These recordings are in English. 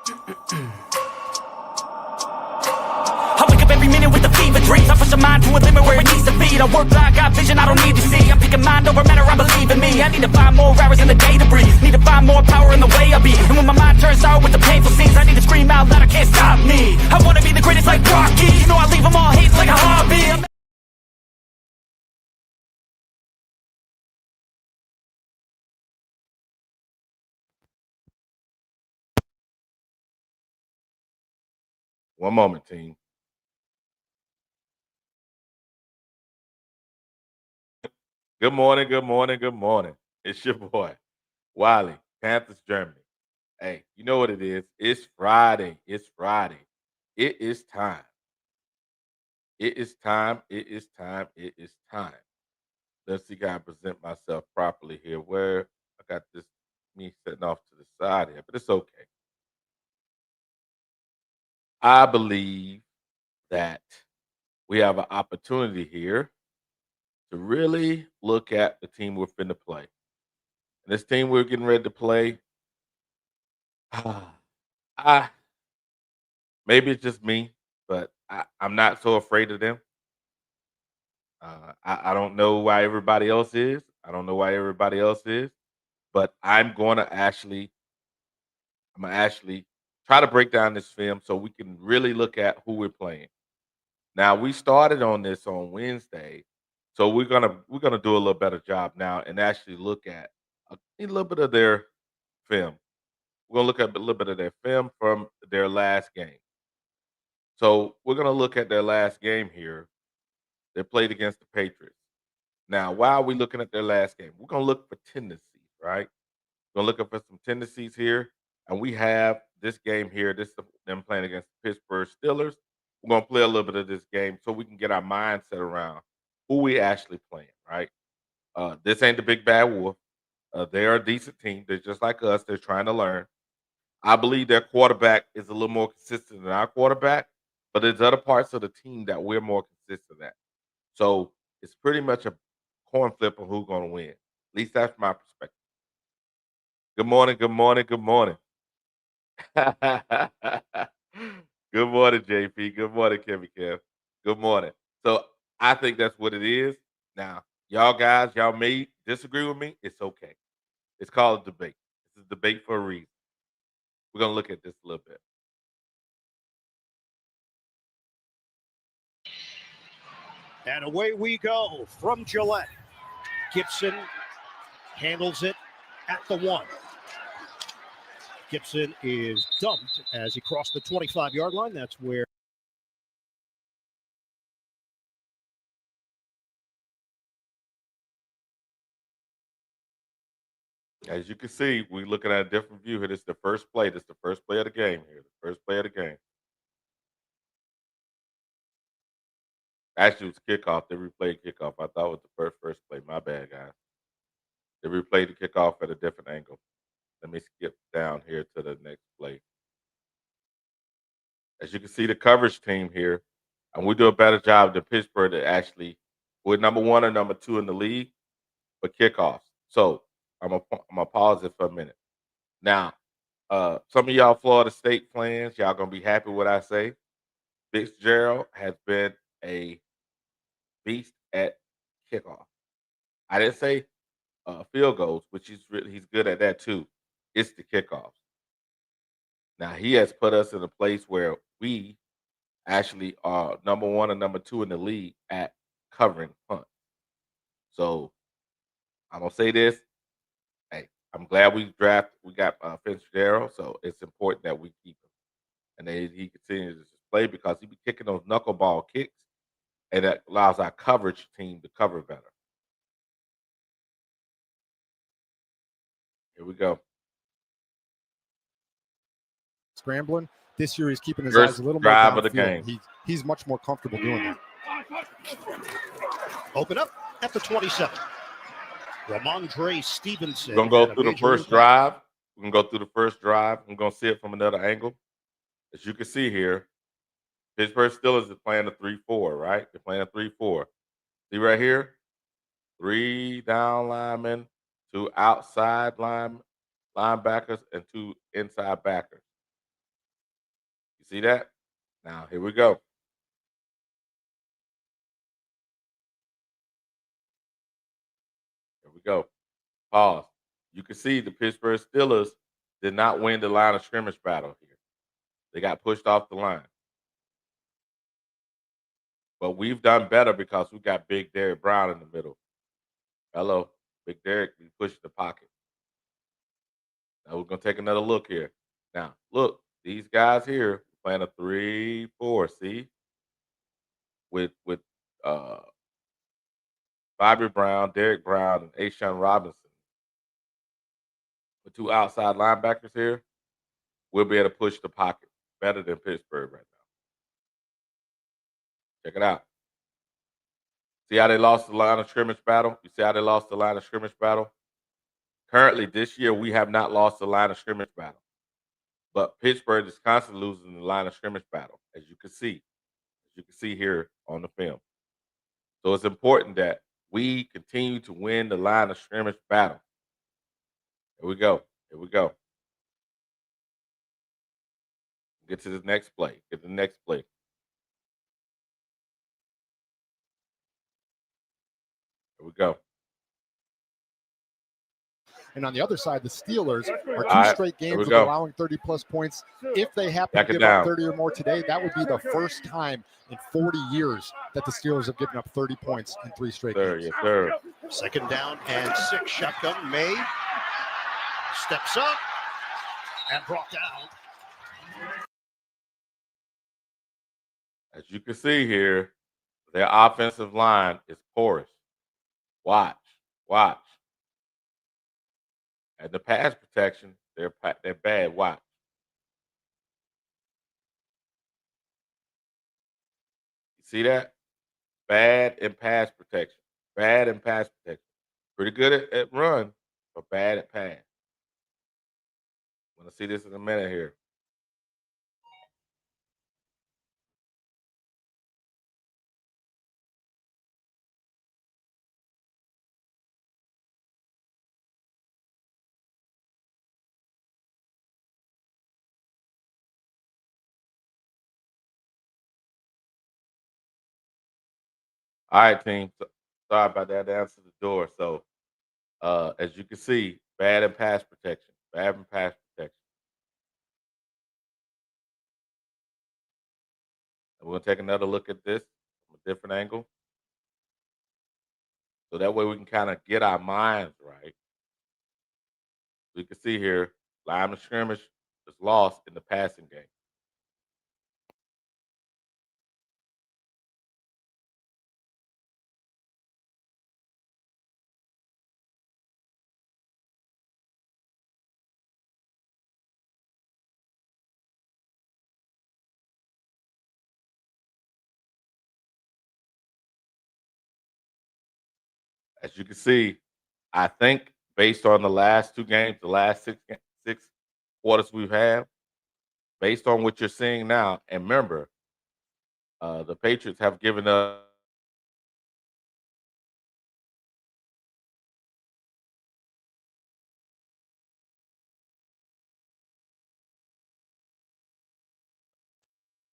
I wake up every minute with the fever dreams. I push a mind to a limit where it needs to be. I work blind, got vision I don't need to see. I'm picking mind over matter, I believe in me. I need to find more hours in the day to breathe. Need to find more power in the way I be. And when my mind turns sour with the painful scenes, I need to scream out loud, I can't stop me. I wanna be the greatest like Rocky. You know I leave them all hating like a hobby. One moment, team. Good morning, good morning, good morning. It's your boy, Wiley, Panthers, Germany. Hey, you know what it is? It's Friday. It's Friday. It is time. It is time. It is time. It is time. Let's see how I present myself properly here. Where I got this me sitting off to the side here, but it's okay. I believe that we have an opportunity here to really look at the team we're finna play. And this team we're getting ready to play, I maybe it's just me, but I'm not so afraid of them. I don't know why everybody else is. I don't know why everybody else is, but I'm gonna actually try to break down this film so we can really look at who we're playing. Now we started on this on Wednesday, so we're gonna do a little better job now and actually look at a little bit of their film. We're gonna look at a little bit of their film from their last game. So we're gonna look at their last game here. They played against the Patriots. Now, why are we looking at their last game? We're gonna look for tendencies, right? We're looking for some tendencies here, and we have this game here. This is them playing against the Pittsburgh Steelers. We're gonna play a little bit of this game so we can get our mindset around who we actually playing, right? This ain't the big bad wolf. They are a decent team. They're just like us. They're trying to learn. I believe their quarterback is a little more consistent than our quarterback, but there's other parts of the team that we're more consistent at. So it's pretty much a coin flip of who's going to win. At least that's my perspective. Good morning. Good morning. Good morning. Good morning, JP. Good morning, Kevin Kev. Good morning. So I think that's what it is. Now, y'all guys, y'all may disagree with me. It's okay. It's called a debate. It's a debate for a reason. We're gonna look at this a little bit. And away we go from Gillette. Gibson handles it at the 1. Gibson is dumped as he crossed the 25-yard line. That's where As you can see, we're looking at a different view here. This is the first play. This is the first play of the game here. The first play of the game. Actually, it was kickoff. They replayed kickoff. I thought it was the first play. My bad, guys. They replayed the kickoff at a different angle. Let me skip down here to the next play. As you can see, the coverage team here, and we do a better job than Pittsburgh to actually, we're number 1 or number 2 in the league for kickoffs. So I'm gonna pause it for a minute. Now, some of y'all Florida State fans, y'all gonna be happy with what I say. Fitzgerald has been a beast at kickoff. I didn't say field goals, which he's good at that too. It's the kickoffs. Now he has put us in a place where we actually are number 1 and number 2 in the league at covering punt. So I'm gonna say this. Hey, I'm glad we got Fitzgerald, so it's important that we keep him. And that he continues to play because he be kicking those knuckleball kicks, and that allows our coverage team to cover better. Here we go. Scrambling. This year, he's keeping his First eyes a little more drive of the downfield. game. He's much more comfortable doing that. open up at the 27. Ramondre Stevenson. We're gonna go had a through the major first impact. drive. We're gonna go through the first drive. I'm gonna see it from another angle. As you can see here, Pittsburgh Steelers is playing a 3-4, right? They're playing a 3-4. See right here? 3 down linemen, 2 outside linebackers, and 2 inside backers. See that? Now, here we go. Here we go. Pause. You can see the Pittsburgh Steelers did not win the line of scrimmage battle here. They got pushed off the line. But we've done better because we got Big Derek Brown in the middle. Hello, Big Derek, we pushed the pocket. Now we're gonna take another look here. Now, look, these guys here playing a 3-4. See, with uh Bobby Brown, Derek Brown, and Ashawn Robinson, the two outside linebackers here, we'll be able to push the pocket better than Pittsburgh right now. Check it out. See how they lost the line of scrimmage battle? You see how they lost the line of scrimmage battle? Currently, this year, we have not lost the line of scrimmage battle. But Pittsburgh is constantly losing the line of scrimmage battle, as you can see. As you can see here on the film. So it's important that we continue to win the line of scrimmage battle. Here we go. Here we go. Get to the next play. Get to the next play. Here we go. And on the other side, the Steelers are two right, straight here games we of go. allowing 30-plus points. If they happen Back to it give up down. 30 or more today, that would be the first time in 40 years that the Steelers have given up 30 points in 3 straight games. Yes, sir. Second down and 6. Shotgun. May steps up and brought down. As you can see here, their offensive line is porous. Watch. Watch. And the pass protection, they're bad. Watch. You see that? Bad in pass protection. Bad in pass protection. Pretty good at run, but bad at pass. I'm going to see this in a minute here. All right, team. Sorry about that. To answer the door. So, as you can see, bad in pass protection. Bad in pass protection. And we're going to take another look at this from a different angle. So that way we can kind of get our minds right. You can see here, line of scrimmage is lost in the passing game. As you can see, I think based on the last 2 games, the last six quarters we've had, based on what you're seeing now, and remember, the Patriots have given up.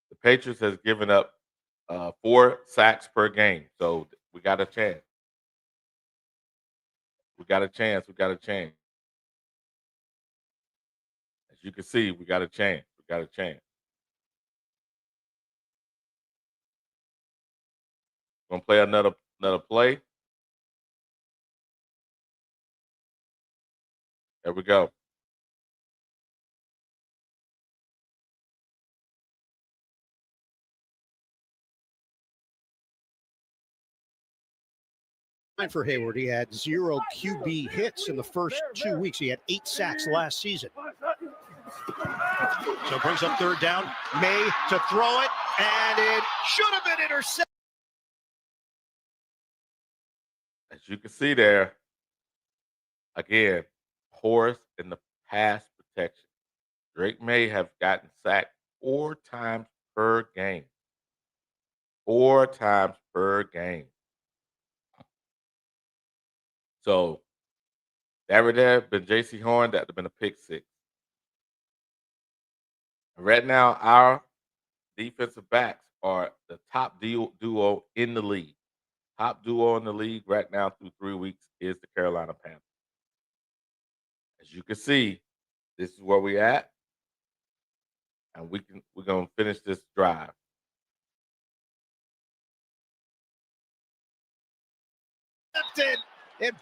The Patriots has given up 4 sacks per game, so we got a chance. We got a chance. We got a chance. As you can see, we got a chance. We got a chance. Gonna play another play. There we go. For Hayward, he had 0 QB hits in the first 2 weeks. He had 8 sacks last season. So it brings up third down. May to throw it, and it should have been intercepted. As you can see there, again, porous in the pass protection. Drake May have gotten sacked 4 times per game. 4 times per game. So that would have been J.C. Horn. That would have been a pick 6. Right now, our defensive backs are the top duo in the league. Top duo in the league right now through 3 weeks is the Carolina Panthers. As you can see, this is where we at, and we're gonna finish this drive. And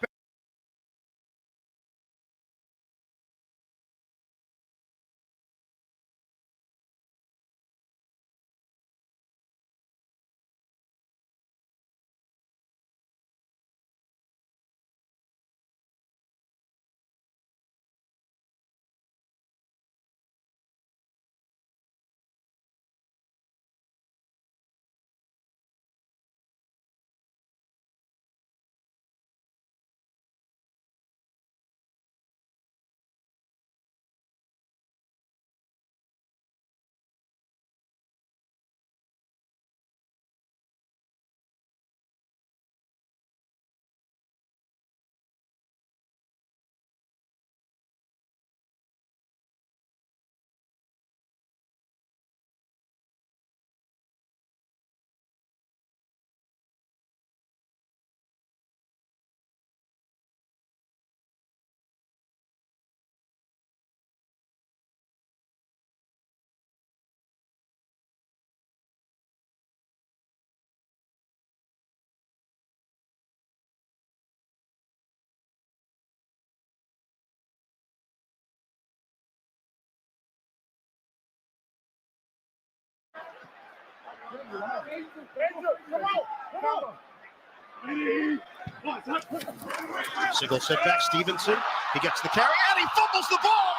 single setback, Stevenson. He gets the carry and he fumbles the ball.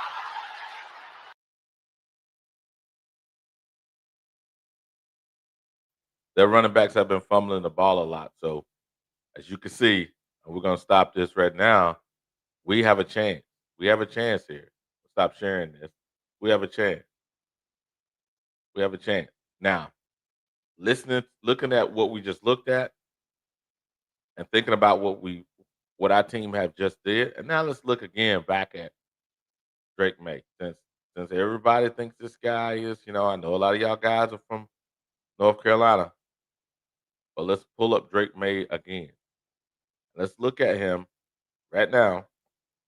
Their running backs have been fumbling the ball a lot. So as you can see, and we're gonna stop this right now. We have a chance. We have a chance here. Stop sharing this. We have a chance. We have a chance. Now, looking at what we just looked at, and thinking about what our team have just did, and now let's look again back at Drake May. Since everybody thinks this guy is, I know a lot of y'all guys are from North Carolina, but let's pull up Drake May again. Let's look at him right now.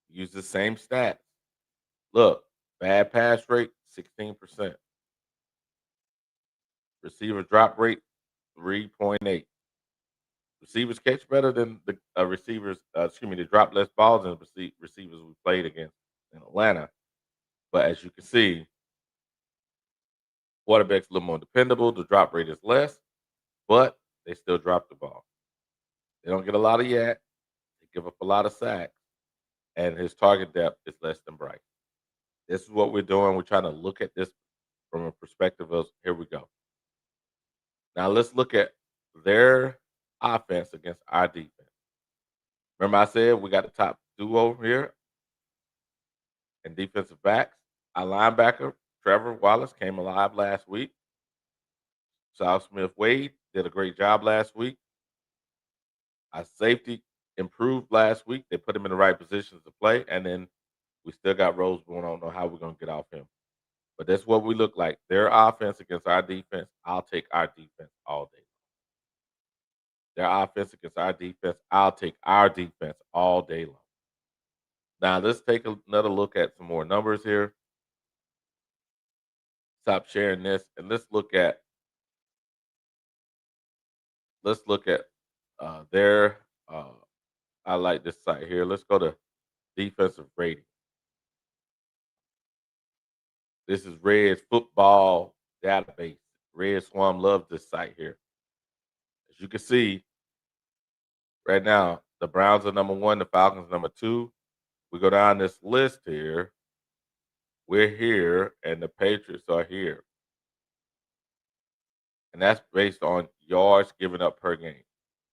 Use the same stats. Look, bad pass rate, 16%. Receiver drop rate, 3.8. Receivers catch better than the receivers. They drop less balls than the receivers we played against in Atlanta. But as you can see, quarterback's a little more dependable. The drop rate is less, but they still drop the ball. They don't get a lot of yak. They give up a lot of sacks, and his target depth is less than Bryce. This is what we're doing. We're trying to look at this from a perspective of here we go. Now let's look at their offense against our defense. Remember I said we got the top duo here and defensive backs. Our linebacker, Trevor Wallace, came alive last week. South Smith Wade did a great job last week. Our safety improved last week. They put him in the right positions to play. And then we still got Roseborn. I don't know how we're going to get off him. But that's what we look like. Their offense against our defense, I'll take our defense all day. Their offense against our defense, I'll take our defense all day long. Now, let's take another look at some more numbers here. Stop sharing this, and let's look at their. I like this site here. Let's go to defensive rating. This is Red's football database. Red Swarm loves this site here. As you can see, right now, the Browns are number 1, the Falcons number 2. We go down this list here. We're here, and the Patriots are here. And that's based on yards given up per game.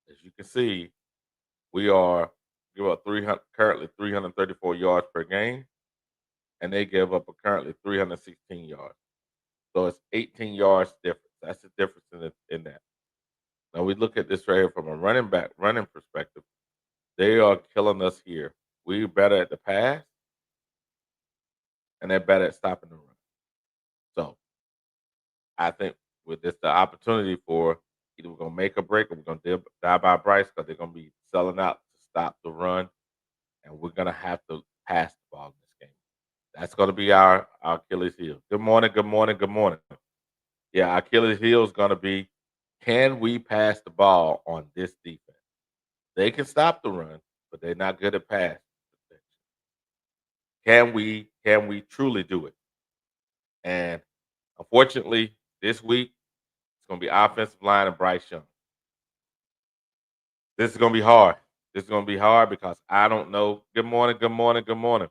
As you can see, we give up currently 334 yards per game, and they give up currently 316 yards. So it's 18 yards difference. That's the difference in that. Now we look at this right here from a running perspective. They are killing us here. We're better at the pass, and they're better at stopping the run. So I think with this the opportunity for either we're gonna make a break or we're gonna die by Bryce because they're gonna be selling out to stop the run, and we're gonna have to pass the ball in this game. That's gonna be our Achilles heel. Good morning, good morning, good morning. Yeah, our Achilles heel is gonna be, can we pass the ball on this defense? They can stop the run, but they're not good at pass protection. Can we truly do it? And unfortunately, this week it's gonna be offensive line and Bryce Young. This is gonna be hard. This is gonna be hard because I don't know. Good morning, good morning, good morning.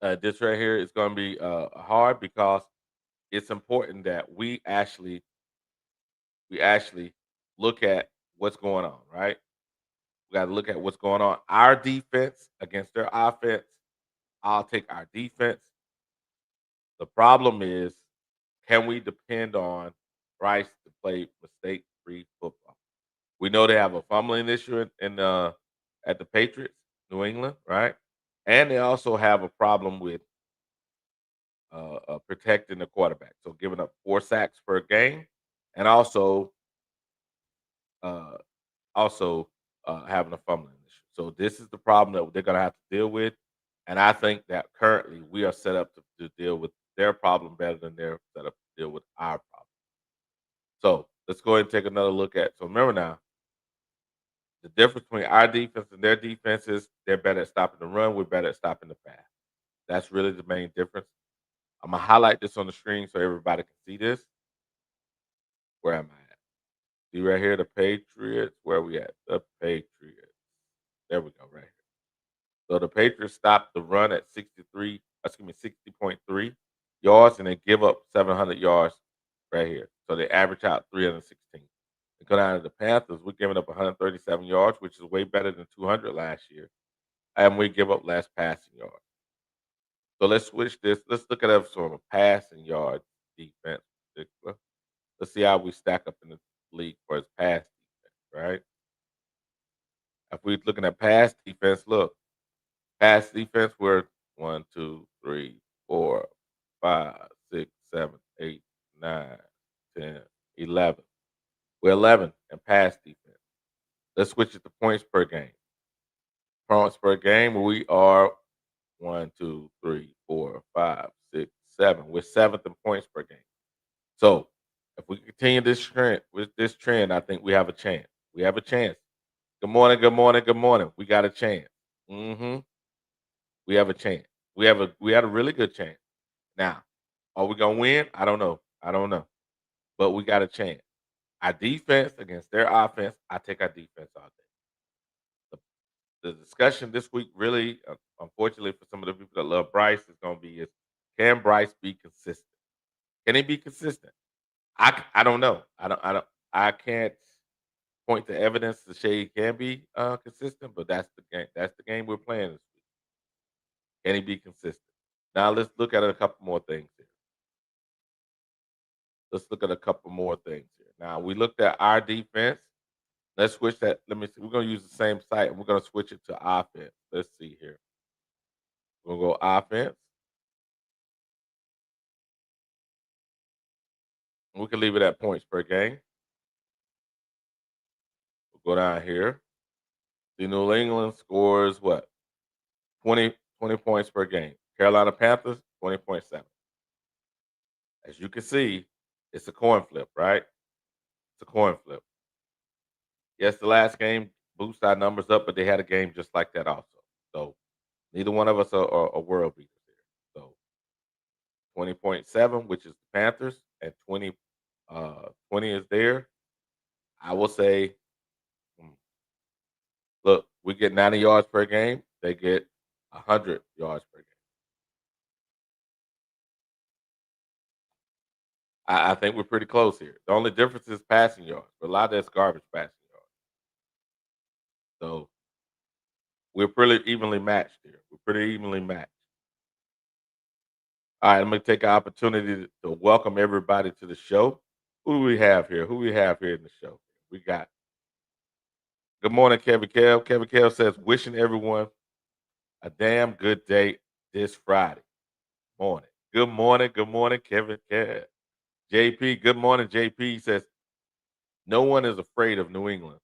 This right here is gonna be hard because it's important that we actually look at what's going on, right? We got to look at what's going on. Our defense against their offense. I'll take our defense. The problem is, can we depend on Bryce to play mistake-free football? We know they have a fumbling issue at the Patriots, New England, right? And they also have a problem with protecting the quarterback. So giving up 4 sacks per game, and uh, having a fumbling issue. So this is the problem that they're going to have to deal with. And I think that currently we are set up to deal with their problem better than they're set up to deal with our problem. So let's go ahead and take another look at. So remember now, the difference between our defense and their defense is they're better at stopping the run. We're better at stopping the pass. That's really the main difference. I'm gonna highlight this on the screen so everybody can see this. Where am I at? See right here, the Patriots. Where are we at? The Patriots. There we go, right here. So the Patriots stopped the run at 60.3 yards, and they give up 700 yards right here. So they average out 316. They go down to the Panthers. We're giving up 137 yards, which is way better than 200 last year, and we give up less passing yards. So let's switch this. Let's look at us from a passing yard defense. Let's see how we stack up in the league for his pass defense, right? If we're looking at pass defense, look, pass defense, we're 1, 2, 3, 4, 5, 6, 7, 8, 9, 10, 11. We're 11 in pass defense. Let's switch it to points per game. Points per game, we are 1, 2, 3, 4, 5, 6, 7. We're 7th in points per game. So if we continue this trend, I think we have a chance. We have a chance. Good morning, good morning, good morning. We got a chance. We have a chance. We had a really good chance. Now, are we gonna win? I don't know. But we got a chance. Our defense against their offense, I take our defense all day. The discussion this week really, unfortunately for some of the people that love Bryce, is going to be is, can Bryce be consistent? Can he be consistent? I don't know. I can't point to evidence to say he can be consistent, but that's the game. That's the game we're playing this week. Can he be consistent? Now let's look at a couple more things here. Now we looked at our defense. Let's switch that. Let me see. We're going to use the same site and we're going to switch it to offense. Let's see here. We're going to go offense. We can leave it at points per game. We'll go down here. The New England scores what? 20 points per game. Carolina Panthers, 20.7. As you can see, it's a coin flip, right? It's a coin flip. Yes, the last game boosted our numbers up, but they had a game just like that also. So neither one of us are world beaters here. So 20.7, which is the Panthers, and 20 is there. I will say, look, we get 90 yards per game. They get 100 yards per game. I think we're pretty close here. The only difference is passing yards, but a lot of that's garbage passing yards. So we're pretty evenly matched here. We're pretty evenly matched. All right, I'm going to take an opportunity to welcome everybody to the show. Who do we have here? In the show? We got. Good morning, Kevin Kev. Kevin Kev says, wishing everyone a damn good day this Friday morning. Good morning, Kevin Kev. JP, good morning, JP says, no one is afraid of New England.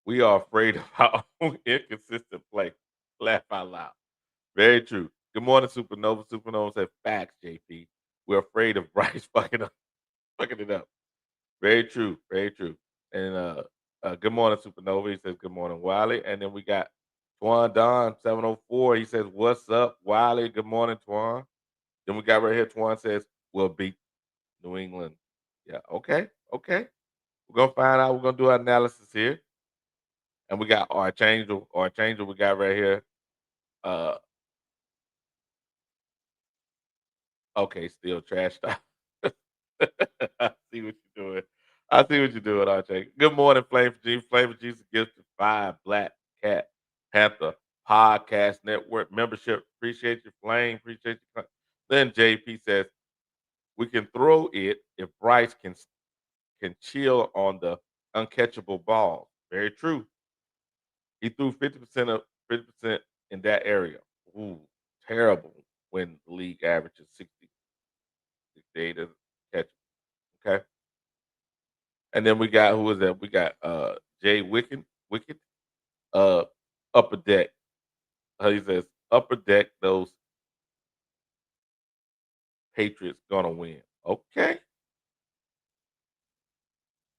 We are afraid of our own inconsistent play. Laugh out loud. Very true. Good morning, Supernova. Supernova said, facts, JP. We're afraid of Bryce fucking it up. Very true. Very true. And good morning, Supernova. He says, good morning, Wiley. And then we got Twan Don 704. He says, what's up, Wiley? Good morning, Twan. Then we got right here, Twan says, we'll beat New England. Yeah, okay. Okay. We're gonna find out. We're gonna do our analysis here. And we got Archangel. Archangel, we got right here. Uh okay, still trash talk. I see what you're doing. I see what you're doing, Archangel. Good morning, Flame for Jesus. Flame for Jesus gives to 5 Black Cat Panther Podcast Network membership. Appreciate you, Flame. Appreciate you. Then JP says, we can throw it if Bryce can chill on the uncatchable ball. Very true. He threw 50% in that area. Ooh, terrible when the league averages 68 as a catch. Okay. And then we got who is that? We got Jay Wicked, uh upper deck. He says upper deck those Patriots gonna win. Okay.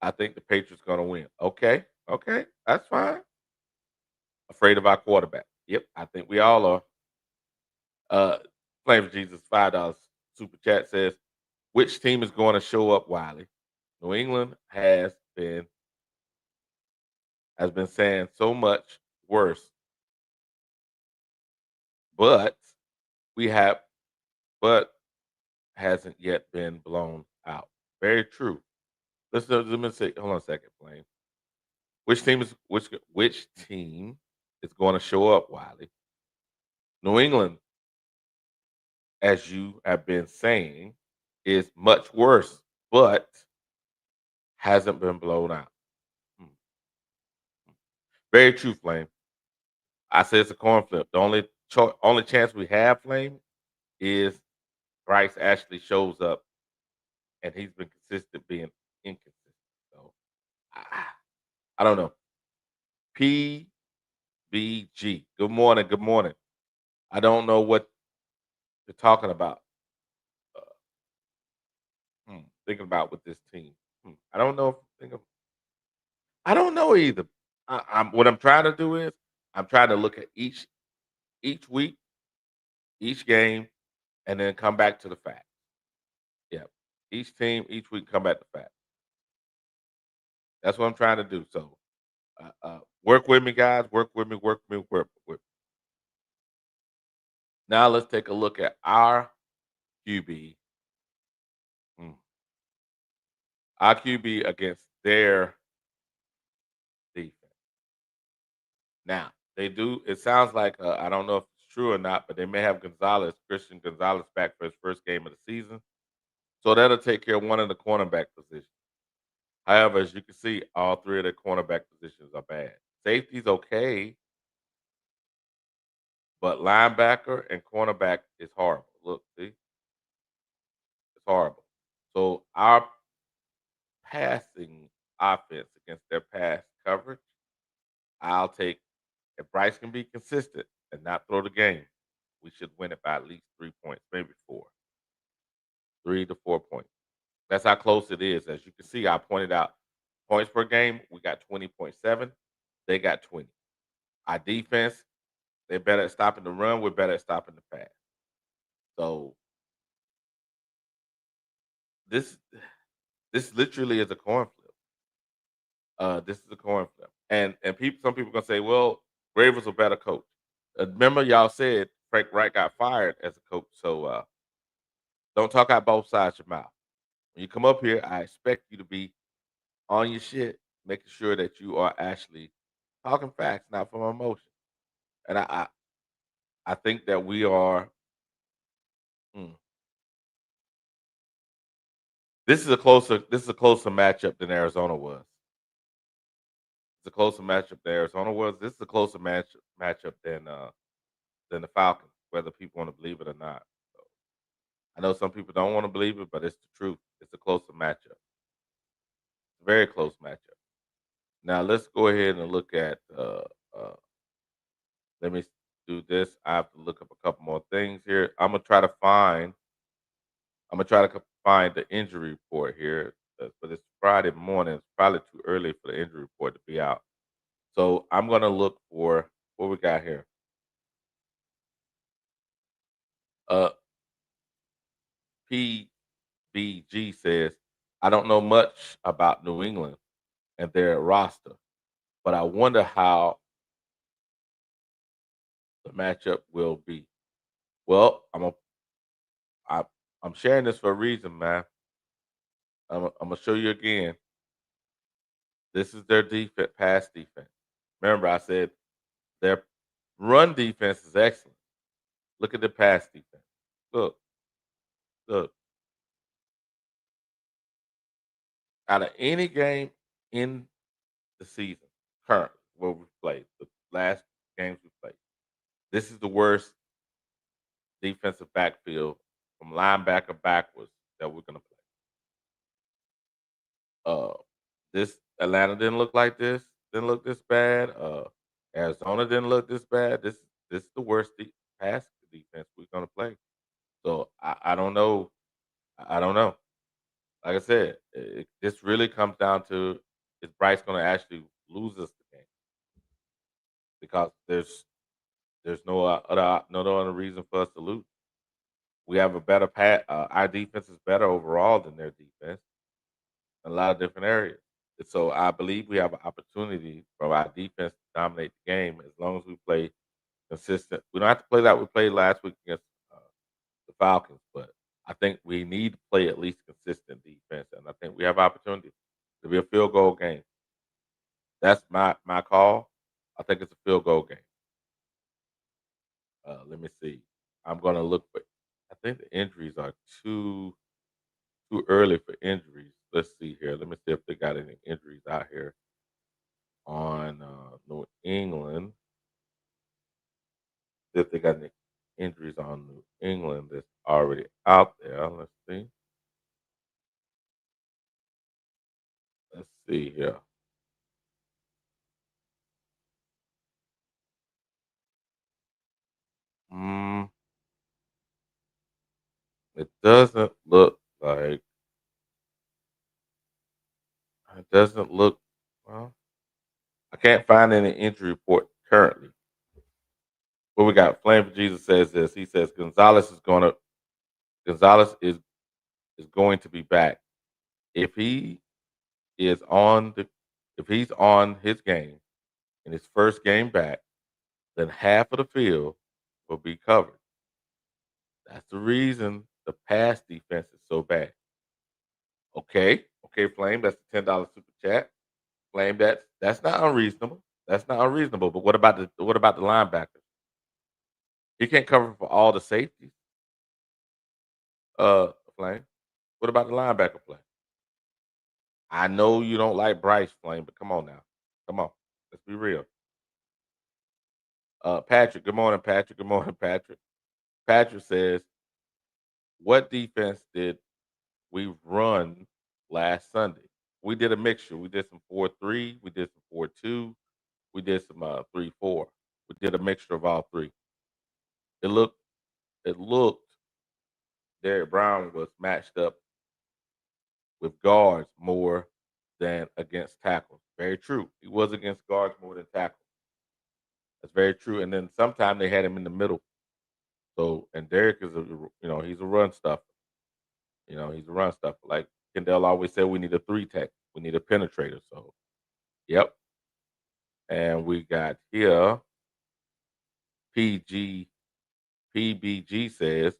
I think the Patriots gonna win. Okay. Okay. That's fine. Afraid of our quarterback. Yep, I think we all are. Uh Flame of Jesus, $5 super chat says, which team is going to show up, Wiley? New England has been saying so much worse, but we have but hasn't yet been blown out. Very true. Let me say, hold on a second, Flame. Which team is going to show up, Wiley? New England, as you have been saying, is much worse, but hasn't been blown out. Hmm. Very true, Flame. I say it's a coin flip. The only chance we have, Flame, is Bryce actually shows up, and he's been consistent being inconsistent. So I, I don't know. PBG. Good morning. Good morning. I don't know what you're talking about. Thinking about with this team. I don't know. I don't know either. What I'm trying to do is I'm trying to look at each week, each game, and then come back to the facts. Yeah. Each team, each week, come back to facts. That's what I'm trying to do. So work with me, guys. Work with me. Work with me. Work with me. Now let's take a look at our QB. Mm. Our QB against their defense. Now they do. It sounds like I don't know if it's true or not, but they may have Christian Gonzalez, back for his first game of the season. So that'll take care of one of the cornerback positions. However, as you can see, all 3 of the cornerback positions are bad. Safety's okay, but linebacker and cornerback is horrible. Look, see, it's horrible. So our passing offense against their pass coverage, I'll take if Bryce can be consistent and not throw the game, we should win it by at least 3 points, maybe 4. 3 to 4 points. That's how close it is. As you can see, I pointed out points per game. We got 20.7. They got 20. Our defense, they're better at stopping the run. We're better at stopping the pass. So this this literally is a coin flip. This is a coin flip. And some people gonna say, well, Ravens a better coach. Remember, y'all said Frank Wright got fired as a coach. So don't talk out both sides of your mouth. When you come up here, I expect you to be on your shit, making sure that you are actually talking facts, not from emotion. And I think that we are. mm, This is a closer matchup than Arizona was. It's a closer matchup than Arizona was. This is a closer matchup than the Falcons, whether people want to believe it or not. I know some people don't want to believe it, but it's the truth. It's a closer matchup. Very close matchup. Now let's go ahead and look at. Let me do this. I have to look up a couple more things here. I'm gonna try to find. I'm gonna try to find the injury report here, but it's Friday morning. It's probably too early for the injury report to be out. So I'm gonna look for what we got here. Uh, PBG says, I don't know much about New England and their roster, but I wonder how the matchup will be. Well, I, I'm sharing this for a reason, man. I'm gonna show you again. This is their defense, pass defense. Remember, I said their run defense is excellent. Look at the pass defense. Look, look. Out of any game in the season currently where we've played, the last games we played, this is the worst defensive backfield from linebacker backwards that we're gonna play. Uh, this Atlanta didn't look like this. Didn't look this bad. Arizona didn't look this bad. This is the worst pass defense we're gonna play. So I don't know. I don't know. Like I said, this really comes down to is Bryce going to actually lose us the game because there's no other reason for us to lose. We have a better our defense is better overall than their defense in a lot of different areas. And so I believe we have an opportunity for our defense to dominate the game as long as we play consistent. We don't have to play like we played last week against the Falcons, but I think we need to play at least consistent defense, and I think we have opportunity to be a field goal game. That's my call. I think it's a field goal game. Let me see. I'm gonna look for. I think the injuries are too early for injuries. Let's see here. Let me see if they got any injuries out here on New England. See if they got any injuries on New England that's already out there. Let's see. Let's see here. Mm, it doesn't look like. It doesn't look. Well, I can't find any injury report currently. What we got? Flame for Jesus says this. He says Gonzalez is going to be back. If he is on the if he's on his game in his first game back, then half of the field will be covered. That's the reason the pass defense is so bad. Okay, Flame. That's the $10 super chat. Flame. That's not unreasonable. That's not unreasonable. But what about the linebackers? He can't cover for all the safeties. Flame. What about the linebacker play? I know you don't like Bryce Flame, but come on now. Come on. Let's be real. Patrick, good morning, Patrick. Good morning, Patrick. Patrick says, what defense did we run last Sunday? We did a mixture. We did some 4-3, we did some 4-2, we did some 3-4. We did a mixture of all three. It looked it looked Derek Brown was matched up with guards more than against tackles. Very true. He was against guards more than tackles. That's very true. And then sometimes they had him in the middle. So and Derek is he's a run stuffer. He's a run stuffer. Like Kendall always said, we need a 3 tech. We need a penetrator. So yep. And we got here PG PBG says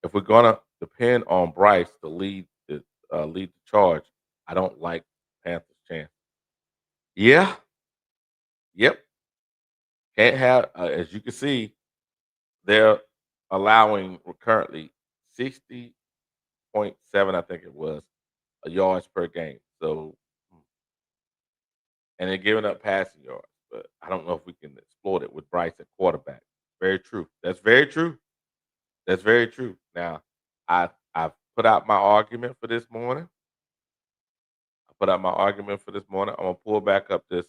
if we're gonna depend on Bryce to lead the charge, I don't like Panthers' chance. Yeah, yep. Can't have as you can see, they're allowing currently 60.7, I think it was, yards per game. So and they're giving up passing yards. But I don't know if we can exploit it with Bryce at quarterback. Very true. That's very true. That's very true. Now, I put out my argument for this morning. I'm gonna pull back up this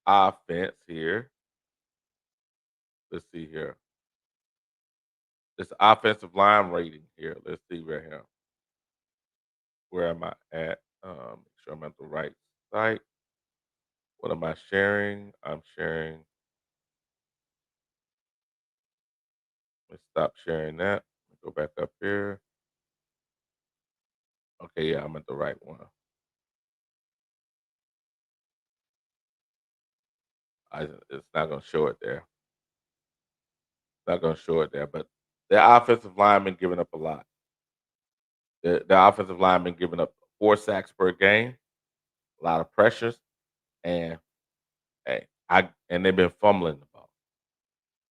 offense here. Let's see here. This offensive line rating here. Let's see right here. Where am I at? Make sure I'm at the right site. What am I sharing? I'm sharing. Let's stop sharing that. Go back up here. Okay, yeah, I'm at the right one. It's not going to show it there. Not going to show it there. But the offensive lineman giving up a lot. The offensive lineman giving up 4 sacks per game, a lot of pressures, and and they've been fumbling the ball.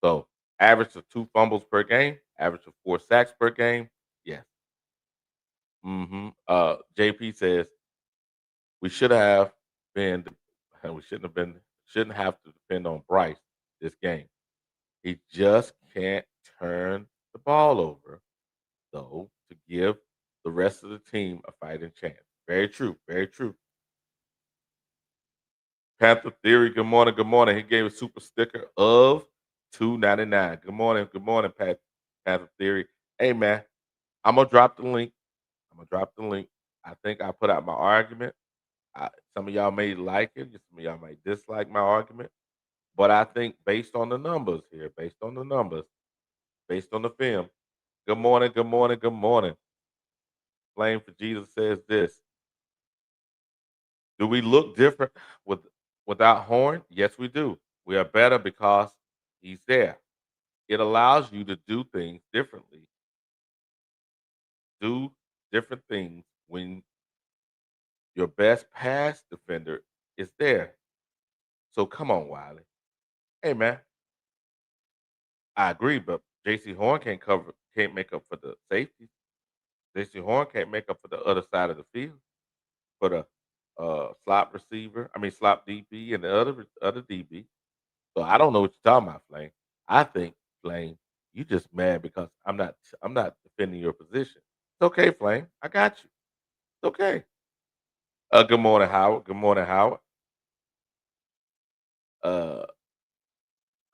So average of 2 fumbles per game, average of 4 sacks per game. Yes. JP says we should have been. We shouldn't have to depend on Bryce this game. He just can't turn the ball over, though, to give the rest of the team a fighting chance. Very true. Very true. Panther Theory, good morning. Good morning. He gave a super sticker of $2.99. Good morning. Good morning, Panther Theory. Hey, man, I'm going to drop the link. I think I put out my argument. Some of y'all may like it. Some of y'all might dislike my argument. But I think based on the numbers here, based on the film. Good morning, good morning, good morning. Flame for Jesus says this. Do we look different without Horn? Yes, we do. We are better because he's there. It allows you to do things differently. Do different things when your best pass defender is there. So come on, Wiley. Hey, man. I agree, but JC Horn can't make up for the safeties. JC Horn can't make up for the other side of the field for the slot receiver. I mean slot DB and the other DB. So I don't know what you're talking about, Flame. I think, Flame, you just mad because I'm not defending your position. It's okay, Flame. I got you. It's okay. Good morning, Howard. Good morning, Howard. Uh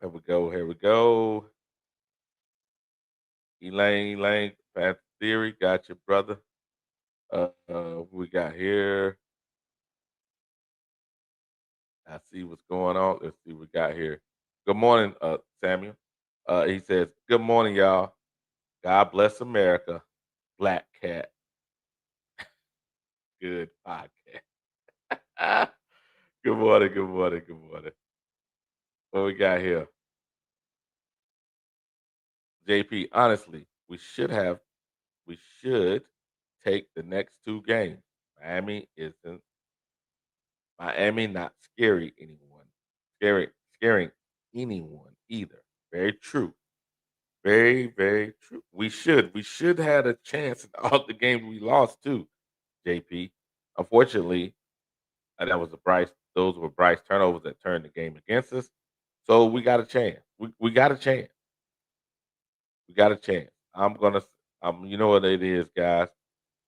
here we go. Here we go. Elaine, Path Theory, got you, brother. We got here. I see what's going on. Let's see what we got here. Good morning, Samuel. He says, "Good morning, y'all. God bless America. Black Cat. Good podcast." Good morning, good morning, good morning. What we got here? JP, honestly, we should take the next 2 games. Miami not scaring anyone either. Very true. Very, very true. We should have a chance in all the games we lost too, JP. Unfortunately, those were Bryce turnovers that turned the game against us. So we got a chance. We got a chance. We got a chance. You know what it is, guys.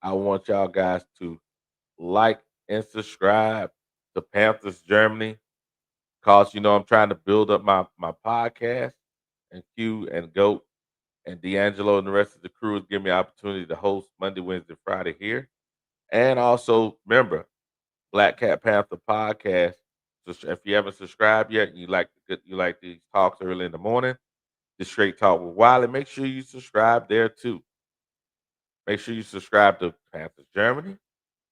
I want y'all guys to like and subscribe to Panthers Germany. Cause I'm trying to build up my podcast, and Q and Goat and D'Angelo and the rest of the crew is giving me an opportunity to host Monday, Wednesday, Friday here. And also remember, Black Cat Panther podcast. So if you haven't subscribed yet and you like these talks early in the morning, the Straight Talk with Wiley, make sure you subscribe there too. Make sure you subscribe to Panthers Germany.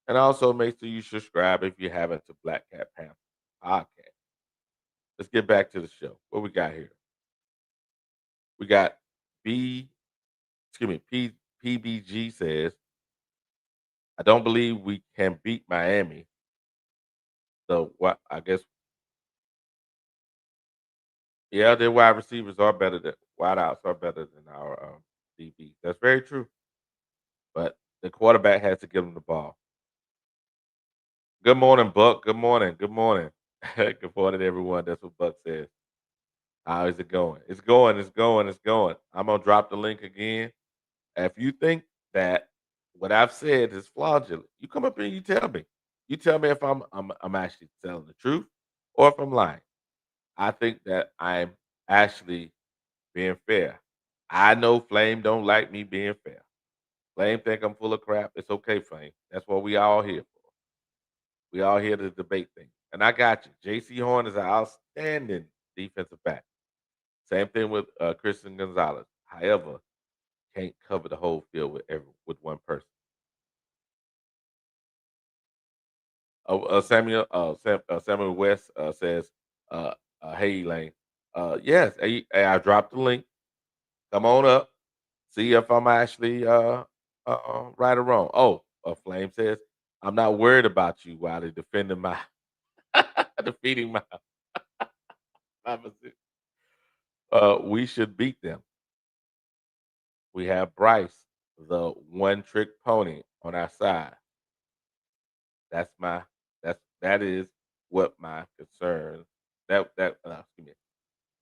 And also make sure you subscribe if you haven't to Black Cat Panther podcast. Let's get back to the show. What we got here? We got PBG says, I don't believe we can beat Miami. So what I guess their wide receivers are better than wideouts are better than our DB. That's very true. But the quarterback has to give them the ball. Good morning, Buck. Good morning. Good morning. Good morning, everyone. That's what Buck says. How is it going? It's going. It's going. It's going. I'm gonna drop the link again. If you think that what I've said is fraudulent. You come up here and you tell me. You tell me if I'm actually telling the truth or if I'm lying. I think that I'm actually being fair. I know Flame don't like me being fair. Flame think I'm full of crap. It's okay, Flame. That's what we all here for. We all here to debate things. And I got you. J.C. Horn is an outstanding defensive back. Same thing with Christian Gonzalez. However, can't cover the whole field with one person. Samuel West says, "Hey, Elaine, yes, hey, I dropped the link. Come on up, see if I'm actually right or wrong." Oh, Flame says, "I'm not worried about you while they're defending my defeating my position. We should beat them. We have Bryce, the one trick pony, on our side. That is what my concern. Excuse me.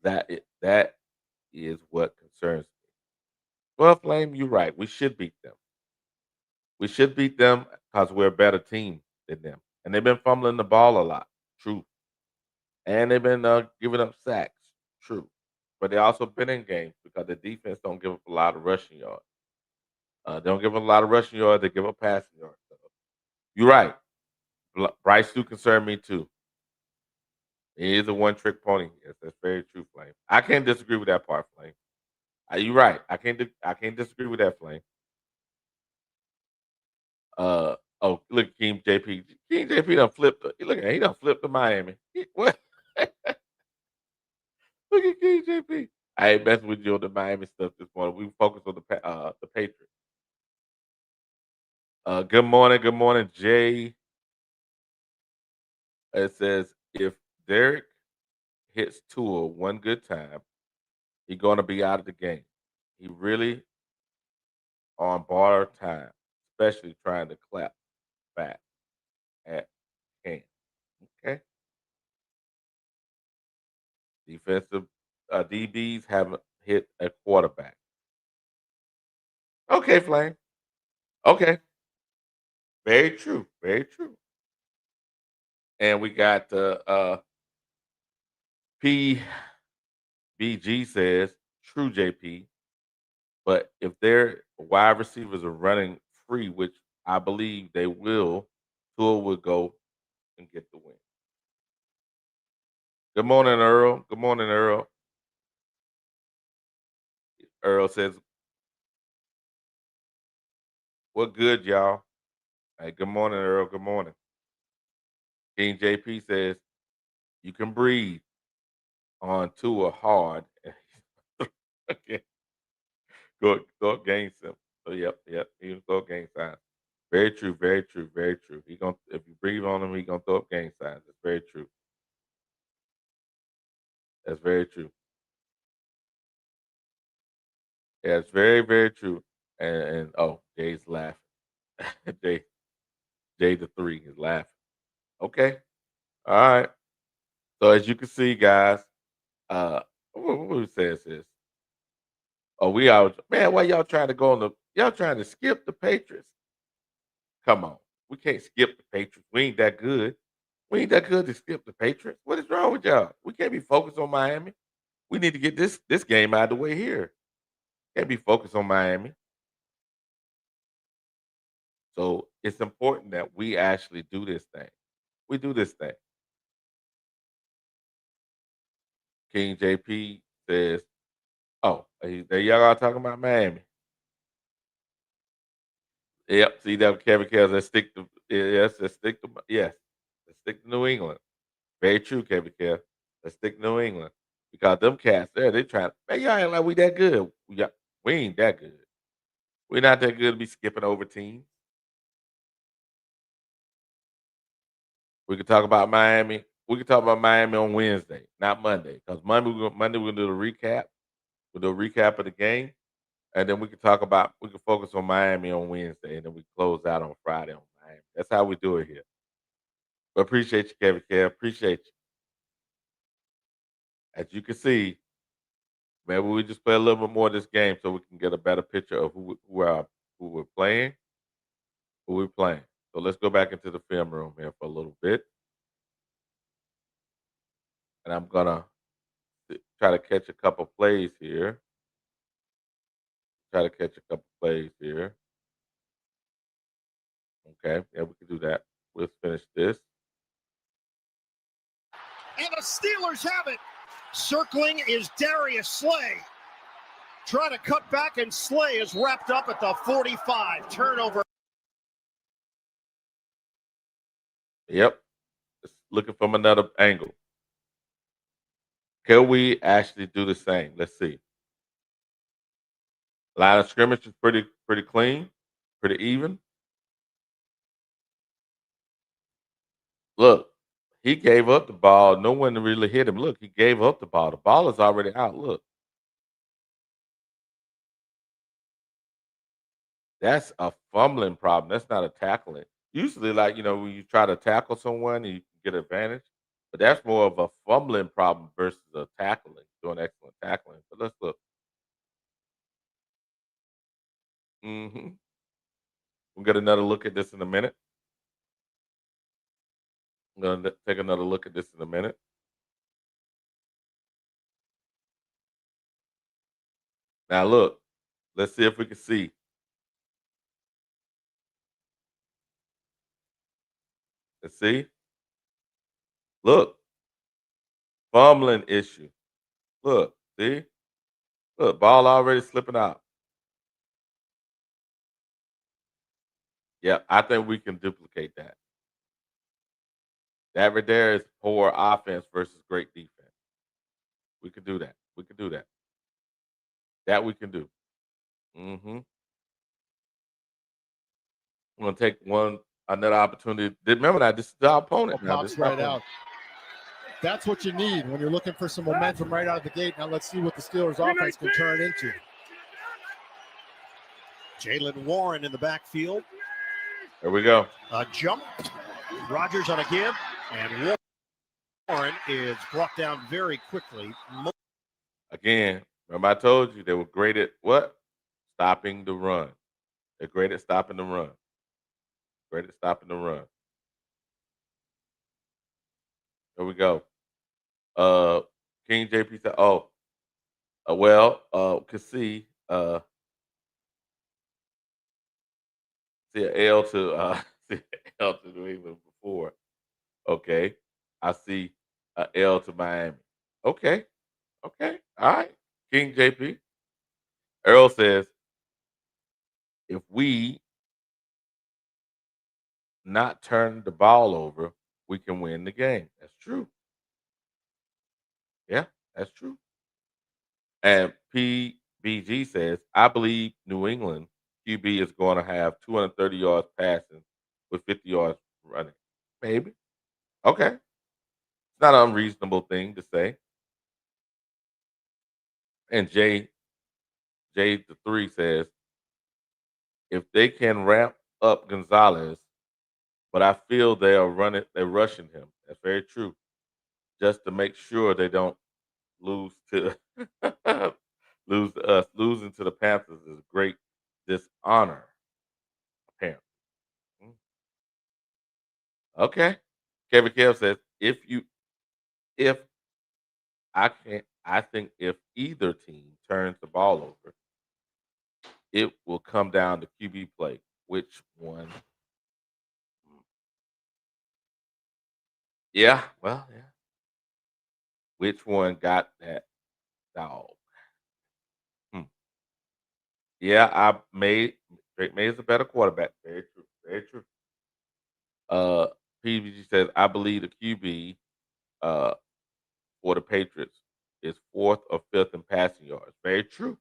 That is what concerns me. Well, Flame, you're right. We should beat them. We should beat them because we're a better team than them. And they've been fumbling the ball a lot. True. And they've been giving up sacks. True. But they also been in games because the defense don't give up a lot of rushing yards. They don't give up a lot of rushing yards. They give up passing yards. So you're right. Bryce do concern me too. He is a one trick pony. Yes, that's very true, Flame. I can't disagree with that part, Flame. You're right. I can't disagree with that, Flame. Look, King JP. King JP done flipped. Look at him. He done flipped to Miami. What? Look at King JP. I ain't messing with you on the Miami stuff this morning. We focus on the Patriots. Good morning, Jay. It says if Derek hits Tua one good time, he's gonna be out of the game. He really on borrowed time, especially trying to clap back at Cam. Okay. Defensive DBs haven't hit a quarterback. Okay, Flame. Okay. Very true. Very true. And we got PBG says, true JP, but if their wide receivers are running free, which I believe they will, Tua will go and get the win. Good morning, Earl. Good morning, Earl. Earl says, what good, y'all? Hey, good morning, Earl. Good morning. King JP says, you can breathe on Tua hard. Okay. Go against him. So yep. He go up gang signs. Very true, very true, very true. He gonna if you breathe on him, he gonna throw up gang signs. That's very true. That's very true. Yeah, it's very, very true. And oh, Jay's laughing. Jay, Jay the three is laughing. Okay. All right. So as you can see, guys, uh who says this? Oh, we out, man, why y'all trying to go on the y'all trying to skip the Patriots? Come on. We can't skip the Patriots. We ain't that good. We ain't that good to skip the Patriots. What is wrong with y'all? We can't be focused on Miami. We need to get this game out of the way here. Can't be focused on Miami. So it's important that we actually do this thing. We do this thing. King JP says, "Oh, there y'all are talking about Miami." Yep. See that Kevin Kells. Let's stick to yes. Let's stick to New England. Very true, Kevin Kells. Let's stick to New England because them cats there, they trying. Man, y'all ain't like we that good. We ain't that good. We're not that good to be skipping over teams. We could talk about Miami. We could talk about Miami on Wednesday, not Monday, because Monday we're gonna do the recap. We'll do a recap of the game, and then we can focus on Miami on Wednesday, and then we close out on Friday on Miami. That's how we do it here. But appreciate you, Kevin Kev. Appreciate you. As you can see, maybe we just play a little bit more of this game so we can get a better picture of who who we're playing. Who we're playing. So let's go back into the film room here for a little bit. And I'm gonna try to catch a couple plays here. Try to catch a couple plays here. Okay, yeah, we can do that. We'll finish this. And the Steelers have it. Circling is Darius Slay. Trying to cut back, and Slay is wrapped up at the 45. Turnover. Yep. Just looking from another angle. Can we actually do the same? Let's see. Line of scrimmage is pretty clean, pretty even. Look, he gave up the ball. No one really hit him. Look, he gave up the ball. The ball is already out. Look. That's a fumbling problem. That's not a tackling. Usually, like, when you try to tackle someone, you can get advantage. But that's more of a fumbling problem versus a tackling, doing excellent tackling. But let's look. We'll get another look at this in a minute. I'm going to take another look at this in a minute. Now, look. Let's see if we can see. Let's see. Look. Fumbling issue. Look. See? Look, ball already slipping out. Yeah, I think we can duplicate that. That right there is poor offense versus great defense. We could do that. We could do that. That we can do. I'm gonna take another opportunity. Remember that this is our opponent now. This Pops is our right opponent. out. That's what you need when you're looking for some momentum right out of the gate. Now let's see what the Steelers offense can turn it into. Jalen Warren in the backfield. There we go. A jump. Rodgers on a give. And Warren is brought down very quickly. Again, remember I told you they were great at what? Stopping the run. They're great at stopping the run. Great at stopping the run. There we go. King JP said, could see see an L to see an L to New England before. Okay. I see a L to Miami. Okay. Okay. All right. King JP. Earl says, if we not turn the ball over, we can win the game. That's true. Yeah, that's true. And PBG says, I believe New England QB is going to have 230 yards passing with 50 yards running. Maybe. Okay. It's not an unreasonable thing to say. And Jay the 3 says, if they can ramp up Gonzalez, but I feel they're rushing him. That's very true. Just to make sure they don't lose to lose to us. Losing to the Panthers is great dishonor, apparently. Mm. Okay. Kevin Kev says, if I think if either team turns the ball over, it will come down to QB play. Which one? Yeah, well, yeah. Which one got that dog? Hmm. Yeah, Drake May is a better quarterback. Very true. Very true. Uh, PBG says, I believe the QB uh, for the Patriots is fourth or fifth in passing yards. Very true.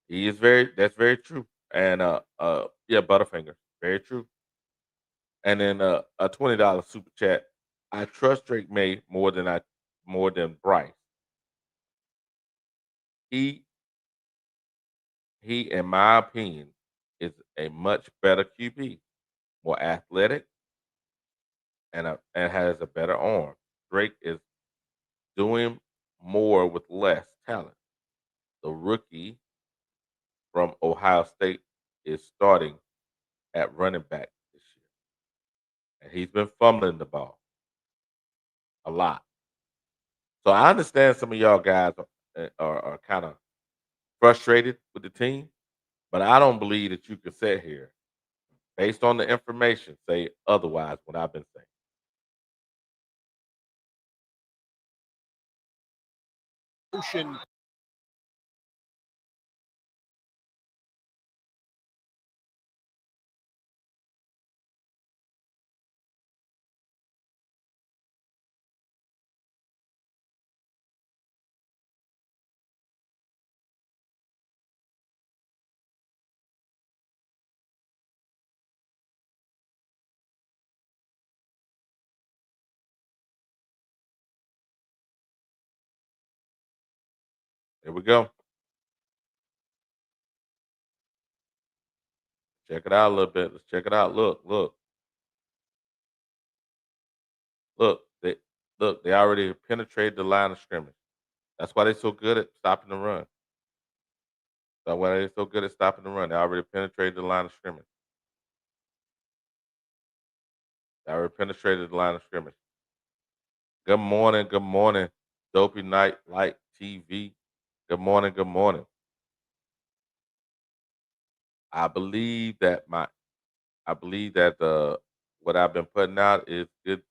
That's very true. And yeah, Butterfinger. Very true. And then a $20 super chat. I trust Drake May more than Bryce. He in my opinion, is a much better QB, more athletic, and has a better arm. Drake is doing more with less talent. The rookie from Ohio State is starting at running back this year, and he's been fumbling the ball a lot. So I understand some of y'all guys are kind of frustrated with the team, but I don't believe that you can sit here based on the information say otherwise. What I've been saying. Ocean. Here we go. Check it out a little bit. Let's check it out. Look. They already penetrated the line of scrimmage. That's why they're so good at stopping the run. That's why they're so good at stopping the run. They already penetrated the line of scrimmage. They already penetrated the line of scrimmage. Good morning. Good morning. Dopey Night Light TV. Good morning. Good morning. I believe that what I've been putting out is good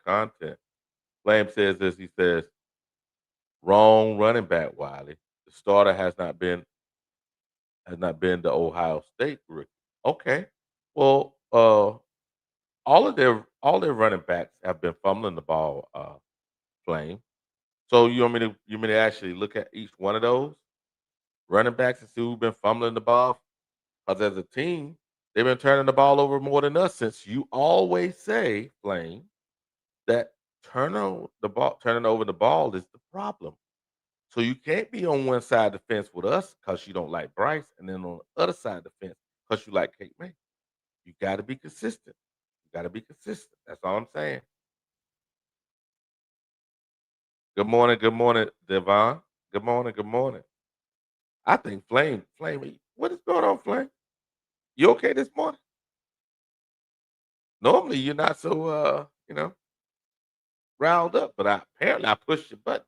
content. Flame says this. He says, wrong running back, Wiley. The starter has not been the Ohio State rookie. Okay. Well, all their running backs have been fumbling the ball, Flame. So you want me to actually look at each one of those running backs and see who's been fumbling the ball? Because as a team, they've been turning the ball over more than us since you always say, Flame, that turning over the ball is the problem. So you can't be on one side of the fence with us because you don't like Bryce, and then on the other side of the fence because you like Kate May. You got to be consistent. You got to be consistent. That's all I'm saying. Good morning, Devon. Good morning, good morning. I think Flame, what is going on, Flame? You okay this morning? Normally you're not so riled up, but apparently I pushed your button.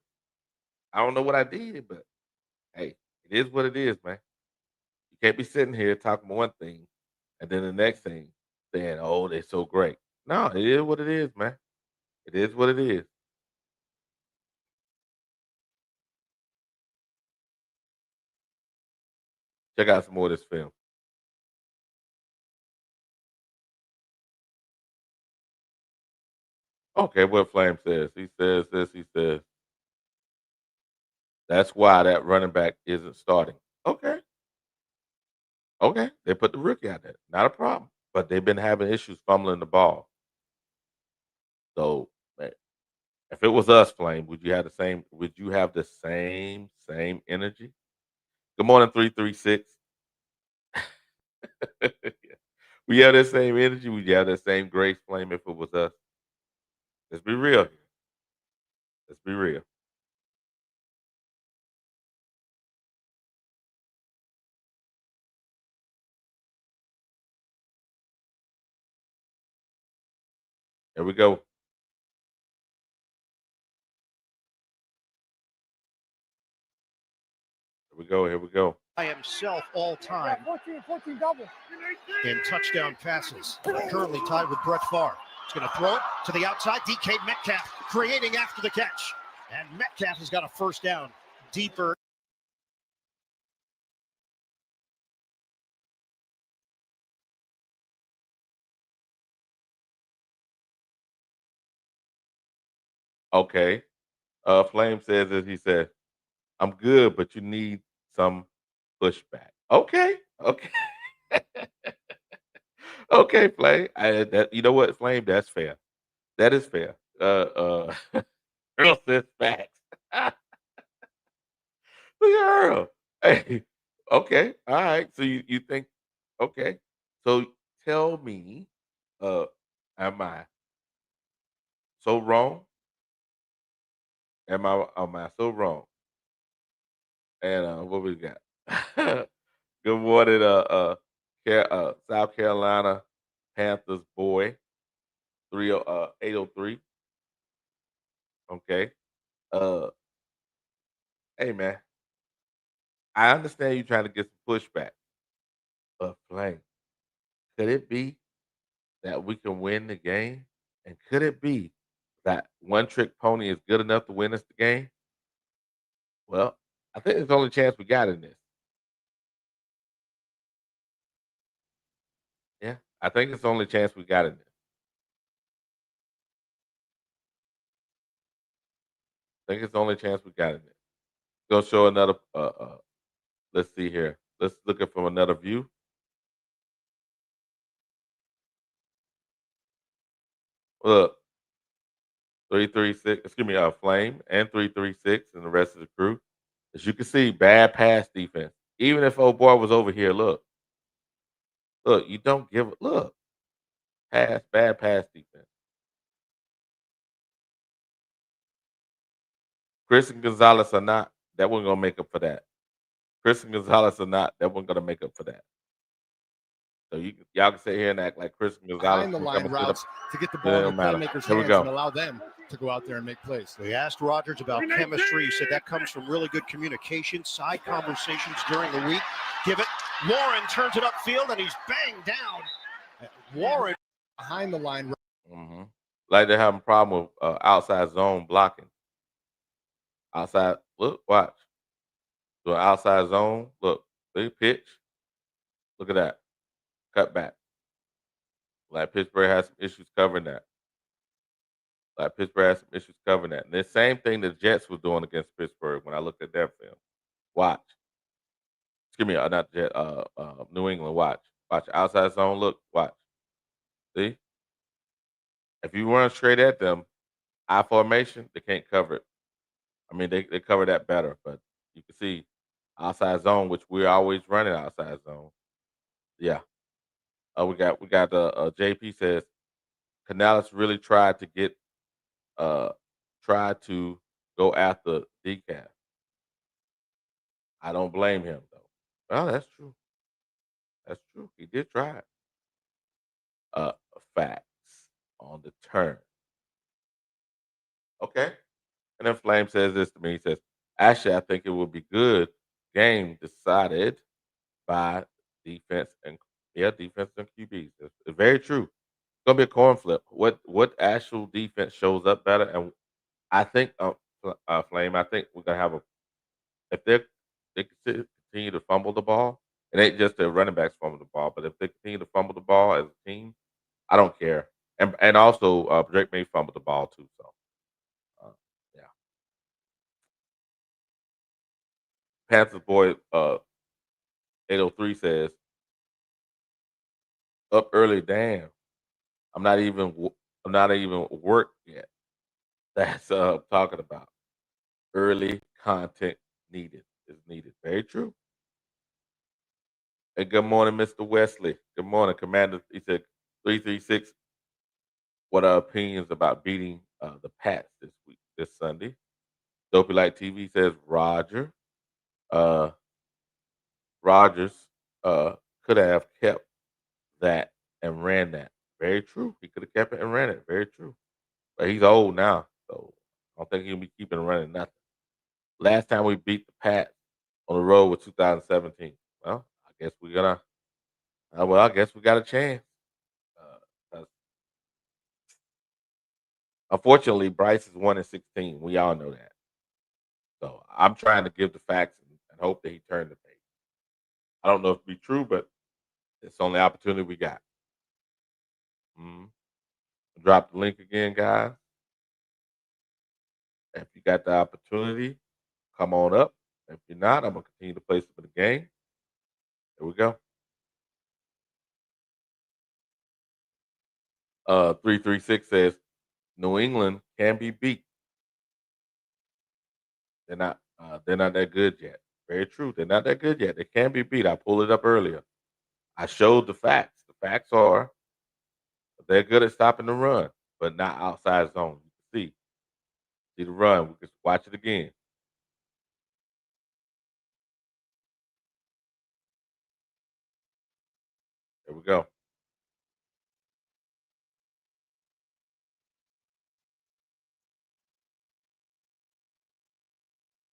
I don't know what I did, but hey, it is what it is, man. You can't be sitting here talking one thing and then the next thing saying, "Oh, they're so great." No, it is what it is, man. It is what it is. Check out some more of this film. Okay, what Flame says. He says this. He says that's why that running back isn't starting. Okay, okay. They put the rookie out there. Not a problem. But they've been having issues fumbling the ball. So man, if it was us, Flame, would you have the same energy? Good morning, 336. We have that same energy. Would you have that same grace, Flame, if it was us? Let's be real here. Let's be real. Here we go. Here we go. Here we go. By himself all time in touchdown passes. Currently tied with Brett Favre. He's going to throw it to the outside. DK Metcalf creating after the catch. And Metcalf has got a first down deeper. Okay. Flame says as he said, I'm good, but you need some pushback. Okay. Okay. Okay, Flame. You know what, Flame? That's fair. That is fair. Earl says facts. Look at Earl. Hey, okay, all right. So you think okay. So tell me, uh, am I so wrong? Am I so wrong? And what we got? Good morning, South Carolina Panthers boy, 803. Okay. Uh, hey man, I understand you trying to get some pushback, but Flame, could it be that we can win the game? And could it be that one trick pony is good enough to win us the game? Well, I think it's the only chance we got in this. Yeah, I think it's the only chance we got in this. I think it's the only chance we got in this. Gonna show another. Let's see here. Let's look at from another view. Look, 336. Excuse me, Flame and 336 and the rest of the crew. As you can see, bad pass defense. Even if old boy was over here, look, you don't give. Look, bad pass defense. Chris and Gonzalez are not. That wasn't gonna make up for that. Chris and Gonzalez are not. That wasn't gonna make up for that. So y'all can sit here and act like Chris and Gonzalez Behind the can line come and routes to get the it ball in don't the matter. playmakers' Here we hands and go. allow them to go out there and make plays. They asked Rodgers about chemistry. He said that comes from really good communication, side conversations during the week. Give it. Warren turns it upfield, and he's banged down. Warren Behind the line. Mm-hmm. Like they're having a problem with outside zone blocking. Outside, look, watch. So outside zone, look, big pitch. Look at that. Cut back. Like Pittsburgh has some issues covering that. And the same thing the Jets were doing against Pittsburgh when I looked at their film. Watch. Excuse me, not Jet, New England. Watch. Outside zone, look, watch. See? If you run straight at them, I formation, they can't cover it. I mean, they cover that better, but you can see outside zone, which we're always running outside zone. Yeah. We got JP says Canales really tried to go after decaf. I don't blame him though. Well, that's true. That's true. He did try it. Uh Facts on the turn. Okay. And then Flame says this to me. He says, actually, I think it would be good game decided by defense and defense and QBs. It's very true. It's gonna be a coin flip. What actual defense shows up better? And I think Flame, I think we're gonna have a if they continue to fumble the ball, it ain't just the running backs fumble the ball, but if they continue to fumble the ball as a team, I don't care. And also Drake may fumble the ball too. So yeah. Panthers boy 803 says up early. Damn, I'm not even worked yet. That's talking about early content is needed. Very true. And good morning, Mr. Wesley. Good morning, Commander. He said 336. What are opinions about beating the Pats this Sunday? Dopey Light TV says Roger. Uh, Rogers could have kept that and ran that. Very true. He could have kept it and ran it. Very true. But he's old now, so I don't think he'll be keeping running nothing. Last time we beat the Pats on the road was 2017. Well, I guess we got a chance. 'Cause unfortunately, Bryce is 1-16. We all know that. So I'm trying to give the facts and hope that he turned the page. I don't know if it be true, but it's the only opportunity we got. Mhm. Drop the link again, guys. If you got the opportunity, come on up. If you're not, I'm gonna continue to play some of the game. Here we go. 336 says New England can be beat. They're not that good yet. Very true. They're not that good yet. They can be beat. I pulled it up earlier. I showed the facts. The facts are they're good at stopping the run, but not outside zone. You can see the run. We can watch it again. There we go.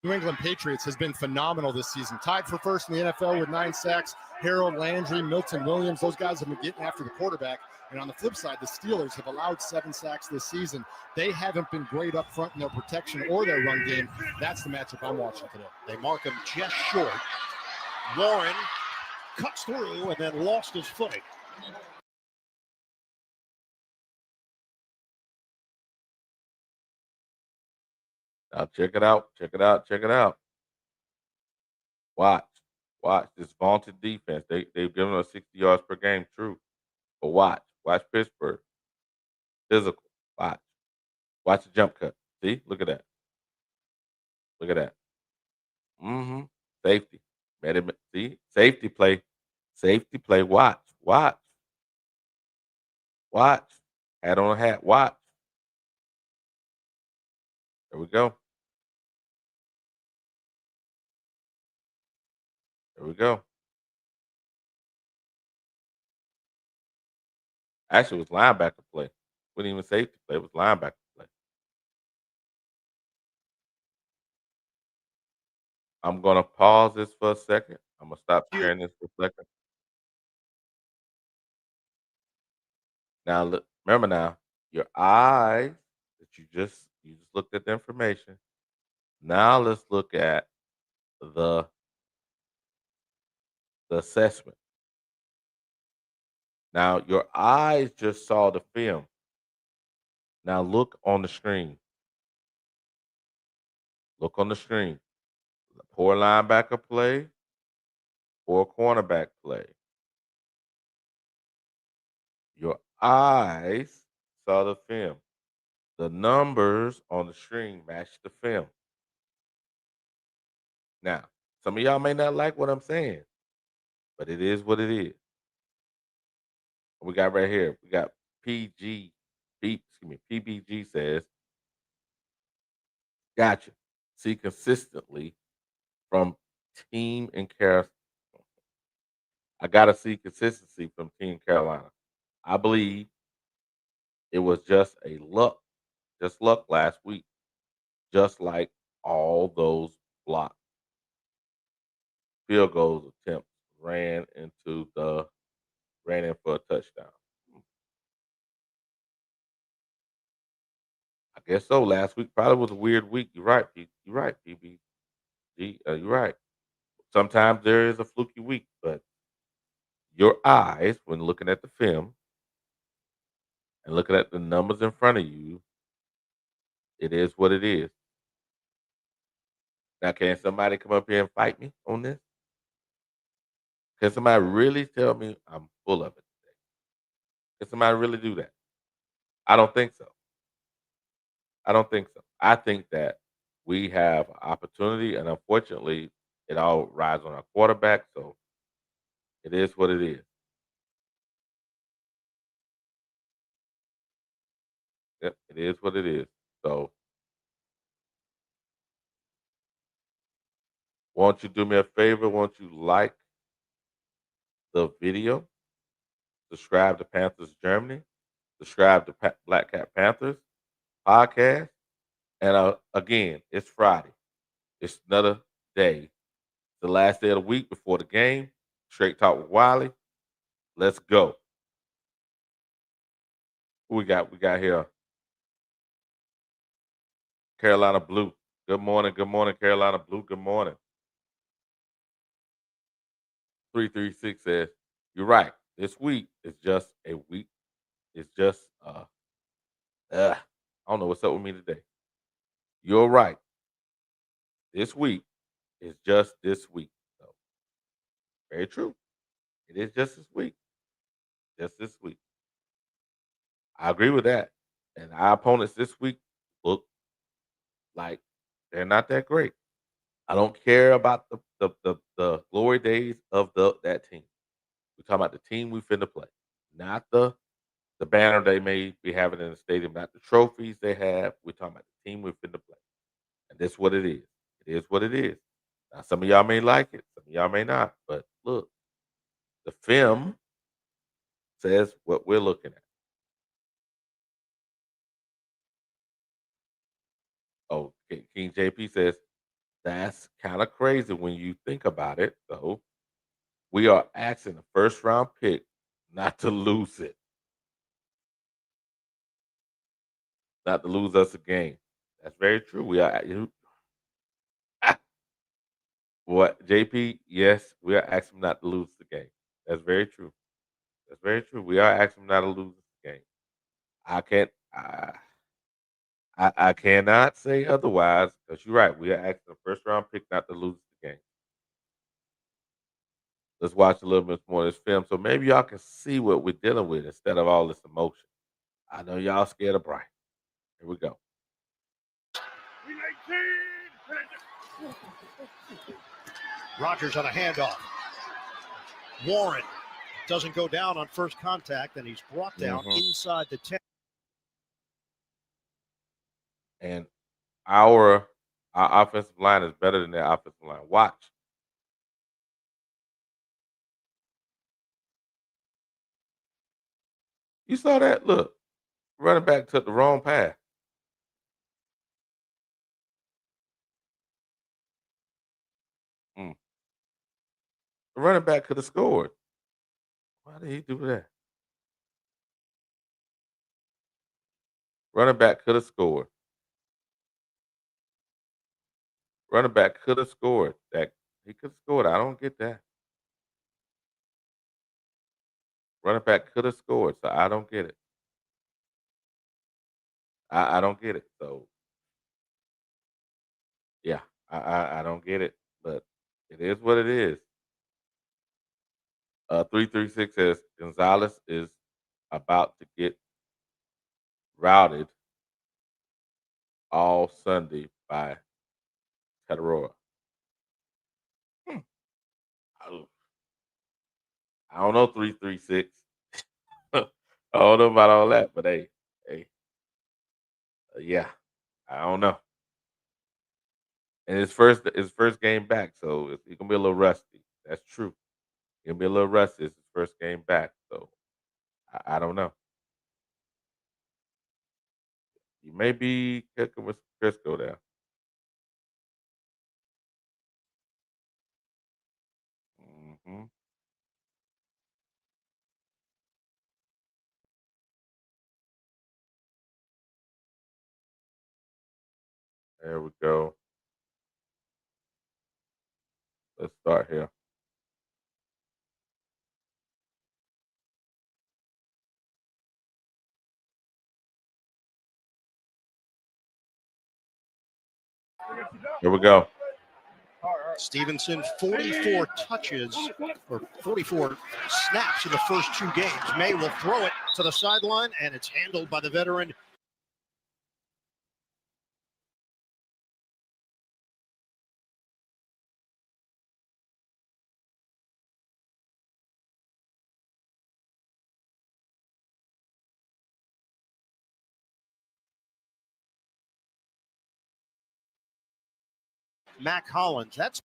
New England Patriots has been phenomenal this season. Tied for first in the NFL with 9 sacks. Harold Landry, Milton Williams, those guys have been getting after the quarterback. And on the flip side, the Steelers have allowed 7 sacks this season. They haven't been great up front in their protection or their run game. That's the matchup I'm watching today. They mark him just short. Warren cuts through and then lost his footing. Now check it out. Check it out. Check it out. Watch. Watch this vaunted defense. They've given us 60 yards per game. True. But watch. Watch Pittsburgh. Physical. Watch. Watch the jump cut. See? Look at that. Look at that. Mm-hmm. Safety. See? Safety play. Safety play. Watch. Watch. Watch. Hat on a hat. Watch. There we go. There we go. Actually, it was linebacker play. Wasn't even safety play. It was linebacker play. I'm going to pause this for a second. I'm going to stop sharing this for a second. Now, look, remember now, your eyes that you just looked at the information. Now let's look at the assessment. Now your eyes just saw the film. Now look on the screen. Look on the screen. Poor linebacker play, poor cornerback play. Your eyes saw the film. The numbers on the screen match the film. Now, some of y'all may not like what I'm saying, but it is what it is. We got right here. We got PBG says, gotcha. See consistently from team in Carolina. I gotta see consistency from Team Carolina. I believe it was just luck last week, just like all those blocked field goals attempts ran in for a touchdown. I guess so. Last week probably was a weird week. You're right, You're right, PBG. You're right. Sometimes there is a fluky week, but your eyes, when looking at the film and looking at the numbers in front of you, it is what it is. Now, can somebody come up here and fight me on this? Can somebody really tell me I'm full of it today? Can somebody really do that? I don't think so. I don't think so. I think that we have opportunity, and unfortunately, it all rides on our quarterback. So it is what it is. Yep, it is what it is. So, won't you do me a favor? Won't you like the video? Subscribe to Panthers Germany. Subscribe to Black Cat Panthers podcast. And again, it's Friday. It's another day. The last day of the week before the game. Straight Talk with Wiley. Let's go. Who we got? We got here Carolina Blue. Good morning, Carolina Blue. Good morning. 336 says, you're right. This week is just a week. It's just I don't know what's up with me today. You're right. This week is just this week. So, very true. It is just this week. Just this week. I agree with that. And our opponents this week look like they're not that great. I don't care about the glory days of that team. We're talking about the team we finna play, not the banner they may be having in the stadium, not the trophies they have. We're talking about the team we finna play, and that's what it is. It is what it is. Now, some of y'all may like it, some of y'all may not. But look, the film says what we're looking at. Oh, King JP says that's kind of crazy when you think about it, though. We are asking the first round pick not to lose it, not to lose us a game. That's very true. We are what JP? Yes, we are asking not to lose the game. That's very true. That's very true. We are asking not to lose the game. I can't. I cannot say otherwise because you're right. We are asking the first round pick not to lose the game. Let's watch a little bit more of this film so maybe y'all can see what we're dealing with instead of all this emotion. I know y'all scared of Brian. Here we go. Rodgers on a handoff. Warren doesn't go down on first contact, and he's brought down inside the 10. And our offensive line is better than their offensive line. Watch. You saw that? Look, running back took the wrong path. Mm. The running back could have scored. Why did he do that? Running back could have scored. Running back could have scored. That he could have scored. I don't get that. Running back could have scored, so I don't get it. I don't get it. So yeah, I don't get it, but it is what it is. 336 says Gonzalez is about to get routed all Sunday by Tataroa. Hmm. I I don't know 336. I don't know about all that, but hey, yeah, I don't know. And his first game back, so it's gonna be a little rusty. That's true. He'll be a little rusty. It's his first game back, so I don't know. You may be cooking with some Crisco there. Hmm. There we go. Let's start here. Here we go. Stevenson, 44 touches or 44 snaps in the first two games. May will throw it to the sideline, and it's handled by the veteran. Mac Hollins. That's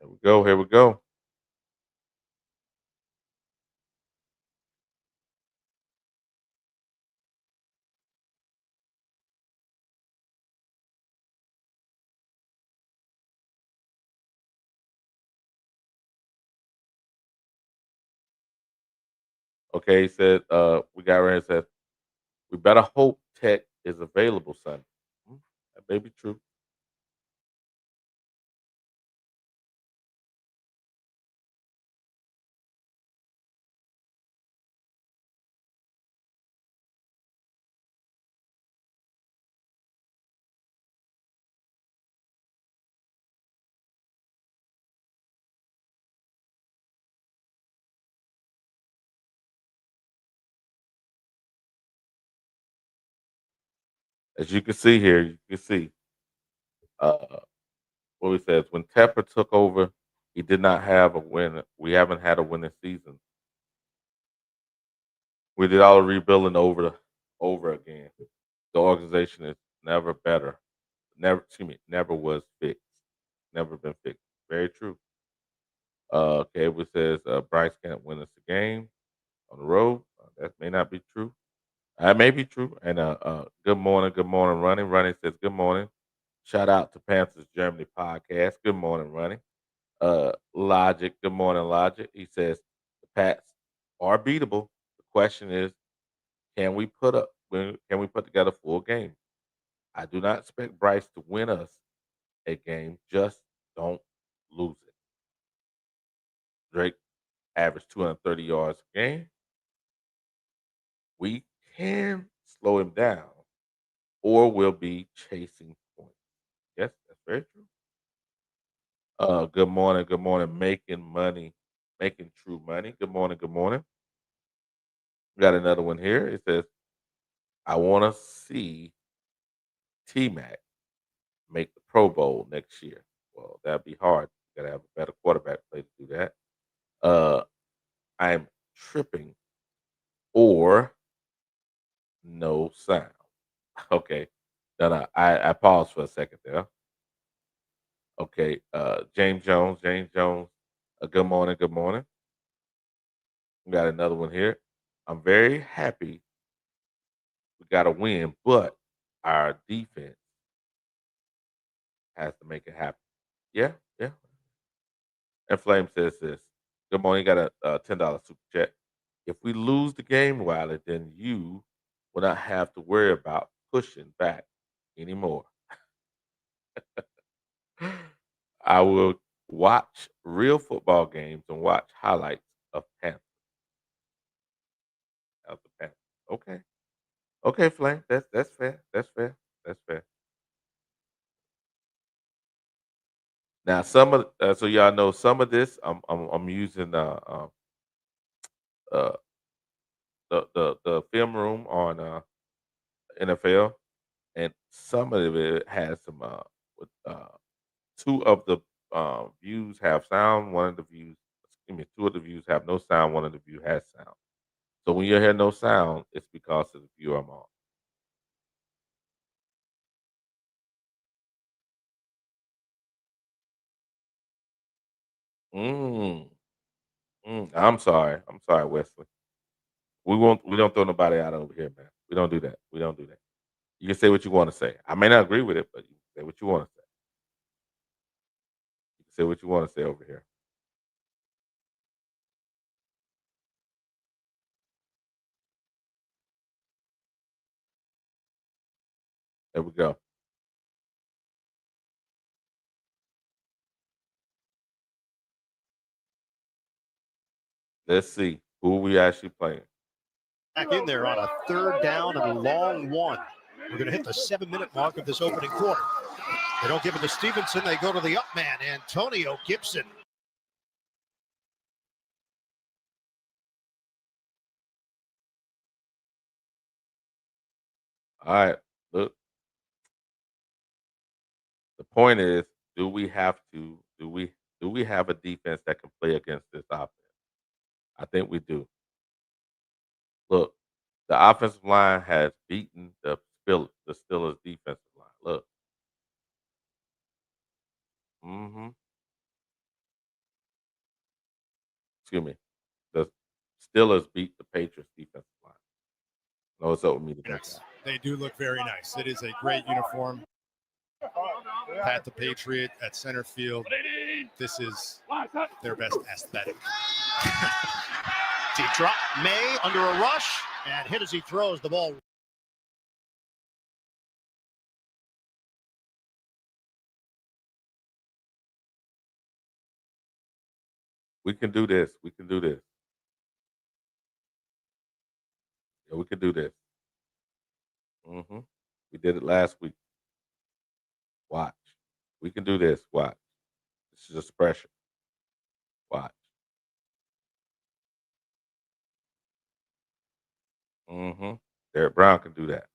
Here we go. Here we go. Okay, he said, we got right here said, we better hope Tech is available Sunday. That may be true. As you can see here, you can see uh, what we says when Tepper took over, he did not have a win. We haven't had a winning season. We did all the rebuilding over again. The organization is never better. Never was fixed. Never been fixed. Very true. Cable says Bryce can't win us a game on the road. That may not be true. That may be true. And good morning, Ronnie. Ronnie says good morning. Shout out to Panthers Germany podcast. Good morning, Ronnie. Logic. Good morning, Logic. He says the Pats are beatable. The question is, can we put together a full game? I do not expect Bryce to win us a game. Just don't lose it. Drake averaged 230 yards a game. We can slow him down, or we'll be chasing points. Yes, that's very true. Good morning, making money, making true money. Good morning, good morning. We got another one here. It says, I want to see T Mac make the Pro Bowl next year. Well, that'd be hard. You gotta have a better quarterback play to do that. Uh, I'm tripping or no sound. Okay. No, no. I paused for a second there. Okay. James Jones. James Jones. Good morning. Good morning. We got another one here. I'm very happy we got a win, but our defense has to make it happen. Yeah, yeah. And Flame says this. Good morning. Got a $10 super chat. If we lose the game, Wiley, then you will not have to worry about pushing back anymore. I will watch real football games and watch highlights of Panthers. Of the Panthers. Okay. Okay, Flame. That's fair. That's fair. That's fair. Now, some of so y'all know some of this. I'm using uh the film room on NFL, and some of it has some with, two of the views have sound. One of the views, excuse me, two of the views have no sound. One of the view has sound. So when you hear no sound, it's because of the view I'm on. Mm, I'm sorry. I'm sorry, Wesley. We won't. We don't throw nobody out over here, man. We don't do that. We don't do that. You can say what you want to say. I may not agree with it, but you can say what you want to say. You can say what you want to say over here. There we go. Let's see who we actually playing. Back in there on a third down and a long one. We're going to hit the 7-minute mark of this opening quarter. They don't give it to Stevenson. They go to the up man, Antonio Gibson. All right. Look, the point is, do we have to? Do we have a defense that can play against this offense? I think we do. Look, the offensive line has beaten the Steelers defensive line. Look. Hmm. Excuse me. The Steelers beat the Patriots defensive line. No, it's up with me to Yes, they do look very nice. It is a great uniform. Pat the Patriot at center field. This is their best aesthetic. Deep drop. May under a rush and hit as he throws the ball. We can do this. We can do this. Yeah, we can do this. We did it last week. Watch. We can do this. Watch. This is just pressure. Watch. Derek Brown can do that.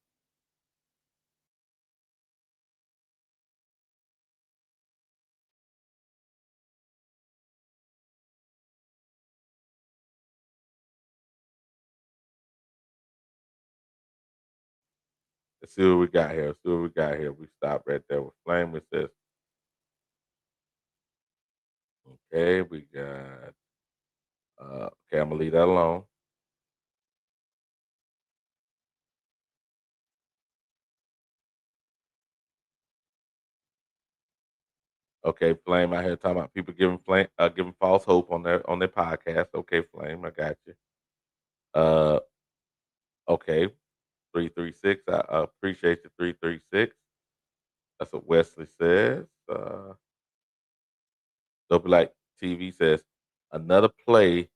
Let's see what we got here. Let's see what we got here. We stop right there with Flame. It says, okay, we got okay, I'm gonna leave that alone. Okay, Flame out here talking about people giving false hope on their podcast. Okay, Flame, I got you. Uh okay, 336. I appreciate the 336. That's what Wesley says. Dope like TV says another play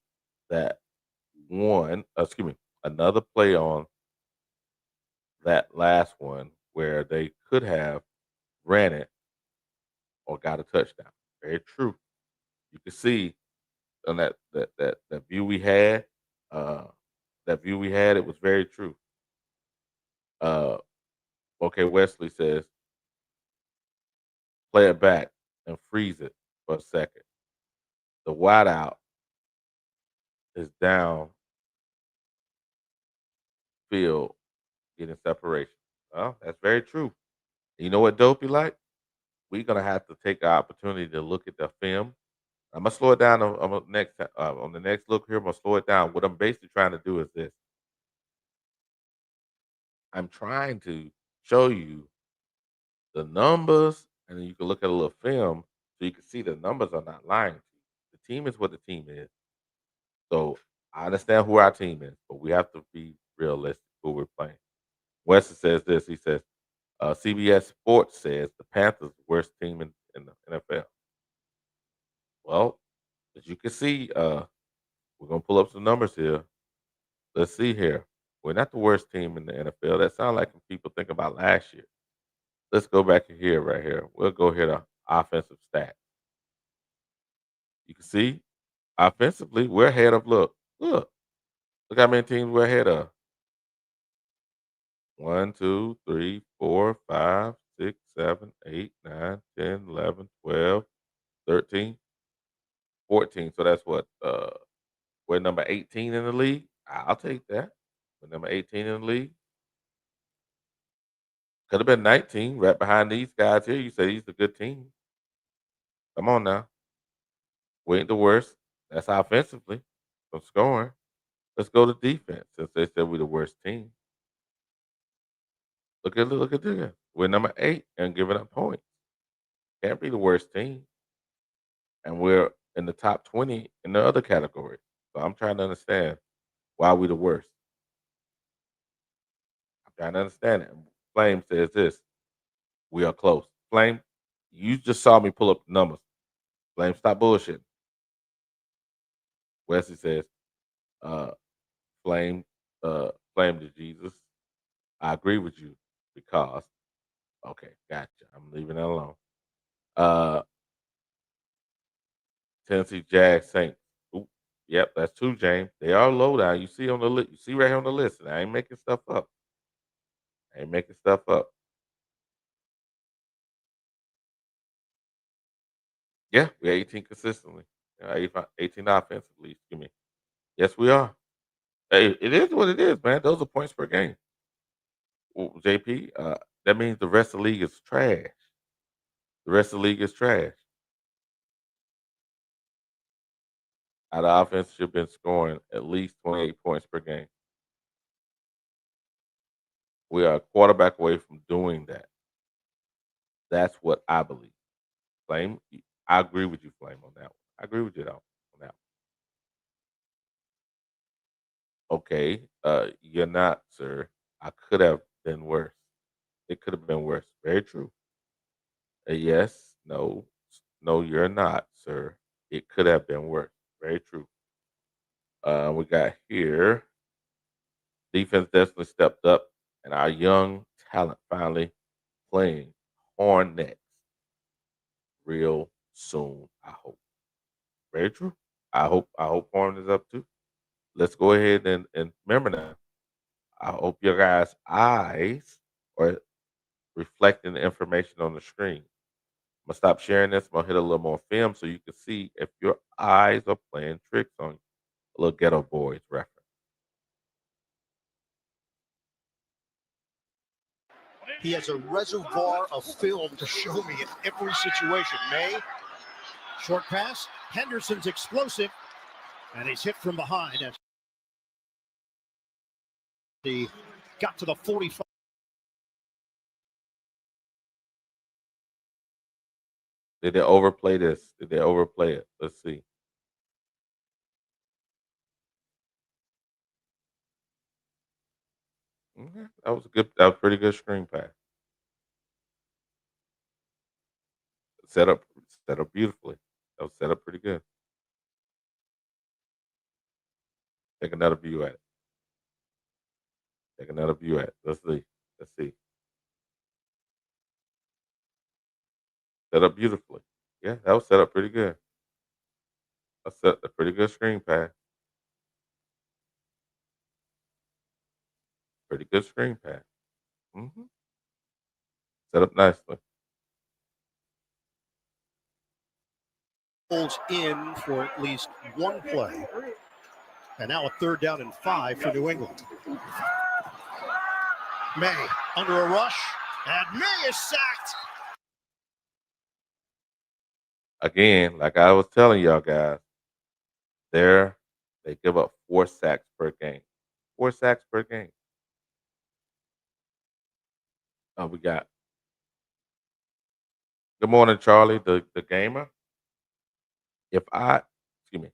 that won, excuse me, another play on that last one where they could have ran it or got a touchdown. Very true. You can see on that view we had, uh, it was very true. Uh, okay, Wesley says, play it back and freeze it for a second. The wideout is down field getting separation. Well, that's very true. You know what Dopey like? We're gonna have to take the opportunity to look at the film. I'm gonna slow it down on the next look here. I'm gonna slow it down. What I'm basically trying to do is this. I'm trying to show you the numbers, and then you can look at a little film so you can see the numbers are not lying to you. The team is what the team is. So I understand who our team is, but we have to be realistic who we're playing. Wesley says this. He says, CBS Sports says the Panthers worst team in the NFL. Well, as you can see, we're gonna pull up some numbers here. Let's see here. We're not the worst team in the NFL. That sounds like when people think about last year. Let's go back here, right here. We'll go here to offensive stats. You can see offensively, we're ahead of look how many teams we're ahead of. 1, 2, 3, 4, 5, 6, 7, 8, 9, 10, 11, 12, 13, 14. So that's what we're number 18 in the league. I'll take that. We're number 18 in the league. Could have been 19 right behind these guys here. You say these are good teams. Come on now. We ain't the worst. That's offensively from scoring. Let's go to defense since they said we're the worst team. Look at this. We're number 8 and giving up points. Can't be the worst team. And we're in the top 20 in the other category. So I'm trying to understand why we the worst. I'm trying to understand it. Flame says this. We are close. Flame, you just saw me pull up the numbers. Flame, stop bullshitting. Wesley says, uh, Flame, Flame to Jesus. I agree with you because okay, gotcha. I'm leaving it alone. Uh Tennessee Jags Saints. Oop, yep, that's 2, James. They are low down. You see on the list. You see right here on the list. And I ain't making stuff up. I ain't making stuff up. Yeah, we're 18 consistently. 18 offensively. Excuse me. Yes, we are. Hey, it is what it is, man. Those are points per game. Well, JP, that means the rest of the league is trash. The rest of the league is trash. Our offense should have been scoring at least 28 points per game. We are a quarterback away from doing that. That's what I believe. Flame, I agree with you, Flame, on that one. I agree with you on that one. Okay, you're not, sir. I could have been worse. It could have been worse. Very true. Yes, no, no, you're not, sir. It could have been worse. Very true. We got here. Defense definitely stepped up, and our young talent finally playing Hornets real soon. I hope. Very true. I hope Horn is up too. Let's go ahead and remember now. I hope your guys' eyes are reflecting the information on the screen. I'm gonna stop sharing this. I'm gonna hit a little more film so you can see if your eyes are playing tricks on you. A little Ghetto Boys reference. He has a reservoir of film to show me in every situation. May, short pass. Henderson's explosive, and he's hit from behind as he got to the 45. Did they overplay this? Did they overplay it? Let's see. That was a good. That was a pretty good screen pass. Set up, set up beautifully. That was set up pretty good. Take another view at it. Take another view at it. Let's see. Let's see. Set up beautifully. Yeah, that was set up pretty good. That's a pretty good screen pass. Pretty good screen pass. Hmm. Set up nicely. Holds in for at least one play. And now a 3rd down and 5 for New England. May under a rush, and May is sacked. Again, like I was telling y'all guys, they give up 4 sacks per game. 4 sacks per game. We got good morning, Charlie, the gamer. If I excuse me,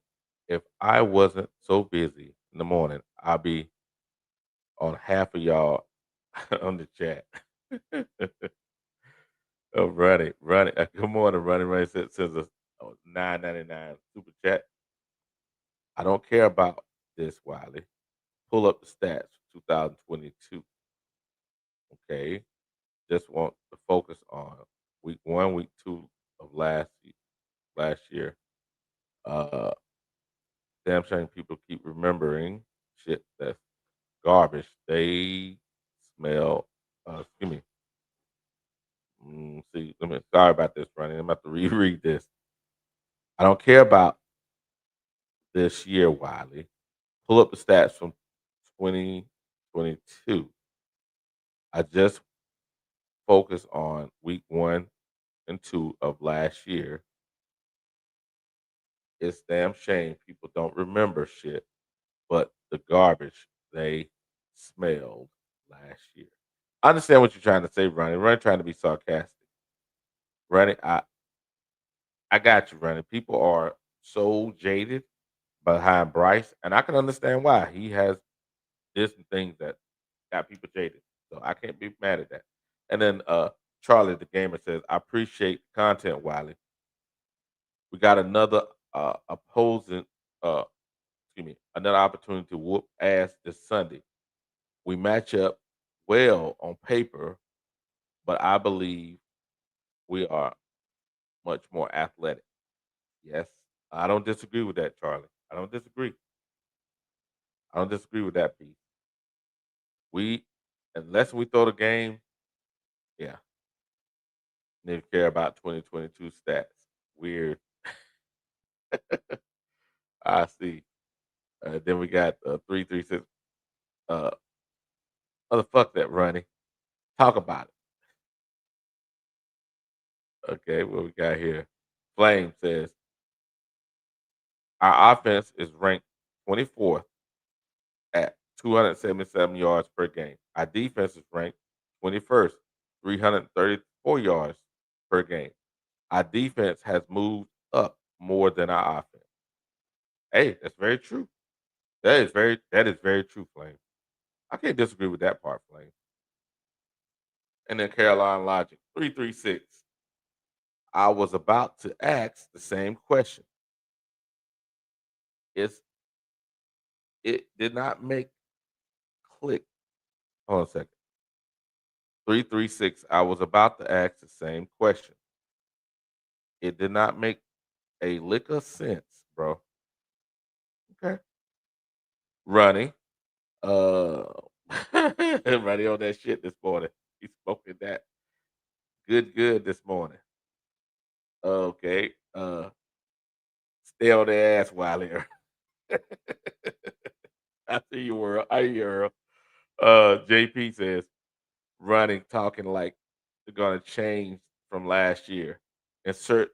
if I wasn't so busy in the morning, I'll be on half of y'all on the chat. Oh, running. Good morning, running. Since a $9.99 super chat. I don't care about this, Wiley. Pull up the stats for 2022. Okay, just want to focus on week 1, week 2 of last year. Uh, damn shame people keep remembering shit that's garbage. They smell. Excuse me. See, sorry about this, Ronnie. I'm about to reread this. I don't care about this year, Wiley. Pull up the stats from 2022. I just focus on week 1 and 2 of last year. It's damn shame people don't remember shit, but the garbage they smelled last year. I understand what you're trying to say, Ronnie. Ronnie trying to be sarcastic. Ronnie, I got you, Ronnie. People are so jaded behind Bryce, and I can understand why. He has different things that got people jaded. So I can't be mad at that. And then Charlie the gamer says, I appreciate the content, Wiley. We got another opposing another opportunity to whoop ass this Sunday. We match up well on paper, but I believe we are much more athletic. Yes. I don't disagree with that, Charlie. I don't disagree. I don't disagree with that piece. We unless we throw the game, yeah. Need to care about 2022 stats. Weird. I see. Then we got 336. Uh, Fuck that, Ronnie. Talk about it. Okay, what we got here? Flame says our offense is ranked 24th at 277 yards per game. Our defense is ranked 21st, 334 yards per game. Our defense has moved up more than our offense. Hey, that's very true. That is very true, Flame. I can't disagree with that part, Flame. And then Caroline Logic 336. I was about to ask the same question. It's it did not make click. Hold on a second. 336. I was about to ask the same question. It did not make a lick of sense, bro. Okay. Running. Uh Running on that shit this morning. He smoking that good this morning. Okay. Stay on their ass while here. I see you, Earl. I hear you, Earl. JP says, running, talking like they're gonna change from last year. Insert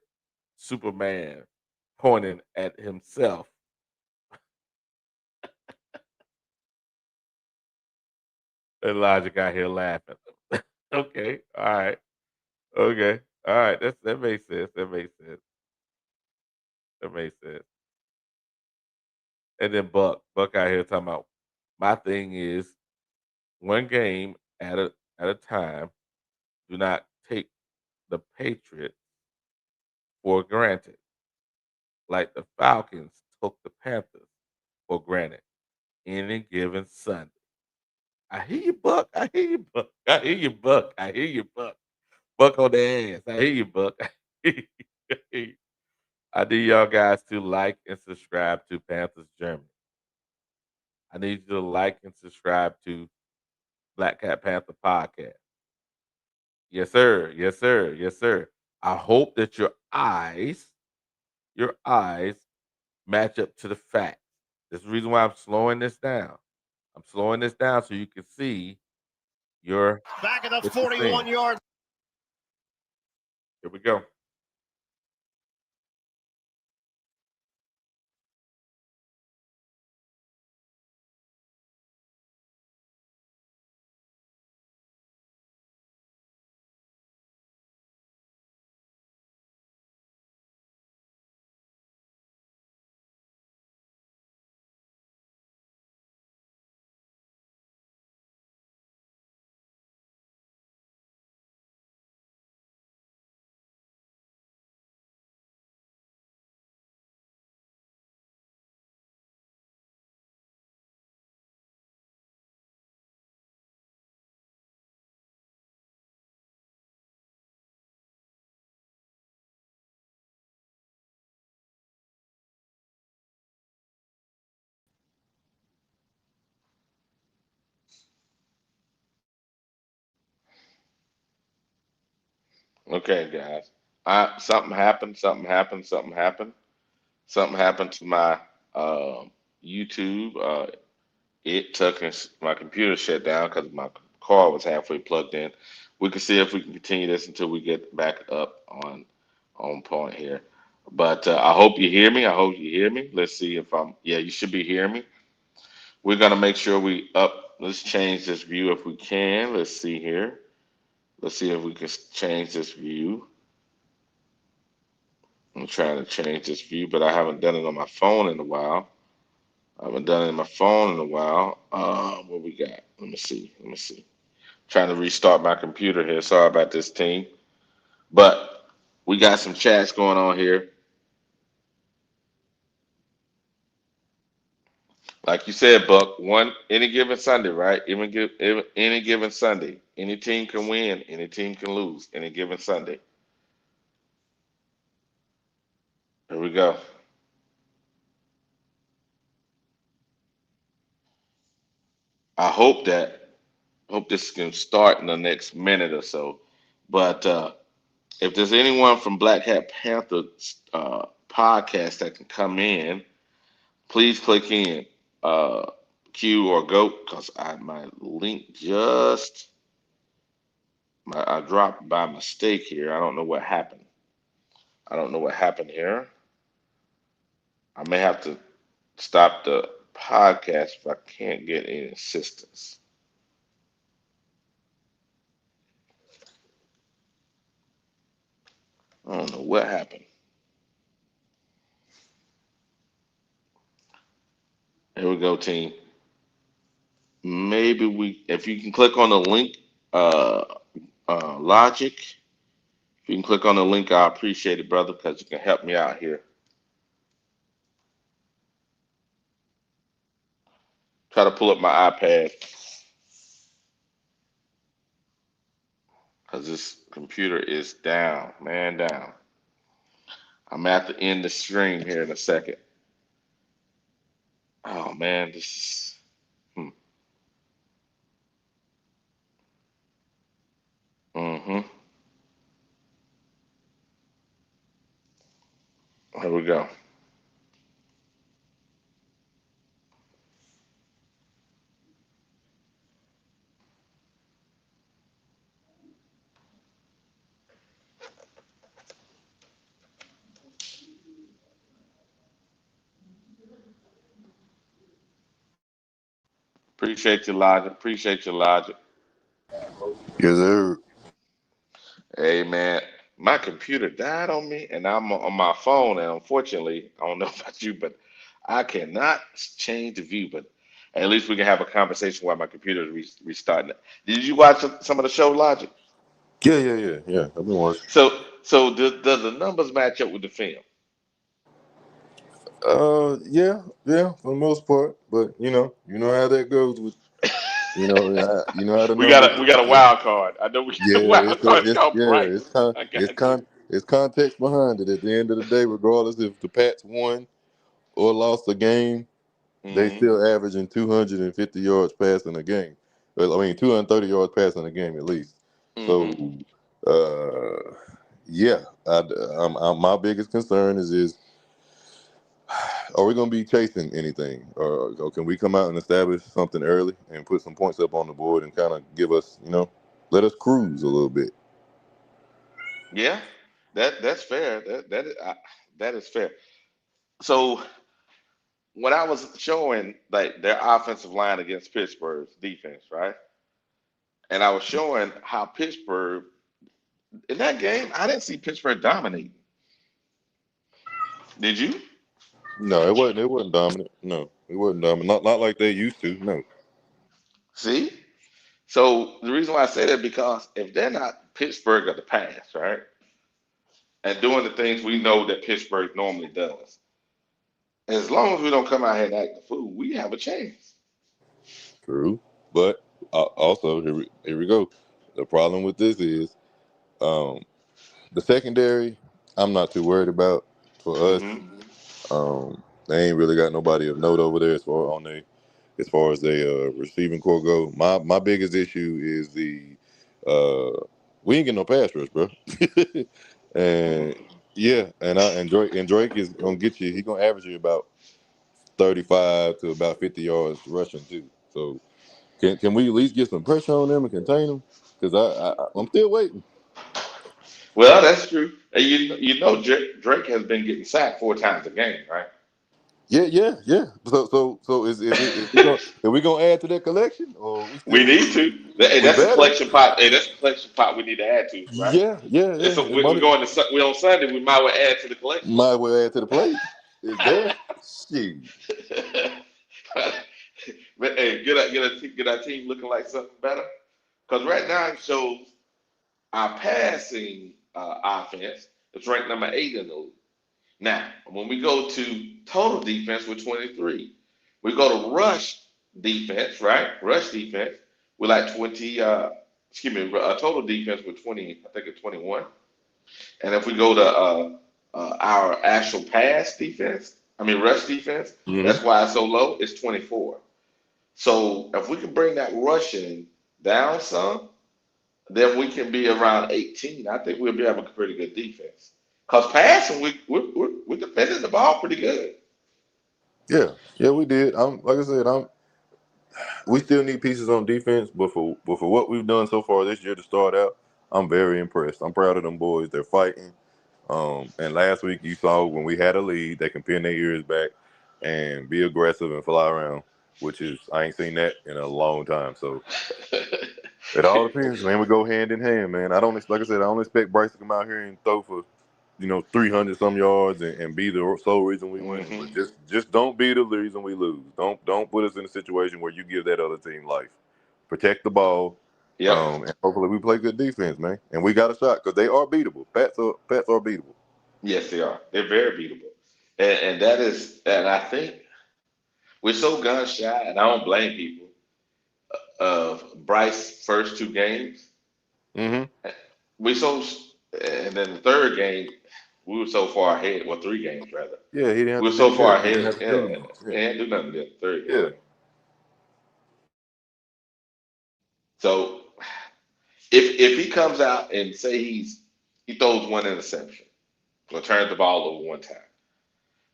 Superman pointing at himself. And Logic out here laughing. Okay, all right, okay, all right. That makes sense. That makes sense. That makes sense. And then Buck out here talking about my thing is one game at a time. Do not take the Patriots for granted, like the Falcons took the Panthers for granted any given Sunday. I hear you, Buck. I hear you, Buck. I hear you, Buck. I hear you, Buck. Buck on the ass. I hear you, Buck. I hear you. I need y'all guys to like and subscribe to Panthers Germany. I need you to like and subscribe to Black Cat Panther Podcast. Yes, sir. Yes, sir. Yes, sir. I hope that your eyes match up to the facts. That's the reason why I'm slowing this down. I'm slowing this down so you can see your Back at the what you're seeing. 41-yard. Here we go. Okay, guys. Something happened. Something happened. Something happened. Something happened to my YouTube. It took my computer shut down because my car was halfway plugged in. We can see if we can continue this until we get back up on point here. But I hope you hear me. I hope you hear me. Let's see if I'm. Yeah, you should be hearing me. We're gonna make sure we up. Let's change this view if we can. Let's see here. Let's see if we can change this view. I'm trying to change this view, but I haven't done it on my phone in a while. I haven't done it on my phone in a while. What we got? Let me see. Let me see. Trying to restart my computer here. Sorry about this, team. But we got some chats going on here. Like you said, Buck, any given Sunday, right? Any given Sunday. Any team can win, any team can lose, any given Sunday. Here we go. I hope this can start in the next minute or so. But if there's anyone from Black Hat Panther podcast that can come in, please click in Q or Goat because my link I dropped by mistake here. I don't know what happened. I don't know what happened here. I may have to stop the podcast if I can't get any assistance. I don't know what happened. Here we go, team. Maybe if you can click on the link, uh, Logic. If you can click on the link, I appreciate it, brother, because you can help me out here. Try to pull up my iPad because this computer is down, man, down. I'm at the end the stream here in a second. Oh man, this is. Mm-hmm. Here we go. Appreciate your logic. Appreciate your logic. Yes, sir. Hey man, my computer died on me, and I'm on my phone. And unfortunately, I don't know about you, but I cannot change the view. But at least we can have a conversation while my computer is restarting. Did you watch some of the show Logic? Yeah. I've been watching. So does the numbers match up with the film? Yeah, for the most part. But you know how that goes with you know how the We numbers. got a wild card. I know we got a Yeah, wild card. It's called Bright. it's con I got you. it's context behind it. At the end of the day, regardless if the Pats won or lost a game, they Hmm. still averaging 250 yards passing a game. Well, I mean, 230 yards passing a game at least. Hmm. So, uh, yeah, my biggest concern is are we going to be chasing anything, or can we come out and establish something early and put some points up on the board and kind of give us, let us cruise a little bit. Yeah, that's fair. That is fair. So when I was showing like their offensive line against Pittsburgh's defense, right? And I was showing how Pittsburgh in that game, I didn't see Pittsburgh dominate. Did you? No, it wasn't. It wasn't dominant. No, it wasn't dominant. Not like they used to. No. See? So the reason why I say that because if they're not Pittsburgh of the past, right? And doing the things we know that Pittsburgh normally does, as long as we don't come out here and act a fool, we have a chance. True, but also here we go. The problem with this is um, the secondary. I'm not too worried about for us. Hmm. They ain't really got nobody of note over there as far as the receiving core go. My biggest issue is we ain't getting no pass rush, bro. And Hmm. yeah, and Drake is gonna get you. He gonna average you about 35 to about 50 yards rushing too. So can we at least get some pressure on them and contain them? Because I'm still waiting. Well, that's true. And Drake has been getting sacked 4 times a game, right? Yeah. So are we gonna add to that collection or we We still need to. Hey, we that's a better? collection pot. Hey, that's a collection pot we need to add to, right? Yeah. So And we money going to we on Sunday. We might well add to the collection. might well add to the plate. Is there? Shoot. But hey, get our team looking like something better. Because right now it shows our passing offense is ranked number 8 in the league. Now, when we go to total defense, we're 23. We go to rush defense, right? Rush defense, we're like 20. Total defense with 20. I think it's 21. And if we go to our actual rush defense, Hmm. that's why it's so low. It's 24. So if we can bring that rushing down some, then we can be around 18. I think we'll be having a pretty good defense. Cause passing, we're defending the ball pretty good. Yeah, we did. Like I said, we still need pieces on defense, but for what we've done so far this year to start out, I'm very impressed. I'm proud of them boys. They're fighting. And last week you saw when we had a lead, they can pin their ears back and be aggressive and fly around, which is I ain't seen that in a long time. So it all depends, man. We go hand in hand, man. Like I said, I don't expect Bryce to come out here and throw for 300 some yards and be the sole reason we win. But Hmm. just don't be the reason we lose. Don't put us in a situation where you give that other team life. Protect the ball, Yep. and hopefully we play good defense, man. And we got a shot because they are beatable. Pats are beatable. Yes, they are. They're very beatable, and I think we're so gun shy, and I don't blame people of Bryce's first 2 games. Hmm. We so, and then the third game, we were so far ahead. Well, 3 games rather. Yeah, he didn't have We to were so do. Yeah, far he didn't ahead, have to do and much. he didn't do nothing in the third game. Yeah. So if he comes out and say he throws 1 interception or turns the ball over 1 time,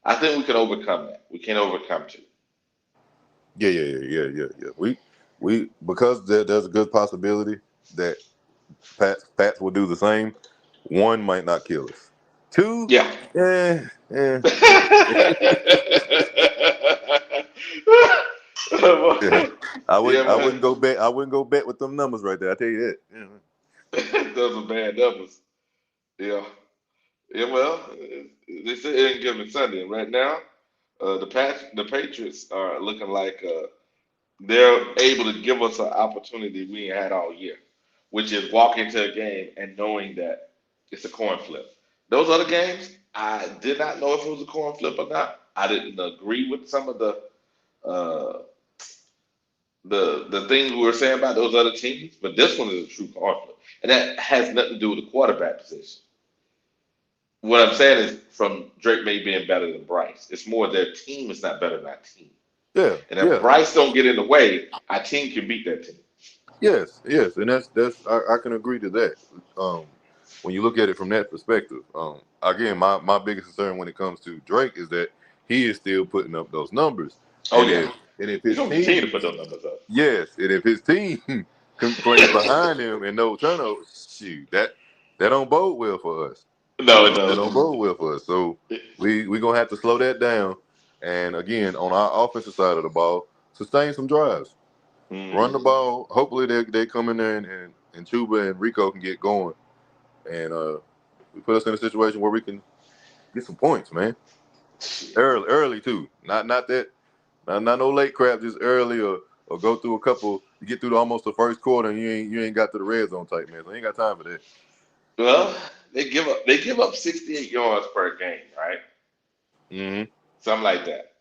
I think we can overcome that. We can overcome 2. Yeah. We because there's a good possibility that Pats will do the same. One might not kill us. Two, Yeah. yeah. I Yeah, wouldn't go bet. I wouldn't go bet with them numbers right there. I tell you that. Yeah. those are bad numbers. Yeah. Yeah, well, they said it ain't giving Sunday. And right now, the Patriots are looking like they're able to give us an opportunity we ain't had all year, which is walk into a game and knowing that it's a coin flip. Those other games, I did not know if it was a coin flip or not. I didn't agree with some of uh, the things we were saying about those other teams, but this one is a true coin flip, and that has nothing to do with the quarterback position. What I'm saying is from Drake May being better than Bryce. It's more their team is not better than our team. Yeah. And if Yeah. Bryce don't get in the way, our team can beat that team. Yes. Yes. And that's I can agree to that. Um, when you look at it from that perspective, again, my biggest concern when it comes to Drake is that he is still putting up those numbers, Oh and yeah, if he's his gonna continue to team, put those numbers up. yes, and if his team plays behind him and no turnovers, shoot, that don't bode well for us. No, it That don't doesn't. bode well for us. So we gonna have to slow that down, and again, on our offensive side of the ball, sustain some drives, run the Mm-hmm. ball. Hopefully they come in there and Chuba and Rico can get going, and we put us in a situation where we can get some points, man. Early too. Not no late crap, just early or go through a couple. You get through almost the first quarter and you ain't got to the red zone type, man. So I ain't got time for that. Well, they give up 68 yards per game, right? Mm-hmm. Something like that.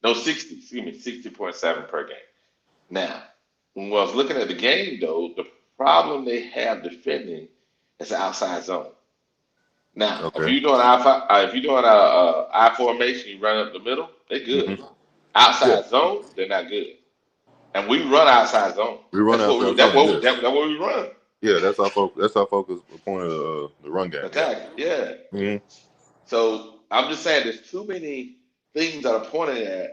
No, 60. Excuse me, 60.7 per game. Now, when I was looking at the game, though, the problem they have defending is the outside zone. Now, if Okay. you're doing I formation, you run up the middle, they're good. Mm-hmm. Yeah. Outside zone, they're not good. And we run outside zone. We run That's what we outside that's zone. what Yes. that's what we run. Yeah. That's our focus point of the run game. Yeah. Attack. Yeah. Mm-hmm. So I'm just saying, there's too many things that are pointing at.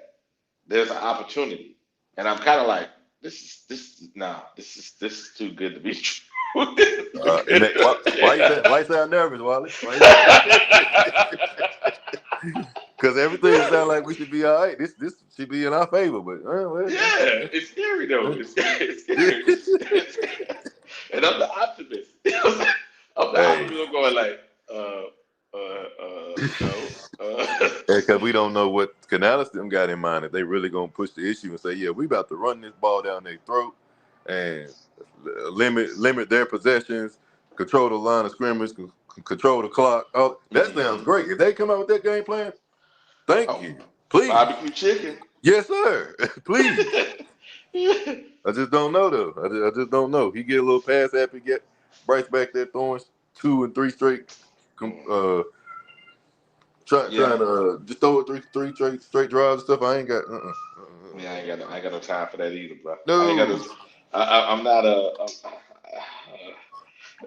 There's an opportunity, and I'm kind of like, this is too good to be true. And that, why you sound nervous, Wally? Because everything sounds like we should be all right. This should be in our favor, but well, Yeah, it's scary though. It's scary. And I'm the optimist. I'm the hey, optimist. I'm going like, no. because we don't know what Canales them got in mind. If they really gonna push the issue and say, yeah, we about to run this ball down their throat and limit their possessions, control the line of scrimmage, control the clock. Oh, that sounds great. If they come out with that game plan, thank Oh, you. Please. barbecue chicken. Yes, sir. Please. I just don't know though. I just don't know. He get a little pass happy, get Bryce back there throwing 2 and 3 straight. Trying to just throw it three straight drives and stuff. I ain't got. Yeah, I ain't got no time for that either, bro. I ain't got No. no. I'm not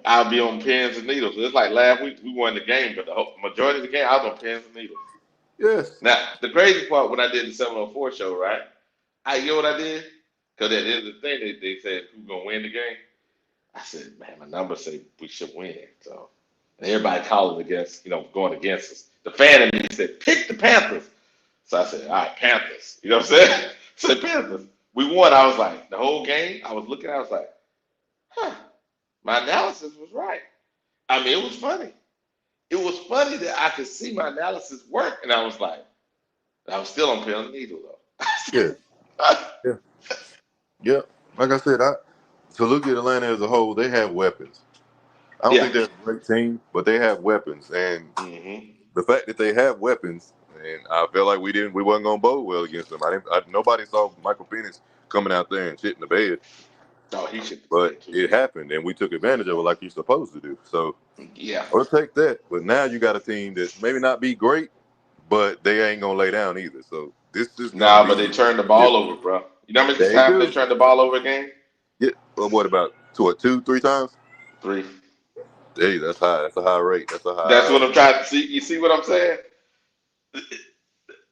I'll be on pins and needles. It's like last week we won the game, but the majority of the game I was on pins and needles. Yes. Now the crazy part when I did the 704 show, right? You know what I did? Because at the end of the thing, they said who's gonna win the game. I said, man, my numbers say we should win. So and everybody calling against, going against us. The fan in me said, pick the Panthers. So I said, all right, Panthers. You know what I'm saying? So the Panthers. We won. I was like, the whole game, I was looking, I was like, huh, my analysis was right. I mean, it was funny. It was funny that I could see my analysis work. And I was like, I was still on pin and needle though. Yeah. Yeah. Yeah. Like I said, to look at Atlanta as a whole, they have weapons. I don't Yeah. think they're a great team, but they have weapons, and Mm-hmm. the fact that they have weapons, and I felt like we wasn't gonna bowl well against them. Nobody saw Michael Penix coming out there and shit in the bed, Oh, he should the but bed too. it happened, and we took advantage of it like you're supposed to do. So Yeah. I'll take that. But now you got a team that maybe not be great, but they ain't gonna lay down either. So this is gonna Nah, but be they turned the ball over, bro. You know how many they times they do. turned the ball over a game? Yeah. Well, what about 2, 3 times? 3. Hey, that's high. That's a high rate. That's a That's high. what I'm trying to see. You see what I'm saying?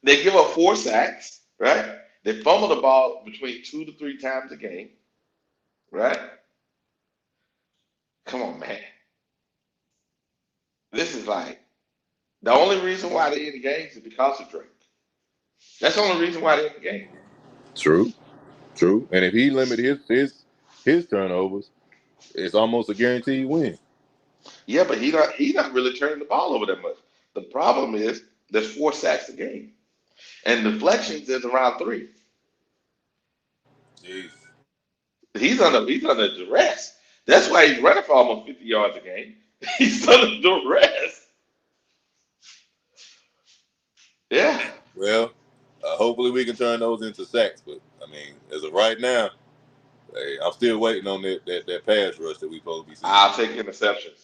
They give up 4 sacks, right? They fumble the ball between 2 to 3 times a game, right? Come on, man. This is like the only reason why they're in the games is because of Drake. That's the only reason why they're in the game. True. True. And if he limit his turnovers, it's almost a guaranteed win. Yeah, but he not really turning the ball over that much. The problem is there's 4 sacks a game, and deflections is around 3. Jeez. He's under duress. That's why he's running for almost 50 yards a game. He's under duress. Yeah. Well, hopefully we can turn those into sacks. But I mean, as of right now, hey, I'm still waiting on that pass rush that we supposed to be seeing. I'll take interceptions.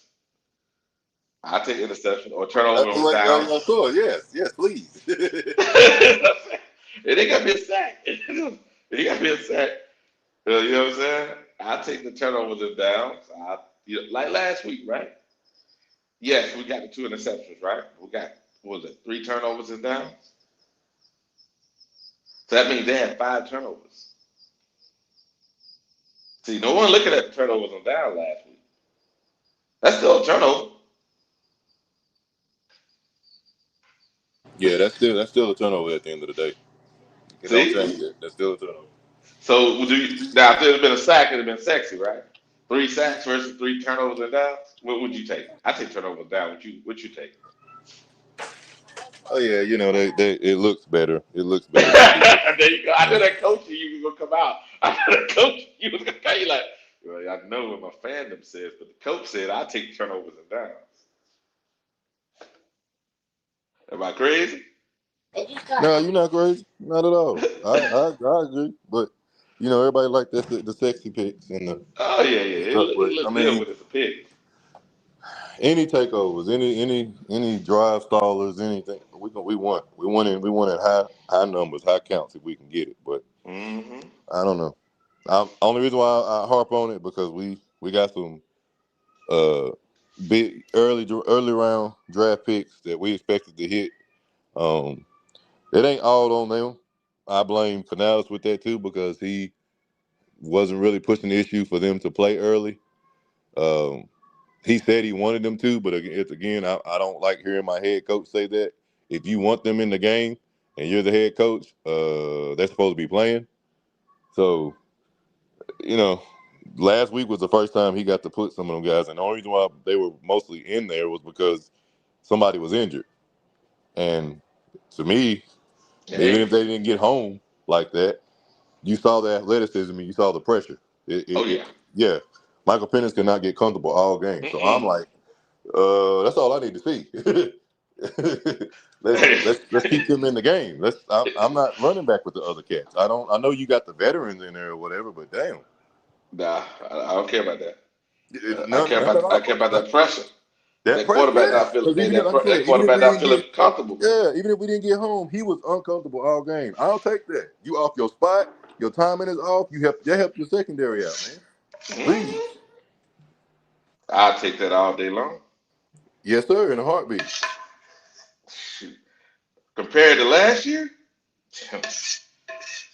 I'll take interception or turnover That's the on way downs. of course. Yes, please. It ain't got to be a sack. It got to be a sack. You know what I'm saying? I'll take the turnovers and downs. Like last week, right? Yes, we got the 2 interceptions, right? We got, what was it, 3 turnovers and downs? So that means they had 5 turnovers. See, no one looking at the turnovers and down last week. That's still a turnover. Yeah, that's still a turnover at the end of the day. You don't change See? it. That's still a turnover. So now if there had been a sack, it'd have been sexy, right? 3 sacks versus 3 turnovers and downs. What would you take? I take turnovers down. What you take? Oh yeah, they it looks better. It looks better to see. There you go. I Yeah. knew that coach you was gonna come out. I knew that coach you was gonna tell you like, well, I know what my fandom says, but the coach said I take turnovers and downs. Am I crazy? No, you're not crazy. Not at all. I agree. But everybody like the sexy picks and Oh yeah, the yeah. stuff. It But I looked good mean, with his pick. any takeovers, any drive stallers, anything, we want. We want it high numbers, high counts if we can get it. But Mm-hmm. I don't know. Only reason why I harp on it because we got some uh big early round draft picks that we expected to hit. Um, it ain't all on them. I blame Canales with that too because he wasn't really pushing the issue for them to play early. Um, he said he wanted them to, but again, I don't like hearing my head coach say that. If you want them in the game and you're the head coach, they're supposed to be playing. So, you know, last week was the first time he got to put some of them guys, and the only reason why they were mostly in there was because somebody was injured. And to me, even Hey. if they didn't get home like that, you saw the athleticism and you saw the pressure. Oh yeah. Yeah. Michael Penix could not get comfortable all game. So I'm Mm-mm. like, that's all I need to see. let's keep them in the game. I'm not running back with the other cats. I know you got the veterans in there or whatever, but damn. Nah, I don't care about that. None at I care all. about that pressure. That That pressure, quarterback yeah. not feeling. Because even if, like I That said, even if quarterback we not didn't feeling get, comfortable. even if we didn't get home, he was uncomfortable all game. I'll take that. You off your spot, your timing is off. That help your secondary out, man. Please. Mm-hmm. I'll take that all day long. Yes, sir, in a heartbeat. Shoot. Compared to last year,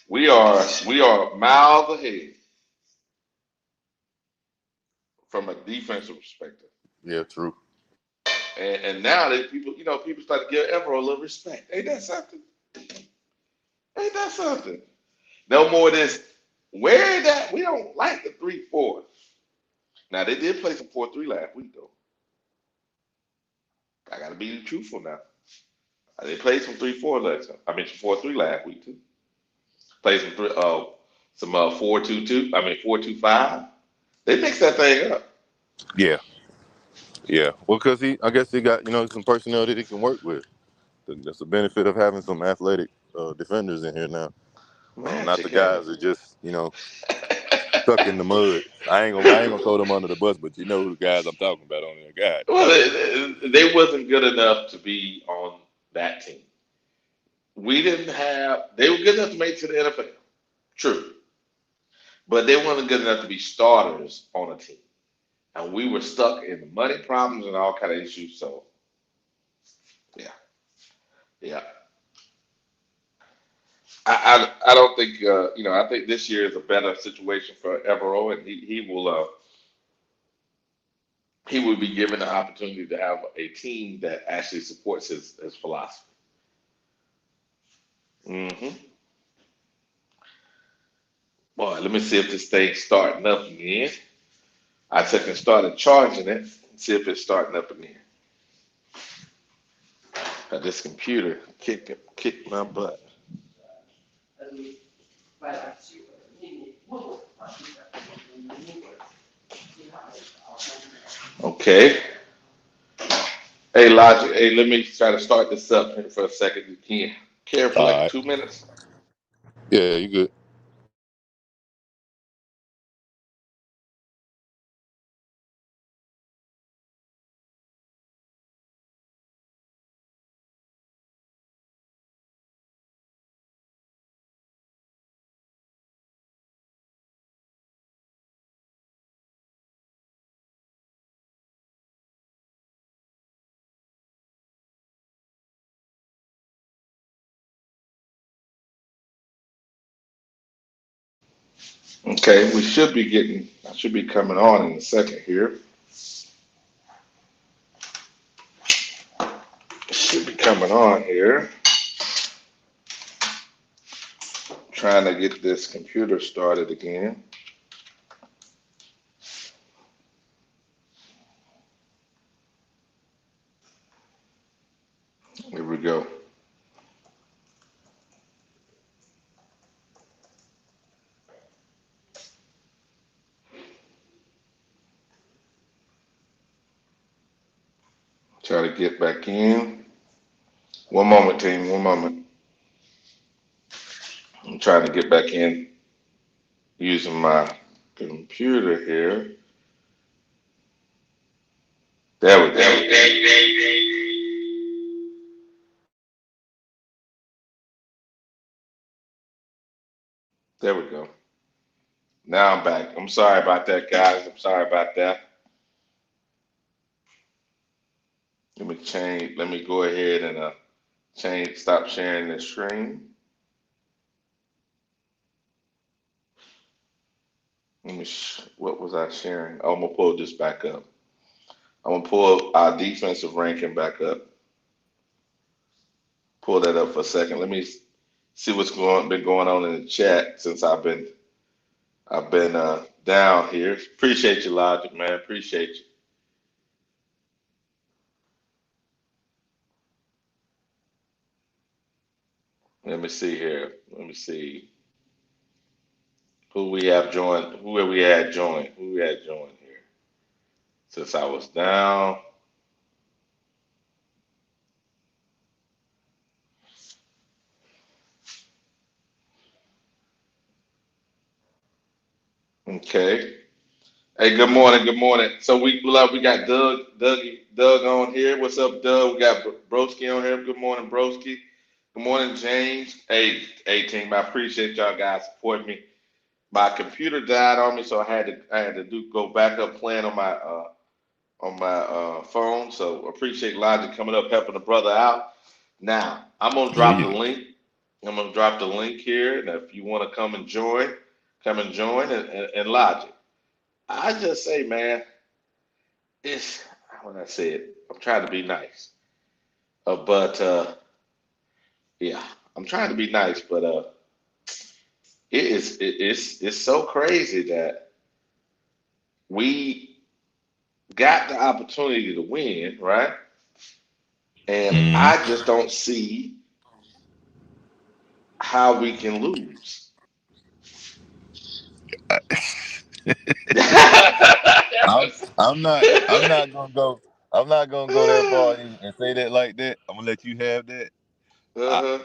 we are miles ahead from a defensive perspective. Yeah, true. And now that people start to give Evero a little respect. Ain't that something? Ain't that something? No more of this. Where that we don't like the 3-4. Now they did play some 4-3 last week though. I gotta be truthful now. They played some 3-4 last. I mean some 4-3 last week too. Played some 4-2-2. I mean 4-2-5. They mixed that thing up. Yeah, yeah. Well, because I guess he got some personnel that he can work with. That's the benefit of having some athletic defenders in here now. Man, Not the check out. guys that just stuck in the mud. I ain't gonna throw them under the bus, but you know who the guys I'm talking about on there. God Well, dog. they wasn't good enough to be on that team. We didn't have. They were good enough to make it to the NFL. True, but they weren't good enough to be starters on a team. And we were stuck in money problems and all kind of issues. So yeah, yeah. I don't think I think this year is a better situation for Evero, and he will be given the opportunity to have a team that actually supports his philosophy. Hmm. Boy, let me see if this thing's starting up again. I took and started charging it. See if it's starting up again. This computer kicked my butt. Okay. Hey, Logic. Hey, let me try to start this up here for a second. You can care for All like right. 2 minutes. Yeah, you good. Okay, we should be getting. I should be coming on in a second here. Should be coming on here. Trying to get this computer started again. Here we go. Try to get back in. One moment, team. One moment. I'm trying to get back in using my computer here. There we go. There we go. Now I'm back. I'm sorry about that, guys. I'm sorry about that. Let me change. Let me go ahead and change. Stop sharing the screen. What was I sharing? Oh, I'm gonna pull this back up. I'm gonna pull our defensive ranking back up. Pull that up for a second. Let me see what's been going on in the chat since I've been down here. Appreciate you, Logic, man. Appreciate you. Let me see here. Let me see who we have joined. Who have we had join? Who we had joined here since I was down. Okay. Hey, good morning. Good morning. So we got Doug on here. What's up, Doug? We got Broski on here. Good morning, Broski. Good morning, James. Hey, team. I appreciate y'all guys supporting me. My computer died on me, so I had to go back up playing on my phone. So appreciate Logic coming up helping the brother out. Now I'm gonna Yeah, drop yeah. the link. I'm gonna drop the link here, and if you want to come and join and Logic. I just say, man, it's when I said I'm trying to be nice, but yeah, I'm trying to be nice, but it's so crazy that we got the opportunity to win, right? And Mm. I just don't see how we can lose. I'm I'm not gonna go. I'm not gonna go that far and say that like that. I'm gonna let you have that. I Uh-huh.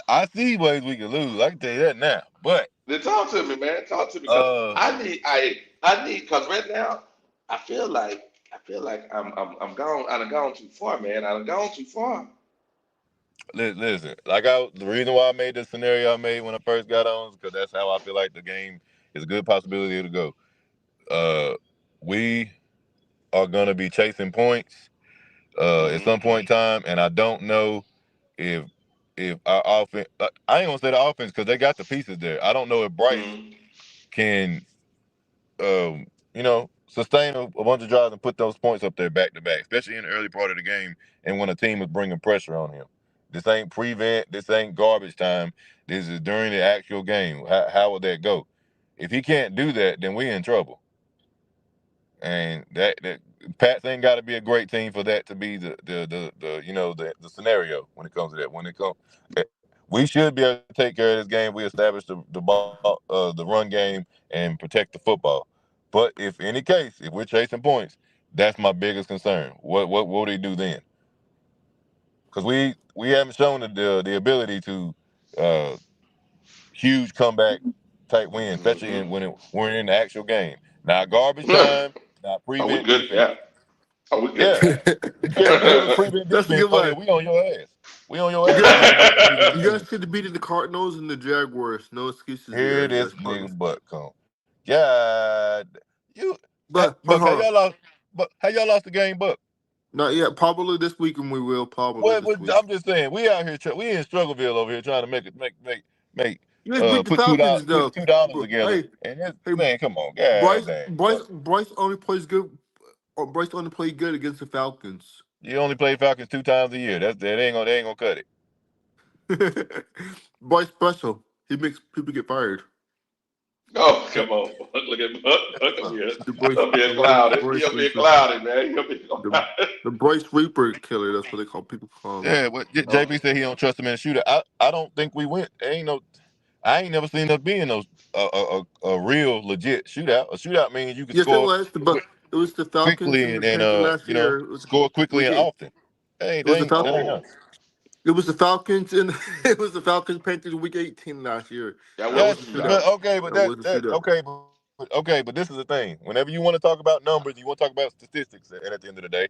I see ways we can lose. I can tell you that now. But Then talk to me, man. Talk to me, cause uh, I need, cause right now I feel like I'm gone. I've gone too far, man. I've gone too far. listen. The reason why I made the scenario I made when I first got on is because that's how I feel like the game is a good possibility to go. We are gonna be chasing points at Hmm. some point in time, and I don't know if our offense. I ain't gonna say the offense because they got the pieces there. I don't know if Bryce Hmm. can, sustain a bunch of drives and put those points up there back to back, especially in the early part of the game and when a team is bringing pressure on him. This ain't prevent. This ain't garbage time. This is during the actual game. How would that go? If he can't do that, then we in trouble. And that Pats ain't got to be a great team for that to be the scenario when it comes to that. When it comes, we should be able to take care of this game. We established the run game and protect the football. But if any case, if we're chasing points, that's my biggest concern. What will they do then? Because we haven't shown the ability to huge comeback type win, especially when we're in the actual game. Now garbage time, not prevent defense. Yeah. Oh, we good. Yeah. You give us prevent That's a defense. good one. Yeah, we on your ass. We on your ass. You guys should have beaten the Cardinals and the Jaguars. No excuses. Here there, this nigga butt come. Yeah, But how y'all lost? But how y'all lost the game, Buck? not yet. Probably this week, and we will probably this week. I'm just saying, we out here. We in Struggleville over here trying to make. You guys beat the put Falcons, though. $2 together. Man, come on, guys. Bryce only plays good. Or Bryce only played good against the Falcons. You only play Falcons 2 times a year. They ain't gonna cut it. Bryce special. He makes people get fired. Oh, come on. Look at Buck. He'll be cloudy. He'll be cloudy, man. The Bryce Reaper killer. That's what they call people. Yeah, but JB said he don't trust him in a shootout. I don't think we went. I ain't never seen us being a real legit shootout. A shootout means you can score. It was the Falcons quickly and last year. Score quickly and often. It was the Falcons and it was the Falcons Panthers week 18 last year. But this is the thing. Whenever you want to talk about numbers, you want to talk about statistics, and at the end of the day,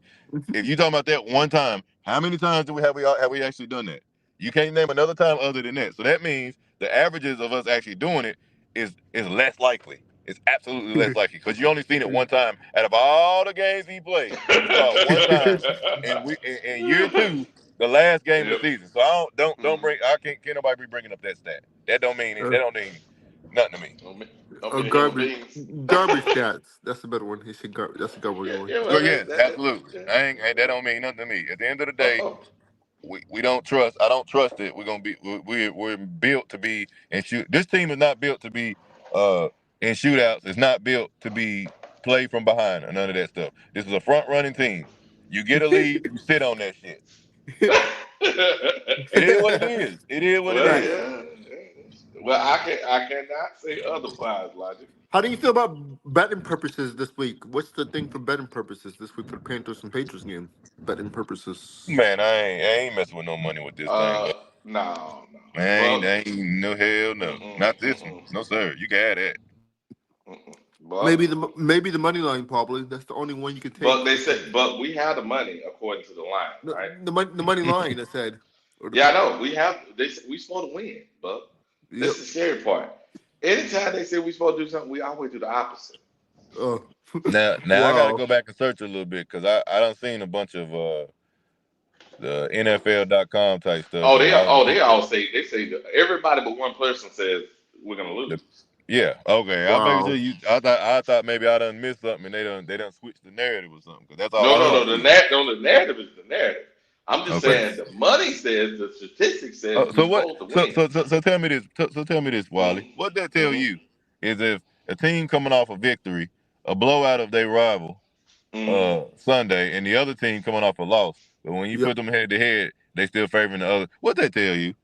if you talking about that one time, how many times have we actually done that? You can't name another time other than that. So that means the averages of us actually doing it is less likely. It's absolutely less likely because you only seen it one time out of all the games he played. You saw it one time, and year 2, the last game of the season. So don't bring. Can't nobody be bringing up that stat. That don't mean nothing to me. Garbage stats. That's the better one. He said garbage. That's a garbage one. Absolutely. That don't mean nothing to me. At the end of the day, we don't trust. I don't trust it. We're built to be and shoot. This team is not built to be in shootouts. It's not built to be play from behind or none of that stuff. This is a front running team. You get a lead, you sit on that shit. It is what it is. It is what it is. Well, I cannot say otherwise, Logic. How do you feel about betting purposes this week? What's the thing for betting purposes this week for the Panthers and Patriots game? Betting purposes. Man, I ain't messing with no money with this thing. No. Man, ain't no hell no. Not this one. No sir. You can have that. Maybe the money line probably. That's the only one you can take. But we have the money according to the line, right? The money line, I said. I know. We supposed to win, but this is the scary part. Anytime they say we supposed to do something, we always do the opposite. Now I gotta go back and search a little bit because I done seen a bunch of the NFL.com type stuff. They all say everybody but one person says we're gonna lose. Yeah. Okay. Wow. I thought maybe I done missed something and they done switched the narrative or something. Cause that's all. No. The narrative is the narrative. I'm just saying the money says, the statistics says. So tell me this. So tell me this, Wally. What that tell you is if a team coming off a victory, a blowout of their rival, Sunday, and the other team coming off a loss, but when you put them head to head, they still favoring the other. What that tell you?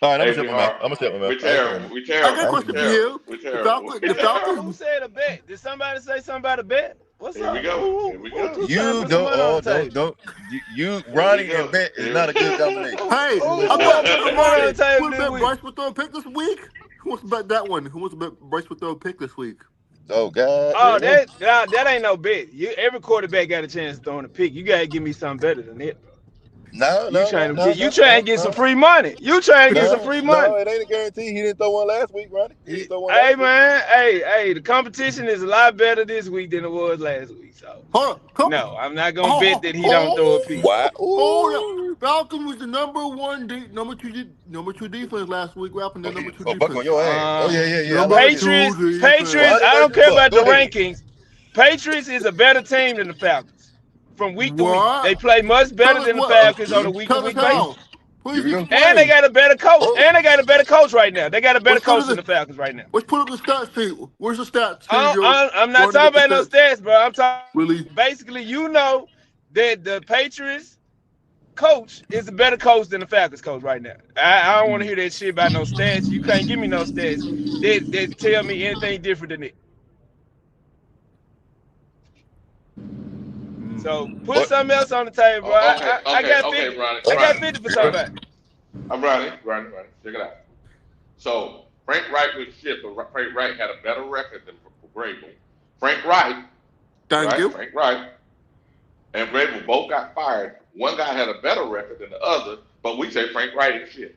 All right, I'm gonna shut my mouth. We terrible. I got a question for you. The Falcons. Who said a bet? Did somebody say something about a bet? What's up? Here we go. You don't. You Ronnie and Bet is not a good combination. Hey, I'm going to put money on the table. Who bet Bryce would throw a pick this week? Who wants to bet that one? Who wants to bet Bryce would throw a pick this week? Oh God. Oh, that ain't no bet. Every quarterback got a chance of throwing a pick. You gotta give me something better than that. You trying to get some free money. You trying to get some free money. No, it ain't a guarantee. He didn't throw one last week, Ronnie. Hey, man. Hey, the competition is a lot better this week than it was last week. So no, I'm not gonna bet that he don't throw a pick. Why? Falcon was the number two defense last week. What happened to number 2 defense? Buck on your ass. Yeah. Patriots. I don't care about the rankings. Patriots is a better team than the Falcons. From week to week, they play much better than the Falcons on a week-to-week basis. And they got a better coach. Oh. And they got a better coach right now. They got a better coach than the Falcons right now. Let's put up the stats sheet. Where's the stats? I'm not talking about no stats, bro. I'm talking really. Basically, you know that the Patriots coach is a better coach than the Falcons coach right now. I don't want to hear that shit about no stats. You can't give me no stats that tell me anything different than it. So put something else on the table, bro. I got 50. Ronnie, I got 50 for somebody. I'm Ronnie. Check it out. So Frank Wright was shit, but Frank Wright had a better record than Vrabel. Frank Wright, Frank Wright, and Vrabel both got fired. One guy had a better record than the other, but we say Frank Wright is shit.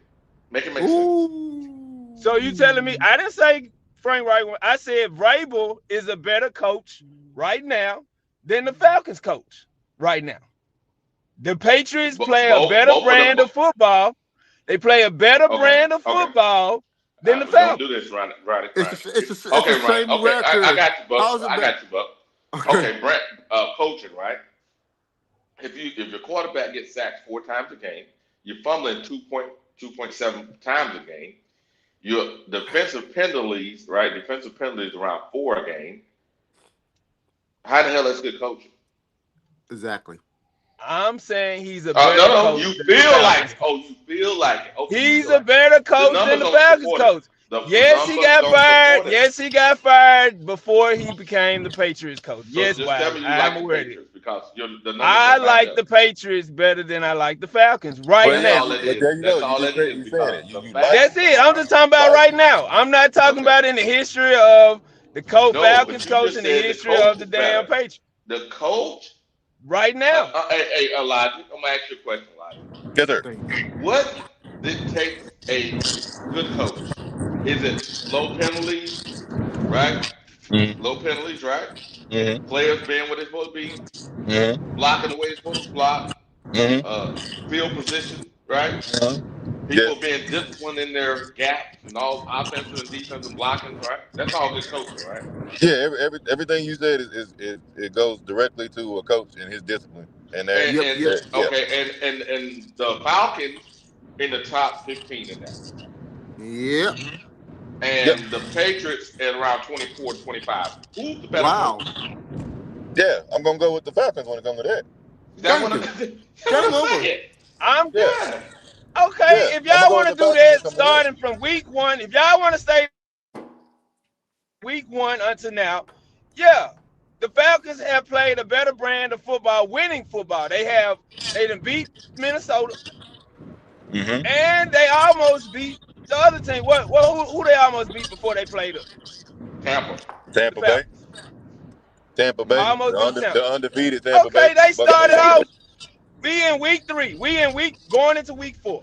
Make it make sense. So you telling me I didn't say Frank Wright? I said Vrabel is a better coach right now than the Falcons coach right now. The Patriots play a better brand of football. They play a better brand of football than the Falcons. Don't do this, Ronnie. It's the same record. I got you, Buck. Okay, Brett, coaching, right? If your quarterback gets sacked 4 times a game, you're fumbling 2.7 times a game. Your defensive penalties, right? Defensive penalties around 4 a game. How the hell is good coaching? Exactly. I'm saying he's a better coach. You feel like it. You feel like it. Okay, he's a better coach than the Falcons coach. Yes, he got fired. Yes, he got fired before he became the Patriots coach. So yes, I'm aware of it. Because I like the Patriots better than I like the Falcons right now. That's it. I'm just talking about right now. I'm not talking about in the history of the Falcons coach and the history of the damn Patriots. The coach? Right now. Hey, Elijah, I'm going to ask you a question, Elijah. Yes, sir. What dictates a good coach? Is it low penalties, right? Mm-hmm. Low penalties, right? Mm-hmm. Players being what they're supposed to be, blocking the way they're supposed to block, field position, right? People being disciplined in their gaps and all offensive and defensive blocking, right? That's all good coaching, right? Yeah, everything you said is it goes directly to a coach and his discipline. And the Falcons in the top 15 in that. Yep. And the Patriots at around 24, 25. Who's the better coach? Yeah, I'm gonna go with the Falcons when it comes to that. I'm good. Okay, if y'all want to do that starting from week 1, if y'all want to stay week 1 until now, the Falcons have played a better brand of football, winning football. They done beat Minnesota, and they almost beat the other team. Who they almost beat before they played us? Tampa Bay. Almost the undefeated Tampa Bay. Okay, they started off. We in week 3. Going into week 4.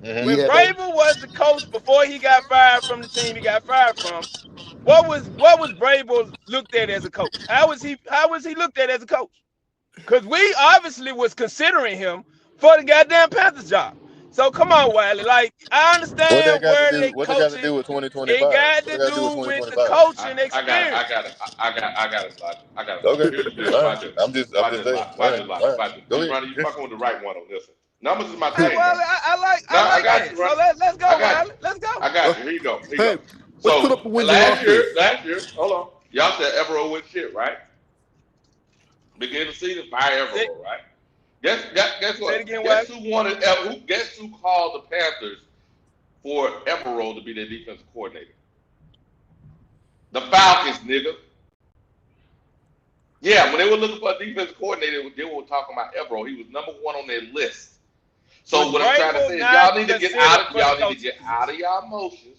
When Vrabel was the coach before he got fired from the team he got fired from, what was Vrabel looked at as a coach? How was he looked at as a coach? Because we obviously was considering him for the goddamn Panthers job. So come on, Wiley. Like, I understand what they got to do with 2025. It got to do with the coaching experience. I got it. Okay. I'm just saying. Go ahead. Ronnie, you fucking with the right one on this one. Numbers is my thing. Hey, Wiley, I like that. So let's go, Wiley. Let's go. I got you. Here you go. So last year, hold on. Y'all said Evero went shit, right? Beginning of the season, fire Evero, right? Guess what? Again, Guess who called the Panthers for Evero to be their defensive coordinator? The Falcons, nigga. Yeah, when they were looking for a defensive coordinator, they were talking about Evero. He was number 1 on their list. So what I'm trying to say is y'all need to get out of your emotions.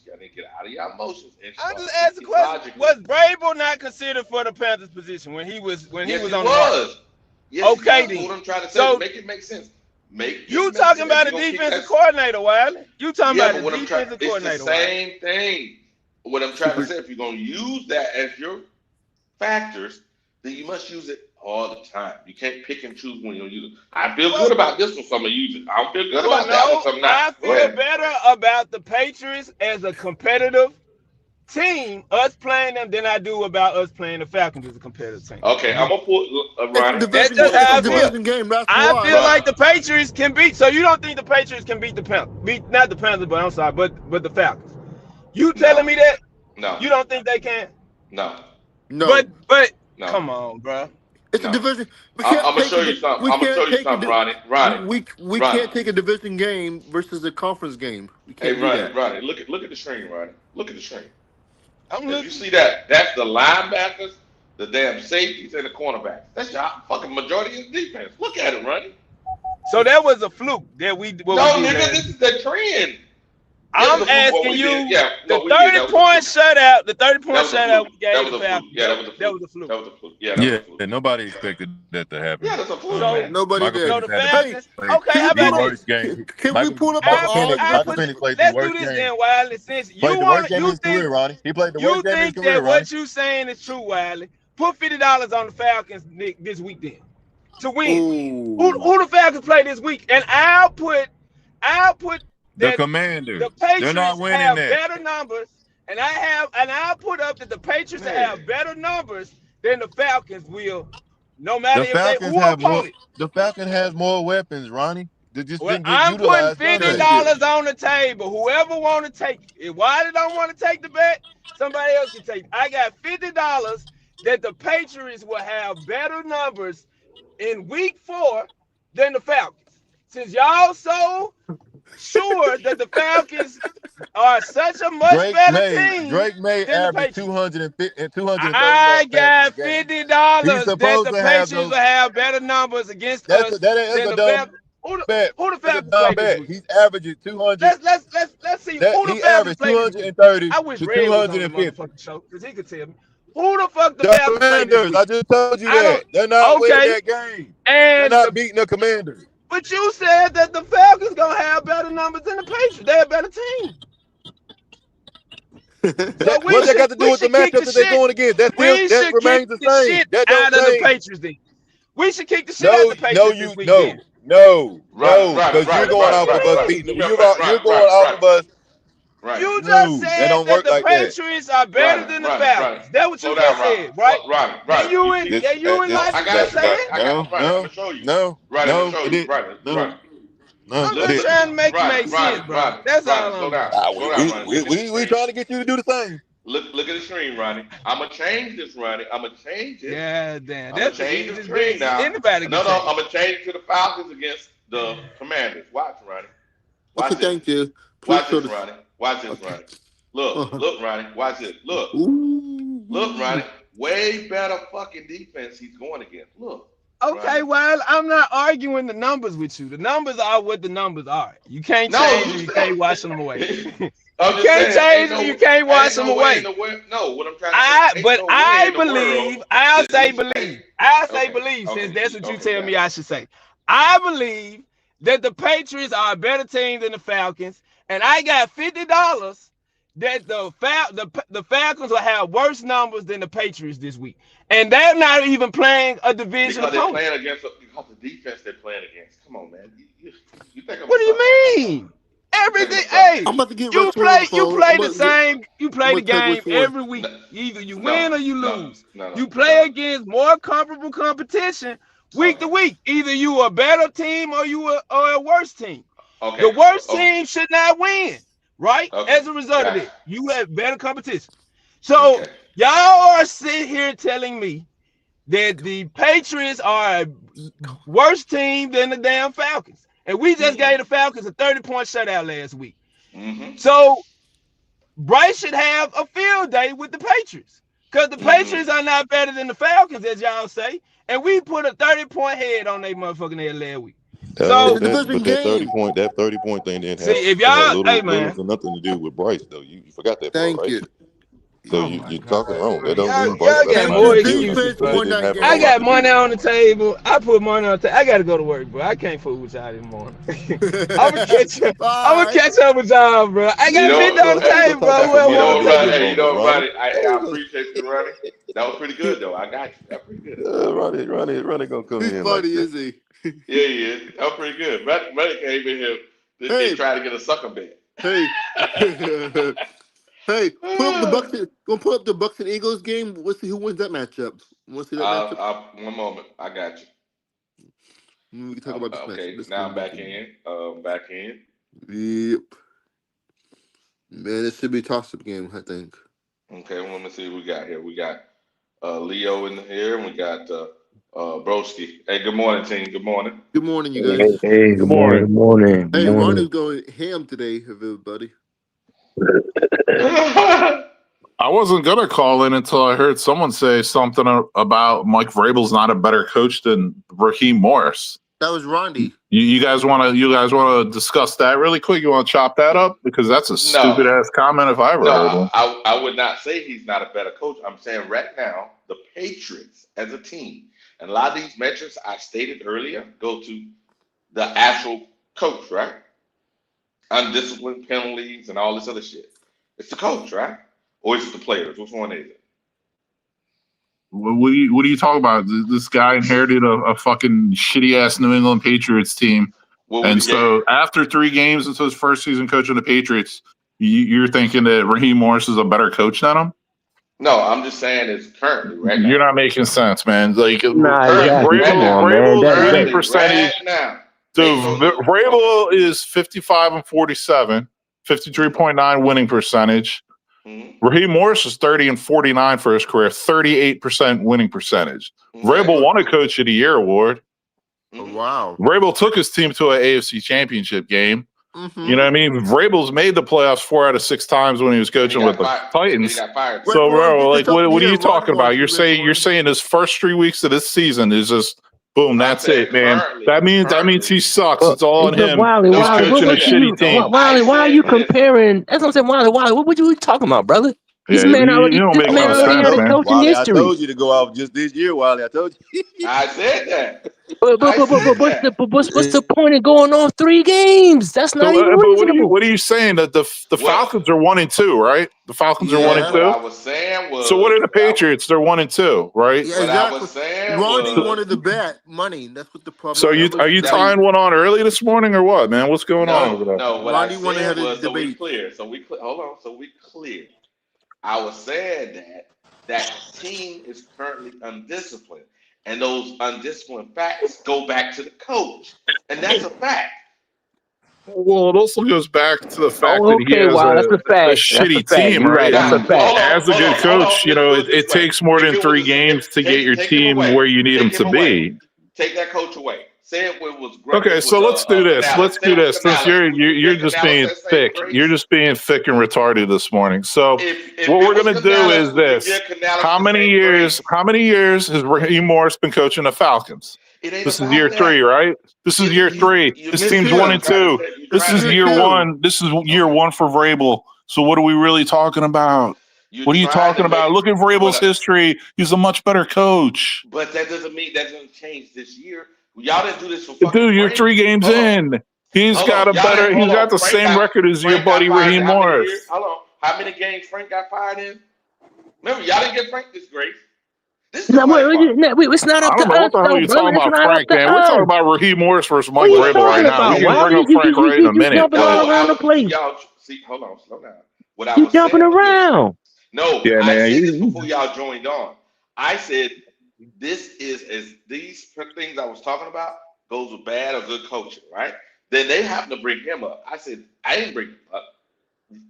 Y'all need to get out of your emotions. I just asked the question: was Vrabel not considered for the Panthers position when he was on the market? Yes, okay, then. What I'm trying to say, so make it make sense. You talking about a defensive coordinator, Wiley? You talking about a defensive coordinator? It's the same thing. What I'm trying to say, if you're going to use that as your factors, then you must use it all the time. You can't pick and choose when you use it. I feel good about this one, so I'm going to use it. I don't feel good about that one, so I'm not. I feel better about the Patriots as a competitive team, us playing them, than I do about us playing the Falcons as a competitive team. Okay, I'm gonna pull Ronnie. That's just how I feel. division game. That's I why. feel like the Patriots can beat. So you don't think the Patriots can beat the Panthers? Not the Panthers, but I'm sorry, but the Falcons. You telling me that? No. You don't think they can? No. No. But no. Come on, bro. It's a division. I'm gonna show you something. I'm gonna show you something, Ronnie. We can't take a division game versus a conference game. We can't do that. Ronnie, look at the screen, Ronnie. Look at the screen. I'm looking. You see that? That's the linebackers, the damn safeties, and the cornerbacks. That's your fucking majority of the defense. Look at it, Ronnie. So that was a fluke that we. Nigga, this is the trend. I'm asking you, the 30-point shutout, the 30-point shutout we gave the Falcons. Yeah, that was a fluke. That was a fluke. Yeah, nobody expected that to happen. Yeah, that's a fluke. So, nobody did. So the Falcons. Okay, how about this? Can we pull up Michael Penix played the worst game. Let's do this then, Wiley. Since He played the worst game in his career, Ronnie. He played the worst game in his career, You think that Ronnie. what you saying is true, Wiley? Put $50 on the Falcons this week then to win. Who the Falcons play this week? And I'll put the Commanders. The Patriots They're not winning have that. better numbers, and I'll put up that the Patriots have better numbers than the Falcons will, no matter if they The Falcons has more weapons, Ronnie. They just didn't get I'm utilized. putting $50 on the table. Whoever want to take it. If Wiley don't want to take the bet, somebody else can take it. I got $50 that the Patriots will have better numbers in week 4 than the Falcons. Since y'all so sure that the Falcons are such a much better team. Drake May averaged 250 and 230. I got $50 that the Patriots will have better numbers against us than the Falcons. Who the Falcons play this week? He's averaging 200. Let's see. Who the he Falcons averaged play 230 I wish to Red was on the 250. motherfucking show because he could tell me. Who the fuck the Falcons play this week? I just told you that. They're not winning that game. And they're not beating the Commanders. But you said that the Falcons gonna have better numbers than the Patriots. They're a better team. So what they got to do with the matchup that they're going against? That remains the same. That don't out of the Patriots then. We should kick the shit out of the Patriots this weekend. No, because you're going off of us beating them. You're going off of us. Right. You just said that the Patriots are better than the Falcons. That's what you just said, right? Right. You and Elijah just said it? No. I'm just trying to make it make sense, bro. That's all I'm doing. We trying to get you to do the same. Look at the screen, Ronnie. I'm gonna change this, Ronnie. I'm gonna change it. Yeah, damn. I'm gonna change the screen now. Anybody no, I'm gonna change it to the Falcons against the Commanders. Watch, Ronnie. Okay, thank you. Watch this, Ronnie. Watch this, Ronnie. Look, Ronnie. Watch this. Look, Ronnie. Way better fucking defense he's going against. Look. Okay, well, I'm not arguing the numbers with you. The numbers are what the numbers are. You can't change them. You can't wash them away. You can't change them. You can't wash them away. No, what I'm trying to say. But I believe. I'll say believe. Since that's what you tell me I should say. I believe that the Patriots are a better team than the Falcons, and I got $50 that the Falcons will have worse numbers than the Patriots this week. And they're not even playing a division opponent. They're playing against the defense they're playing against. Come on, man. You think what do you mean? Everything. Hey, I'm about to get you play the game every week. Either you win or you lose. You play against more comparable competition week to week. Either you are a better team or you are a worse team. Okay. The worst team should not win, right? As a result of it, you have better competition. So y'all are sitting here telling me that the Patriots are a worse team than the damn Falcons. And we just gave the Falcons a 30-point shutout last week. So Bryce should have a field day with the Patriots. Because the Patriots are not better than the Falcons, as y'all say. And we put a 30-point head on their motherfucking head last week. That 30-point thing didn't have, if y'all, hey man, nothing to do with Bryce though. You forgot that. Thank part, right? you. So you're talking wrong. That don't mean y'all got more excuses. I got money on the table. I put money on the table. I got to go to work, bro. I can't fool with y'all this morning. I'm gonna catch up with y'all, bro. I got $50 on the table, bro. Ronnie, I appreciate you, Ronnie. That was pretty good, though. I got you. That's pretty good. Ronnie gonna come in. He's funny, is he? Yeah, he is. That was pretty good. Ronnie came in here to try to get a sucker bet. Hey. Hey, put up the Bucks. Gonna put up the Bucks and Eagles game. Let's see who wins that matchup. Want to see that matchup? One moment. I got you. We can talk about this Okay, matchup. now I'm back in. Back in. Yep. Man, it should be a toss-up game, I think. Okay, well, let me see what we got here. We got Leo in here, and we got Broski. Hey, good morning, team. Good morning. Good morning, you guys. Hey, good morning. Good morning. Hey, Ronnie's going ham today, everybody. I wasn't gonna call in until I heard someone say something about Mike Vrabel's not a better coach than Raheem Morris. That was Ronnie. You guys want to discuss that really quick? You want to chop that up because that's a stupid ass comment if I ever heard one. I would not say he's not a better coach. I'm saying right now the Patriots as a team, and a lot of these metrics I stated earlier go to the actual coach, right? Undisciplined penalties and all this other shit. It's the coach, right? Or is it the players? Which one is it? What are you talking about? This guy inherited a fucking shitty ass New England Patriots team, and so after 3 games into his first season coaching the Patriots, you're thinking that Raheem Morris is a better coach than him? No, I'm just saying it's currently right now. You're not making sense, man. Like Vrabel's winning percentage. So Vrabel is 55 and 47, 53.9 winning percentage. Mm-hmm. Raheem Morris is 30 and 49 for his career, 38% winning percentage. Mm-hmm. Vrabel won a Coach of the Year award. Mm-hmm. Wow. Vrabel took his team to an AFC championship game. Mm-hmm. You know what I mean? Vrabel's made the playoffs 4 out of 6 times when he was coaching with the Titans. He got fired. So, bro, like, what are you talking about? You're saying his first 3 weeks of this season is just boom. That's it, man. That means he sucks. It's all on him. He's coaching a shitty team. Wally, why are you comparing? That's what I'm saying. Wally, what were you talking about, brother? This man already had a coaching Wally, history. I told you to go off just this year, Wally. I told you. I said that. But what's the point of going off 3 games? That's not even reasonable. What are you saying? That the Falcons are 1-2, right? The Falcons are 1-2. What I was saying was. So what are the Patriots? They're 1-2, right? Yeah, exactly. What I was saying Ronnie was, wanted to bet money. That's what the problem. So are you tying one on early this morning or what, man? What's going on over there? No, what Ronnie I wanted said to was so we debate. clear. Hold on. So we clear. I was saying that team is currently undisciplined, and those undisciplined facts go back to the coach, and that's a fact. Well, it also goes back to the fact that he has a shitty team, right? That's a fact. As a good coach, you know, it takes more than 3 games to get your team where you need them to be. Take that coach away. Say it was great. Okay, so let's do this. Let's do this. Since you're just being thick. You're just being thick and retarded this morning. So what we're gonna do is this. How many years has Raheem Morris been coaching the Falcons? This is year 3, right? This is year 3. This team's 1-2. This is year 1. This is year 1 for Vrabel. So what are we really talking about? What are you talking about? Look at Vrabel's history. He's a much better coach. But that doesn't mean that's going to change this year. Y'all didn't do this for fucking Dude, you're 3 games in. He's got the same record as your buddy Raheem Morris. Hold on. How many games Frank got fired in? Remember, y'all didn't give Frank this grace. It's not up to us. What the hell are you talking about, Frank, man? We're talking about Raheem Morris versus Mike Vrabel right now. We can bring up Frank right in a minute. Y'all, see, hold on, slow down. You're jumping around. No, yeah, I said this before y'all joined on. I said this is as these things I was talking about goes with bad or good coaching, right? Then they happen to bring him up. I said I didn't bring him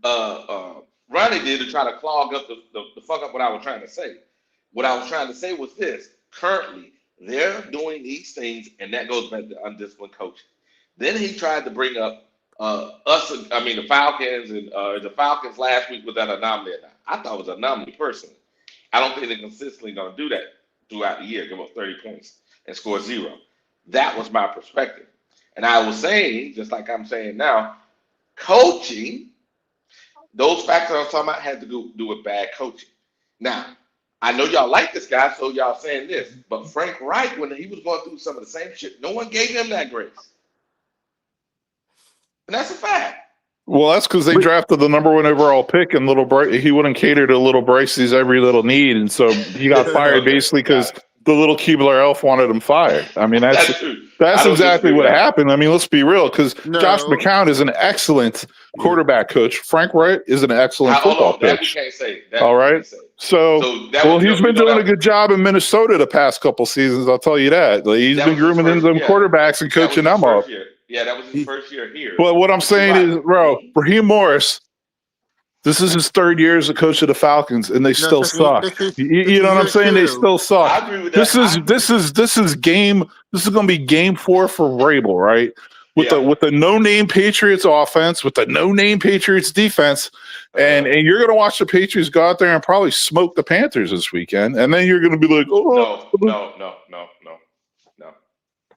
up. Ronnie did to try to clog up the fuck up what I was trying to say. What I was trying to say was this: currently they're doing these things, and that goes back to undisciplined coaching. Then he tried to bring up the Falcons, and the Falcons last week was that anomaly or not? I thought it was an anomaly personally. I don't think they're consistently going to do that throughout the year, give up 30 points and score 0. That was my perspective. And I was saying, just like I'm saying now, coaching, those factors I was talking about had to do with bad coaching. Now, I know y'all like this guy, so y'all saying this, but Frank Reich, when he was going through some of the same shit, no one gave him that grace. And that's a fact. Well, that's because they drafted the number 1 overall pick, and he wouldn't cater to little Bryce's every little need, and so he got fired basically because the little Keebler elf wanted him fired. I mean, That's true. that's exactly what happened. I mean, let's be real, because No. Josh McCown is an excellent quarterback coach. Frank Wright is an excellent football That we coach. can't say. That All we right. can't say. So well, he's been doing a good job in Minnesota the past couple seasons. I'll tell you that. Like, he's been grooming in them quarterbacks and coaching them up. Yeah, that was his first year here. But what I'm saying is, bro, Raheem Morris, this is his third year as a coach of the Falcons, and they still suck. You know what I'm saying? They still suck. I agree with that. This is going to be game 4 for Vrabel, right? With the no-name Patriots offense, with the no-name Patriots defense, and you're going to watch the Patriots go out there and probably smoke the Panthers this weekend, and then you're going to be like, oh, no.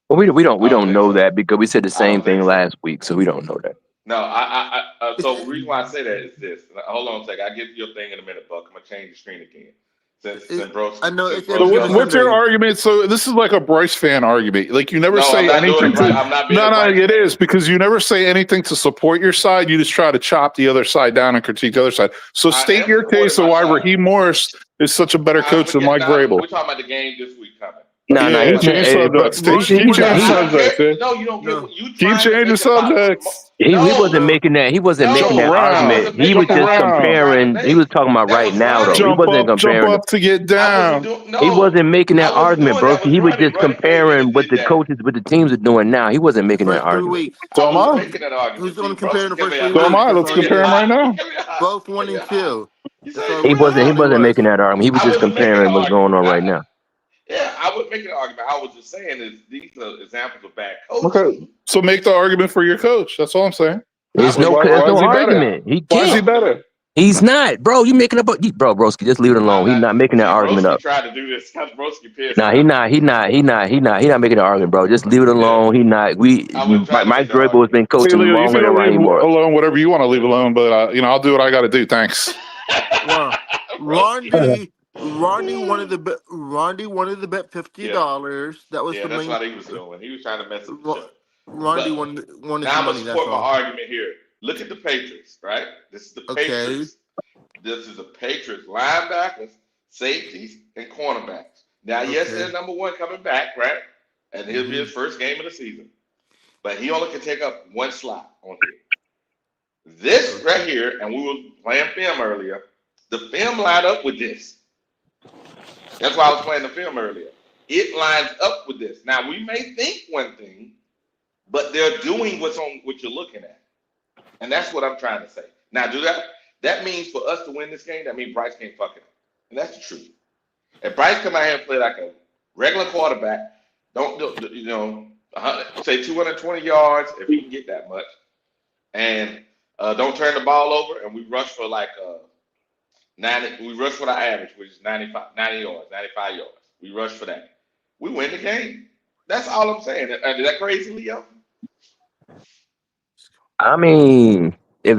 Well, we don't know that because we said the same thing last week, so we don't know that. No, so the reason why I say that is this. Hold on a second. I'll get your thing in a minute, Buck. I'm gonna change the screen again. I know. So what's your argument? So this is like a Bryce fan argument. Like you never say anything. It is because you never say anything to support your side. You just try to chop the other side down and critique the other side. So state your case of why Raheem Morris is such a better coach than Mike Vrabel. We're talking about the game this week coming. No, he changed subjects. No, you don't get what you keep changing subjects. He wasn't making that. He wasn't making that argument. He was just comparing. He was talking about right now, though. He wasn't comparing. Jump up to get down. He wasn't making that argument, bro. He was just comparing what the coaches, what the teams are doing now. He wasn't making that argument. So am I. Who's going to compare the first 3 weeks? So am I. Let's compare them right now. Both 1 and 2. He wasn't making that argument. He was just comparing what's going on right now. Yeah, I would make an argument. I was just saying is these are examples of bad coaching. Okay, so make the argument for your coach. That's all I'm saying. There's no argument. He can't. Why is he better? He's not, bro. You making up, broski. Just leave it alone. He's not making that argument up. Tried to do this. Broski pissed. Nah, he not making an argument, bro. Just leave it alone. He not. Mike Vrabel has been coaching longer than Raheem Morris. Alone, whatever you want to leave alone, but I'll do what I got to do. Thanks. Ronnie wanted to bet $50. That was the main. That's what he was doing. He was trying to mess up the show. Ronnie wanted now the I'm money. gonna support my argument here. Look at the Patriots, right? This is the Patriots. This is the Patriots linebackers, safeties, and cornerbacks. Now, yes, they're number 1 coming back, right? And he'll be his first game of the season. But he only can take up 1 slot on here. This right here, and we were playing film earlier. The film lined up with this. That's why I was playing the film earlier. It lines up with this. Now, we may think one thing, but they're doing what's on what you're looking at. And that's what I'm trying to say. Now, that means for us to win this game, that means Bryce can't fuck it up. And that's the truth. If Bryce come out here and play like a regular quarterback, say 220 yards, if he can get that much, and don't turn the ball over, and we rush for like 90. We rush for the average, which is 90 yards, 95 yards. We rush for that. We win the game. That's all I'm saying. Is that crazy, Leo? I mean, I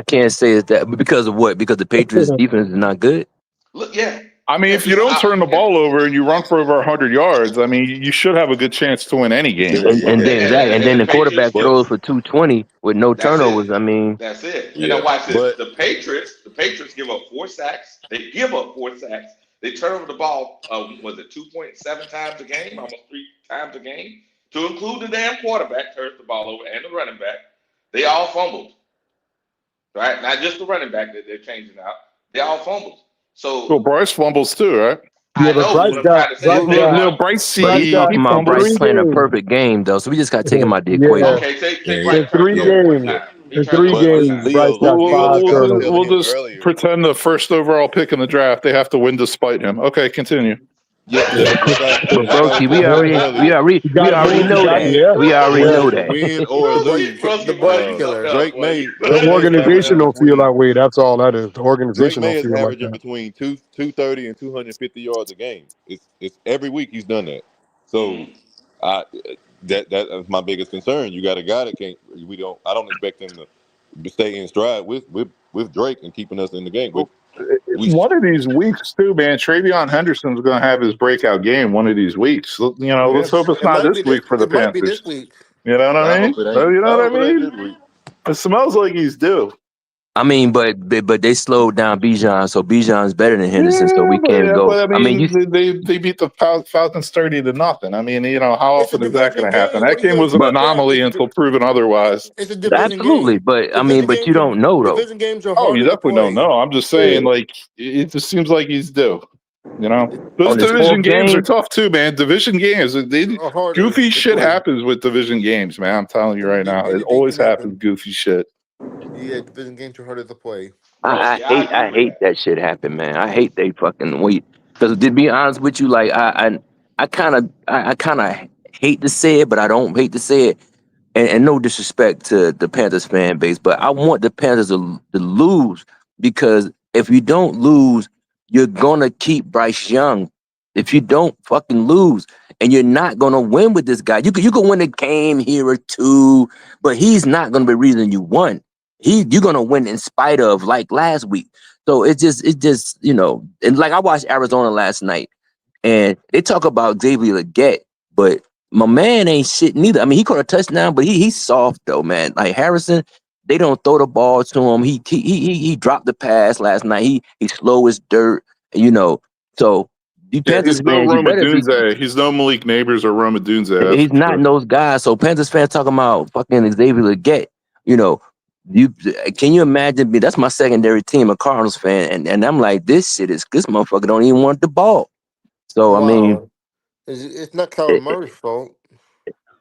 can't say it's that, but because of what? Because the Patriots' defense is not good. Look, yeah. I mean, if you don't turn the ball over and you run for over 100 yards, I mean, you should have a good chance to win any game. And then the quarterback throws for 220 with no turnovers. I mean, that's it. Yeah. And watch this. The Patriots give up 4 sacks. They give up 4 sacks. They turn over the ball. Was it 2.7 times a game? Almost 3 times a game. To include the damn quarterback turns the ball over and the running back. They all fumbled. Right? Not just the running back that they're changing out. They all fumbled. So Bryce fumbles too, right? Yeah, but Bryce playing a perfect game though, so we just got to take him out the equation. Okay, take in 3 games. In 3 games, Bryce got 5 turnovers. We'll just pretend the first overall pick in the draft. They have to win despite him. Okay, continue. Broski, we already know that. We already know that. Win or lose, Drake May. The organization don't feel that way. That's all that is. The organization don't feel like that. Averaging between 230 and 250 yards a game. It's every week he's done that. So that's my biggest concern. You got a guy that can't. I don't expect him to stay in stride with Drake and keeping us in the game. One of these weeks, too, man. Travion Henderson's going to have his breakout game one of these weeks. Let's hope it's not this week for the Panthers. You know what I mean? It smells like he's due. I mean, but they slowed down Bijan, so Bijan's better than Henderson, so we can't go. But I I mean, mean, they beat the Falcons 30-0. I mean, how It's a often is that division going to happen? game. What That are you game gonna was an do? but But anomaly until proven otherwise. it's a division absolutely, game. but I mean, Division but you games are don't know though. division games are Oh, you harder to definitely don't play. know. I'm just saying, like, it just seems like he's due. Those On this division fourth games are game, tough too, man. Division games, Are harder goofy to shit play. happens with division games, man. I'm telling you right now, it Anything always can happens. happen. Goofy shit. Yeah, division games are harder to play. I hate that shit happen, man. I hate they fucking wait. Because to be honest with you, like I kind of hate to say it, but I don't hate to say it. And no disrespect to the Panthers fan base, but I want the Panthers to lose, because if you don't lose, you're gonna keep Bryce Young. If you don't fucking lose, and you're not gonna win with this guy, you can win a game here or two, but he's not gonna be the reason you won. You're gonna win in spite of, like last week. So it's just and like I watched Arizona last night. And they talk about Xavier Leggett, but my man ain't shit neither. I mean, he caught a touchdown, but he's soft though, man. Like Harrison, they don't throw the ball to him. He dropped the pass last night. He's slow as dirt, So the Yeah, Panthers he's no fans, you Roma better be. Dunze. He's no Malik Neighbors or Roma Dunze. That's He's for not in sure. those guys. So Panthers fans talking about fucking Xavier Leggett. You know, you can you imagine me? That's my secondary team, a Cardinals fan, and I'm like, this motherfucker don't even want the ball. So I mean. Wow. It's not Kyler Murray's fault.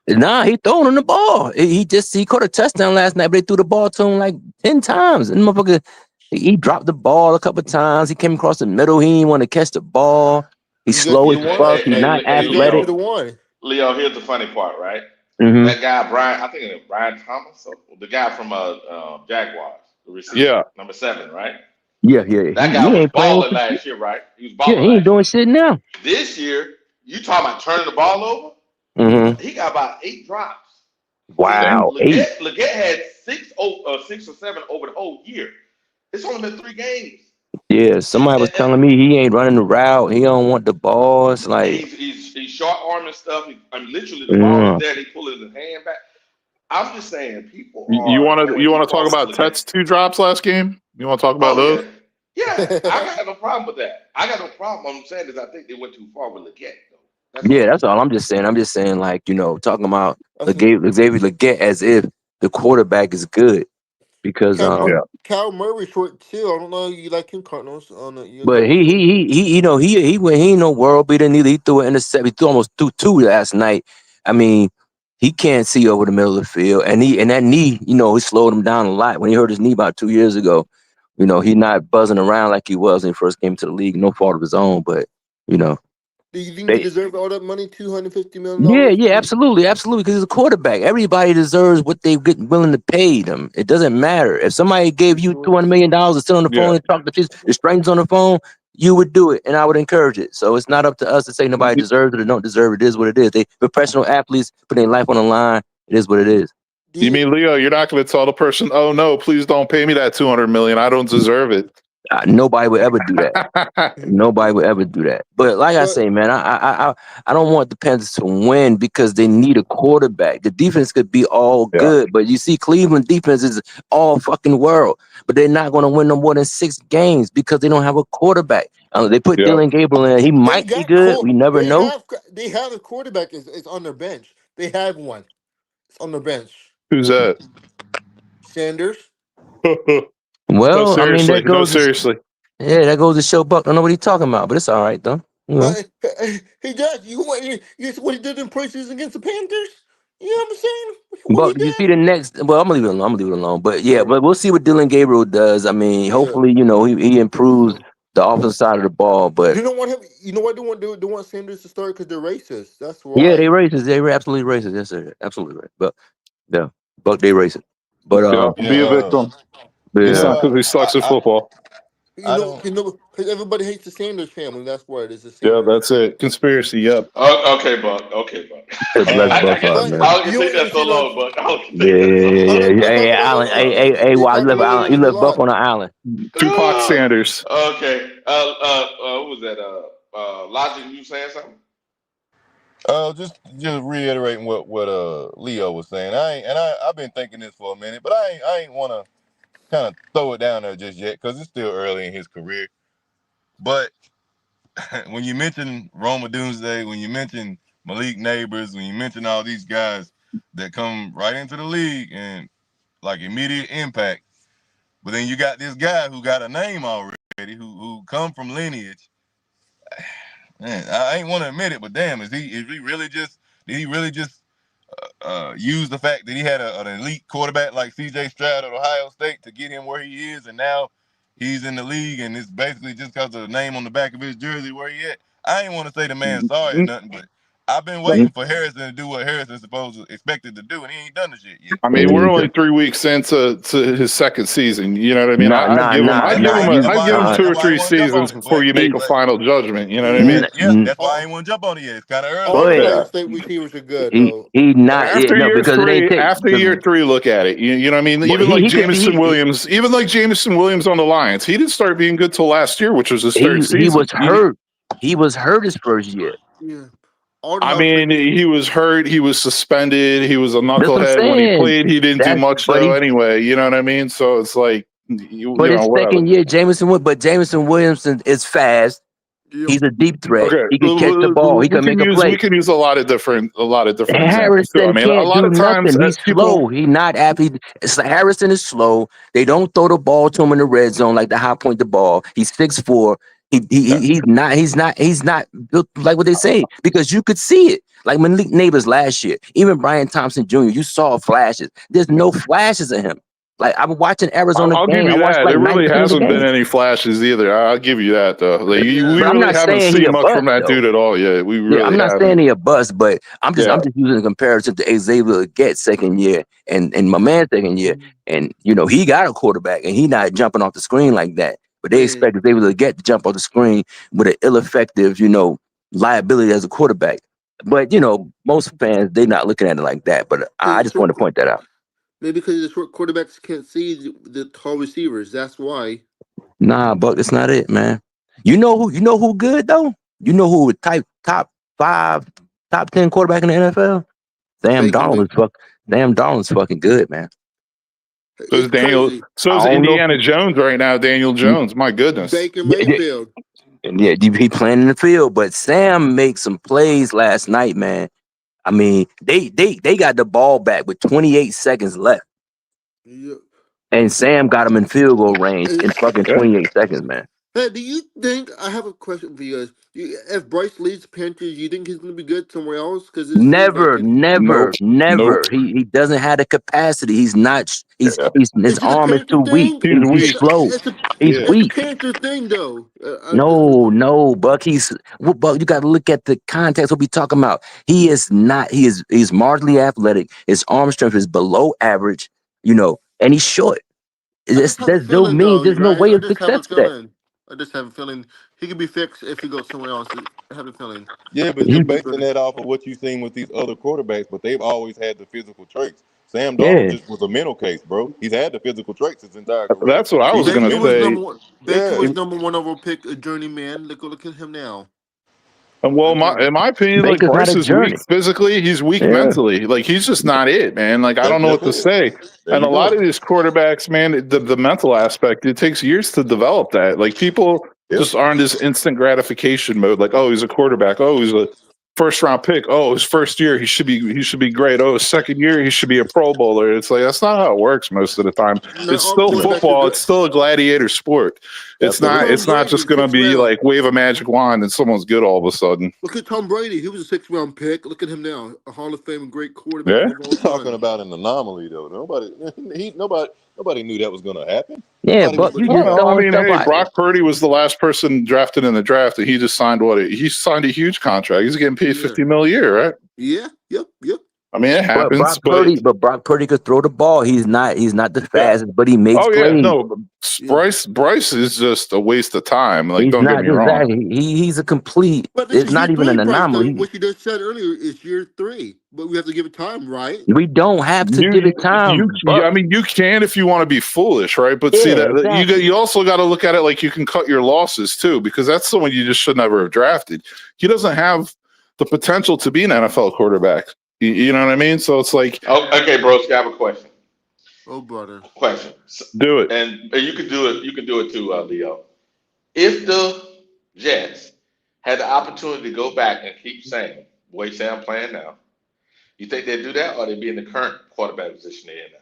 Nah, he throwing him the ball. He caught a touchdown last night, but they threw the ball to him like 10 times. And motherfucker, he dropped the ball a couple times. He came across the middle. He didn't want to catch the ball. He's You got slow you as the one. fuck. He's not You got you athletic. the one. Leo, here's the funny part, right? Mm-hmm. That guy Brian, I think it's Brian Thomas, or the guy from Jaguars, the receiver, Yeah. number 7, right? Yeah. That guy He was ain't playing with balling the shit. last year, right? He was Yeah, balling he ain't last doing year. shit now. This year, you talking about turning the ball over? Mm-hmm. He got about 8 drops. Damn. Wow, 8. Leggett had 6 or 7 over the whole year. It's only been 3 games. Yeah, somebody was telling me he ain't running the route. He don't want the ball. It's like, He's short arming stuff. Literally, the ball is there. They pulling his hand back. I'm just saying, people You are want going to too talk far with about Leggett. Tet's 2 drops last game? You want to talk about Oh those? yeah. I got no problem with that. I got no problem. What I'm saying is, I think they went too far with Leggett, though. That's all. yeah, that's all I'm just saying. I'm just saying, like, talking about That's Xavier Leggett as if the quarterback is good. Because Kyle Murray short too. I don't know. You like him, Cardinals? You but know. he ain't no world beater neither. He threw an intercept. He threw almost two last night. I mean, he can't see over the middle of the field, and that knee, he slowed him down a lot. When he hurt his knee about 2 years ago, he's not buzzing around like he was when he first came to the league. No fault of his own, but Do you think he they. deserves all that money? $250 million. Yeah, absolutely, because he's a quarterback. Everybody deserves what they get willing to pay them. It doesn't matter if somebody gave you $200 million to sit on the phone and talk to the strangers on the phone. You would do it, and I would encourage it. So it's not up to us to say nobody deserves it or don't deserve it. It is what it is. They professional athletes put their life on the line. It is what it is. You mean, Leo, you're not going to tell the person, oh no, please don't pay me that $200 million. I don't deserve it. Nobody would ever do that. Nobody would ever do that. But like I say, man, I don't want the Panthers to win because they need a quarterback. The defense could be all good, but you see, Cleveland defense is all fucking world. But they're not going to win no more than 6 games because they don't have a quarterback. They put Dylan Gabriel in. He might be good. We never know. They have a quarterback is on their bench. They have one. It's on their bench. Who's that? Sanders. Well, I mean, that goes. Seriously. Yeah, that goes to show Buck don't know what he's talking about, but it's all right though. But he does. You what he did in preseason against the Panthers? You know what I'm saying? But you see the next. Well, I'm gonna leave it alone. But yeah, but we'll see what Dylan Gabriel does. I mean, hopefully, he improves the offensive side of the ball. But you don't want him. You know what they want? They want Sanders to start because they're racist. That's why. yeah, they racist. They're absolutely racist. Yes, sir. Absolutely right. But yeah, Buck, they racist. But be a victim. It's not because he sucks at football. Because everybody hates the Sanders family. That's why it is. Yeah, that's it. Conspiracy. Yep. Okay, Buck. I can take that so long, Buck. Yeah. Hey, Allen. Hey, wow, you left Buck on the island. Tupac Sanders. Okay. Who was that? Logic, you saying something? Just reiterating what Leo was saying. I've been thinking this for a minute, but I ain't want to kind of throw it down there just yet because it's still early in his career. But when you mention Roma Doomsday, when you mention Malik Neighbors, when you mention all these guys that come right into the league and like immediate impact, but then you got this guy who got a name already, who come from lineage. Man, I ain't want to admit it, but damn, did he really just use the fact that he had an elite quarterback like C.J. Stroud at Ohio State to get him where he is, and now he's in the league, and it's basically just because of the name on the back of his jersey where he at. I ain't want to say the man sorry or nothing, but I've been waiting for Harrison to do what Harrison expected to do, and he ain't done the shit yet. I mean, we're only 3 weeks into his second season. You know what I mean? Nah, I'd give him 2 or 3 seasons before you make a final judgment. You know what I mean? Yeah, that's why I ain't want to jump on it yet. It's kind of early. All Ohio State receivers are good, though. He not after no, year because three. it ain't After year 3, look at it. You know what I mean? Even like Jameson Williams, on the Lions, he didn't start being good till last year, which was his third season. He was hurt. He was hurt his first year. Yeah. I mean, he was hurt. He was suspended. He was a knucklehead when he played. He didn't do much though. Anyway, you know what I mean. So it's like, his second year, Jameson Williamson is fast. He's a deep threat. Okay. He can catch the ball. He can make a play. We can use a lot of different Harrison can't do nothing. He's slow. He's not happy. Harrison is slow. They don't throw the ball to him in the red zone like the high point the ball. He's 6'4". He's not built like what they say, because you could see it. Like Malik Neighbors last year, even Brian Thompson Jr., you saw flashes. There's no flashes of him. Like I'm watching Arizona I'll game. give you that. Like there really hasn't been any flashes either. I'll give you that though. Like, we really haven't seen much from that dude at all yet. We really I'm not saying he a bust, but I'm just using a comparison to Xavier Get second year and my man second year. And he got a quarterback and he not jumping off the screen like that. But they expect Xavier to get to jump off the screen with an ill-effective, liability as a quarterback. But most fans, they're not looking at it like that. But I just want to point that out. Maybe because the short quarterbacks can't see the tall receivers. That's why. Nah, Buck, that's not it, man. You know who good though? You know who top 5, top 10 quarterback in the NFL? Sam Darnold's fucking good, man. So is Indiana Jones right now, Daniel Jones. My goodness. Baker Mayfield. Yeah, he playing in the field, but Sam made some plays last night, man. I mean, they got the ball back with 28 seconds left. Yep. And Sam got him in field goal range in fucking 28 seconds, man. Hey, do you think, I have a question for you guys. If Bryce leaves Panthers, you think he's going to be good somewhere else? Never. He doesn't have the capacity. He's not. His arm is too weak. He's slow. He's weak. It's a Panther thing, though. No, Buck. Buck. You got to look at the context. What we talking about? He is not. He's marginally athletic. His arm strength is below average. And he's short. There's no way of success there. I just have a feeling he could be fixed if he goes somewhere else. I have a feeling. Yeah, but you're basing that off of what you've seen with these other quarterbacks, but they've always had the physical traits. Sam Darnold just was a mental case, bro. He's had the physical traits his entire career. That's what I was going to say. Baker was number 1 overall pick, a journeyman. Look at him now. Well, in my opinion, like Bryce is weak physically. He's weak mentally. Like he's just not it, man. Like I don't know what to say. And a lot of these quarterbacks, man, the mental aspect, it takes years to develop that. Like people just aren't this instant gratification mode. Like, oh, he's a quarterback. Oh, he's a first-round pick. Oh, his first year he should be great. Oh, his second year he should be a Pro Bowler. It's like that's not how it works most of the time. It's still football. It's still a gladiator sport. It's not just going to be like wave a magic wand and someone's good all of a sudden. Look at Tom Brady. He was a 6th-round pick. Look at him now, a Hall of Fame great quarterback. Yeah, we're talking about an anomaly though. Nobody knew that was going to happen. Yeah, but Brock Purdy was the last person drafted in the draft, and he just signed he signed a huge contract. He's getting paid $50 million a year, right? Yeah. Yep. I mean, it happens. But Brock Purdy could throw the ball. He's not the fastest, but he makes plays. No, Bryce is just a waste of time. Like, don't get me wrong. He's a complete. It's not even an anomaly. What you just said earlier is year 3, but we have to give it time, right? We don't have to give it time. I mean, you can if you want to be foolish, right? But see that you also got to look at it like you can cut your losses too, because that's someone you just should never have drafted. He doesn't have the potential to be an NFL quarterback. You know what I mean? So it's like, okay, bro. I have a question. Oh, brother. Question. Do it. And you can do it. You can do it too, Leo. If the Jets had the opportunity to go back and keep Sam, the way Sam playing now, you think they'd do that, or they'd be in the current quarterback position they're in now?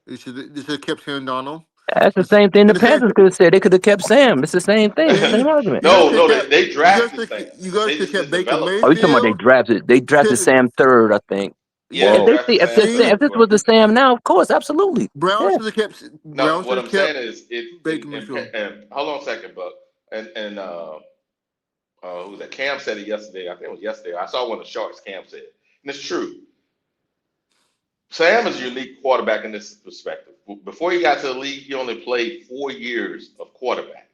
They should have kept Sam Donald. That's the same thing the And the same. Panthers could have said. They could have kept Sam. It's the same thing. It's the same argument. No, they drafted Sam. You guys They should just have kept didn't Baker develop. Oh, you talking about they drafted Sam third, I think. Yeah, If they they drafted if Sam this third. if this was the Sam now, of course, absolutely. Brown Yeah. should have kept. No, Brown what should I'm have kept saying is Baker Mayfield. and hold on a second, Buck. And who was that? Cam said it yesterday. I think it was yesterday. I saw one of the shorts Cam said. And it's true. Sam is a unique quarterback in this perspective. Before he got to the league, he only played 4 years of quarterback.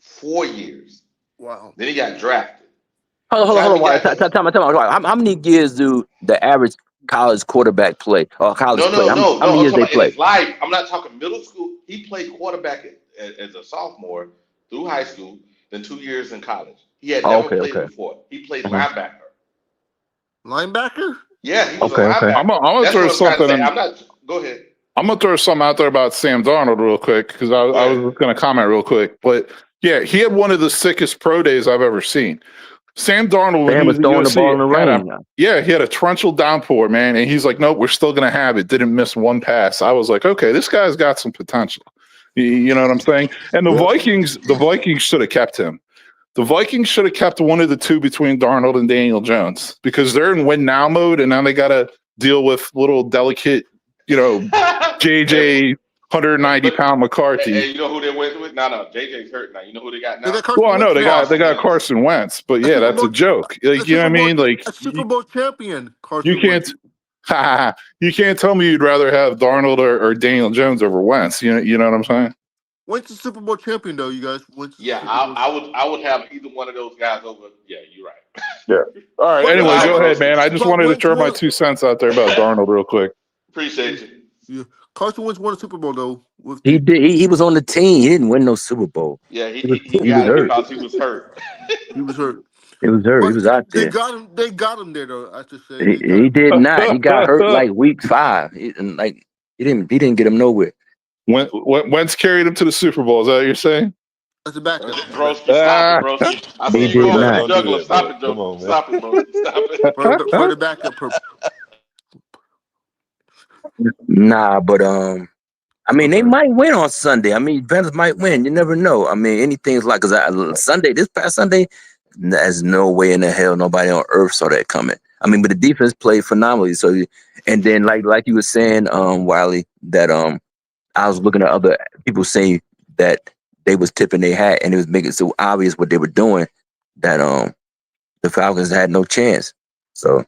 4 years. Wow. Then he got drafted. Hold on. Tell me. How many years do the average college quarterback play or college play? No. How many years they play? In his life, I'm not talking middle school. He played quarterback as a sophomore through high school, then 2 years in college. He had never played before. He played linebacker. Linebacker? Yeah, he was a linebacker. I'm gonna throw something. Go ahead. I'm gonna throw something out there about Sam Darnold real quick because I was going to comment real quick. But yeah, he had one of the sickest pro days I've ever seen. Sam Darnold was throwing the ball in the rain. He had a torrential downpour, man, and he's like, "Nope, we're still going to have it." Didn't miss one pass. I was like, "Okay, this guy's got some potential." You know what I'm saying? And the Vikings should have kept him. The Vikings should have kept one of the two between Darnold and Daniel Jones because they're in win now mode, and now they got to deal with little delicate, JJ 190-pound McCarthy. And you know who they went with? No, JJ's hurt now. You know who they got now? I know they got Carson Wentz, but yeah, that's a joke. Like, you know what I mean? Like a Super Bowl champion. You can't tell me you'd rather have Darnold or Daniel Jones over Wentz. You know what I'm saying? Wentz is Super Bowl champion, though, you guys. I would have either one of those guys over. Yeah, you're right. Yeah. All right. Anyway, go ahead, man. I just wanted to throw my 2 cents out there about Darnold real quick. Appreciate you. Yeah. Carson Wentz won a Super Bowl, though. He did. He was on the team. He didn't win no Super Bowl. Yeah, he got it because he was hurt. He was hurt. He was hurt. He was out there. They got him there, though. I should say he did not. He got hurt like week 5. He didn't get him nowhere. Wentz carried him to the Super Bowl. Is that what you're saying? That's a backup. Broski, stop it, Broski. I see you going to the juggler. Stop it, Joe. Stop it, bro. Stop it. For the backup purpose. Nah, but I mean, they might win on Sunday. I mean, Panthers might win. You never know. I mean, anything's like this past Sunday, there's no way in the hell nobody on earth saw that coming. I mean, but the defense played phenomenally. So, and then like you were saying, Wiley, that I was looking at other people saying that they was tipping their hat and it was making it so obvious what they were doing that the Falcons had no chance. So,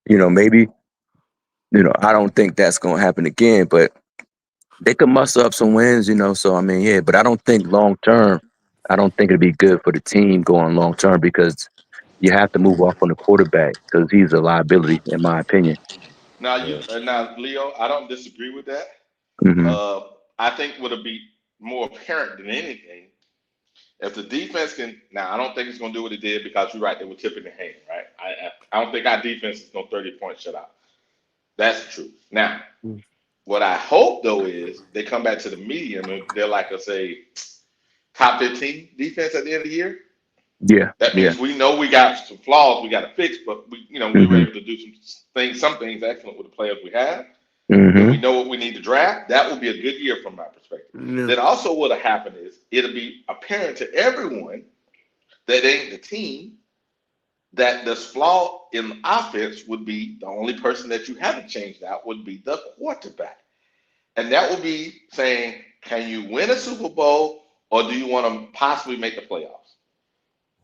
maybe. I don't think that's going to happen again, but they could muster up some wins, So, I mean, yeah, but I don't think long term, I don't think it'd be good for the team going long term because you have to move off on the quarterback because he's a liability, in my opinion. Now, Leo, I don't disagree with that. Mm-hmm. I think would be more apparent than anything if the defense can. Now, I don't think it's going to do what it did because you're right, they were tipping the hand, right? I don't think our defense is going to 30-point shutout. That's the truth. Now, what I hope, though, is they come back to the medium and they're like, let's say, top 15 defense at the end of the year. Yeah. That means we know we got some flaws we got to fix, but we were able to do some things excellent with the players we have. And we know what we need to draft. That would be a good year from my perspective. Yeah. Then also what'll happen is it'll be apparent to everyone that ain't the team that this flaw in offense would be the only person that you haven't changed out would be the quarterback. And that would be saying, can you win a Super Bowl or do you want to possibly make the playoffs?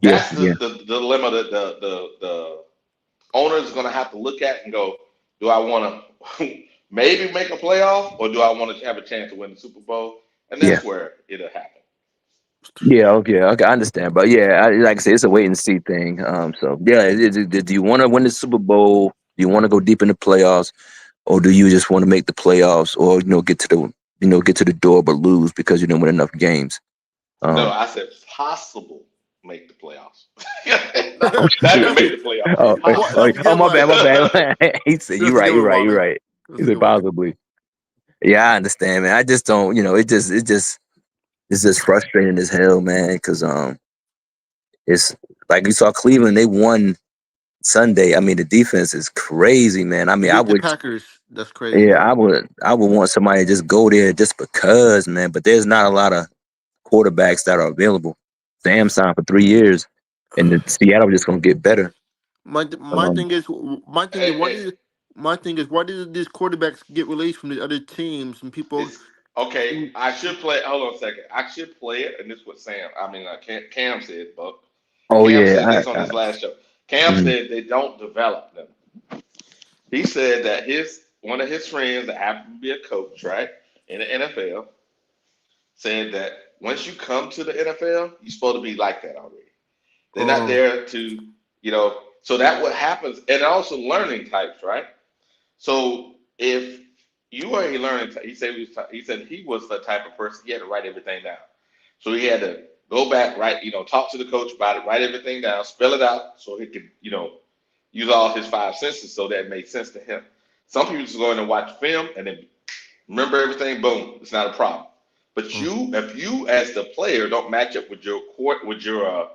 That's the dilemma that the owner is going to have to look at and go, do I want to maybe make a playoff or do I want to have a chance to win the Super Bowl? And that's where it'll happen. Yeah, okay, I understand, but yeah, like I said, it's a wait and see thing. So yeah, do you want to win the Super Bowl? Do you want to go deep in the playoffs, or do you just want to make the playoffs, or get to the door but lose because you didn't win enough games? No, I said possible make the playoffs. Not even make the playoffs. Oh, my bad. He said you're right. He said possibly. Yeah, I understand, man. I just don't, it's just frustrating as hell, man. Because it's like you saw Cleveland, they won Sunday. I mean, the defense is crazy, man. I mean, Beat the Packers. That's yeah, crazy. I would want somebody to just go there just because, man. But there's not a lot of quarterbacks that are available. Sam signed for 3 years, and the Seattle just gonna get better. My Um, thing is my thing is why did these quarterbacks get released from the other teams and people? It's okay. I should play. Hold on a second. I should play it, and this is what Cam said, Buck. oh Cam yeah, said this on his last show. Cam mhm. said they don't develop them. He said that one of his friends that happened to be a coach, right, in the NFL, said that once you come to the NFL, you're supposed to be like that already. They're not Oh, there to, so that what happens, and also learning types, right? So if you are a learning type, he said he was the type of person he had to write everything down. So he had to go back, write, talk to the coach about it, write everything down, spell it out, so he could, use all his five senses, so that it made sense to him. Some people just go in and watch film and then remember everything. Boom, it's not a problem. But if you as the player don't match up with your court, with your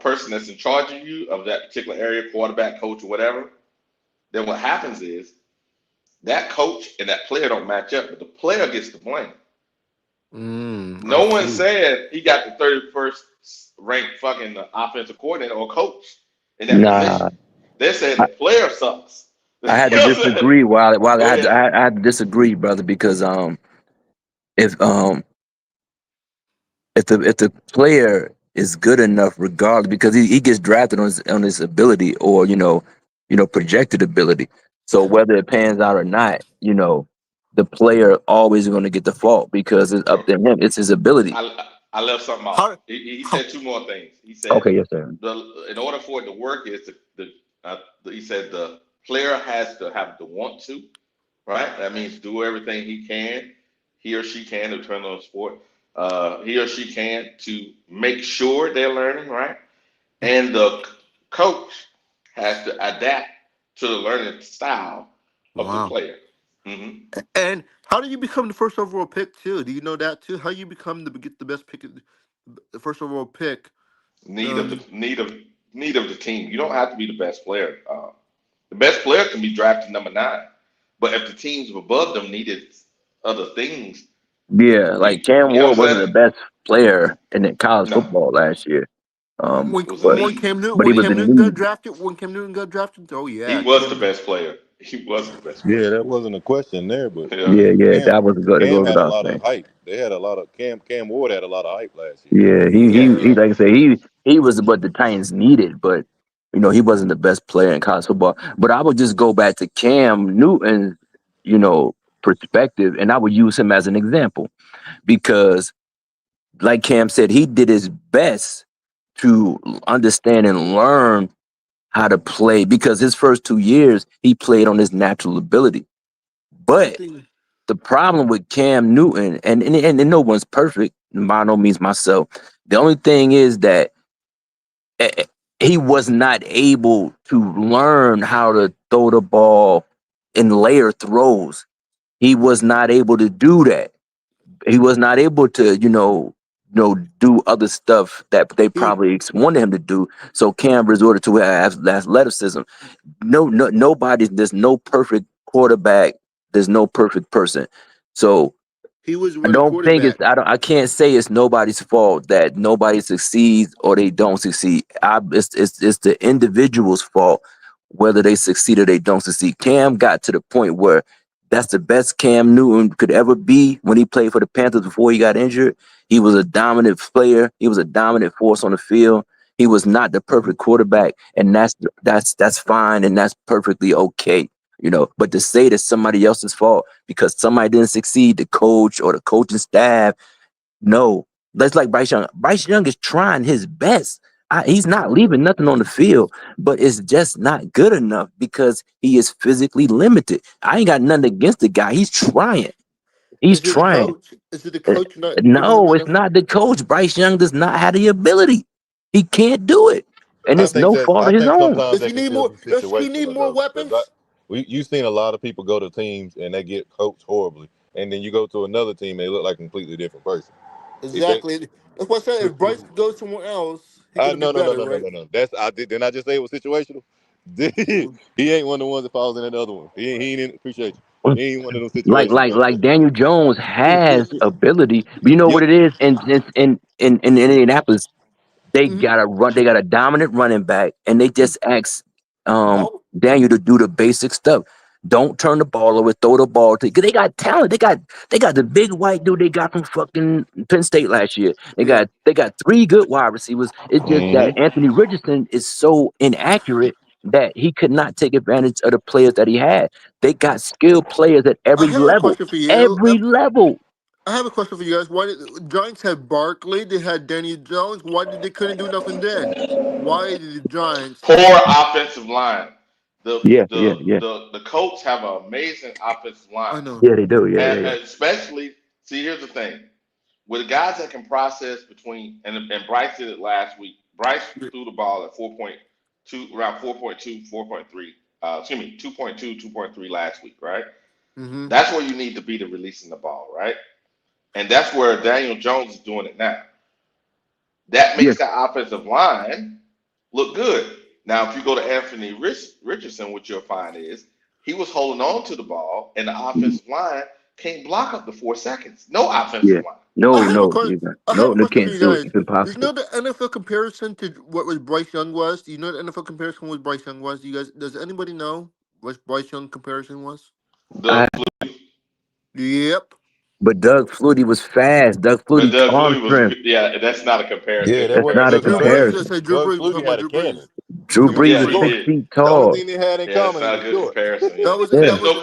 person that's in charge of you of that particular area, quarterback, coach, or whatever, then what happens is that coach and that player don't match up, but the player gets the blame. I No one see. said he got the 31st ranked fucking offensive coordinator or coach in that Nah, position. They said I, the player sucks. You I had to know what I'm saying? disagree. While Go ahead. I had to disagree, brother, because if if the player is good enough, regardless, because he gets drafted on his ability or projected ability. So whether it pans out or not, the player always going to get the fault because it's up to him. It's his ability. I left something off. How, He how said two more things. He said Okay, yes, sir. in order for it to work is he said the player has to have to want to, right? That means do everything he or she can to turn on the sport. He or she can to make sure they're learning, right? And the coach has to adapt to the learning style of the wow. player. Hmm. And how do you become the first overall pick too? Do you know that too? How you become get the best pick, the first overall pick? Need of the Um, need of the team. You don't have to be the best player. The best player can be drafted number 9, but if the teams above them needed other things, Yeah, like Cam you know Ward what I'm wasn't saying? the best player in the college No, football last year. Um, it was a but need. but he was a need. When Cam Newton got drafted, oh He yeah, was the Cam. best player. He was the best player. Yeah, that wasn't a question there, but Yeah. Yeah, Cam that was good. It Cam goes had a without lot of saying. hype. They had a lot of Cam Ward had a lot of hype last year. Yeah, Yeah. he like I say, he was what the Titans needed, but he wasn't the best player in college football. But I would just go back to Cam Newton's, you know, perspective, and I would use him as an example because, like Cam said, he did his best to understand and learn how to play because his first 2 years he played on his natural ability. The But thing, the problem with Cam Newton, and no one's perfect, by no means myself. The only thing is that he was not able to learn how to throw the ball in layer throws. He was not able to do that. He was not able to, do other stuff that they he probably wanted him to do. So Cam resorted to athleticism. There's no perfect quarterback. There's no perfect person. So he was a I running don't think quarterback. I can't say it's nobody's fault that nobody succeeds or they don't succeed. It's the individual's fault whether they succeed or they don't succeed. Cam got to the point where that's the best Cam Newton could ever be when he played for the Panthers before he got injured. He was a dominant player. He was a dominant force on the field. He was not the perfect quarterback, and that's fine and that's perfectly okay. But to say that somebody else's fault because somebody didn't succeed, the coach or the coaching staff, no. That's like Bryce Young. Bryce Young is trying his best. He's not leaving nothing on the field, but it's just not good enough because he is physically limited. I ain't got nothing against the guy. He's trying. He's Is it the trying. coach? Is it the Uh, coach not giving him No, it's enough? not the coach. Bryce Young does not have the ability. He can't do it. And I it's think no fault of his own. sometimes Does that he can need just more? be Does he need situational more though, because weapons? You've seen a lot of people go to teams and they get coached horribly, and then you go to another team, they look like a completely different person. Exactly. That's what I said. If Bryce goes somewhere else, he's gonna be No, better, right? no. Didn't I just say it was situational? He ain't one of the ones that falls in that other one. He ain't in, appreciate you. He ain't one of those situational young Like players. Daniel Jones has ability, but you know what Yep. it is in Indianapolis. They Mhm. got they got a dominant running back, and they just ask Ball. Daniel to do the basic stuff. Don't turn the ball over, throw the ball to. Cause they got talent. They got the big white dude they got from fucking Penn State last year. Yeah. They got three good wide receivers. It's just that Mm-hmm. Anthony Richardson is so inaccurate that he could not take advantage of the players that he had. They got skilled players at I every have a level. question for you. Every level. I have a question for you guys. Why did Giants had Barkley? They had Danny Jones. Why did they couldn't do nothing then? Why did the Giants? Poor offensive line. Yeah, yeah, yeah. The Colts have an amazing offensive I line, know. Yeah, they do. Yeah, yeah, yeah. and especially see here's the thing with guys that can process between and Bryce did it last week. Bryce threw the ball at 4.2 around 4.2 4.3 excuse me 2.2 2.3 last week, right? Mm-hmm. That's where you need to be to releasing the ball, right? And that's where Daniel Jones is doing it now. That Yeah. makes the offensive line look good. Now, if you go to Anthony Richardson, what you'll find is he was holding on to the ball, and the Mhm. offensive line can't block up to 4 seconds. No Yeah. offensive line. I No, have a no, question. you got I have no, a they question for can't you do it. guys. It's Do you know impossible. the NFL comparison to what was Bryce Young was? Do you know the NFL comparison with Bryce Young was? Do you guys? Does anybody know what Bryce Young comparison was? Doug, Yep. But Doug Flutie was fast. Doug but Flutie Doug arm Flutie was strength. yeah. That's not a Yeah, that That's wasn't not a comparison at Drew Doug all. Brees. Flutie. I comparison. said Drew Doug Brees. Talking Flutie about had a Drew Brees. cannon. Drew Talking about Brees Drew Yeah, was he Brees. 6 did. feet The only tall. thing they had in Yeah, that's common not is a the good short. comparison. Yeah, That was Yeah. there's no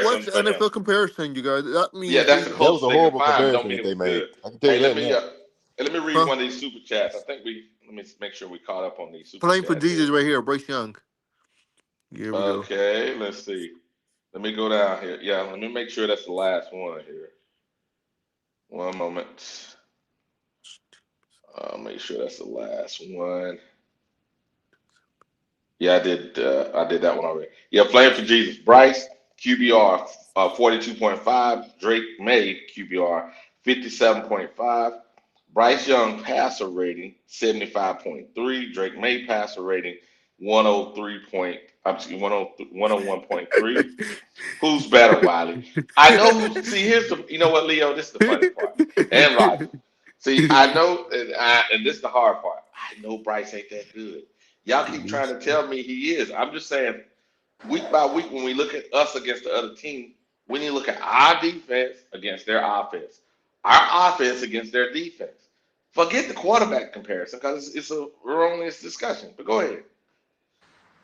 that's comparison the for him. NFL comparison, you guys. That Yeah, means that's the That was closest a they can horrible find, but don't comparison mean that it they was made. good. I can tell Hey, you that now. let me read huh? one of these super chats. I think let me make sure we caught up on these super Playing for chats here. Jesus right here, Bryce Young. Here we go. Okay, let's see. Let me go down here. Yeah, let me make sure that's the last one here. One moment. I'll make sure that's the last one. Yeah, I did that one already. Yeah, playing for Jesus. Bryce QBR 42.5. Drake May QBR 57.5. Bryce Young passer rating 75.3. Drake May passer rating 103 point. I'm excuse 101.3. Who's better, Wiley? I know who. See, here's the. You know what, Leo? This is the funny part. And Roger. See, I know, and this is the hard part. I know Bryce ain't that good. Y'all keep trying to tell me he is. I'm just saying, week by week, when we look at us against the other team, we need to look at our defense against their offense, our offense against their defense. Forget the quarterback comparison because it's a erroneous discussion. But go ahead.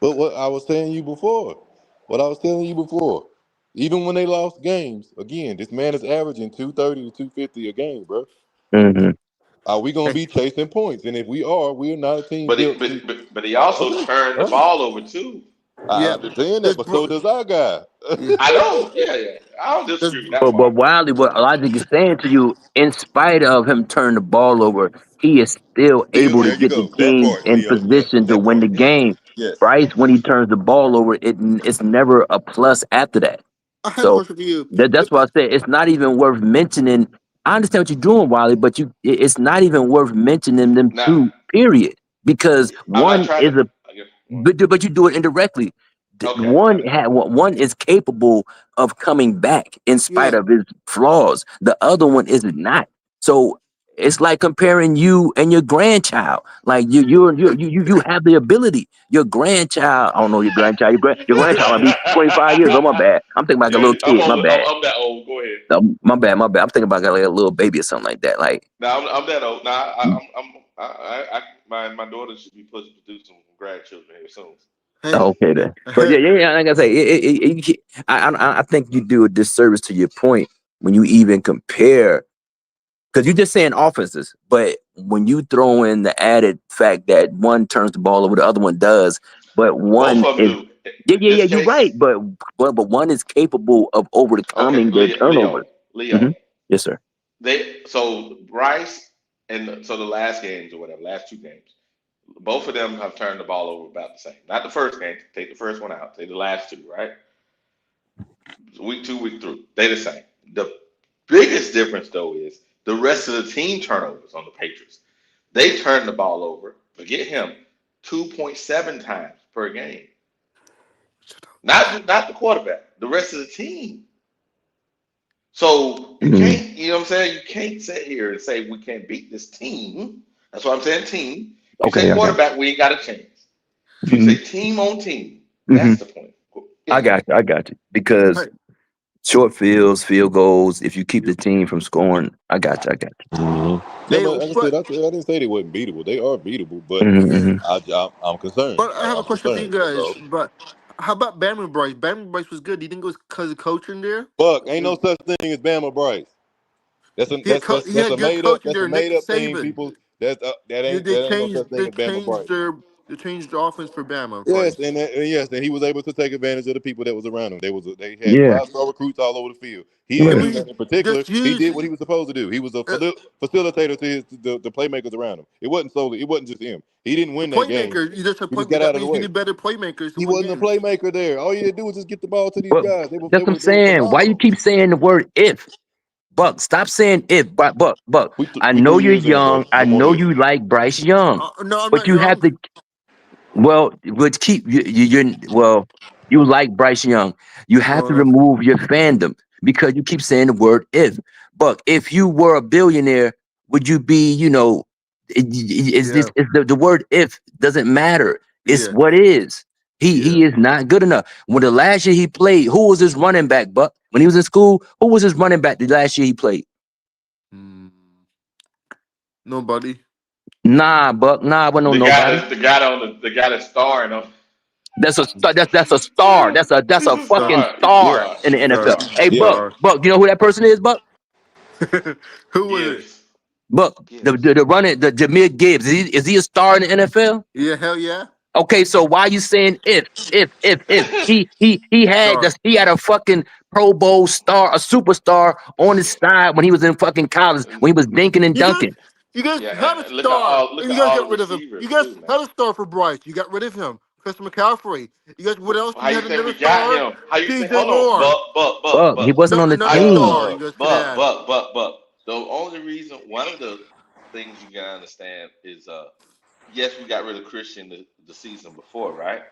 But what I was telling you before, even when they lost games, again, this man is averaging 230 to 250 a game, bro. Hmm. Are we gonna be chasing points? And if we are, we are not a team built to. But he also Okay, turned the all right. ball over too. I Yeah. understand that, This but bro. so does our guy. Yeah. I know. Yeah, yeah. I don't This. disagree with that But part. Wiley, what Logic is saying to you, in spite of him turning the ball over, he is still able to There you get the go. That team part, in Leo. Yes, position to that win part. the game. Yes. Bryce, when he turns the ball over, it's never a plus after that. I have a So question for you. that's why I said it's not even worth mentioning. I understand what you're doing, Wiley, but it's not even worth mentioning them Now, two. Period, because I'm not one trying is to. a I guess, but you do it indirectly. okay, got it. One is capable of coming back in spite Yeah. of his flaws. The other one is not. So it's like comparing you and your grandchild. Like you have the ability. Your grandchild, I don't know your grandchild. Your grandchild might be 25 years old. My bad. I'm thinking about like a little I'm kid. My old. bad. I'm that old. Go ahead. No, my bad. My bad. I'm thinking about like a little baby or something like that. Like Now I'm that old. Now my daughter should be supposed to do some grandchildren here soon. Hey. okay then. But yeah. Like I say, I think you do a disservice to your point when you even compare. Because you're just saying offenses, but when you throw in the added fact that one turns the ball over, the other one does, but Both one of them is do. In yeah, this you're case, right, but one is capable of okay, overcoming their turnovers. Leo. Hmm. Yes, sir. So Bryce and so the last games or whatever, last two games, both of them have turned the ball over about the same. Not the first game. Take the first one out. Take the last two, right? week 2, week 3, they the same. The biggest difference though is the rest of the team turnovers on the Patriots. They turn the ball over, forget him, 2.7 times per game. Not the quarterback, the rest of the team. So you can't, you know what I'm saying? You can't sit here and say we can't beat this team. That's what I'm saying, team. If you say quarterback, we ain't got a chance. If you say team on team, that's the point. I got you. Because short fields, field goals, if you keep the team from scoring, I got you. Yeah, but like I said, I didn't say they wasn't beatable. They are beatable, but I'm concerned. But I have a question for you guys. So. But how about Bama Bryce? Bama Bryce was good. Do you think it was because of coaching there? Fuck, ain't no such thing as Bama Bryce. That's a made up thing. People, that ain't no such thing as Bama Bryce. They changed the offense for Bama. Yes, and he was able to take advantage of the people that was around him. They had 5-star recruits all over the field. He didn't do nothing in particular. He did what he was supposed to do. He was a facilitator to the playmakers around him. It wasn't just him. He didn't win that game. You just He just got out of the way. You need better playmakers. He wasn't a playmaker there. All you had to do was just get the ball to these guys. That's what I'm saying. Why you keep saying the word if? Buck, stop saying if. Buck. I know you're young. I know you like Bryce Young. No, I'm but not you young. have to. Well, but keep you like Bryce Young. You have to remove your fandom because you keep saying the word if. Buck, if you were a billionaire, would you be? The word if doesn't matter. It's what is. He is not good enough. When the last year he played, who was his running back, Buck? When he was in school, who was his running back the last year he played? Nobody. Nah, Buck. Nah, but no nobody. The guy that's starring him. That's a star. That's a star. That's a fucking star in the NFL. Hey, Buck. You know who that person is, Buck? Who is? Buck. The Jahmyr Gibbs. Is he a star in the NFL? Yeah, hell yeah. Okay, so why are you saying if? He had a fucking Pro Bowl star, a superstar on his side when he was in fucking college, when he was dinking and dunking. You guys had a star. You guys got rid of him. You guys had a star for Bryce. You got rid of him. Chris McCaffrey. You guys, what else? How you think we got him? How you think? Hold on, Buck. He wasn't on the team. Buck. The only reason, one of the things you gotta understand is, yes, we got rid of Christian the season before, right?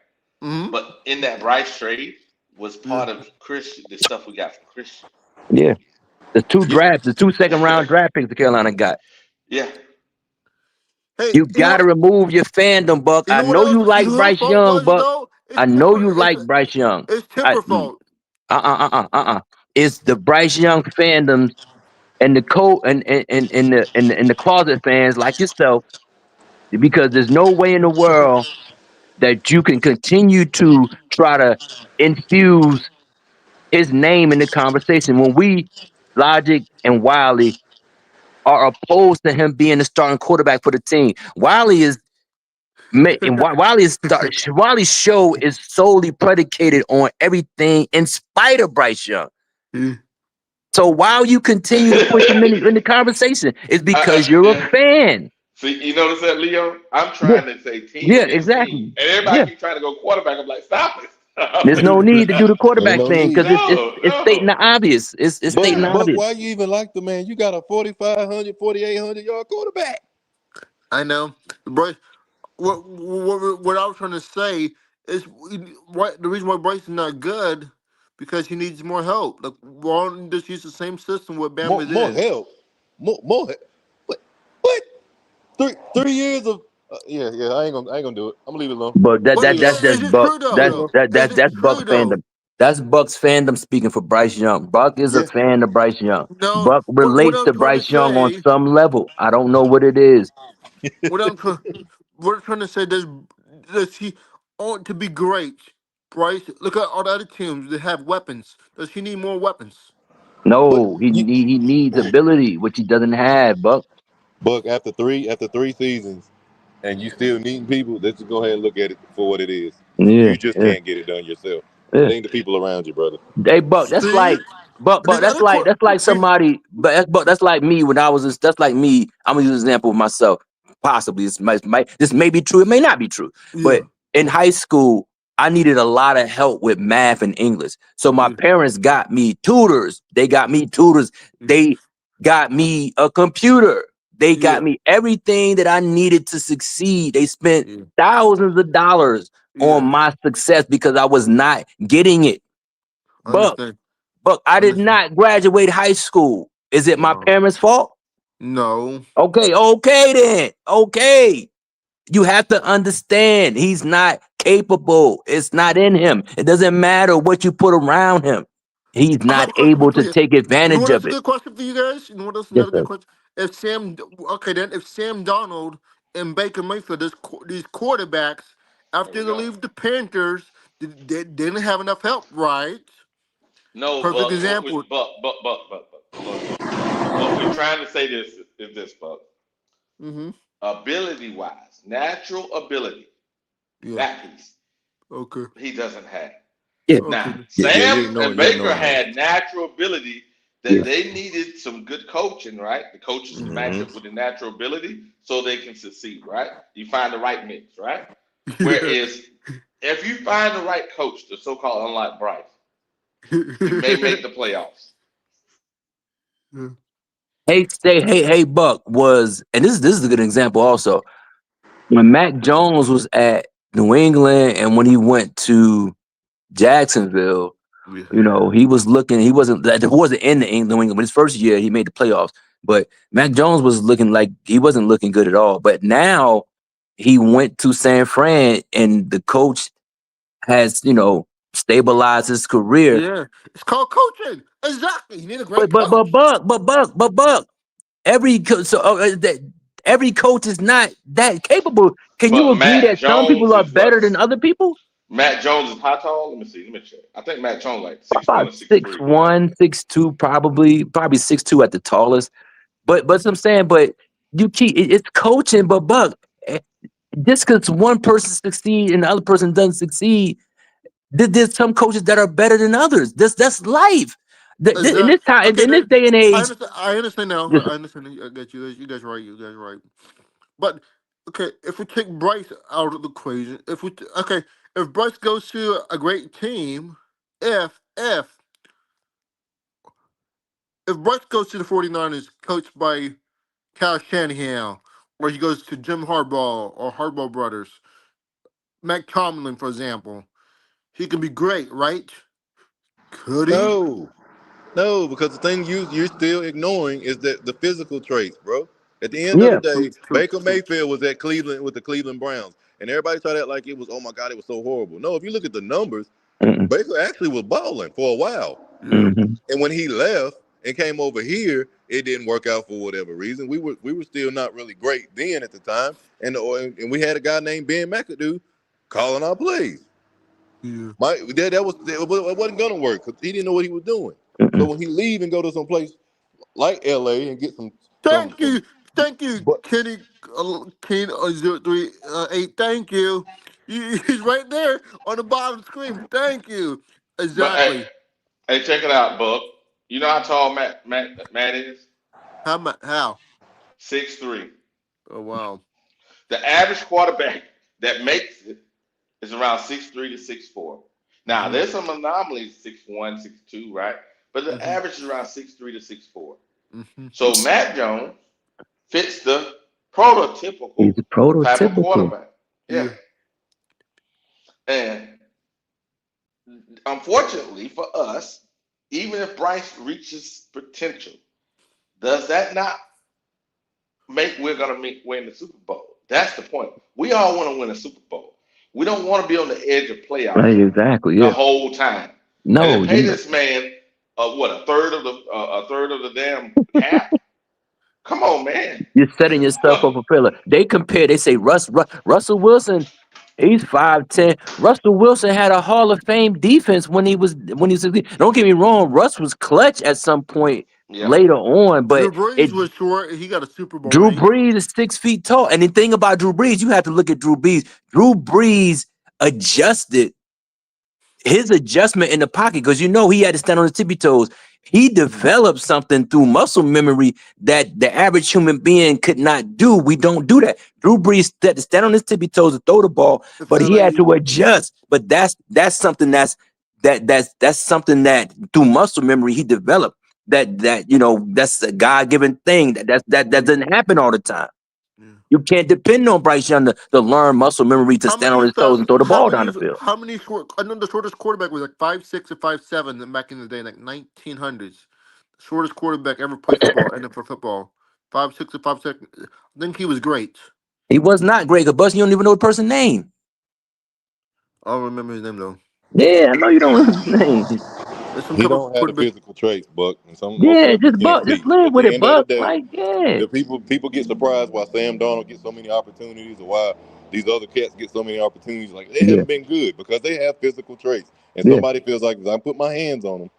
Mm-hmm. But in that Bryce trade was part of Christian, the stuff we got from Christian. Yeah, the 2 second round draft picks the Carolina got. Yeah. Hey, you gotta remove your fandom, Buck. I know you like Bryce Young, Buck. I know you like Bryce Young. It's Tipper fault. It's the Bryce Young fandom and the the closet fans like yourself, because there's no way in the world that you can continue to try to infuse his name in the conversation when we, Logic and Wiley, are opposed to him being the starting quarterback for the team. Wiley's show is solely predicated on everything in spite of Bryce Young. So while you continue to push him in the conversation, it's because you're a fan. See, you notice that, Leo? I'm trying to say team. Yeah, exactly. Team. And everybody keeps trying to go quarterback. I'm like, stop it. There's no need to do the quarterback thing because it's stating the obvious. It's stating the obvious. But why you even like the man? You got a 4,500, 4,800 yard quarterback. I know, Bryce. What I was trying to say is the reason why Bryce is not good because he needs more help. Like, why don't just use the same system with Bama is? More help. More help. What? 3 years of yeah. I ain't gonna do it. I'm gonna leave it alone. But that's just Buck. That's Buck's fandom. That's Buck's fandom speaking for Bryce Young. Buck is a fan of Bryce Young. No, Buck relates to Bryce Young on some level. I don't know what it is. We're trying to say does he ought to be great? Bryce, look at all the other teams that have weapons. Does he need more weapons? No, he needs ability, which he doesn't have, Buck. Buck, after three seasons, and you still needing people, let's just go ahead and look at it for what it is. You just can't get it done yourself. It ain't the people around you, brother. Hey, Buck, that's like Buck. That's like somebody. But that's like me when I was. That's like me. I'm gonna use an example of myself. Possibly this may be true. It may not be true. Yeah. But in high school, I needed a lot of help with math and English. So my parents got me tutors. They got me tutors. They got me a computer. They got me everything that I needed to succeed. They spent thousands of dollars on my success because I was not getting it. But I did not graduate high school. Is it my parents' fault? No. Okay then. Okay. You have to understand he's not capable. It's not in him. It doesn't matter what you put around him. He's I have not a question able for to you. take You know advantage what else of a it. good question for you guys? You know what else Yes, another good sir. question? If Sam Donald and Baker Mayfield, these quarterbacks, after they leave the Panthers, they didn't have enough help, right? No, Perfect Buck. example. What we're trying to say is this, Buck. Mm-hmm. Ability wise, natural ability, Yeah. that piece Okay. he doesn't have. Yeah. Okay. Now, Yeah, Sam you ignore and you Baker ignoring that. had natural ability Yeah. that they needed some good coaching, right? The coaches to match Mm-hmm. up with the natural ability so they can succeed, right? You find the right mix, right? Yeah. Whereas if you find the right coach, the so-called unlike Bryce, you may make the playoffs. Hey, Buck was, and this is a good example also. When Mac Jones was at New England and when he went to Jacksonville, Yeah. you know, he wasn't in the New England, but his first year he made the playoffs. But Mac Jones was looking like he wasn't looking good at all. But now he went to San Fran and the coach has, you know, stabilized his career. Yeah. It's called coaching. Exactly. You need a great But coach. Buck, every coach is not that capable. Can you But agree that some people are better than other people? Matt Jones is how tall? Let me see. Let me check. I think Matt Jones like 6'1" About or 6'3". 6'1", 6'2", probably 6'2" at the tallest. But I'm saying, but it's coaching. But Buck, just because one person succeed and the other person doesn't succeed, there's some coaches that are better than others. That's life. In this time, Okay, in this then day and I age, understand. I understand now. just I understand. I get you. You guys right. You guys right. But okay, if we take Bryce out of the equation, if Bryce goes to a great team, if Bryce goes to the 49ers coached by Kyle Shanahan, or he goes to Jim Harbaugh or Harbaugh brothers, Matt Tomlin, for example, he can be great, right? Could he? No, because the thing you're still ignoring is that the physical traits, bro. At the end of the yeah. day, True. Baker Mayfield was at Cleveland with the Cleveland Browns, and everybody tried to act like it was, oh my God, it was so horrible. No, if you look at the numbers, Mm-mm. Baker actually was balling for a while, Yeah. Mm-hmm. and when he left and came over here, it didn't work out for whatever reason. We were still not really great then at the time, and we had a guy named Ben McAdoo calling our plays. Yeah. It wasn't gonna work because he didn't know what he was doing. So Mm-mm. when he leave and go to some place like LA and get Thank you. Thank you, but Kenny. Ken 038. Thank you. He's right there on the bottom screen. Thank you. But hey, Exactly. hey, check it out, Buck. You know how tall Matt is? How? 6'3". Oh wow. The average quarterback that makes it is around 6'3" to 6'4". Now, Mhm. there's some anomalies, 6'1", 6'2", right? But the Mhm. average is around 6'3" to 6'4". Mhm. So Matt Jones fits the He's prototypical a type of prototypical. quarterback. Yeah. Yeah. And unfortunately for us, even if Bryce reaches potential, does that not make we're going to win the Super Bowl? That's the point. We all want to win a Super Bowl. We don't want to be on the edge of playoffs Right, exactly. the Yeah. whole time. And No, then pay this man a third of the damn cap. Come on, man. you're setting yourself up for failure. They say Russell Wilson, he's 5'10". Russell Wilson had a Hall of Fame defense when he was. Don't get me wrong, Russ was clutch at some point Yeah. later on, Drew but Brees was short. He got a Super Bowl Drew ring. Brees is 6 feet tall. And the thing about Drew Brees, you have to look at Drew Brees. Drew Brees adjusted his adjustment in the pocket because he had to stand on his tippy toes. He developed something through muscle memory that the average human being could not do. We don't do that. Drew Brees had to stand on his tippy toes to throw the ball, but he had to adjust. But that's something that's something that through muscle memory he developed. That's a God-given thing. That doesn't happen all the time. You can't depend on Bryce Young to learn muscle memory to stand on his toes and throw the ball down the field. How many short? I know the shortest quarterback was like 5'6" or 5'7" back in the day, like 1900s. Shortest quarterback ever played football, NFL football. 5'6" or 5'7". I think he was great. He was not great. Because you don't even know the person's name. I don't remember his name though. Yeah, I know you don't remember his name. He don't have the physical traits, Buck. And Just live with it, Buck. Like, the people get surprised why Sam Darnold gets so many opportunities, or why these other cats get so many opportunities. Like they haven't been good because they have physical traits, and somebody feels like if I put my hands on them,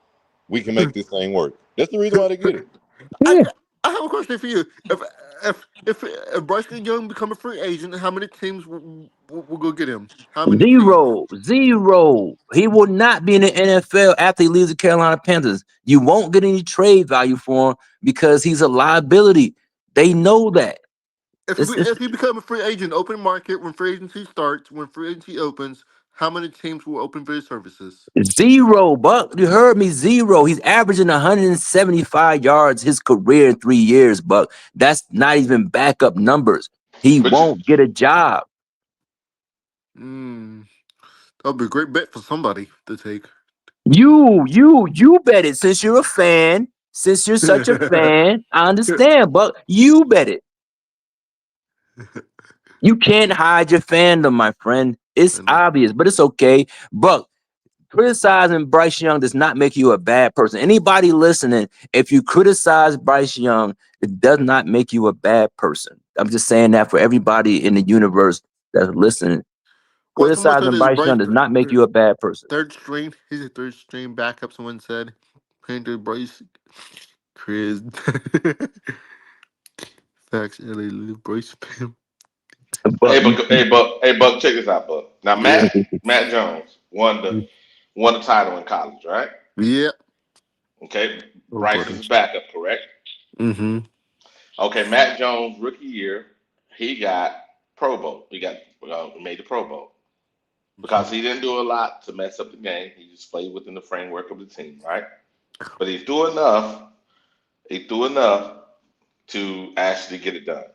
we can make this thing work. That's the reason why they get it. I have a question for you. If Bryce Young become a free agent, how many teams will go get him? How many Zero. He will not be in the NFL after he leaves the Carolina Panthers. You won't get any trade value for him because he's a liability. They know that. If he become a free agent, open market, when free agency starts, when free agency opens, how many teams will open for his services? Zero, Buck. You heard me, zero. He's averaging 175 yards his career in 3 years, Buck. That's not even backup numbers. He won't get a job. That'll be a great bet for somebody to take. You bet it. Since you're a fan, since you're such a fan, I understand, Buck. You bet it. You can't hide your fandom, my friend. It's obvious, but it's okay. Buck, criticizing Bryce Young does not make you a bad person. Anybody listening, if you criticize Bryce Young, it does not make you a bad person. I'm just saying that for everybody in the universe that's listening. Criticizing Bryce Young does not make you a bad person. Third string, he's a third string backup. Someone said, Painter Bryce, Chris, Facts, LA, Bryce, Hey, Buck, check this out, Buck. Now, Matt Jones won the title in college, right? Yeah. Okay, Bryce is backup, correct? Mm-hmm. Okay, Matt Jones, rookie year, he got Pro Bowl. He made the Pro Bowl because he didn't do a lot to mess up the game. He just played within the framework of the team, right? But he threw enough. He threw enough to actually get it done.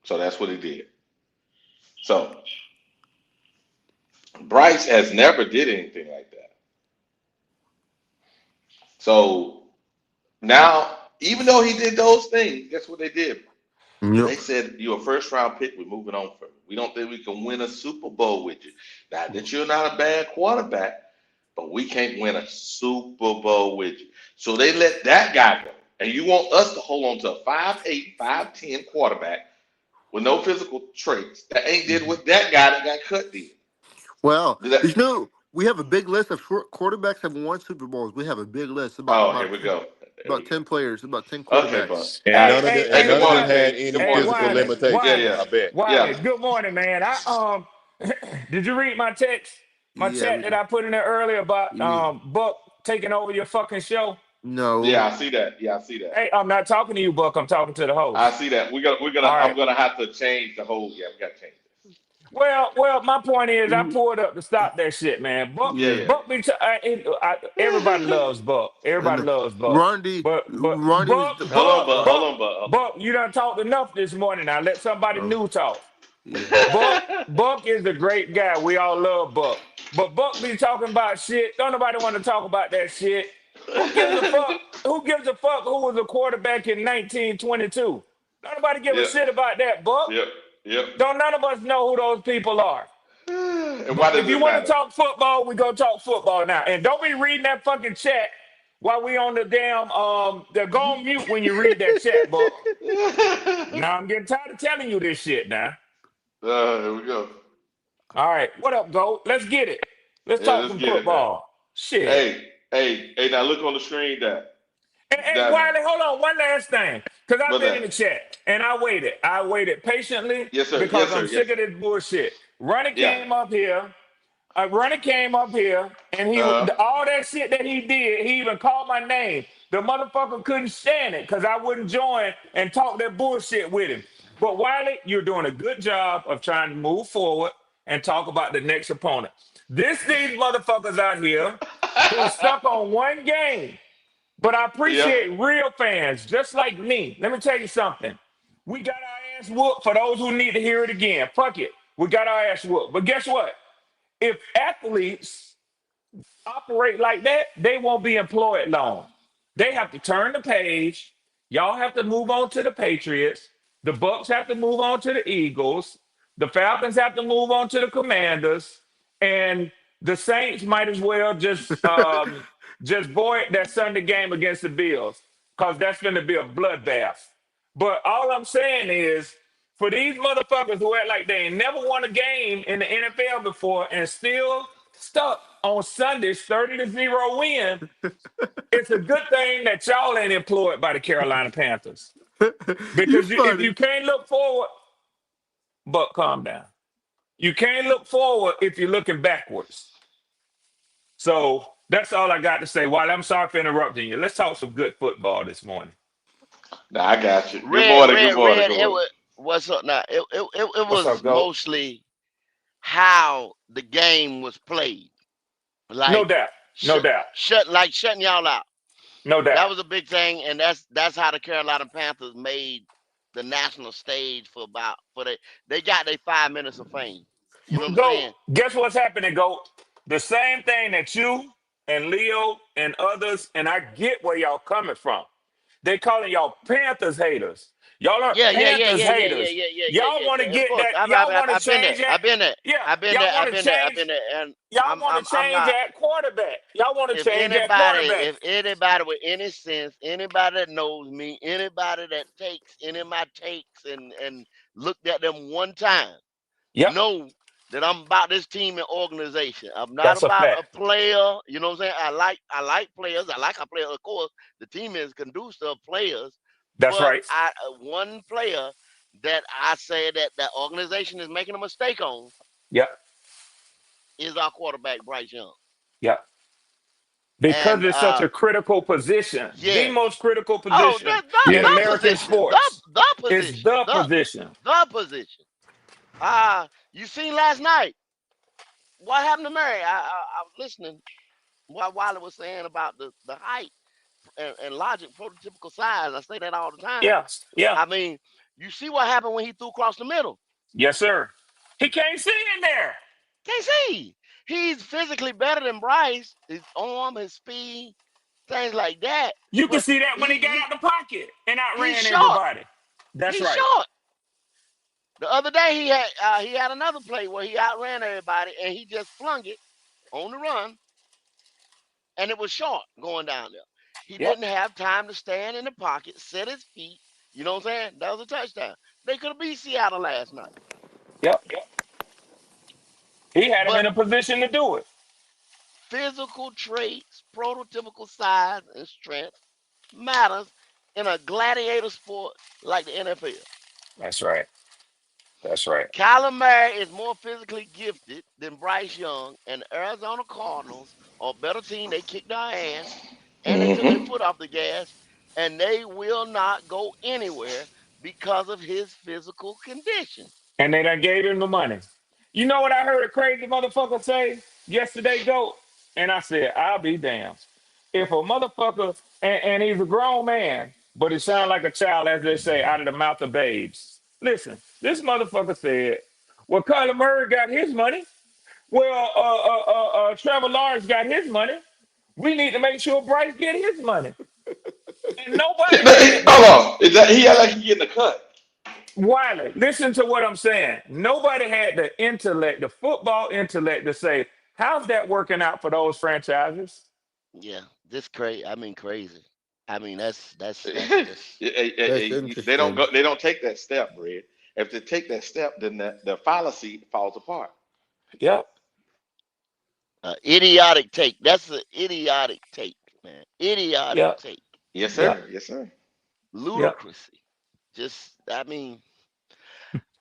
So that's what he did. So Bryce has never did anything like that. So now, even though he did those things, guess what they did? Yep. They said, you're a first round pick. We're moving on from you. We don't think we can win a Super Bowl with you. Now that you're not a bad quarterback, but we can't win a Super Bowl with you. So they let that guy go. And you want us to hold on to a 5'8", 5'10" quarterback with no physical traits that ain't did what that guy that got cut did. Well, we have a big list of quarterbacks have won Super Bowls. We have a big list. Here we go. About 10 players, about 10 quarterbacks. Okay, and none of them had any physical limitations. Yeah. I bet. Wiley, good morning, man. Did you read my text? My chat that I put in there earlier about Buck taking over your fucking show? No. Yeah, I see that. Hey, I'm not talking to you, Buck. I'm talking to the host. I see that. I'm gonna have to change the whole. Yeah, we gotta change this. Well, my point is, I pulled up to stop that shit, man. Buck, Buck everybody loves Buck. Everybody loves Buck. Rondy, Buck, you done talked enough this morning. Now let somebody new talk. Yeah. Buck is a great guy. We all love Buck. But Buck be talking about shit. Don't nobody want to talk about that shit. Who gives a fuck? Who gives a fuck who was a quarterback in 1922? Don't nobody give a shit about that, Buck. Yep. Don't none of us know who those people are. And why if you want to talk football, we go talk football now. And don't be reading that fucking chat while we on the damn they're going mute when you read that chat, Buck. Now I'm getting tired of telling you this shit now. Here we go. All right, what up, Goat? Let's get it. Let's talk some football. Shit. Hey, now look on the screen there. And Wiley, hold on, one last thing. Because I've been in the chat and I waited patiently. Yes, sir. Because I'm sick of this bullshit. Ronnie came up here. And he all that shit that he did, he even called my name. The motherfucker couldn't stand it because I wouldn't join and talk that bullshit with him. But Wiley, you're doing a good job of trying to move forward and talk about the next opponent. These motherfuckers out here who stuck on one game. But I Yeah. appreciate real fans just like me. Let me tell you something. We got our ass whooped for those who need to hear it again. Fuck it. We got our ass whooped. But guess what? If athletes operate like that, they won't be employed long. They have to turn the page. Y'all have to move on to the Patriots. The Bucks have to move on to the Eagles. The Falcons have to move on to the Commanders. And the Saints might as well just void that Sunday game against the Bills because that's going to be a bloodbath. But all I'm saying is, for these motherfuckers who act like they ain't never won a game in the NFL before and still stuck on Sunday's 30-0 win, it's a good thing that y'all ain't employed by the Carolina Panthers. You Because if funny. you can't look forward, but calm down. You can't look forward if you're looking backwards. So that's all I got to say. While I'm sorry for interrupting you, let's talk some good football this morning. Nah, I got you. Good Red, morning. Good red, morning. red. Good It morning. was what's up now? It What's up, was Goat? mostly how the game was played, No like doubt. No doubt. shutting y'all out. No That doubt. was a big thing, and that's how the Carolina Panthers made the national stage they got their 5 minutes of fame. You know what But I'm Goat, saying? guess what's happening, Goat? The same thing that you and Leo and others, and I get where y'all coming from. They calling y'all Panthers haters. Y'all are Yeah, yeah, yeah, Panthers yeah, yeah, yeah, haters. yeah, yeah, yeah, Y'all yeah, want to yeah. Of get course, that. Y'all want to I've been there. change that. I've been there. Yeah. I've been Y'all there. want I've to been there. I've change. been there. And Y'all want to I'm change not. that quarterback. Y'all want to If change that anybody, quarterback. if anybody with any sense, anybody that knows me, anybody that takes any of my takes and looked at them one time, Yep. know that I'm about this team and organization. I'm not That's a about fact. a player. You know what I'm saying? I like players. I like our players. Of course, the team is conducive of players, That's but right. one player that I say that the organization is making a mistake on Yep. is our quarterback Bryce Young. Yep. Because And it's such a critical position, the yes. most critical Oh, position in Yeah. the American position, sports. the It's position, the position. the position. You seen last night what happened to Mary? I was listening what Wiley was saying about the height and logic, prototypical size. I say that all the time. Yeah. Yeah. I mean, you see what happened when he threw across the middle. Yes, sir. He can't see in there. Can't see. He's physically better than Bryce. His arm, his speed, things like that. You can But see that when he got he out the pocket and he's outran short. everybody. That's He's right. short. The other day he had another play where he outran everybody and he just flung it on the run, and it was short going down there. He Yep. didn't have time to stand in the pocket, set his feet. You know what I'm saying? That was a touchdown. They could have beat Seattle last night. Yep. He had him But in a position to do it. physical traits, prototypical size and strength matters in a gladiator sport like the NFL. That's right. That's right. Kyler Murray is more physically gifted than Bryce Young, and the Arizona Cardinals are a better team. They kicked our ass, and they took their Hmm. foot off the gas, and they will not go anywhere because of his physical condition. And they done gave him the money. You know what I heard a crazy motherfucker say yesterday, Goat? And I said, I'll be damned. If a motherfucker, and he's a grown man, but it sounds like a child, as they say, out of the mouth of babes. Listen, this motherfucker said, well, Kyler Murray got his money. Well, Trevor Lawrence got his money. We need to make sure Bryce get his money. And nobody said that. Hold on. Is that he act like he getting a cut? Wiley, listen to what I'm saying. Nobody had the intellect, the football intellect, to say, how's that working out for those franchises? Yeah, this crazy. I mean, crazy. I mean, that's just That's They don't interesting. go. They don't take that step, Red. If they take that step, then the fallacy falls apart. Yep, idiotic take. That's an idiotic take, man. Idiotic yep, take. Yes, yep, sir. Yes, sir. yep. Ludicrousy. Just, I mean,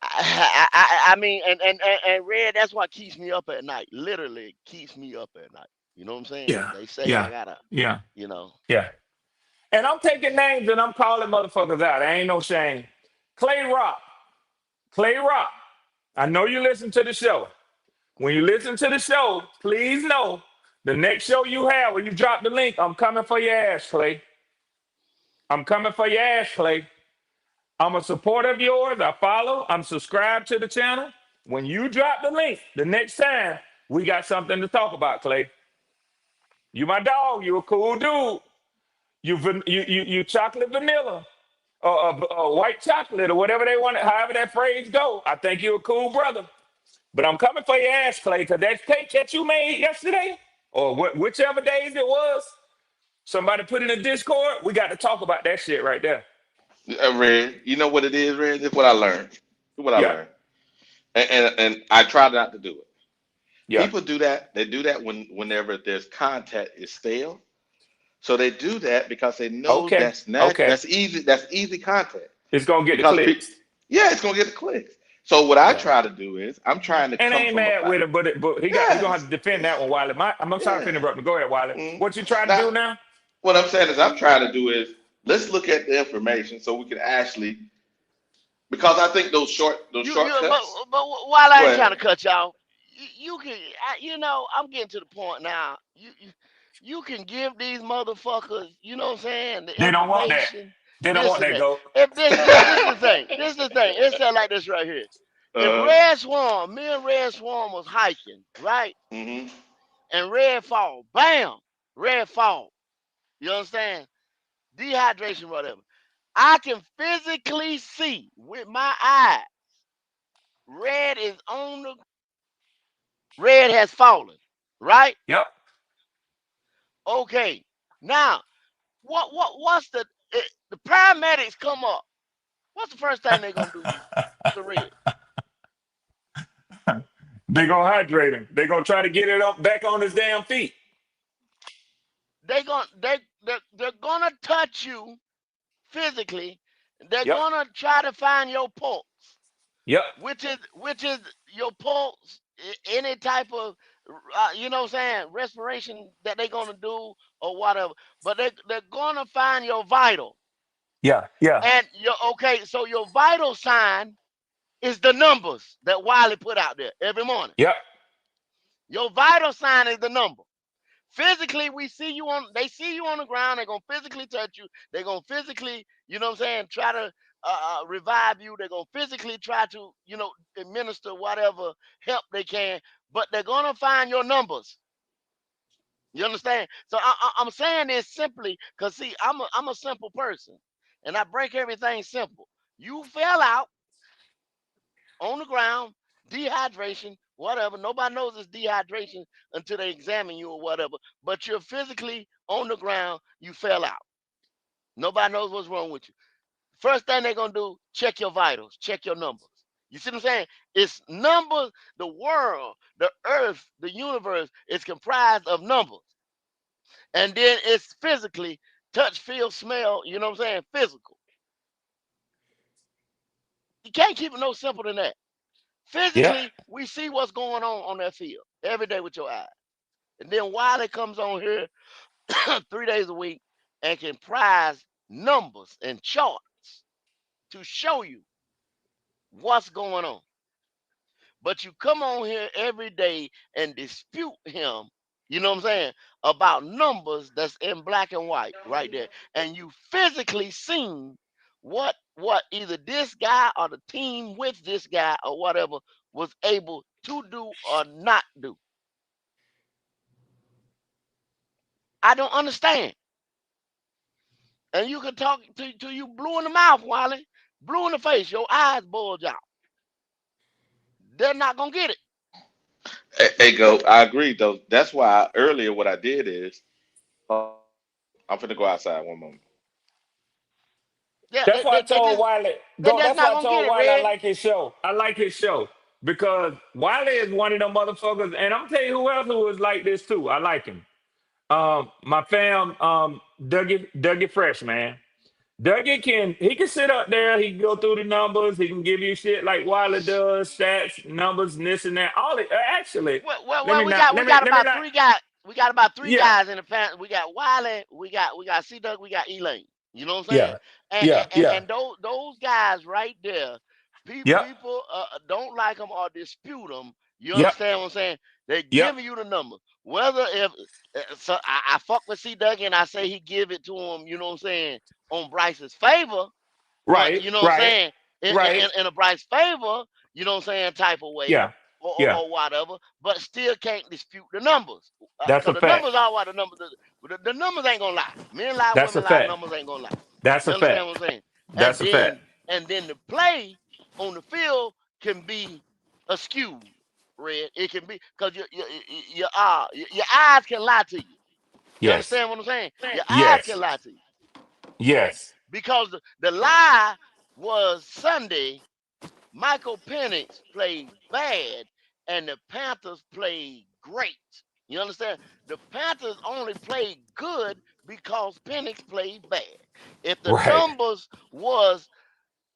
I mean, and Red. That's what keeps me up at night. Literally keeps me up at night. You know what I'm saying? Yeah, They say I yeah, gotta, yeah, you know, yeah. And I'm taking names and I'm calling motherfuckers out. There ain't no shame. Clay Rock. Clay Rock. I know you listen to the show. When you listen to the show, please know the next show you have, when you drop the link, I'm coming for your ass, Clay. I'm coming for your ass, Clay. I'm a supporter of yours. I follow. I'm subscribed to the channel. When you drop the link, the next time, we got something to talk about, Clay. You my dog. You a cool dude. You chocolate vanilla or white chocolate or whatever they want, however that phrase go. I think you're a cool brother. But I'm coming for your ass, Clay, because that cake that you made yesterday, or whichever days it was, somebody put in a Discord, we got to talk about that shit right there. Red, you know what it is, Red? This is what I learned. This is what I Yeah, learned. And I try not to do it. yeah. People do that. They do that whenever there's content is stale. So they do that because they know Okay, that's natural. okay. That's easy content. It's going to get the Because clicks. yeah, it's gonna get the clicks. So what I Yeah. try to do is I'm trying to And I come ain't from a mad with it, but he yeah, gonna have to defend that one, Wiley. I'm sorry for yeah. interrupting. Go ahead, Wiley. Mm. What you trying to Now do now? what I'm saying is I'm trying to do is let's look at the information so we can actually because I think those shortcuts. but while I Go ain't ahead. trying to cut y'all, you can, I'm getting to the point now. You can give these motherfuckers, you know what I'm saying, the They don't want that. information, They don't this want and that, that. go. If this is the thing. This is the thing. It said like this right here. If uh, Red Swarm, me and Red Swarm was hiking, right? hmm And Red fall, bam, Red fall. You understand? Dehydration, whatever. I can physically see with my eye. Red has fallen, right? Yep. Okay. Now, what's the paramedics come up? What's the first thing they're gonna do to Red? They gonna hydrate him. They gonna try to get it up back on his damn feet. They're gonna touch you physically. They're Yep. gonna try to find your pulse, Yep. which is your pulse, any type of you know what I'm saying, respiration that they're gonna do or whatever. But they're gonna find your vital. Yeah. Yeah. And so your vital sign is the numbers that Wiley put out there every morning. Yep. Your vital sign is the number. Physically, they see you on the ground, they're gonna physically touch you, they're gonna physically, you know what I'm saying, try to revive you, they're gonna physically try to, administer whatever help they can, but they're gonna find your numbers. You understand? So I'm saying this simply because see, I'm a simple person, and I break everything simple. You fell out on the ground, dehydration, whatever. Nobody knows it's dehydration until they examine you or whatever. But you're physically on the ground, you fell out. Nobody knows what's wrong with you. First thing they're gonna do, check your vitals, check your numbers. You see what I'm saying? It's numbers. The world, the earth, the universe is comprised of numbers. And then it's physically touch, feel, smell, you know what I'm saying? Physical. You can't keep it no simple than that. Yeah. Physically, we see what's going on that field every day with your eyes. And then Wiley comes on here 3 days a week and can prize numbers and charts to show you what's going on. But you come on here every day and dispute him, you know what I'm saying, about numbers that's in black and white right there. And you physically seen what either this guy or the team with this guy or whatever was able to do or not do. I don't understand. And you can talk to you blue in the mouth, Wiley, blue in the face, your eyes bulge out. They're not gonna get it. Hey, go. I agree though. That's why earlier what I did is I'm finna go outside one moment. Yeah, That's why I told just Wiley. they're Go. just That's not why I gonna get told it, Wiley I Red. like his show. I like his show because Wiley is one of them motherfuckers, and I'm gonna tell you who else who is like this too. I like him. My fam, Dougie Fresh, man. Dougie can sit up there, he can go through the numbers, he can give you shit like Wiley does, stats, numbers, and this and that. All it actually, Well, we got about not three guys. we got about three Yeah, guys in the Panthers. We got Wiley, we got C Duck, we got Elaine. You know what I'm saying? yeah, yeah, yeah, And those guys right there, yep, people don't like them or dispute them. You yep, understand what I'm saying? They're yep. giving you the number. Whether if so, I fuck with C Duck and I say he give it to him. You know what I'm saying? On Bryce's favor, but Right, you know what I'm right, saying? right. In a Bryce favor, you know what I'm saying, type of way, Yeah, yeah. or whatever, but still can't dispute the numbers. That's a Because the fact. numbers are what the numbers, the numbers ain't gonna lie. Men lie, That's a women lie, fact. numbers ain't gonna lie. That's You a understand fact. what I'm saying? And That's a fact. then the play on the field can be askew, Red. It can be because your eyes can lie to you. You Yes. understand what I'm saying? Your eyes Yes. can lie to you. Okay. Yes. Because the lie was Sunday, Michael Penix played bad and the Panthers played great. You understand? The Panthers only played good because Penix played bad. If the Right. numbers was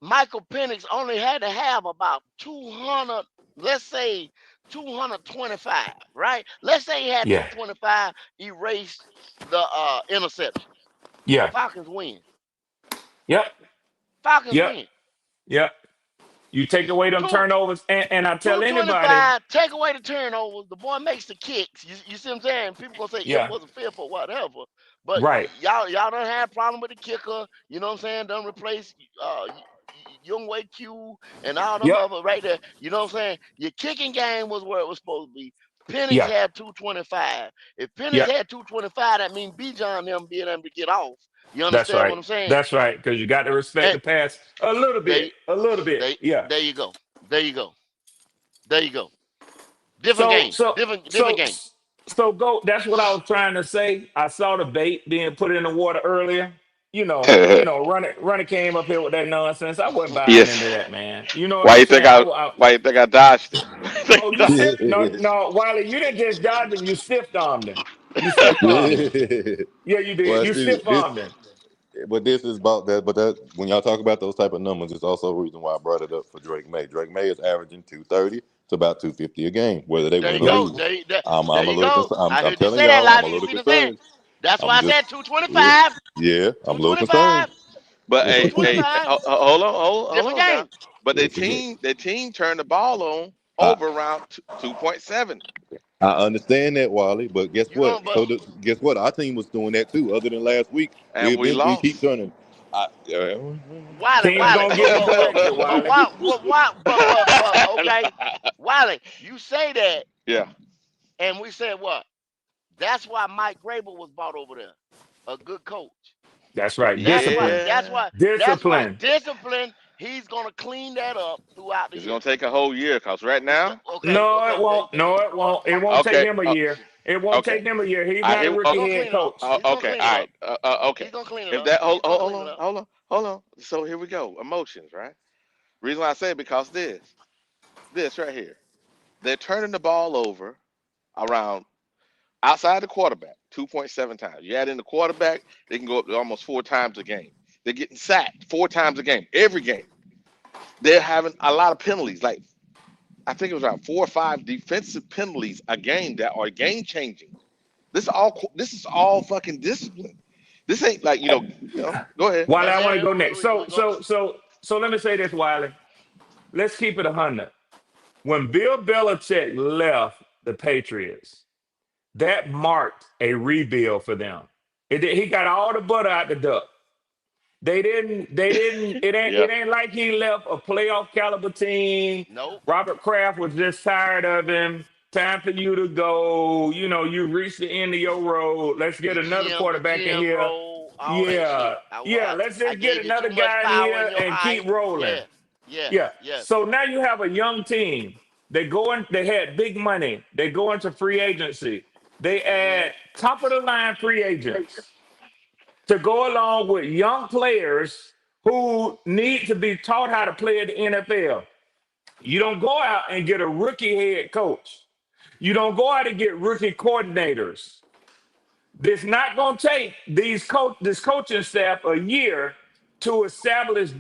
Michael Penix only had to have about 200, let's say 225, right? Let's say he had Yeah. 225, erase the interception. Yeah. Falcons win. Yep. Falcons Yep. win. Yep. You take away them Two turnovers, and I tell anybody, 225, take away the turnovers. The boy makes the kicks. You see what I'm saying? People gonna say it yeah, wasn't fair for whatever. But right. y'all don't have a problem with the kicker. You know what I'm saying? Done replace Young Way Q and all them Yep. other right there. You know what I'm saying? Your kicking game was where it was supposed to be. Penix Yeah. had 225. If Penix Yeah. had 225, that means B John them being able to get off. You That's understand what right. I'm saying? That's right. Because you got to respect And the pass a little there, bit. A little bit. there, Yeah. there you go. There you go. There you go. Different So game. so Different so game. so go. That's what I was trying to say. I saw the bait being put in the water earlier. Runner came up here with that nonsense. I wasn't buying Yes. into that, man. You know what Why I'm you think saying? why you think I dodged it? Oh, you stiff? No, no, Wiley, you didn't just dodge him. You stiff armed him. You stiff armed him. Yeah, you did. Well, You see, stiff armed him. but this is about that. But that when y'all talk about those type of numbers, it's also a reason why I brought it up for Drake May. Drake May is averaging 230 to about 250 a game, whether they There win you or Yep. go. lose. There I'm a you little go. concerned. I I'm heard you telling say that, y'all, I'm a Lottie. You little see what I'm saying? concerned. That's why I'm I just said yeah, 225. yeah. I'm a little concerned. 225. But hey, 225. hold Different on now. game. But Yeah, forget. their team turned the ball on I over around 2.7. I understand that, Wally, but guess You what? don't but Guess what? Our team was doing that too. Other than last week, And we we keep lost. turning. I, Team's gonna get corrected, Wiley. but okay. Wiley, you say that, Yeah. and we said what? That's why Mike Grable was brought over there. A good coach. That's right. That's why. Discipline. That's Yeah. why. That's why Discipline. discipline. He's gonna clean that up throughout the It's year. gonna take a whole year because right now, Okay. No, Okay. it won't. No, it won't. It won't take okay, him a year. It won't okay. take him a year. He's I not a it, He's rookie gonna head clean it up. coach. He's gonna okay, clean it all up. right, okay. He's gonna clean it If up. that He's gonna clean it up. hold on. So here we go. Emotions, right? Reason why I say it because this right here, they're turning the ball over around outside the quarterback 2.7 times. You add in the quarterback, they can go up to almost 4 times a game. They're getting sacked 4 times a game, every game. They're having a lot of penalties, like I think it was around 4 or 5 defensive penalties a game that are game changing. This is all fucking discipline. This ain't like Go ahead. Wiley, I want to Yeah. go next. So let me say this, Wiley. Let's keep it 100. When Bill Belichick left the Patriots, that marked a rebuild for them. He got all the butter out the duck. They didn't, Yeah. it ain't like he left a playoff caliber team. Nope. Robert Kraft was just tired of him. Time for you to go. You reached the end of your road. Let's get another The quarterback in GM here. role, all that Yeah. shit. Yeah. Let's I just get gave you another too much guy in power in here your and keep height. rolling. Yeah. Yes. Yeah. Yes. So now you have a young team. They had big money. They go into free agency. They Hmm. add top of the line free agents to go along with young players who need to be taught how to play at the NFL. You don't go out and get a rookie head coach. You don't go out and get rookie coordinators. It's not going to take this coaching staff a year to establish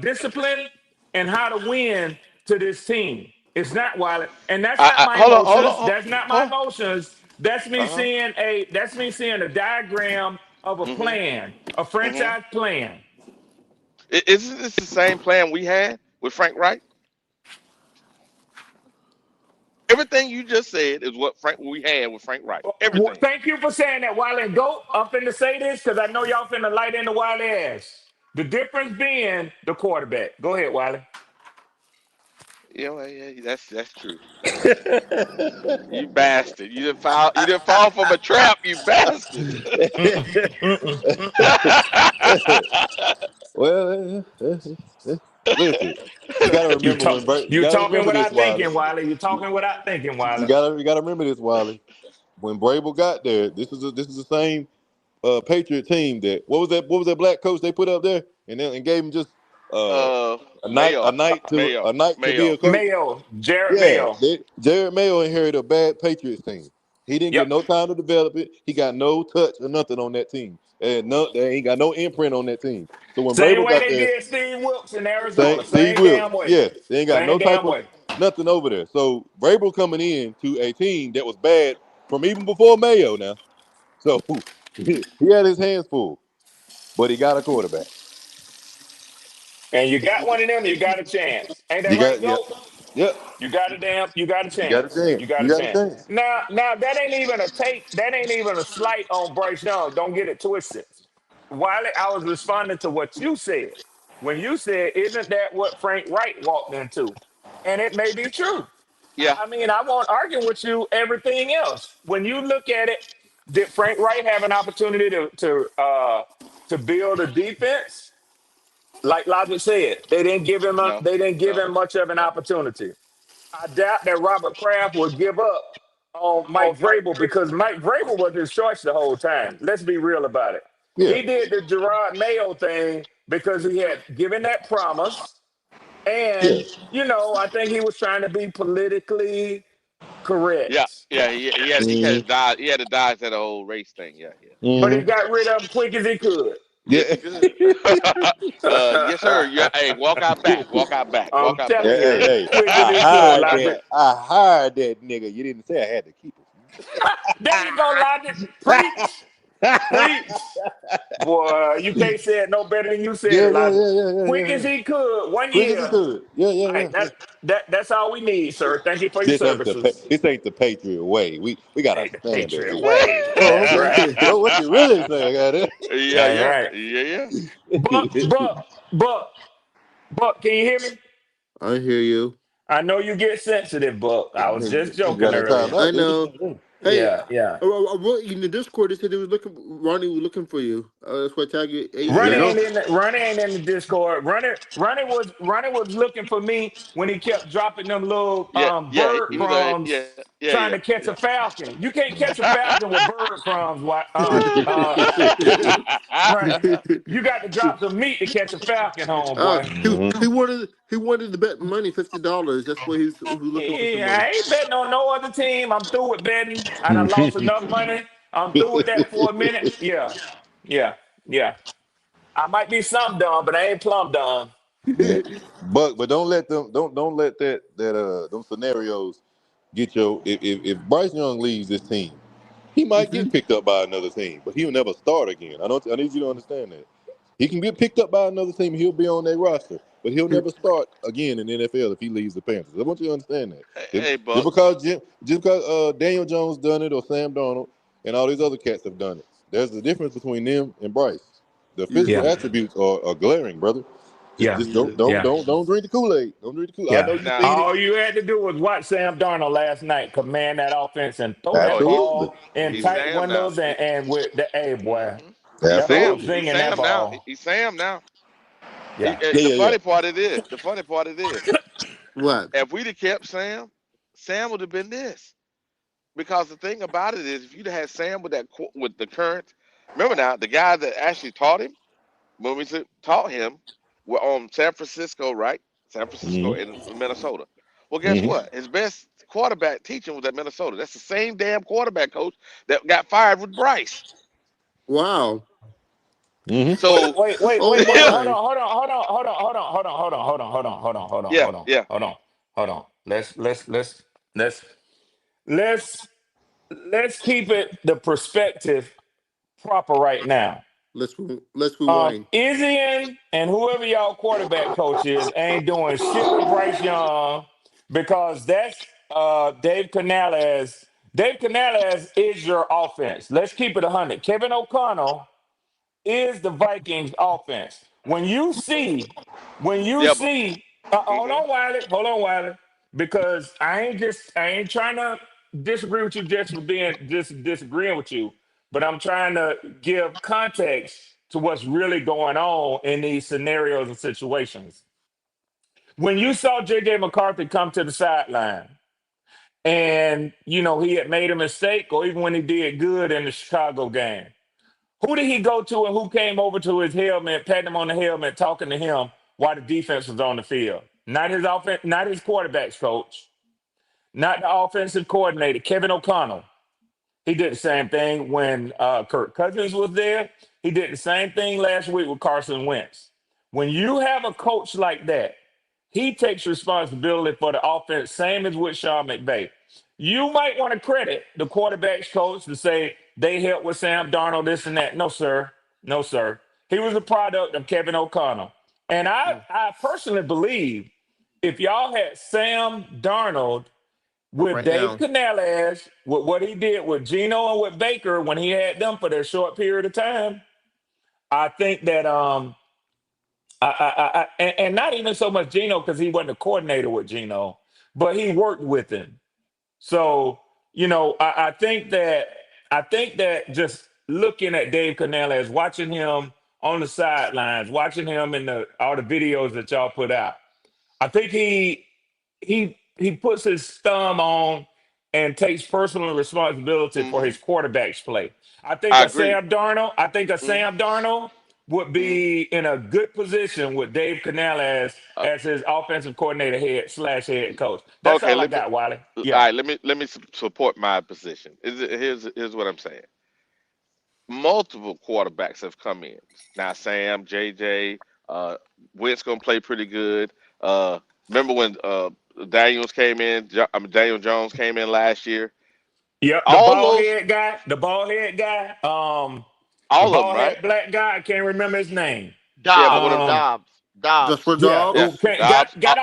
discipline and how to win to this team. It's not Wiley, and that's not my Hold on, hold emotions. on, That's not my hold on. emotions. That's me Uh-huh. seeing a diagram of a Mm-hmm. plan, a Mm-hmm. franchise plan. Isn't this the same plan we had with Frank Wright? Everything you just said is what we had with Frank Wright. Everything. Thank you for saying that, Wiley. And go, I'm finna say this because I know y'all finna light in the Wiley ass. The difference being the quarterback. Go ahead, Wiley. Yeah, that's true. That's true. You bastard. You didn't fall from a trap, you bastard. Listen, you got to remember when you You got to talking remember this, without Wiley. thinking, Wiley. You talking without thinking, Wiley. You got to remember this, Wiley. When Brable got there, this is the same Patriot team what was that black coach they put up there and gave him just uh Mayo. a night to be Mayo. a coach. Mayo, Jared Yeah, Mayo. Jared Mayo inherited a bad Patriots team. He didn't get Yep. no time to develop it. He got no touch or nothing on that team. And they ain't got no imprint on that team. So when Same Brable way got they there, did Steve Wilkes in Arizona. Steve Same Wilkes, damn way. yes, they ain't got Same no type damn of way. nothing over there. So Brable coming in to a team that was bad from even before Mayo now. So he had his hands full, but he got a quarterback. And you got one of them, you got a chance. Ain't that You right, got yep, Goat? yep. You got a You got a chance. chance. You got You a got a chance. chance. Now that ain't even a take. That ain't even a slight on Bryce Young. Don't get it twisted. Wiley, I was responding to what you said. When you said, isn't that what Frank Wright walked into? And it may be true. Yeah. I mean, I won't argue with you everything else. When you look at it, did Frank Wright have an opportunity to build a defense? Like Logic said, No. they didn't give No. him much of an No. opportunity. I doubt that Robert Kraft would give up on Mike Vrabel because Mike Vrabel was his choice the whole time. Let's be real about it. Yeah. He did the Gerard Mayo thing because he had given that promise. Yeah. And, I think he was trying to be politically Yeah. correct. Yeah. Mm-hmm. He had to dodge that old race thing. Yeah. Yeah. But he Mm-hmm. got rid of him quick as he could. Yes, Yeah. he could. Yes, sir. Yeah. Hey, walk out back. Walk out back. I'm Walk out back. telling you, Hey, quick as I he could, hired that. Logic. I hired that nigga. You didn't say I had to keep him. There you go, Logic. Preach. Preach. Boy, you can't say it no better than you said it, Logic. Quick as Yeah. he could, one Quick as he year. could. All right, Yeah. that's all we need, sir. Thank you for your services. This ain't the Patriot way. We got a Ain't the standard Patriot here. way. Oh, That's okay. right. What you really saying, got it? Yeah. That's Yeah. right. Yeah. Buck, can you hear me? I hear you. I know you get sensitive, Buck. I was just You got joking that time earlier. out, I didn't know. you? Hey, Yeah. I wrote in the Discord. They said they was looking. Ronnie was looking for you. That's why I tag you. There Ronnie you AJ. go. ain't in the Discord. Ronnie was looking for me when he kept dropping them little Yeah. Yeah. bird He was like, crumbs trying Yeah. to catch a falcon. You can't catch a falcon with bird crumbs. Right. You got to drop some meat to catch a falcon, homeboy. Mhm. He wanted to bet money $50. That's why he was looking for Yeah, somebody. I ain't betting on no other team. I'm through with betting. I done lost enough money. I'm through with that for a minute. Yeah, yeah. I might be something dumb, but I ain't plumb dumb. Yeah. But don't let them don't let that them scenarios get your if Bryce Young leaves this team, he might get picked up by another team, but he'll never start again. I need you to understand that. He can get picked up by another team, he'll be on their roster, but he'll never start again in the NFL if he leaves the Panthers. I want you to understand that. Hey, Just Buck. because Daniel Jones done it or Sam Darnold and all these other cats have done it. There's a difference between them and Bryce. The physical Yeah, attributes are glaring, brother. yeah, Just yeah, don't drink the Kool-Aid. Don't drink the Kool-Aid. I yeah. know you Now. seen it. All you had to do was watch Sam Darnold last night command that offense and throw Oh that yeah. Absolutely. ball in He's tight Sam now. windows and with the A boy. Hmm He's That Sam. boy Absolutely. He's singing that Sam now. ball. He's Sam now. Yeah, The Yeah. funny part it is. The funny part it is. What? If we'd have kept Sam, Sam would have been this. Because the thing about it is, if you'd had Sam with with the current, remember now, the guy that actually taught him, when we taught him, were on San Francisco, right? San Francisco Mm-hmm. and Minnesota. Well, guess Mm-hmm. what? His best quarterback teaching was at Minnesota. That's the same damn quarterback coach that got fired with Bryce. Wow. Mm-hmm. So, Oh Hold my. on, hold yeah. on. Let's let's keep it the perspective proper right now. Let's rewind. Izzy and whoever y'all quarterback coach is ain't doing shit with Bryce Young because that's Dave Canales. Dave Canales is your offense. Let's keep it 100. Kevin O'Connell is the Vikings offense. When you Yeah, but see, mhm. hold on, Wiley, because I ain't trying to disagree with you just for being just disagreeing with you, but I'm trying to give context to what's really going on in these scenarios and situations. When you saw JJ McCarthy come to the sideline and he had made a mistake, or even when he did good in the Chicago game, who did he go to and who came over to his helmet, patting him on the helmet, talking to him while the defense was on the field? Not his offense, not his quarterback's coach, not the offensive coordinator, Kevin O'Connell. He did the same thing when Kirk Cousins was there. He did the same thing last week with Carson Wentz. When you have a coach like that, he takes responsibility for the offense, same as with Sean McVay. You might want to credit the quarterback's coach to say they helped with Sam Darnold, this and that. No, sir. No, sir. He was a product of Kevin O'Connell. And I personally believe if y'all had Sam Darnold with Right Dave now. Canales, with what he did with Geno and with Baker when he had them for their short period of time, I think that and not even so much Geno because he wasn't a coordinator with Geno, but he worked with him. So I think that just looking at Dave Canales, watching him on the sidelines, watching him in all the videos that y'all put out, I think he puts his thumb on and takes personal responsibility for his Mhm. quarterback's play. I agree. I think a Mhm. Sam Darnold would Mhm. be in a good position with Dave Canales Uh, as his offensive coordinator head coach. That's okay, all I let me. got, Wiley. All Yeah. right, let me support my position. Here's what I'm saying. Multiple quarterbacks have come in. Now Sam, JJ, uh, Wentz gonna play pretty good. Uh, remember when Daniel Jones came in last year? Yep, All those, the bald head guy, the all of them, bald right? head black guy, I can't remember his name. Yeah, but Dobbs, what I'm Um, Dobbs, Dobbs. Just for Yeah, yeah, who Dobbs. Dobbs.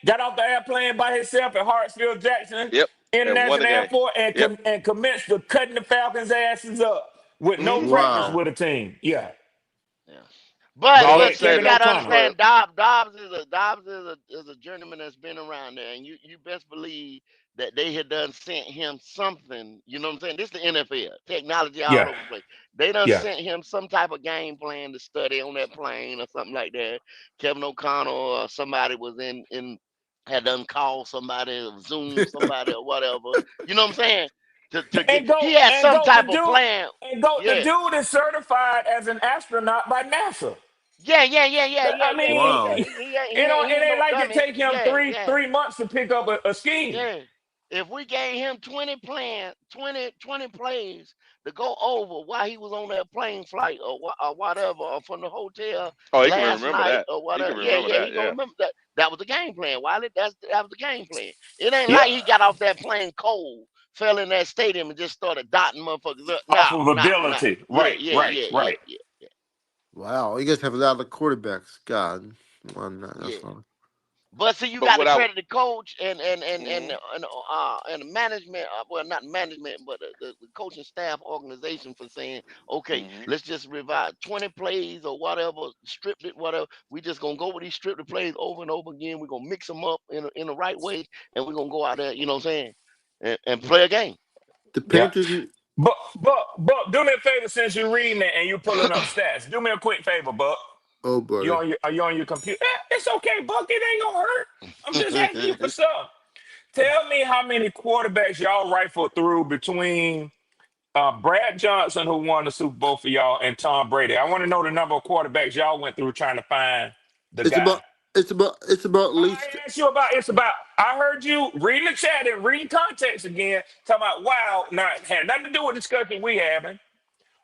got off the airplane by himself at Hartsfield Jackson Yep, and won the International game. Airport Yep. and commenced to cutting the Falcons' asses up with no Hmm. practice Wow. with a team. Yeah, Yeah. but All he I'm had But see, you saying Kevin is got to this, O'Connell. Rev. understand, Dobbs is a journeyman that's been around there, and you best believe that they had done sent him something. You know what I'm saying? This is the NFL, technology all Yeah, over the place. They done yeah. sent him some type of game plan to study on that plane or something like that. Kevin O'Connell or somebody was in had done called somebody or Zoom somebody or whatever. You know what I'm saying? To get he had some type of plan. The Yeah. dude is certified as an astronaut by NASA. I mean, Wow. it He ain't ain't no like it dummy. take him three months to pick up a scheme. Yeah. If we gave him 20 plays to go over while he was on that plane flight or whatever, or from the hotel Oh, he can last remember night that. or He can whatever. Yeah, remember yeah, that. he gonna Yeah. remember that. That was the game plan, Wiley. That was the game plan. It ain't Yeah, like he got off that plane cold, fell in that stadium and just started dotting motherfuckers up. off No, of no, no. ability. Yeah, Right, yeah, right, yeah, yeah, right. yeah, Wow. You guys have a lot of quarterbacks. God. Well, yeah. that's not. But see, you But got to what I. credit the coach Mhm. and the management. Well, not management, but the coaching staff organization for saying, okay, Mhm. let's just revise 20 plays or whatever, stripped it, whatever. We just gonna go with these stripped plays over and over again. We're gonna mix them up in the right way, and we're gonna go out there. You know what I'm saying? And play a game. The Yeah. Panthers. But do me a favor since you're reading it and you're pulling up stats. Do me a quick favor, Buck. Oh, brother. Are you on your computer? It's okay, Buck. It ain't gonna hurt. I'm just asking you for stuff. Tell me how many quarterbacks y'all rifled through between Brad Johnson, who won the Super Bowl for y'all, and Tom Brady. I want to know the number of quarterbacks y'all went through trying to find the It's guy. about. It's about at I least. ain't asked you about. It's about. I heard you reading the chat and reading context again. Talking about wow, not had nothing to do with discussion we having.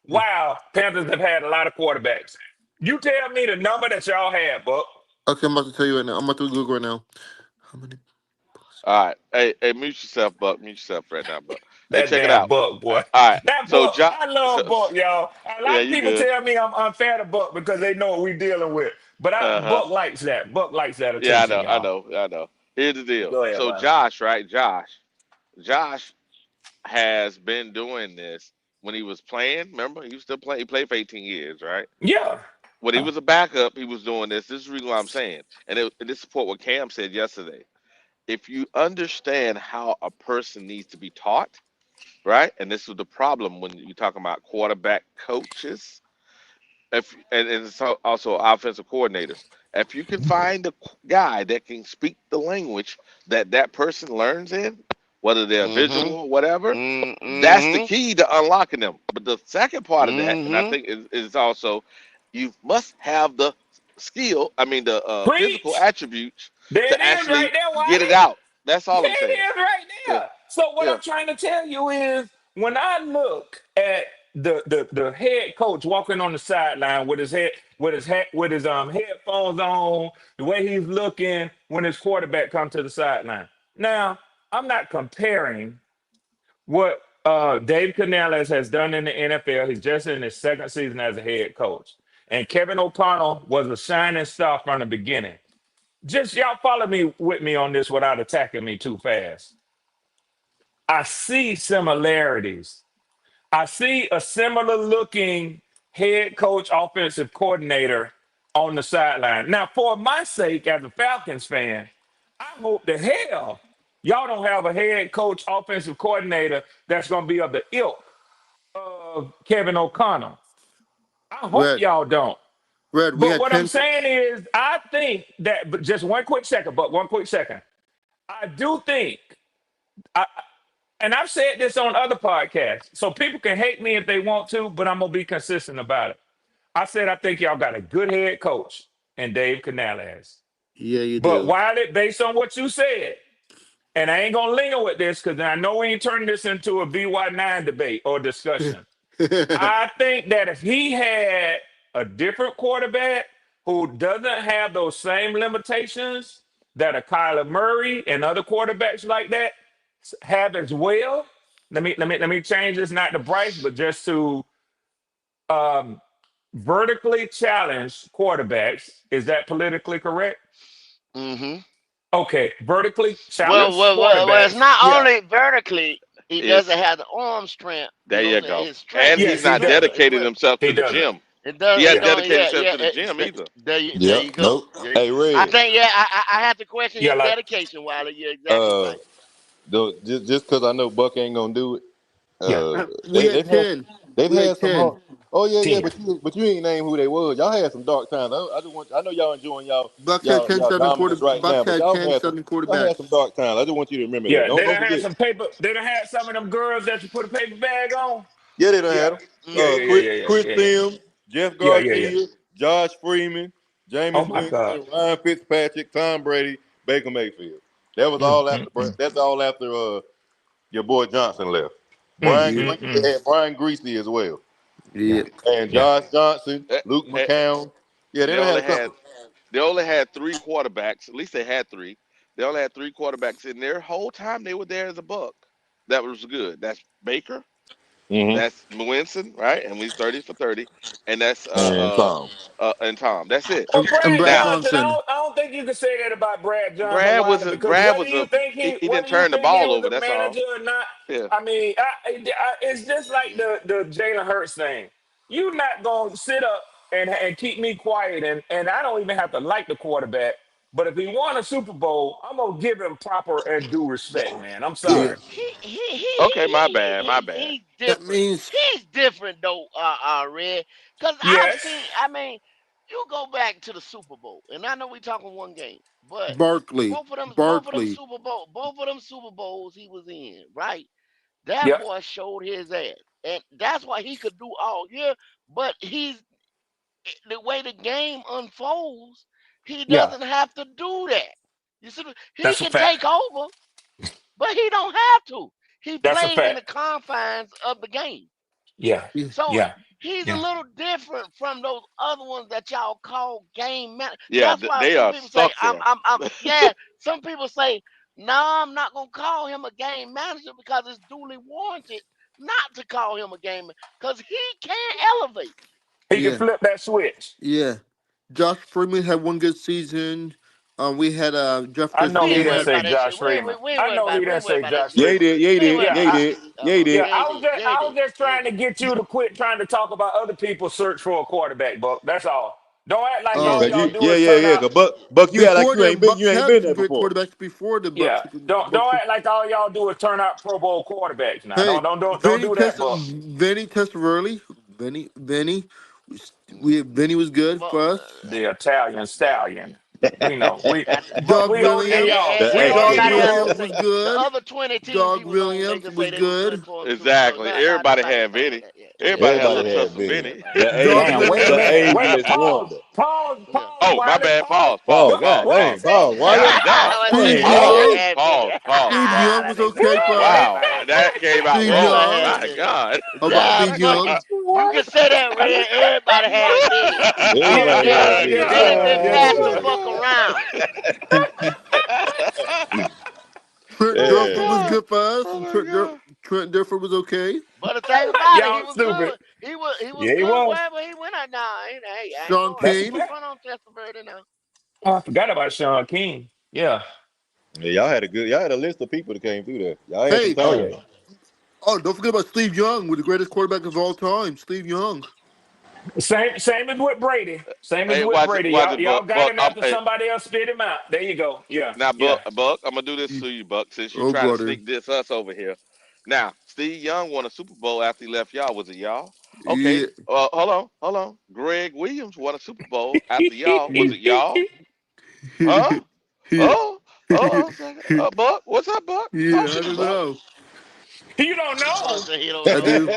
Wow, Panthers have had a lot of quarterbacks. You tell me the number that y'all had, Buck. Okay, I'm about to tell you right now. I'm about to Google right now. How many? All right. Hey, mute yourself, Buck. Mute yourself right now, Buck. Hey, That check it damn out. Buck, boy. All right. That So Buck, I love Buck, y'all. A lot yeah, of you people good. tell me I'm unfair to Buck because they know what we dealing with. But Uh-huh. Buck likes that. Buck likes that Yeah, attention, y'all. I know. Here's the deal. Go ahead, So Wiley. Josh, right? Josh has been doing this when he was playing. Remember, he was still playing. He played for 18 years, right? Yeah. When he was a backup, he was doing this. This is the reason why I'm saying, and this support what Cam said yesterday. If you understand how a person needs to be taught, right? And this is the problem when you talk about quarterback coaches, and so also offensive coordinators. If you can find a guy that can speak the language that person learns in, whether they're visual or whatever, that's the key to unlocking them. But the second part of that, and I think is also, you must have the skill. I mean, the physical Preach. attributes There it to is right actually there, get it Wiley. out. That's all There I'm it saying. is right Yeah, there. So what yeah. I'm trying to tell you is when I look at the head coach walking on the sideline with his headphones on, the way he's looking when his quarterback comes to the sideline. Now, I'm not comparing what Dave Canales has done in the NFL. He's just in his second season as a head coach. And Kevin O'Connell was a shining star from the beginning. Just y'all follow me with me on this without attacking me too fast. I see similarities. I see a similar looking head coach, offensive coordinator on the sideline. Now, for my sake, as a Falcons fan, I hope the hell y'all don't have a head coach, offensive coordinator that's going to be of the ilk of Kevin O'Connell. I hope Red, y'all don't. Red, we But had what I'm 10. saying is, I think that, but just one quick second, but one quick second. I do think, I, and I've said this on other podcasts, so people can hate me if they want to, but I'm going to be consistent about it. I said, I think y'all got a good head coach in Dave Canales. Yeah, you But do. while it, based on what you said, and I ain't going to linger with this because I know we ain't turning this into a BY9 debate or discussion. I think that if he had a different quarterback who doesn't have those same limitations that a Kyler Murray and other quarterbacks like that have as well. Let me change this not to Bryce, but just to um, vertically challenged quarterbacks. Is that politically correct? Okay, vertically challenged Well, it's quarterbacks. not Yeah, only vertically. He doesn't It's have the arm strength. there you go. His strength And is he's yes, he not equip. doesn't. dedicated himself He to the doesn't. gym. It does. He It hadn't Yeah, don't. dedicated Yeah, himself yeah. to the gym either. There Yep. you go. Nope. Hey, I Red. think. Yeah, I have to question yeah, his like dedication. Wiley, you're exactly Uh, right. just because I know Buck ain't gonna do it. yeah, We They had they've had 10. they've We had had some 10. hard. Oh yeah, 10. but you ain't name who they was. Y'all had some dark times. I just want. I know y'all enjoying Bucks had 10 y'all starting dominance right Bucks now, but had 10 starting y'all had some quarterbacks. dark times. I just want you to remember that. Yeah, they Don't done had forget. some paper. They done had some of them girls that you put a paper bag on. Yeah, they done Yeah, had them. yeah, yeah, yeah, yeah, Chris yeah, yeah, Sims, Jeff yeah, yeah, yeah. Garcia, Josh Freeman, Oh Jameis my God. Winston, Ryan Fitzpatrick, Tom Brady, Baker Mayfield. That was Mm, all mm, after. mm, That's all after your boy Johnson left. mm, Brian Yeah. mm, Greasy mm. had Brian Greasy as well, Yeah, Yeah. and yeah. Josh Johnson, Eh, Luke eh, McCown. Yeah, they They done had only a couple. had they only had three quarterbacks. At least they had three. They only had three quarterbacks in their whole time they were there as a Buck. That was good. That's Baker. Mm-hmm. That's Winston, right? And we 30 for 30. And that's And Tom. and Tom. That's it. Well, And Brad Brad Now Johnson, Johnson. I don't think you can say that about Brad Johnson, Wilder, because Brad was a he whether didn't you turn the think he ball was over. a That's all. manager or not, Yeah. I mean, it's just like the Jalen Hurts thing. You're not gonna sit up and keep me quiet, and I don't even have to like the quarterback. But if he won a Super Bowl, I'm gonna give him proper and due respect, man. I'm Yeah. sorry. Okay, my bad. My bad. He's That different. means He's different though, Red. Because I've Yes. seen. I mean, you go back to the Super Bowl, and I know we talking one game, but Barkley. Barkley. Both of them Super Bowls he was in, right? That Yep. boy showed his ass, and that's why he could do all year. But the way the game unfolds, he Yeah. doesn't have to do that. You see, he That's a can fact. take over, but he don't have to. He That's a plays in fact. the confines of the game. Yeah. Yeah. So Yeah. he's a Yeah. little different from those other ones that y'all call game man. Yeah, That's why they some are people say stuck there. yeah. Some people say No, I'm not gonna call him a game manager because it's duly warranted not to call him a game because he can't elevate. He can Yeah, flip that switch. yeah. Josh Freeman had one good season. We had Jeff I know We he ain't didn't worried Castillo. say about that Josh shit. Freeman. We ain't I worried know he about it. We didn't ain't worried say about that Josh shit. Yeah, he Freeman. did. Yeah, he We ain't did. worried Yeah, Yeah, about he that I, did. shit. Yeah, he yeah. did. Yeah, he did. Yeah, he I was did. just Yeah, he trying to did. get you to quit trying to talk about other people search for a quarterback, Buck. That's all. Don't act like all Oh, Cause y'all you, do yeah, is yeah, turn yeah. out. Cause Buck, you act like before that, you Bucks ain't had been some there great before. quarterbacks before the Yeah, Bucks. don't act like all y'all do is turn out Pro Bowl quarterbacks. Now, Hey, don't do that, Buck. Vinny tested early. Vinny, Vinny was good But for us. The Italian stallion. We know. after But Doug we older than Williams, y'all. The We hey, older hey, than everybody else y'all. can Williams say was the good. other 20 teams Doug he was on, they Williams can was say they was good good. for too. So Exactly. Everybody not had everybody had Vinny. that. Yeah, yeah, Everybody yeah, had a everybody little yeah, trust had from yeah, Benny. Vinny. everybody. The Doug Damn, ageless, wait a the Williams. minute. Wait, ageless wonder. Yeah. Oh, my Wiley, bad. pause. Pause. Oh What, God, Pause. what he dang, Pause. say? Paul, Wale. God damn. I say Steve Dang, Pause. Young. Wale. everybody had Vinny. Pause. Pause. Steve Pause. Young was okay for What? us. Wow. That came out Steve wrong. Everybody had Young. My Vinny. God. How about God Steve Young? damn. You can What? say that, Red. Everybody had Vinny. Yeah, Everybody yeah, had Vinny, Benny. Vinny yeah, been yes, passed the sir. buck around. Trent Oh Dilfer was Yeah. God. good for us. Oh And my God. Trent Dilfer was okay. But the thing about it, he Y'all was stupid. good. He was Yeah, he good was. wherever he went at. Nah, I ain't Sean going. I That's a ain't gonna Kane. fact. front on Testaverde now. Oh, I forgot about Sean King. Yeah. Yeah, y'all had a list of people that came through there. Y'all had some Hey, Oh, time. yeah. don't forget about Steve Young, with the greatest quarterback of all time. Steve Young. Same as with Brady. Same as Hey, with watch it, Brady. watch Y'all, it, y'all Buck. got Buck. him after Hey, somebody else spit him out. There you go. Yeah. now, Yeah. Buck, I'm gonna do this to you, Buck, since you Oh, try to brother. sneak this us over here. Now, Steve Young won a Super Bowl after he left y'all. Was it y'all? Okay. Yeah. Hold on. Greg Williams won a Super Bowl after y'all. Was it y'all? Huh? yeah. Oh, okay. Buck, what's up, Buck? Talk Yeah, to I me, don't Buck. know. You don't Buck know. said he don't I know. do.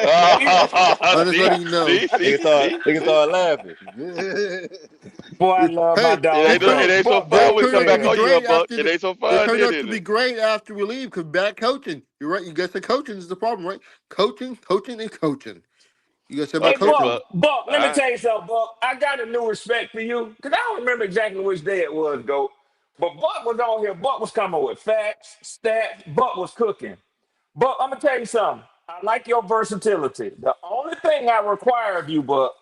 I'm just See, letting you know. see. They can start laughing. Boy, I love my Hey, It dog, ain't, bro. it ain't so Buck, they fun Buck when we turned come out to back be said, on you, great Buck. after It the. ain't so They fun turned then, out to is be it? great after we leave because bad coaching. You're right. You guys said coaching is the problem, right? Coaching, coaching, and coaching. You guys said about hey, Okay, coaching. Buck. Buck, All let me right. tell you something, Buck. I got a new respect for you because I don't remember exactly which day it was, Goat. But Buck was on here. Buck was coming with facts, stats. Buck was cooking. Buck, I'm going to tell you something. I like your versatility. The only thing I require of you, Buck,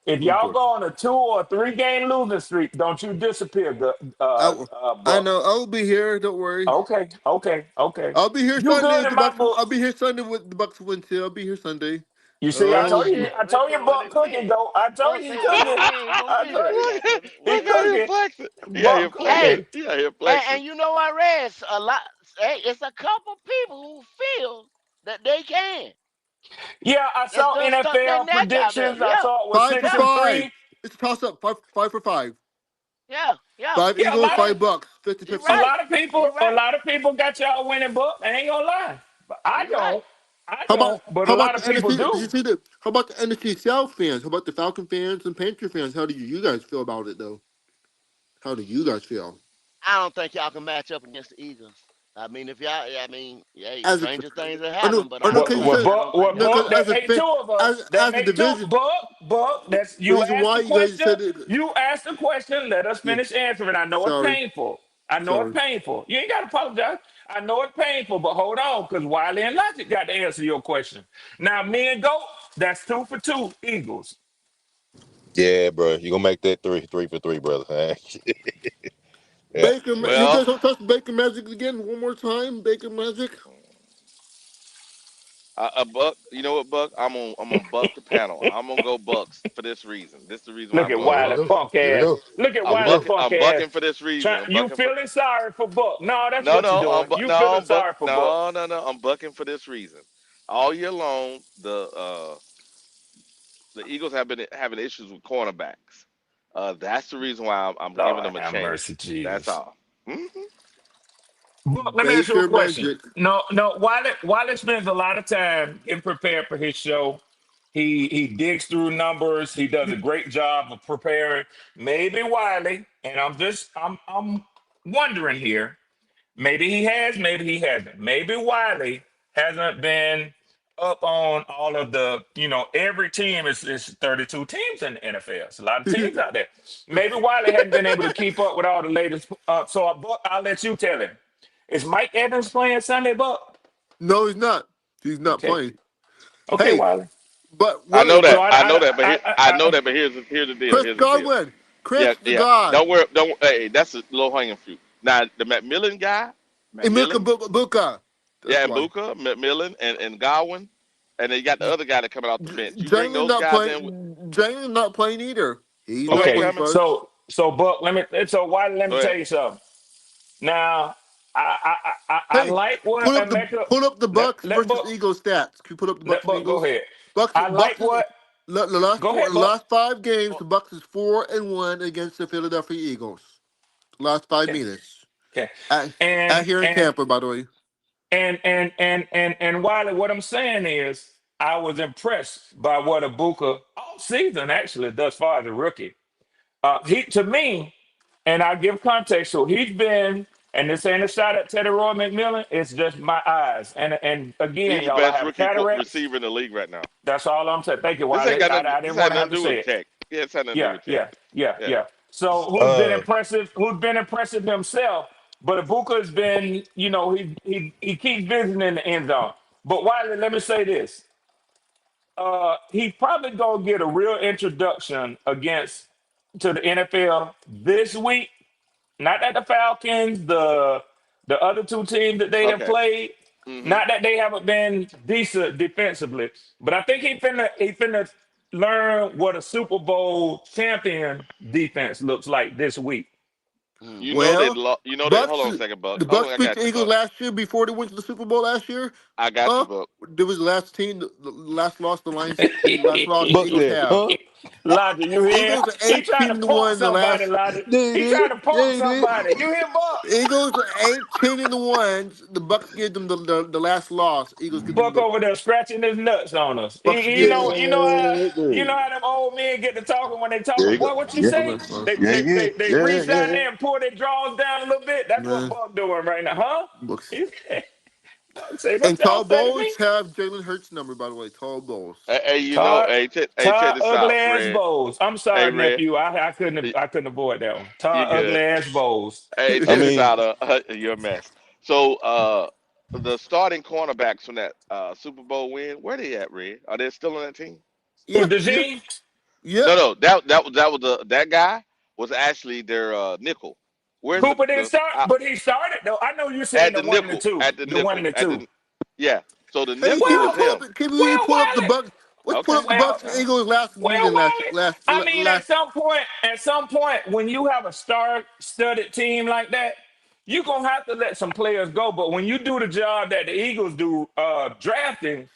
if Oh y'all boy. go on a 2 or 3 game losing streak, don't you disappear, I Buck. know. I'll be here. Don't worry. Okay. I'll be here You Sunday good with in the my Bucks. book. I'll be here Sunday with the Bucks win too. I'll be here Sunday. You see, Well, Uh, I shit. told you, Well, Buck if we cooking, though. I told Buck you he say we cooking. ain't gonna I be told there. you Goddamn it. he Buck out here cooking. flexing. He out here Buck flexing. Hey, cooking. He out here flexing. and you know what, Reds? A lot. Hey, it's a couple people who feel that they can. Yeah, I That's saw gonna stuck their NFL neck out there. predictions. I Yeah, saw it was five for six yeah, and five. three. It's a toss up. Five for five. yeah. Five Yeah, Eagles, $5. 50 You 50. right. You a right. lot of people got y'all winning, Buck. I ain't gonna lie, but I You right. don't. I How about don't. But a how about lot the of people NFC? Did you do. see the? How about the NFC South fans? How about the Falcon fans and Panther fans? How do you guys feel about it though? How do you guys feel? I don't think y'all can match up against the Eagles. I mean, if y'all, I mean, hey, As a, stranger things have I know, happened, but I know, I, because you I, said I don't think y'all can Buck, match that as a up. ain't fan, two of us. That as a make two. division. Buck. That's The you reason asked why the you guys question. said it. You asked the question. Let us Yeah, finish answering. I know it's sorry, painful. I know it's sorry. painful. You ain't got to apologize. I know it's painful, but hold on, because Wiley and Logic got to answer your question. Now, me and Goat, that's 2 for 2 Eagles. Yeah, bro. You gonna make that three for three, brother. Yeah. Baker, you Well, guys don't trust Baker Magic again one more time. Baker Magic. a Buck. You know what, Buck? I'm gonna buck the panel. I'm gonna go Bucks for this reason. This is the reason why Look I'm at going Here we Wiley, go. Bucks. punk Here we ass. go. Look at Here we Wiley, go. punk I'm ass. bucking for this reason. I'm You bucking for feeling sorry for Buck. No, that's no, what you're no, doing. You no, feeling sorry for Buck. no. I'm bucking for this reason. All year long, the Eagles have been having issues with cornerbacks. That's the reason why I'm giving Lord them a have mercy, chance. That's Jesus. all. Hmm. Buck, let me ask you a Baker question. Magic. No. Wiley spends a lot of time getting prepared for his show. He digs through numbers. He does a great job of preparing. Maybe Wiley, and I'm wondering here. Maybe he has, maybe he hasn't. Maybe Wiley hasn't been up on all of the, every team is 32 teams in the NFL. It's a lot of teams out there. Maybe Wiley hadn't been able to keep up with all the latest. So I'll let you tell him. Is Mike Evans playing Sunday, Buck? No, he's not. He's not Okay. playing. Okay, Hey, Wiley. but I know but that. I know that. But here's the deal. Chris Here's the deal. Godwin, Yeah, Chris the yeah. God, Don't worry. Don't. Hey, that's a low hanging fruit. Now the McMillan guy, Emeka McMillan, Buka. That's yeah, and why. Buka, McMillan, and Godwin, and then you got the other guy that coming off the bench. You bring Jalen those not guys in. playing. Jalen not playing either. He's not Okay, Okay, playing Cameron. first. so Buck, Wiley, let Go me tell ahead. you something. Now, I Hey, like what Emeka. pull up the Bucks Let versus Buck Eagles stats. Can you put up the let Bucks and Buck go Eagles? ahead. Bucks I like Bucks what. the last Go ahead, Buck. last 5 games, the Bucks is 4-1 against the Philadelphia Eagles. Last 5 Okay, minutes. okay, At and here in and Tampa, by the way. and Wiley, what I'm saying is, I was impressed by what Ibuka all season actually thus far as a rookie. He to me, and I give context. So he's been, and this ain't a shot at Teddy Roy McMillan. It's just my eyes. And again, He's the y'all, I best have rookie cataracts. receiver in the league right now. That's all I'm saying. Thank you, This ain't Wiley. got nothing. I This didn't had want to nothing have to to do say with it. tech. Yeah, it's had nothing to do Yeah, with tech. yeah, yeah, Yeah. yeah. So who's been impressive? Who's been impressive himself? But Ibuka's been, he keeps visiting in the end zone. But Wiley, let me say this. He probably gonna get a real introduction to the NFL this week. Not that the Falcons, the other two teams that they have Okay. played, Mm-hmm. not that they haven't been decent defensively, but I think he finna learn what a Super Bowl champion defense looks like this week. You know they Well, lost. You know they. Hold Bucks on a second, Buck. the Hold on. Bucks I beat got the you, Eagles Buck. last year before they went to the Super Bowl last year. I got you, Buck. There was the last team, the last loss the Lions, last loss the Buck Eagles said, have. huh? Logic, you hear? Eagles are He trying to 18-1 punk in the somebody, last. Logic. Yeah, he He did. trying to Yeah, punk he did. somebody. You hear, Buck? Eagles are 18-1. The Bucks gave them the last loss. Eagles give them Buck the over there scratching his nuts on us. Bucks You get know, the. how them old men get to talking when they There talking. you go. Boy, what you Yeah, say? They yeah, they yeah, they, they yeah, reach yeah, down yeah. there and pull their drawers down a little bit. That's what Man, Buck doing right now, huh? Bucks. He Buck say, what And y'all tall say to balls me? have Jalen Hurts' number, by the way. Tall balls. Hey, Todd, check Todd this ugly out, ass Red. Bowles. I'm Hey, sorry, Red. nephew. I couldn't avoid that one. You Todd ugly good? ass Bowles. Hey, I check this mean, out. You're a mess. So, the starting cornerbacks from that Super Bowl win, where they at, Red? Are they still on that team? Who Yeah, yeah, Dejean? yeah. No. That guy was actually their nickel. Where's Cooper didn't the start, but he started though. I know you're saying at the the one and the nickel two. at the The one nickel and the at two. the yeah. So the Hey, nickel can we was Well, pull him. up? Can we well, pull up the Wiley. Bucks? Let's pull Okay. up the Bucks and Eagles last Well, meeting last Wiley. last I mean, last. at some point, when you have a star-studded team like that, you're gonna have to let some players go. But when you do the job that the Eagles do, drafting,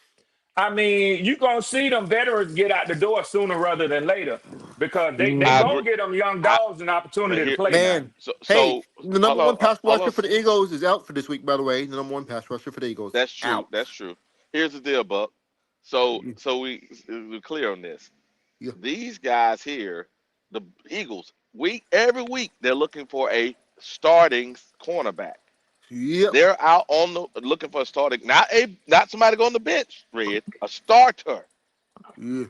I mean, you're gonna see them veterans get out the door sooner rather than later because they I gonna agree. get them young I dogs an but opportunity to here. play now. Man, hey, So the hold number one on. pass Hold on. rusher for the Eagles is out for this week. By the way, the number one pass rusher for the Eagles That's true. out. That's true. Here's the deal, Buck. So we're clear on this. Yeah, These guys here, the Eagles, every week they're looking for a starting cornerback. yep, They're out on the looking for a starting, not somebody to go on the bench, Red, a starter. yeah.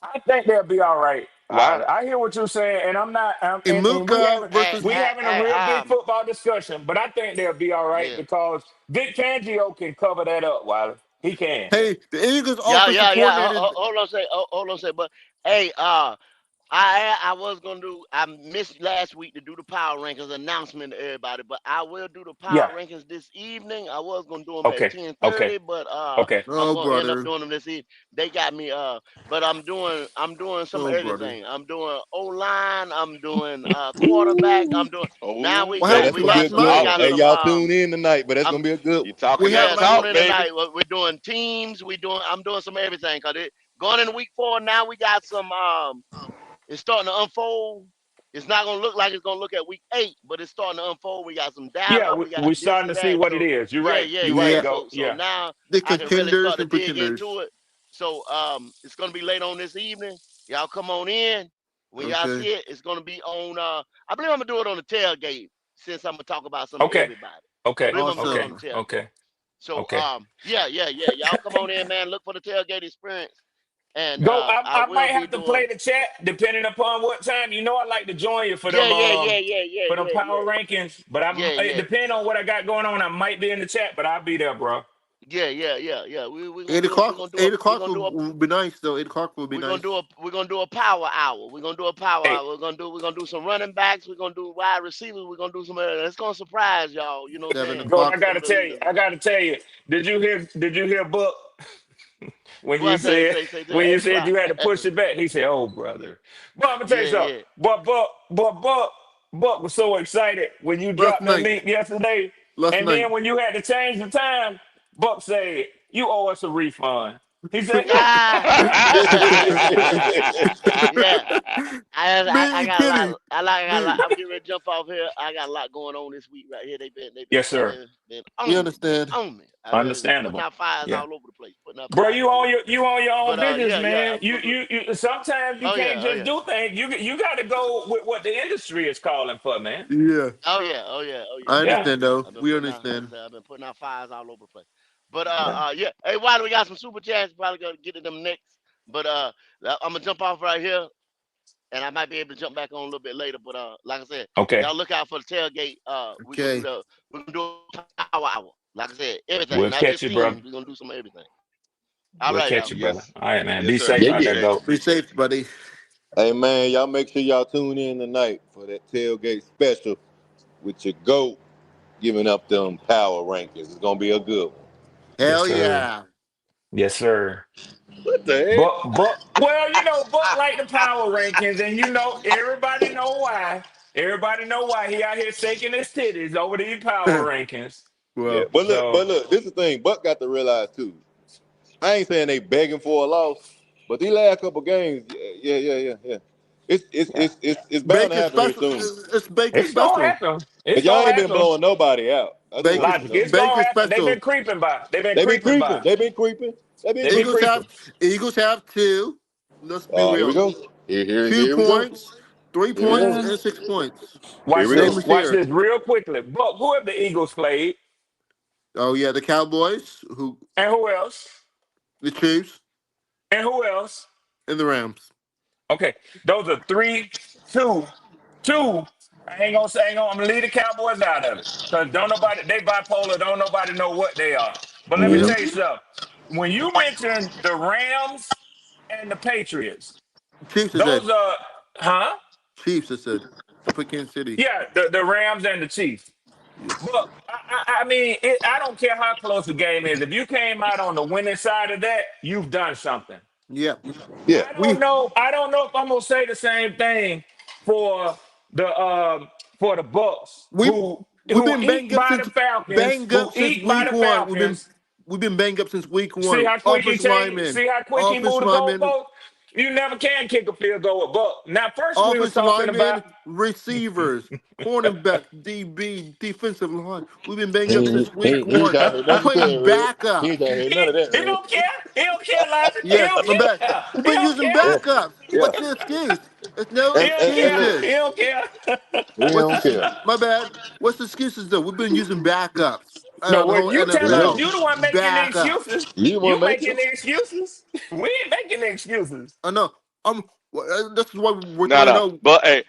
I think they'll be all right. Why? I hear what you're saying, and I'm not. And we Imuka haven't versus we having a real big Um, football discussion, but I think they'll be all right yeah, because Vic Fangio can cover that up. Wiley, he can. yeah, hey, the Eagles yeah, offensive yeah, yeah. coordinator. Hold on, hold on, say, but hey, I was gonna do. I missed last week to do the power rankings announcement to everybody, but I will do the power Yeah. rankings this evening. I was gonna do them at Okay. Okay. 10:30, but Okay. I'm Oh gonna end up brother, doing them this evening. They got me but I'm doing some of oh brother. everything. I'm doing O line. I'm doing quarterback. I'm doing now. Oh, We What happened that's got to we you gonna be got a last some. good We night? hey, got hey, look. some. y'all tune in tonight, but that's I'm gonna be a good You one. talking We yeah, had that last. tune talk, in baby? tonight. We're doing teams. I'm doing some everything. Cause it going into week 4 now. We got some. It's starting to unfold. It's not gonna look like it's gonna look at week 8, but it's starting to unfold. We got some Yeah, data. We got we this starting and to see that. what it So is. You're yeah, right. yeah, You're yeah. right. Yeah, Go. So Yeah. now the I can really contenders start to and dig pretenders. into it. So it's gonna be late on this evening. Y'all come on in. When y'all Okay, see it, it's gonna be on I believe I'm gonna do it on the tailgate since I'm gonna talk about some of Okay. everybody. I Okay. believe I'm gonna do it Okay. on the awesome. tailgate. Okay. So Okay. yeah. Y'all come on in, man. Look for the tailgate experience. And Go. I I will might be have to play doing. the chat depending upon what time. You know, I like to join you Yeah, yeah, yeah, yeah, yeah, for them yeah, power yeah, rankings. But I'm yeah, it yeah, depending on what I got going on. I might be in the chat, but I'll be there, bro. yeah, yeah, yeah, yeah. We gonna 8 do o'clock. we're 8 o'clock gonna do a will be nice though. 8 o'clock will be nice. we're gonna do a power hour. We're gonna do a power Hey, hour. We're gonna do some running backs. We're gonna do wide receivers. We're gonna do some. It's gonna surprise y'all. You know what I'm Seven saying? Gold, o'clock. You wouldn't believe it. I gotta tell you. Did you hear Book when What you I say? said Say till 8 o'clock. you had to push it back? He said, "Oh, brother." But I'm gonna tell you Yeah, something. yeah, Buck was so excited when you Last dropped that night. link yesterday, Last and night. then when you had to change the time, Buck said, "You owe us a refund." He said, yeah. Yeah. I Me, got a lot. Kenny. I got a lot. Me. I'm getting ready to jump off here. I got a lot going on this week right here. "Yes, sir. Been We on me, been understand. on me. I've been putting Understandable. out fires Yeah, all over the place. Putting out bro. fires all over the place. You own your own But business, yeah, yeah. man. You. Sometimes you Oh can't yeah, oh just yeah, do things. You got to go with what the industry is calling for, man. Yeah. oh yeah, oh yeah, oh yeah. I Yeah, understand though. I've been We putting out, like I understand. said, I've been putting out fires all over the place. But yeah. yeah. Hey, why do we got some super chats? Probably gonna get to them next. But I'm gonna jump off right here, and I might be able to jump back on a little bit later. But like I said, Okay, y'all look out for the tailgate. Okay. We're gonna do a power hour. Like I said, everything, we'll not catch just you, brother. teams. We're gonna do some everything. All We'll right, catch y'all. you, brother. Yes, All right, man. yes, Be sir. safe Yeah, out yeah. there, go. Be safe, buddy. Hey man, y'all make sure y'all tune in tonight for that tailgate special with your GOAT giving up them power rankings. It's gonna be a good one. Yes, Hell sir. yeah. Yes, sir. What the heck? Well, Buck like the power rankings, and everybody know why. Everybody know why he out here shaking his titties over these power rankings. Yeah, Well, but So, look, this is the thing. Buck got to realize too. I ain't saying they begging for a loss, but these last couple games, yeah. yeah, It's bound to bacon happen here special. soon. It's bacon it's gonna special. happen. Cause It's y'all gonna ain't been happen. blowing nobody out. I just want Bacon. you to Logic. know. It's gonna Bacon happen. They've special. been creeping by. They've been They been creeping creeping. by. They been creeping. They been They've been creeping. Eagles creeping. have Eagles have two. Let's be Here we real. go. Two Here we go. points, three Here we points, go. Uh, and 6 points. Here watch we go. Same this. as Watch here. this real quickly. Buck, who have the Eagles played, Oh yeah, the Cowboys, who and who else, the Chiefs, and who else? and the Rams. Okay, those are three, two, two. I ain't gonna say. I'm gonna leave the Cowboys out of it because don't nobody. They bipolar. Don't nobody know what they are. But let me Yep. tell you something. When you mention the Rams and the Patriots, Chiefs, I said. those are, huh? Chiefs, I said. I put Kansas City. Yeah, the Rams and the Chiefs. Yes. But I mean, I don't care how close the game is. If you came out on the winning side of that, you've done something. Yeah. Yeah. We I don't know if I'm gonna say the same thing for the Bucks, we we've who been eat by the Falcons, banged up since week one. We've been banged up since week See one. how quick he Offensive changed. lineman, See how quick he moved offensive the lineman, goalpost. You never can kick a field goal with Buck. Now, first we was offensive talking about lineman, receivers, cornerback, DB, defensive line. We've been banged up He, since he, week he ain't one. trying to hear We're nothing you playing said, Red. He ain't backups. trying to hear none of that, he Red. don't care. He don't care, Logic. He Yeah, don't my bad. care. We've He been don't using care. Yeah, backups. yeah. What's the excuse? There's no He don't And care. look, He excuses. don't care. we What's don't the care. my bad? What's the excuses though? We've been using backups No, the what whole you telling us? Yeah. NFL. You the one making the Backups. excuses. You want You to make making it? the excuses. We ain't making the excuses. I know. This is what we're No, trying to no, know. but hey,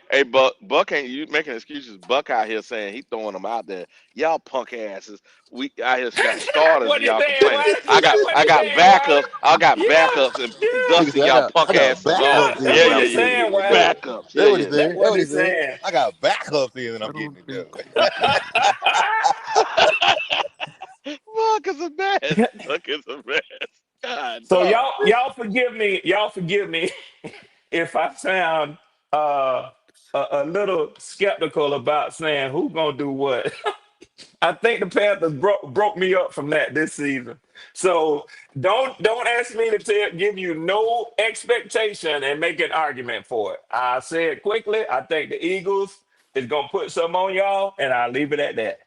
Buck ain't you making excuses? Buck out here saying he throwing them out there. Y'all punk asses. We out here got starters What and he y'all saying, complaining. Wallace? That's what I he got saying, Wallace. backups. I got Yeah, backups and yeah, Nigga dusting said, y'all I punk got asses off. yeah. backups That's in Yeah, and what yeah, I'm he's yeah, getting yeah, saying, it. yeah. Yeah. Wallace. Backups. That's Yeah, what he yeah. That's said. That's what what he he's said. saying. I got backups in and I'm I don't getting it think. done. Buck is a mess. Buck is a mess. God, So dog. y'all forgive me. Y'all forgive me if I sound a little skeptical about saying who gonna do what. I think the Panthers broke me up from that this season. So don't ask me to give you no expectation and make an argument for it. I say it quickly. I think the Eagles is gonna put some on y'all, and I'll leave it at that.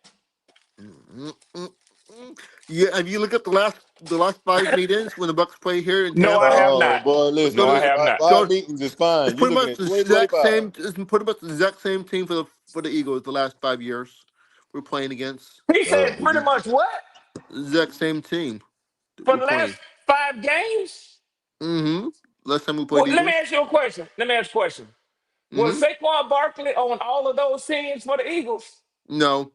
Mm, mm, mm. Yeah, have you look at the last 5 meetings when the Bucks play here in No, I Tampa? have Oh not. boy, Let's listen, go No, I to listen. have not. Five go. meetings is It's fine. You're pretty looking much at the exact 2025. same. It's pretty much the exact same team for the Eagles the last 5 years we're playing against. He Oh, said pretty much what Exact same team that for we're the last playing. 5 games. Mm-hmm. Last time we played Well, the let me Eagles. ask you a question. Was Mm-hmm. Saquon Barkley on all of those teams for the Eagles? No,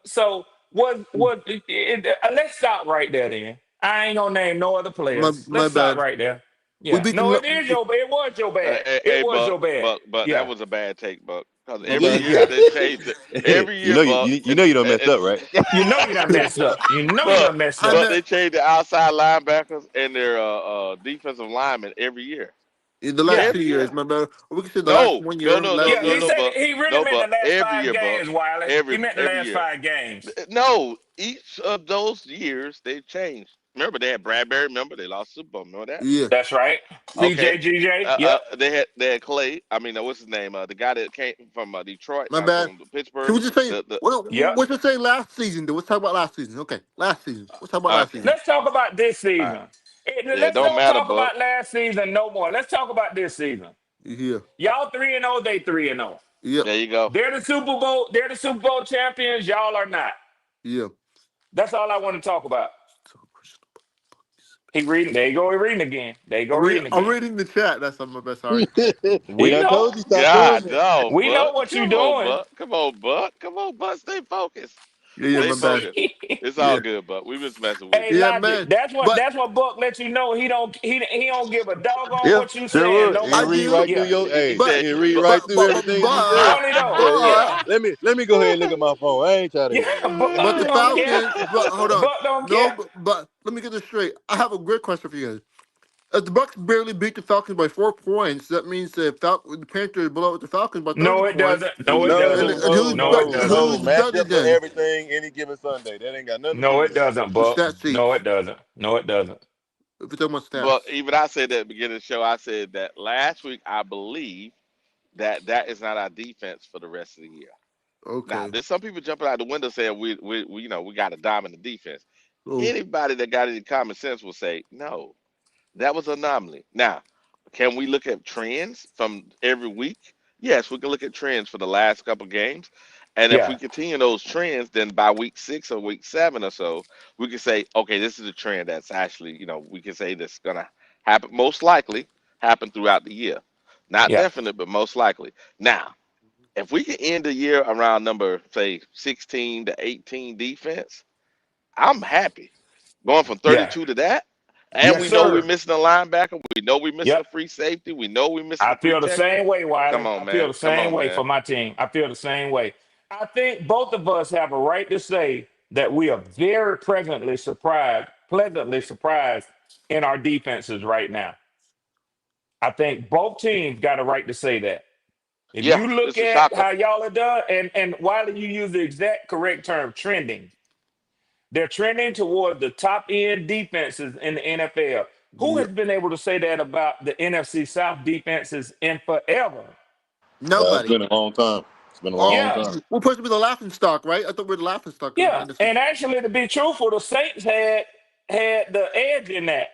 So let's stop right there. Then I ain't gonna name no other players. my Let's stop bad. right there. We Yeah, beat no, them. it was your bad. It Hey, was Buck, your bad. Buck, that Yeah, was a bad take, Buck. Because My every bad. year yeah. they changed it. Every year, Buck, You don't mess up, right? You know you done messed up. You know you Buck, done messed I up. Buck, meant they changed the outside linebackers and their defensive linemen every year. in the last Yeah, 2 years. Every year. My bad. Or we can say the last No, 1 year. no, no, no, Last yeah. no, He year. no, said Buck. he really No, meant the Buck. last Every five year, Buck. games, Wiley. He meant the Every last year. 5 games. No, each of those years they changed. Remember, they had Bradbury. Remember, they lost Super Bowl. Remember that? Yeah. That's right. Okay. CJGJ. Yep. They had Clay. I mean, what's his name? The guy that came from Detroit, My bad. from Can Pittsburgh. we just say The Yep. what's the say last season? Though, let's talk about last season. Okay, last season. Let's talk about last Okay. season. Let's talk about this All right. season. Yeah, it Let's don't don't matter, talk Buck. about last season no more. Let's talk about this season. Yeah. Y'all 3-0, they 3-0. Yep. There you go. They're the Super Bowl champions. Y'all are not. Yeah. That's all I want to talk about. He reading. There you go. He reading again. There you go. Reading I'm again. reading the chat. That's my bad. Sorry. We We done know. told you stop doing God, that. no, We know Buck. what you Come on, doing. Buck. Come on, Buck. Come on, Buck. Stay focused. Yeah. Stay My bad. focused. It's all Yeah. good, Buck. We just messing with Hey, you. Yeah, Logic. man. That's But what Buck lets you know. He don't give a doggone Yeah, what you sure saying would. no It I more. read do. right through Yeah. your He But said, it read but, right through everything you said. Don't he though? Yeah. Yeah. Let me go ahead and look at my phone. I ain't trying to Yeah. hear that. but the Buck don't care. Falcons. But hold on. Buck don't No. care. But let me get this straight. I have a great question for you guys. If the Bucks barely beat the Falcons by 4 points, that means the Panthers blow out the Falcons by 30 No, it points. doesn't. No, it And, doesn't. and who's No, it doesn't. who's better Matchups and then? everything any given Sunday. That ain't got nothing to do No, with it it. doesn't, The Buck. stat No, sheets. it doesn't. No, it doesn't. If you're talking about but stats. even I said that at the beginning of the show, I said that last week, I believe that is not our defense for the rest of the year. Now, Okay. there's some people jumping out the window saying we got a dominant defense. Oh. Anybody that got any common sense will say, no, that was an anomaly. Now, can we look at trends from every week? Yes, we can look at trends for the last couple games. And if we Yeah. continue those trends, then by week 6 or week 7 or so, we can say, okay, this is a trend that's actually, we can say that's going to happen, most likely happen throughout the year. Not Yeah. definite, but most likely. Now, if we can end the year around number, say, 16 to 18 defense, I'm happy. Going from Yeah. 32 to that. And Yes, we know we're sir. missing a linebacker. We know we're missing Yep. a free safety. We know we're missing I a free feel the technical. same way, Come Wiley. on, I feel man. the Come same on, way man. for my team. I feel the same way. I think both of us have a right to say that we are very pleasantly surprised in our defenses right now. I think both teams got a right to say that. If Yeah, you look it's a at shocker. how y'all are done, and Wiley, you use the exact correct term, trending. They're trending toward the top end defenses in the NFL. Who Yeah. has been able to say that about the NFC South defenses in forever? It's Nobody. been a long time. It's been a long Oh, Yeah, time. we're supposed to be the laughing stock, right? I thought we were the laughing stock in the yeah. NFC. And actually, to be truthful, the Saints had the edge in that.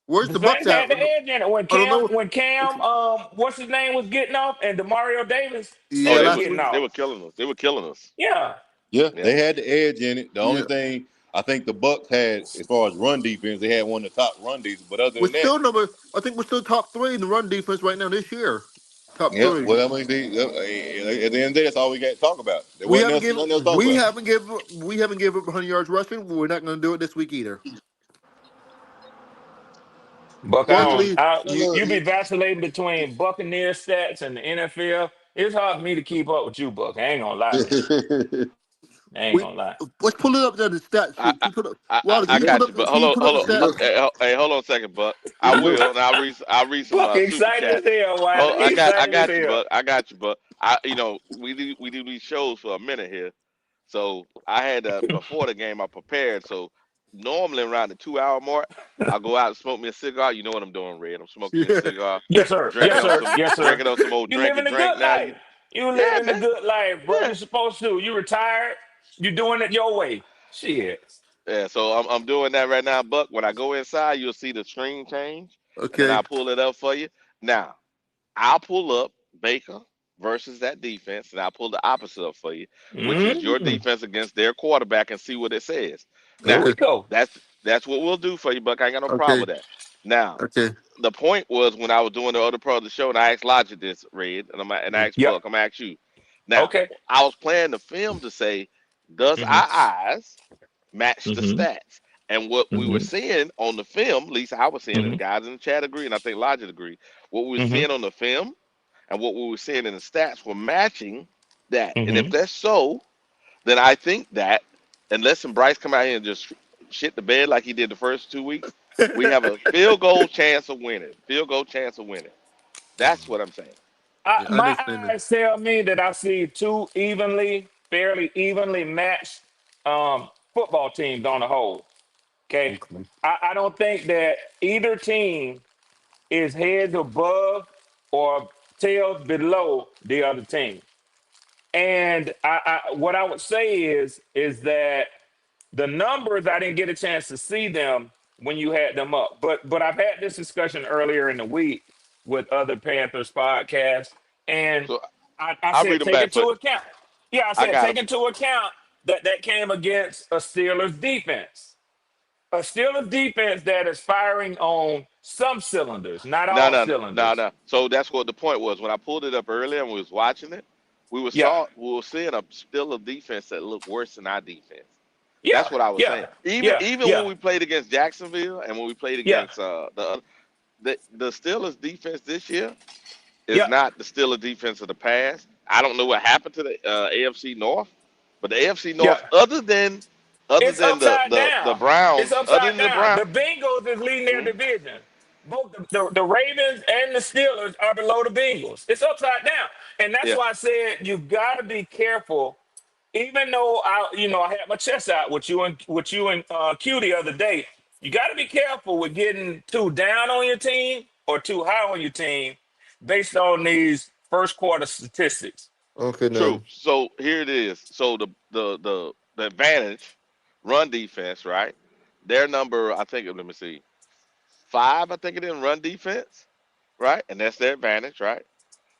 Where's The the Bucks Saints at? had the edge in it when I don't know. Cam, what's his name was getting off, and Demario Davis, they Oh, Yeah, were they last were getting week. they off. were killing us. They were killing us. Yeah, Yeah, Yeah. they had the edge in it. The only Yeah. thing I think the Bucks had as far as run defense, they had one of the top run defenses. But other We're than that, still number. I think we're still top three in the run defense right now this year. Top yeah. three. Well, I mean, at the end of the day, that's all we got to talk about. There wasn't nothing else to talk about. We haven't given up 100 yards rushing. We're not going to do it this week either. Buck, Yeah. you be vacillating between Buccaneer stats and the NFL. It's hard for me to keep up with you, Buck. I ain't gonna lie, man. I ain't We gonna lie. let's pull it up there. The stat I sheet. Can you put up? I, I Wilder, can I you put got up? you, but Can you put up the hold on. stat? Hey, hold on a second, Buck. I Will do. will, and I'll read some Buck super excited as chats. hell, Oh, Wiley. He I excited as got you, hell. Buck. I got you, Buck. We do these shows for a minute here, so I had before the game I prepared. So normally around the 2 hour mark, I'll go out and smoke me a cigar. You know what I'm doing, Red? I'm smoking me a Yeah. cigar, Yes, sir. drinking Yes, on sir. some Yes, sir. drinking on some old You living drinky the drink good now. life. You Yeah, living the man. good life, bro. Yeah. You supposed to. You retired. You doing it your way. Shit. Yeah, so I'm doing that right now, Buck. When I go inside, you'll see the screen change, and then Okay. I'll pull it up for you. Now, I'll pull up Baker versus that defense, and I'll pull the opposite up for you, which is your Mm. defense against their quarterback, and see what it says. Here Now, we Okay. go. that's what we'll do for you, Buck. I ain't got no problem Okay. with that. Now, Okay. the point was when I was doing the other part of the show, and I asked Logic this, Red, and I asked Yep. Buck, I'm gonna ask you. Now, Okay. I was playing the film to say, does Mm-hmm. our eyes match the Mm-hmm. stats? And what we were Mm-hmm. seeing on the film, at least I was seeing, and Mm-hmm. the guys in the chat agree, and I think Logic agree, what we were seeing on the film and what we were seeing in the stats were matching that. And if Mm-hmm. that's so, then I think that unless some Bryce come out here and just shit the bed like he did the first 2 weeks, we have a field goal chance of winning. Field goal chance of winning. That's what I'm saying. Yeah, I My understand that. eyes tell me that I see two fairly evenly matched football teams on the whole. Okay. Okay. I don't think that either team is heads above or tails below the other team. And what I would say is that the numbers I didn't get a chance to see them when you had them up, but I've had this discussion earlier in the week with other Panthers podcasts, and So I I'll read said them take back for into account. Yeah, I I said got take them. into account that came against a Steelers defense. A Steelers defense that is firing on some cylinders, not No, all no, no, cylinders. no. So that's what the point was. When I pulled it up earlier and we was watching it, Yeah, we were seeing a still a defense that looked worse than our defense. yeah, That's what I was yeah, saying. Even yeah, even when yeah, we played against Jacksonville and when we played yeah, against the Steelers defense this year is yeah, not the Steelers defense of the past. I don't know what happened to the AFC North, but the AFC yeah. North, other It's than upside the down. It's Browns, other upside than the down. Browns, The Bengals is leading their mm, division. Both the Ravens and the Steelers are below the Bengals. It's upside down. And that's yeah. why I said you've got to be careful. Even though I had my chest out with you and Q the other day, you got to be careful with getting too down on your team or too high on your team based on these first quarter statistics. Okay, True. now. So here it is. So the advantage run defense, right? Their number, I think, let me see, 5. I think it is run defense, right? And that's their advantage, right?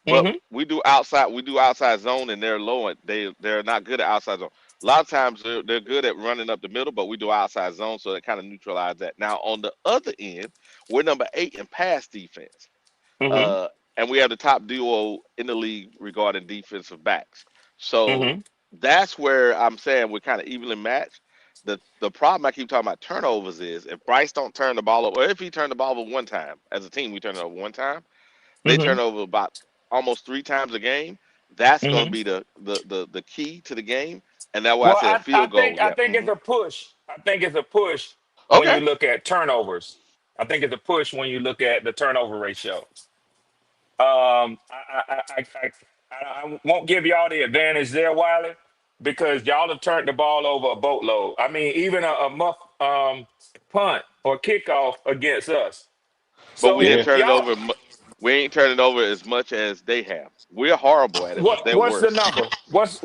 But Hmm. we do outside zone, and they're low. They're not good at outside zone. A lot of times they're good at running up the middle, but we do outside zone, so that kind of neutralize that. Now on the other end, we're number 8 in pass defense. Hmm. uh, and we have the top duo in the league regarding defensive backs. So Hmm. that's where I'm saying we're kind of evenly matched. The problem I keep talking about turnovers is if Bryce don't turn the ball over, or if he turned the ball over one time, as a team we turn it over one time, they Hmm. turn over about almost 3 times a game. That's going to Hmm. be the key to the game, and that's why I Well, said I field think goal. I Yeah. think it's a push. I think it's a push when Okay. you look at turnovers. I think it's a push when you look at the turnover ratio. I won't give y'all the advantage there, Wiley, because y'all have turned the ball over a boatload. I mean, even a muff punt or kickoff against us. But So we didn't Yeah. turn it y'all, over. We ain't turning it over as much as they have. We're horrible at it, but they're what's the worse. number? What's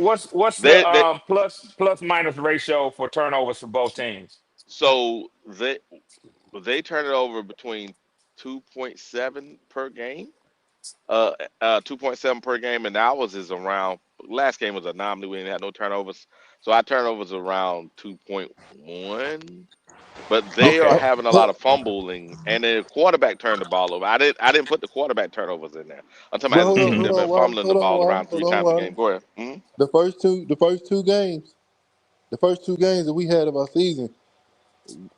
the They plus minus ratio for turnovers for both teams? so they turn it over between 2.7 per game. 2.7 per game, and ours is around. Last game was a anomaly. We didn't have no turnovers, so our turnovers around 2.1. But they are Okay. having a lot of fumbling, and the quarterback turned the ball over. I didn't put the quarterback turnovers in there. I'm talking But about as a team. Hmm. They've been fumbling the Hold on, ball Wally, around hold three on, times a Wally. game. Go ahead. The first two games that we had of our season,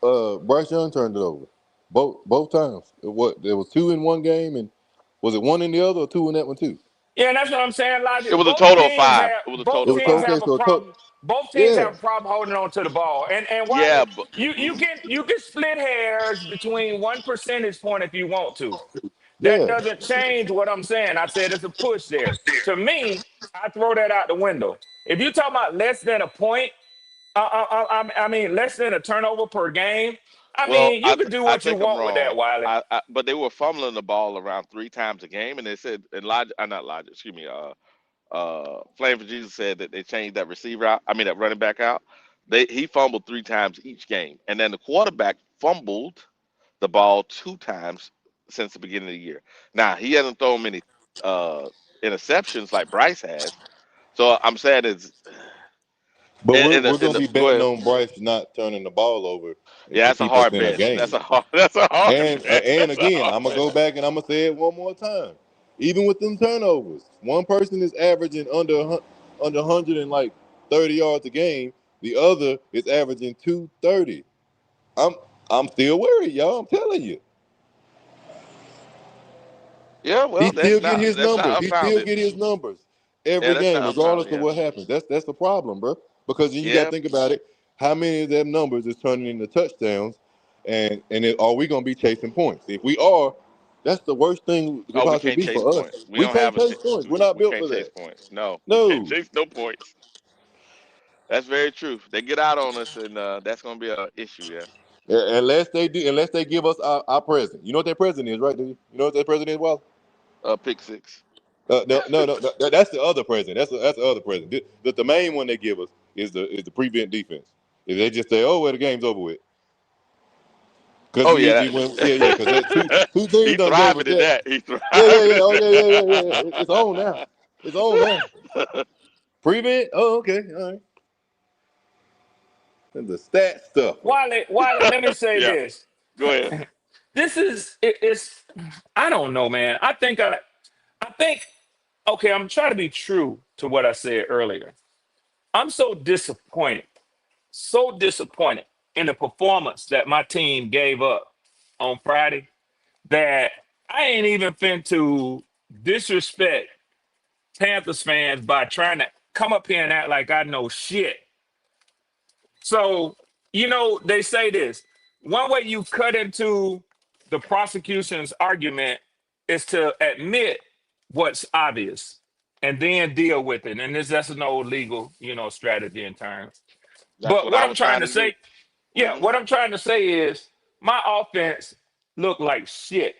Bryce Young turned it over, both times. What there was two in one game, and was it one in the other or two in that one too? Yeah, and that's what I'm saying, It Logic. was a total of 5. It was a It Both total of was teams 5. okay. have a So problem. Both teams yeah, have a problem holding on to the ball. And Wiley, Yeah, but you mhm. can split hairs between 1 percentage point if you want to. That yeah. doesn't change what I'm saying. I said it's a push there. To me, I throw that out the window. If you're talking about less than a point, I mean less than a turnover per game. I Well, mean you can do I what you think I'm want with that, wrong. Wiley. But they were fumbling the ball around 3 times a game, and they said, and Logic, not Logic, excuse me, Flame for Jesus said that they changed that receiver out. I mean that running back out. He fumbled 3 times each game, and then the quarterback fumbled the ball 2 times since the beginning of the year. Now he hasn't thrown many uh, interceptions like Bryce has. So I'm saying But And we're gonna be go betting ahead. on Bryce not turning the ball over Yeah, to that's a keep us hard in a bet. game. That's a hard bet. And That's a again, hard I'm gonna bet. go back and I'm gonna say it one more time. Even with them turnovers, one person is averaging under 130 yards a game. The other is averaging 230. I'm still worried, y'all. I'm telling you. Yeah, He well, still get his that's numbers. not He still unfounded. get his numbers Yeah, every that's game, not regardless unfounded. of Yeah. what happens. That's the problem, bro. Because then you got to Yeah. think about it. How many of them numbers is turning into touchdowns, are we gonna be chasing points? If we are, that's the worst thing could Oh, we possibly can't be chase for us. points. We We don't can't have a. chase points. We're not We built can't for chase that. points. No, we can't No. chase no points. That's very true. They get out on us, and that's gonna be an issue. Yeah. Unless they give us our president. You know what that president is, right? Do you know what that president is, Wallace? Pick six. No, that's the other president. That's the other president. The main one they give us is the prevent defense. If they just say, "Oh, well, the game's over with," because Oh we yeah. usually win. Yeah, because that two He teams done gave us thriving in that. that. He Yeah. thriving Oh, in yeah. It's on now. It's on now. that. Prevent. Oh, okay. All right. And the stat stuff. Wiley, let me say Yeah. this. Go ahead. This is it's I don't know, man. I think okay, I'm trying to be true to what I said earlier. I'm so disappointed in the performance that my team gave up on Friday that I ain't even fin to disrespect Panthers fans by trying to come up here and act like I know shit. So, they say this. One way you cut into the prosecution's argument is to admit what's obvious and then deal with it. And that's an old legal, strategy in terms. That's But what what I I'm was trying trying to to do. say, yeah, Hmm. what I'm trying to say is my offense looked like shit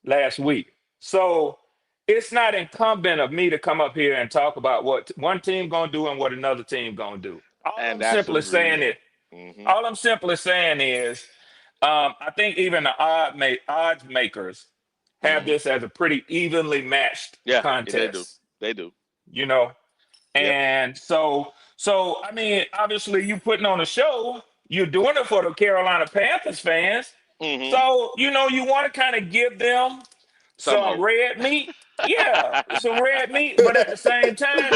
last week. So it's not incumbent of me to come up here and talk about what one team gonna do and what another team gonna do. And that's the reason. Hmm. All I'm simply saying is, I think even the odds makers have Hmm. this as a pretty evenly matched Yeah, they do. contest. They do. You know, Yep. and so I mean, obviously, you putting on a show. You're doing it for the Carolina Panthers fans. Hmm. So you want to kind of give them Some some hope. red meat. Yeah, some red meat. But at the same time,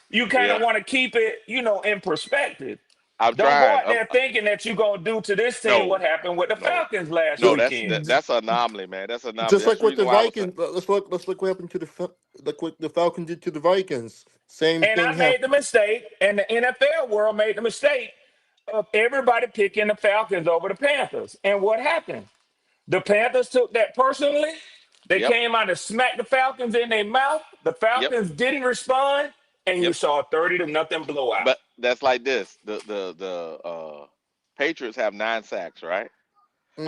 you kind Yeah. of want to keep it, in perspective. I'm Don't go trying. out there thinking that you're gonna do to this team what No, happened with the no, Falcons last no. weekend. That's an anomaly, man. That's an anomaly. Just That's like the with the reason why I was saying. Vikings, let's look what happened to like what the Falcons did to the Vikings. Same And I thing made the happened. mistake, and the NFL world made the mistake of everybody picking the Falcons over the Panthers. And what happened? The Panthers took that personally. They Yep. came out and smacked the Falcons in their mouth. The Yep. Falcons didn't respond, and you Yep. saw a 30-0 blowout. But that's like this. The Patriots have 9 sacks, right?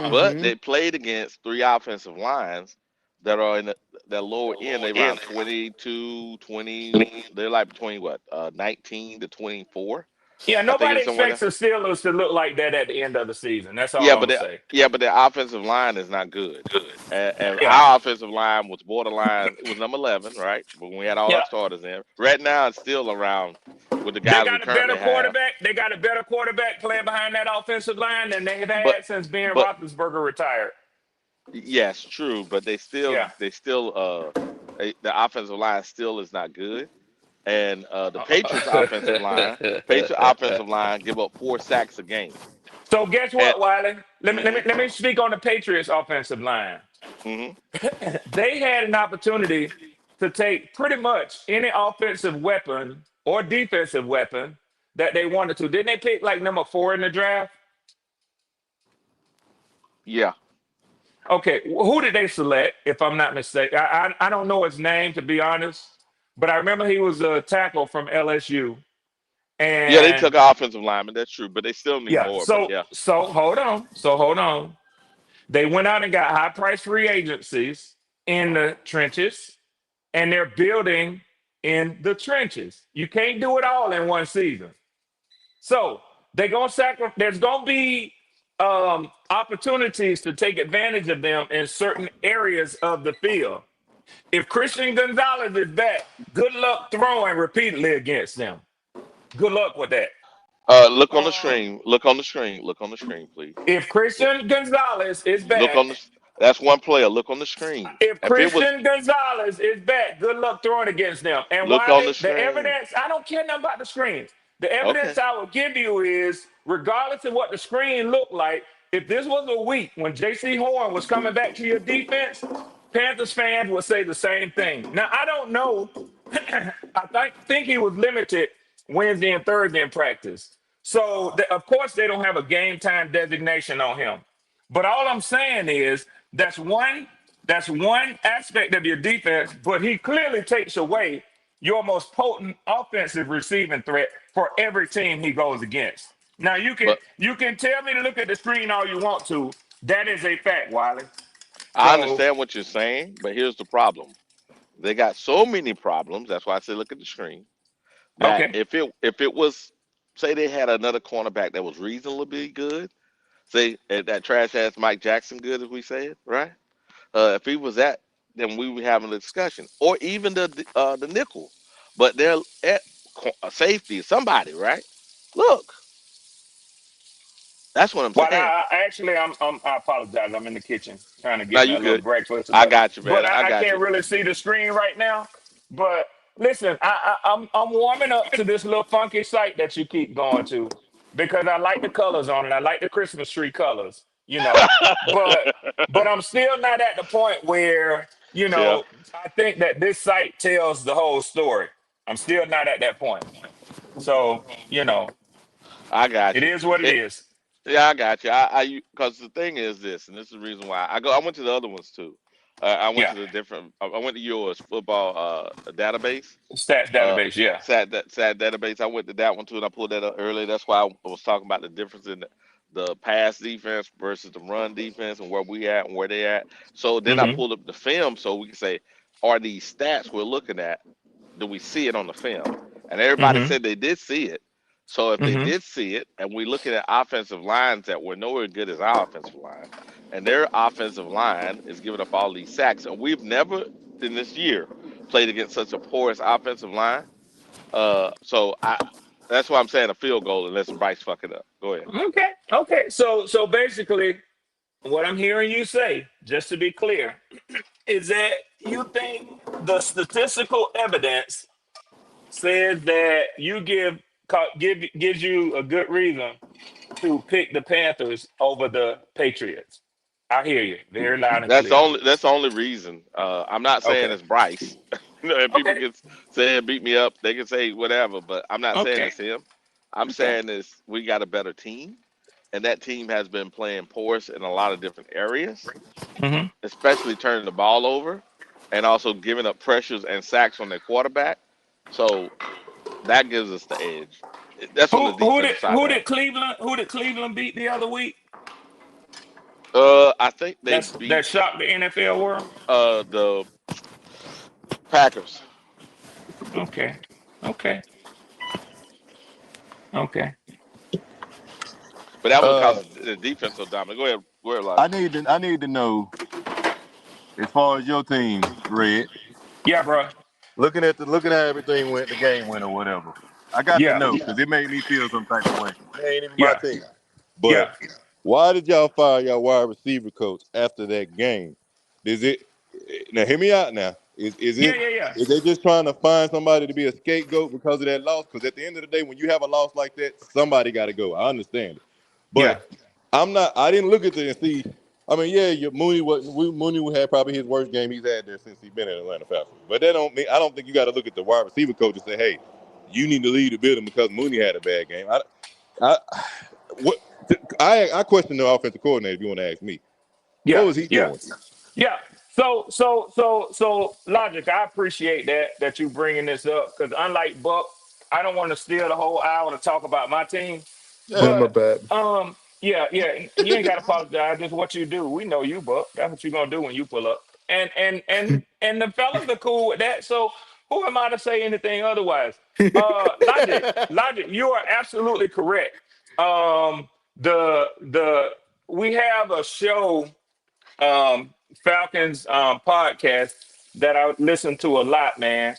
But Mm-hmm. they played against 3 offensive lines that are in the lower end. They around 22, 20. They're like between what, 19 to 24. Yeah, I think nobody it's somewhere there. expects the Steelers to look like that at the end of the season. That's all Yeah, I'm but gonna say. the offensive line is not good. And Yeah, our offensive line was borderline. It was number 11, right? But when we had all yeah. our starters in, right now it's still around with the They guys we got a better currently have. quarterback. They got a better quarterback playing behind that offensive line than they've But had since Ben but Roethlisberger retired. yes, true. But Yeah. the offensive line still is not good. And the Patriots offensive line give up 4 sacks a game. So guess And what, Wiley? hmm Let me speak on the Patriots offensive line. hmm They had an opportunity to take pretty much any offensive weapon or defensive weapon that they wanted to. Didn't they pick like number 4 in the draft? yeah, Okay, who did they select? If I'm not mistaken, I don't know his name to be honest, but I remember he was a tackle from LSU. yeah, they took And an offensive lineman. That's true, but they still need yeah, more. But so yeah, hold on. They went out and got high price free agencies in the trenches, and they're building in the trenches. You can't do it all in one season. So they're gonna sacrifice. There's gonna be opportunities to take advantage of them in certain areas of the field. If Christian Gonzalez is back, good luck throwing repeatedly against them. Good luck with that. Look on the Uh, screen. Look on the screen. Look on the screen, please. if Christian Gonzalez is Look back, on the. That's one player. Look on the screen. if If it was, Christian Gonzalez is back, good luck throwing against them. And look on Wiley, the the screen. evidence, I don't care nothing about the screens. The evidence Okay. I will give you is, regardless of what the screen looked like, if this was a week when J.C. Horn was coming back to your defense, Panthers fans would say the same thing. Now, I don't know. I think he was limited Wednesday and Thursday in practice. So, of course, they don't have a game time designation on him. But all I'm saying is that's one aspect of your defense, but he clearly takes away your most potent offensive receiving threat for every team he goes against. Now But you can tell me to look at the screen all you want to. That is a fact, Wiley. I So understand what you're saying. But here's the problem. They got so many problems. That's why I say look at the screen. That okay. if it was, say they had another cornerback that was reasonably good, say that trash ass Mike Jackson good as we said, right? If he was that, then we would having a discussion, or even the nickel. But they're at a safety, somebody, right? Look, that's what I'm Well, saying. I apologize. I'm in the kitchen trying to Now get me you a little good. breakfast, I but got you, man. but I I got can't you. really see the screen right now. But listen, I'm warming up to this little funky site that you keep going to because I like the colors on it. I like the Christmas tree colors, but I'm still not at the point where Yeah, I think that this site tells the whole story. I'm still not at that point. So I got it you. is what it It, is. yeah, I got you. Because the thing is this, and this is the reason why I go. I went to the other ones too. I went Yeah. to the different. I went to yours football database. Stats Uh, database. Yeah. sad database. I went to that one too, and I pulled that up earlier. That's why I was talking about the difference in the pass defense versus the run defense and where we at and where they at. So then I Mm-hmm. pulled up the film so we can say, are these stats we're looking at? Do we see it on the film? And everybody Mm-hmm. said they did see it. So if they Mm-hmm. did see it, and we looking at offensive lines that were nowhere good as our offensive line, and their offensive line is giving up all these sacks, and we've never in this year played against such a porous offensive line. So that's why I'm saying a field goal unless Bryce fuck it up. Go ahead. Okay. Okay. So basically, what I'm hearing you say, just to be clear, is that you think the statistical evidence says that gives you a good reason to pick the Panthers over the Patriots. I hear you very loud and clear. That's the only reason. I'm not saying Okay. it's Bryce. And people Okay. can say beat me up. They can say whatever, but I'm not saying Okay. it's him. I'm Okay. saying is we got a better team, and that team has been playing porous in a lot of different areas, Mm-hmm. especially turning the ball over, and also giving up pressures and sacks on their quarterback. So that gives us the edge. That's on Who the who did defensive side of who the did house. Cleveland beat the other week? I think they That beat shocked the NFL world. the Packers. Okay. Okay. Okay. But that was Uh, because the defense so dominant. Go ahead, I Elijah. need to know as far as your team, Red. Yeah, bro. Looking at everything went the game went or whatever. I got to Yeah. know because it made me feel some type of way. It ain't even my Yeah. team. Yeah. But why did y'all fire your wide receiver coach after that game? Is it now? Hear me out now. Yeah. Yeah. Yeah. Is they just trying to find somebody to be a scapegoat because of that loss? Because at the end of the day, when you have a loss like that, somebody got to go. I understand it, Yeah. but I'm not. I didn't look at it and see. I mean, yeah, Mooney had probably his worst game he's had there since he's been at Atlanta Falcons. But that don't mean I don't think you got to look at the wide receiver coach and say, hey, you need to lead the building because Mooney had a bad game. I what I question the offensive coordinator if you want to ask me. What Yeah. was he Yeah. doing? Yeah. So, Logic, I appreciate that you bringing this up because unlike Buck, I don't want to steal the whole hour to talk about my team. Yeah. Yeah, my But bad. yeah, you ain't got to apologize. Just what you do. We know you, Buck. That's what you're gonna do when you pull up. And the fellas are cool with that. So who am I to say anything otherwise? Logic, you are absolutely correct. The we have a show, Falcons podcast that I listen to a lot, man.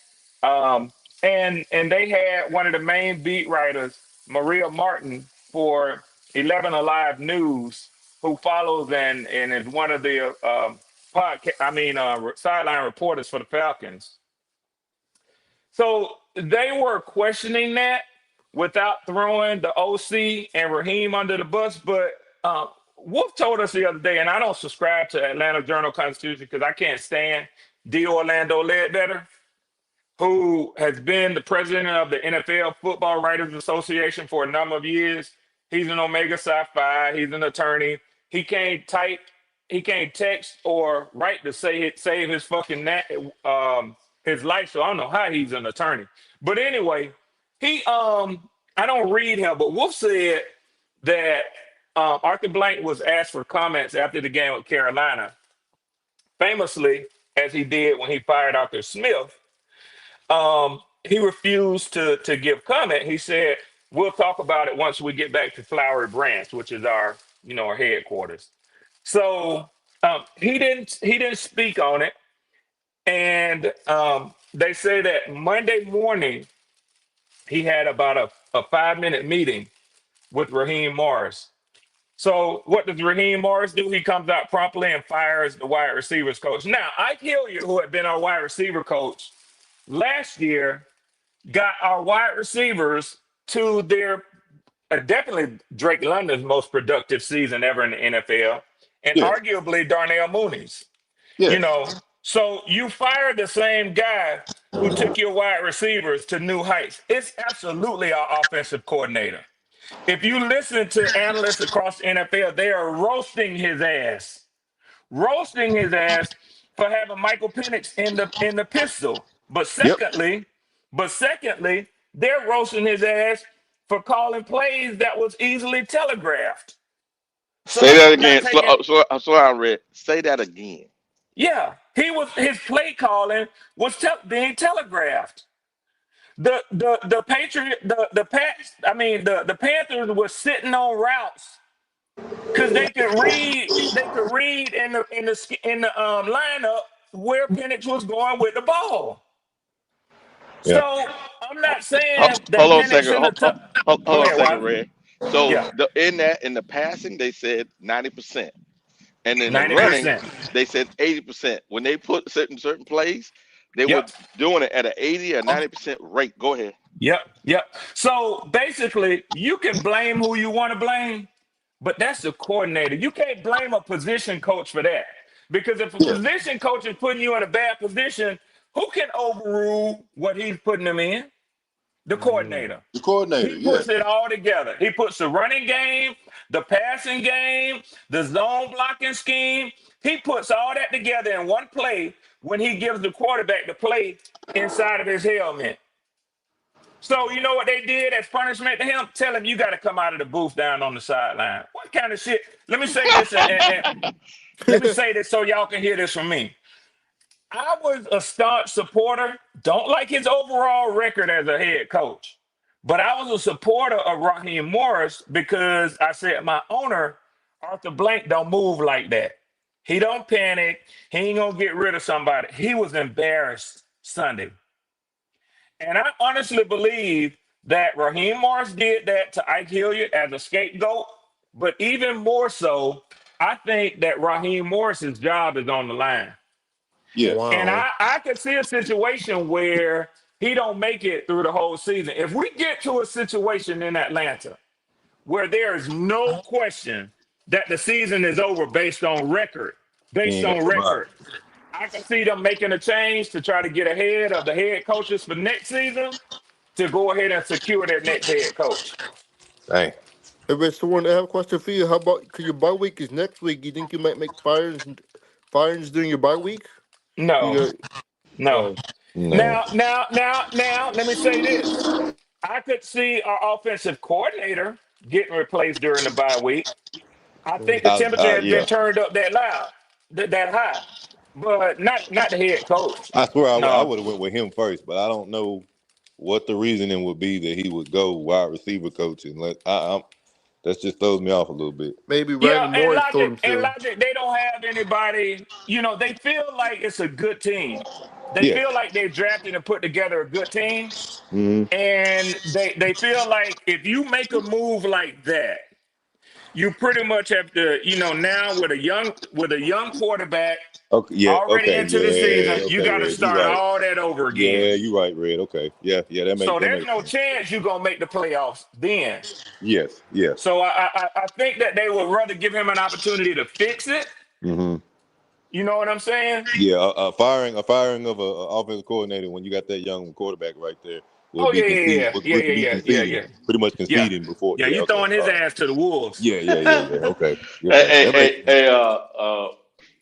and they had one of the main beat writers, Maria Martin, for 11 Alive News, who follows and is one of the sideline reporters for the Falcons. So they were questioning that without throwing the OC and Raheem under the bus. But Wolf told us the other day, and I don't subscribe to Atlanta Journal-Constitution because I can't stand D. Orlando Ledbetter, who has been the president of the NFL Football Writers Association for a number of years. He's an Omega Psi Phi. He's an attorney. He can't type, he can't text or write to save his fucking his life. So I don't know how he's an attorney. But anyway, I don't read him, but Wolf said that Arthur Blank was asked for comments after the game with Carolina, famously as he did when he fired Arthur Smith. He refused to give comment. He said, "We'll talk about it once we get back to Flowery Branch, which is our headquarters." So he didn't speak on it, and they say that Monday morning he had about a 5-minute meeting with Raheem Morris. So what does Raheem Morris do? He comes out promptly and fires the wide receivers coach. Now, Ike Hilliard, who had been our wide receiver coach last year, got our wide receivers to their definitely Drake London's most productive season ever in the NFL, and Yes. arguably Darnell Mooney's. Yes. So you fire the same guy who took your wide receivers to new heights. It's absolutely our offensive coordinator. If you listen to analysts across the NFL, they are roasting his ass for having Michael Penix in the pistol. But secondly, they're roasting his ass for calling plays that was easily telegraphed. So Say that I'm not again. taking. So I read. Say that again. Yeah, his play calling was being telegraphed. The Patriot the Pats the Panthers were sitting on routes because they could read in the lineup where Penix was going with the ball. Yeah. So I'm not saying that Hold on a Penix second. shouldn't have. Hold Go on a ahead, second, Wiley. Red. So Yeah, in the passing, they said 90%, and in the running, 90%. they said 80%. When they put certain plays, they were Yep. doing it at an 80 or 90% rate. Go ahead. Yep. So basically, you can blame who you want to blame, but that's the coordinator. You can't blame a position coach for that. Because if a Yeah. position coach is putting you in a bad position, who can overrule what he's putting them in? The coordinator. The coordinator. He Yeah. puts it all together. He puts the running game, the passing game, the zone blocking scheme. He puts all that together in one play when he gives the quarterback the play inside of his helmet. So you know what they did as punishment to him? Tell him you got to come out of the booth down on the sideline. What kind of shit? Let me say this, and let me say this so y'all can hear this from me. I was a staunch supporter. Don't like his overall record as a head coach, but I was a supporter of Raheem Morris because I said my owner, Arthur Blank, don't move like that. He don't panic. He ain't gonna get rid of somebody. He was embarrassed Sunday. And I honestly believe that Raheem Morris did that to Ike Hilliard as a scapegoat. But even more so, I think that Raheem Morris's job is on the line. Yeah. And Wow. I could see a situation where he don't make it through the whole season. If we get to a situation in Atlanta where there is no question that the season is over based on record, He ain't got the body. I can see them making a change to try to get ahead of the head coaches for next season to go ahead and secure their next head coach. Dang. Hey, Rich, someone I have a question for you. How about because your bye week is next week? You think you might make firings during your bye week? You No, got no. No. Now, let me say this. I could see our offensive coordinator getting replaced during the bye week. I think the temperature has been Yeah. turned up that loud, that high, but not the head coach. I swear I No. would have went with him first, but I don't know what the reasoning would be that he would go wide receiver coach and that just throws me off a little bit. maybe Yeah, Randy Moore told him to. Logic, they don't have anybody, they feel like it's a good team. They Yes. feel like they drafted and put together a good team, Hmm. and they feel like if you make a move like that, you pretty much have to, now with a young quarterback Okay. Yeah. already Okay. into the Yeah. season, you Okay, got to Red. You start right. all that over again. Yeah, you right, Red. Okay. Yeah. Yeah. That So there's makes no sense. chance you're gonna make the playoffs then. Yes. Yes. So I think that they would rather give him an opportunity to fix it. Hmm. You know what I'm saying? Yeah. A firing of a offensive coordinator when you got that young quarterback right there would Oh be yeah, yeah, concede. yeah, Would, yeah, would yeah, be yeah, yeah, conceding. yeah, Pretty much yeah, conceding before. yeah. Yeah. You Okay. throwing his All right. ass to the wolves. Yeah. Yeah. Yeah. Yeah. Okay. Yeah. That makes Hey, sense.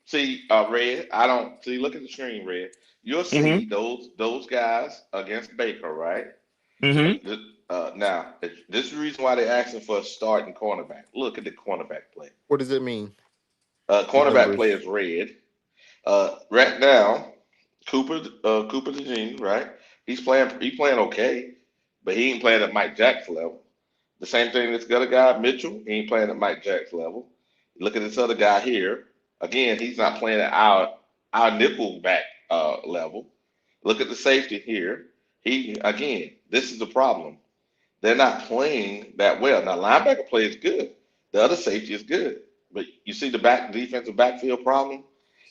see, Red. I don't see. Look at the screen, Red. You'll Mm-hmm. see those guys against Baker, right? Mm-hmm. Now, this is the reason why they're asking for a starting cornerback. Look at the cornerback play. What does it mean? The Cornerback play numbers. is red. Right now, Cooper DeJean, right? He's playing okay, but he ain't playing at Mike Jack's level. The same thing this other guy, Mitchell, he ain't playing at Mike Jack's level. Look at this other guy here. Again, he's not playing at our nickel back level. Look at the safety here. This is the problem. They're not playing that well. Now, linebacker play is good. The other safety is good. But you see the defensive backfield problem?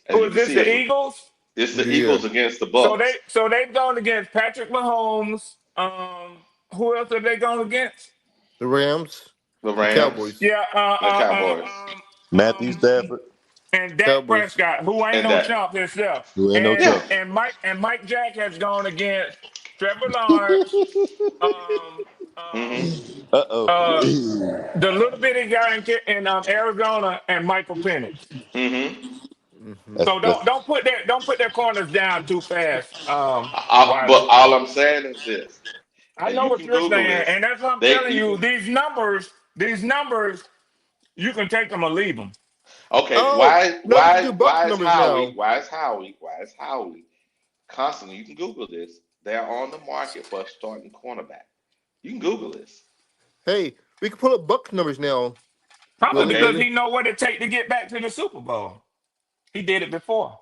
As Who you is can this? see, The Eagles? it's the Yeah. Eagles against the So Bucks. they've gone against Patrick Mahomes. Who else have they gone against? The Rams. The The Rams, Cowboys. Yeah. the Cowboys, Matthew Stafford, And Dak Cowboys. Prescott, who ain't and no that. chump himself, who ain't no Yeah. trouble. and Mike Jack has gone against Trevor Lawrence, um, um, Mm-hmm. Uh-oh. uh, the little bitty guy in Arizona, and Michael Penix. Mm-hmm. Hmm. that's So that's don't put their corners down too fast, Wiley. But all I'm saying is this, I and know you what can you're Google saying, this. and that's what I'm They telling you you. can These numbers, you can take them or leave them. okay. Oh, Why no, we can why do Bucks why is numbers Howie? now. Why is Howie constantly? You can Google this. They're on the market for a starting cornerback. You can Google this. Hey, we can pull up Bucks numbers now, Probably Willie. because Okay. Willie. he know what it take to get back to the Super Bowl. He did it before.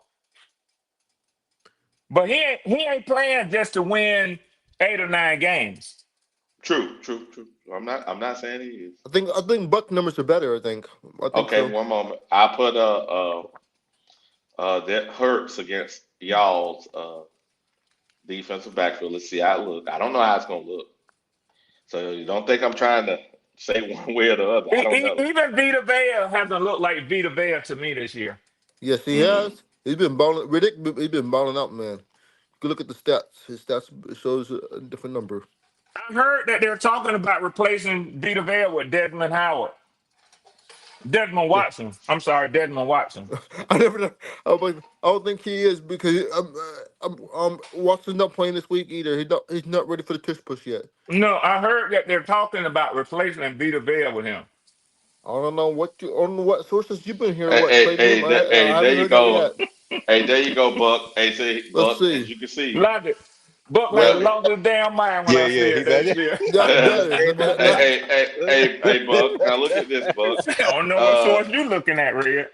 But he ain't playing just to win 8 or 9 games. True. I'm not saying he is. I think Buck numbers are better. I think Okay, so. one moment. I put that Hurts against y'all's defensive backfield. Let's see how it look. I don't know how it's gonna look. So you don't think I'm trying to say one way or the other. I don't know. Even Vita Vea hasn't looked like Vita Vea to me this year. Yes, he Mm. has. He's been balling. Riddick, he's been balling out, man. Go look at the stats. His stats shows a different number. I heard that they're talking about replacing Vita Vea with Desmond Howard. Desmond Yeah. Watson. I'm sorry, Desmond Watson. I never. I don't think he is because Watson's not playing this week either. He's not ready for the tush push yet. No, I heard that they're talking about replacing Vita Vea with him. I don't know what sources you've been hearing. Hey, What hey, trading him? hey, there, I hey, there haven't you heard that go. yet. Hey, there you go, Buck. Hey, see, Let's Buck, as see. you can see, Logic. Buck like well, lost his damn mind when yeah, I yeah. said He's that like, shit. That hey, does. I mean, hey, Buck. Now look at this, Buck. I don't know what Uh, source you looking at, Red.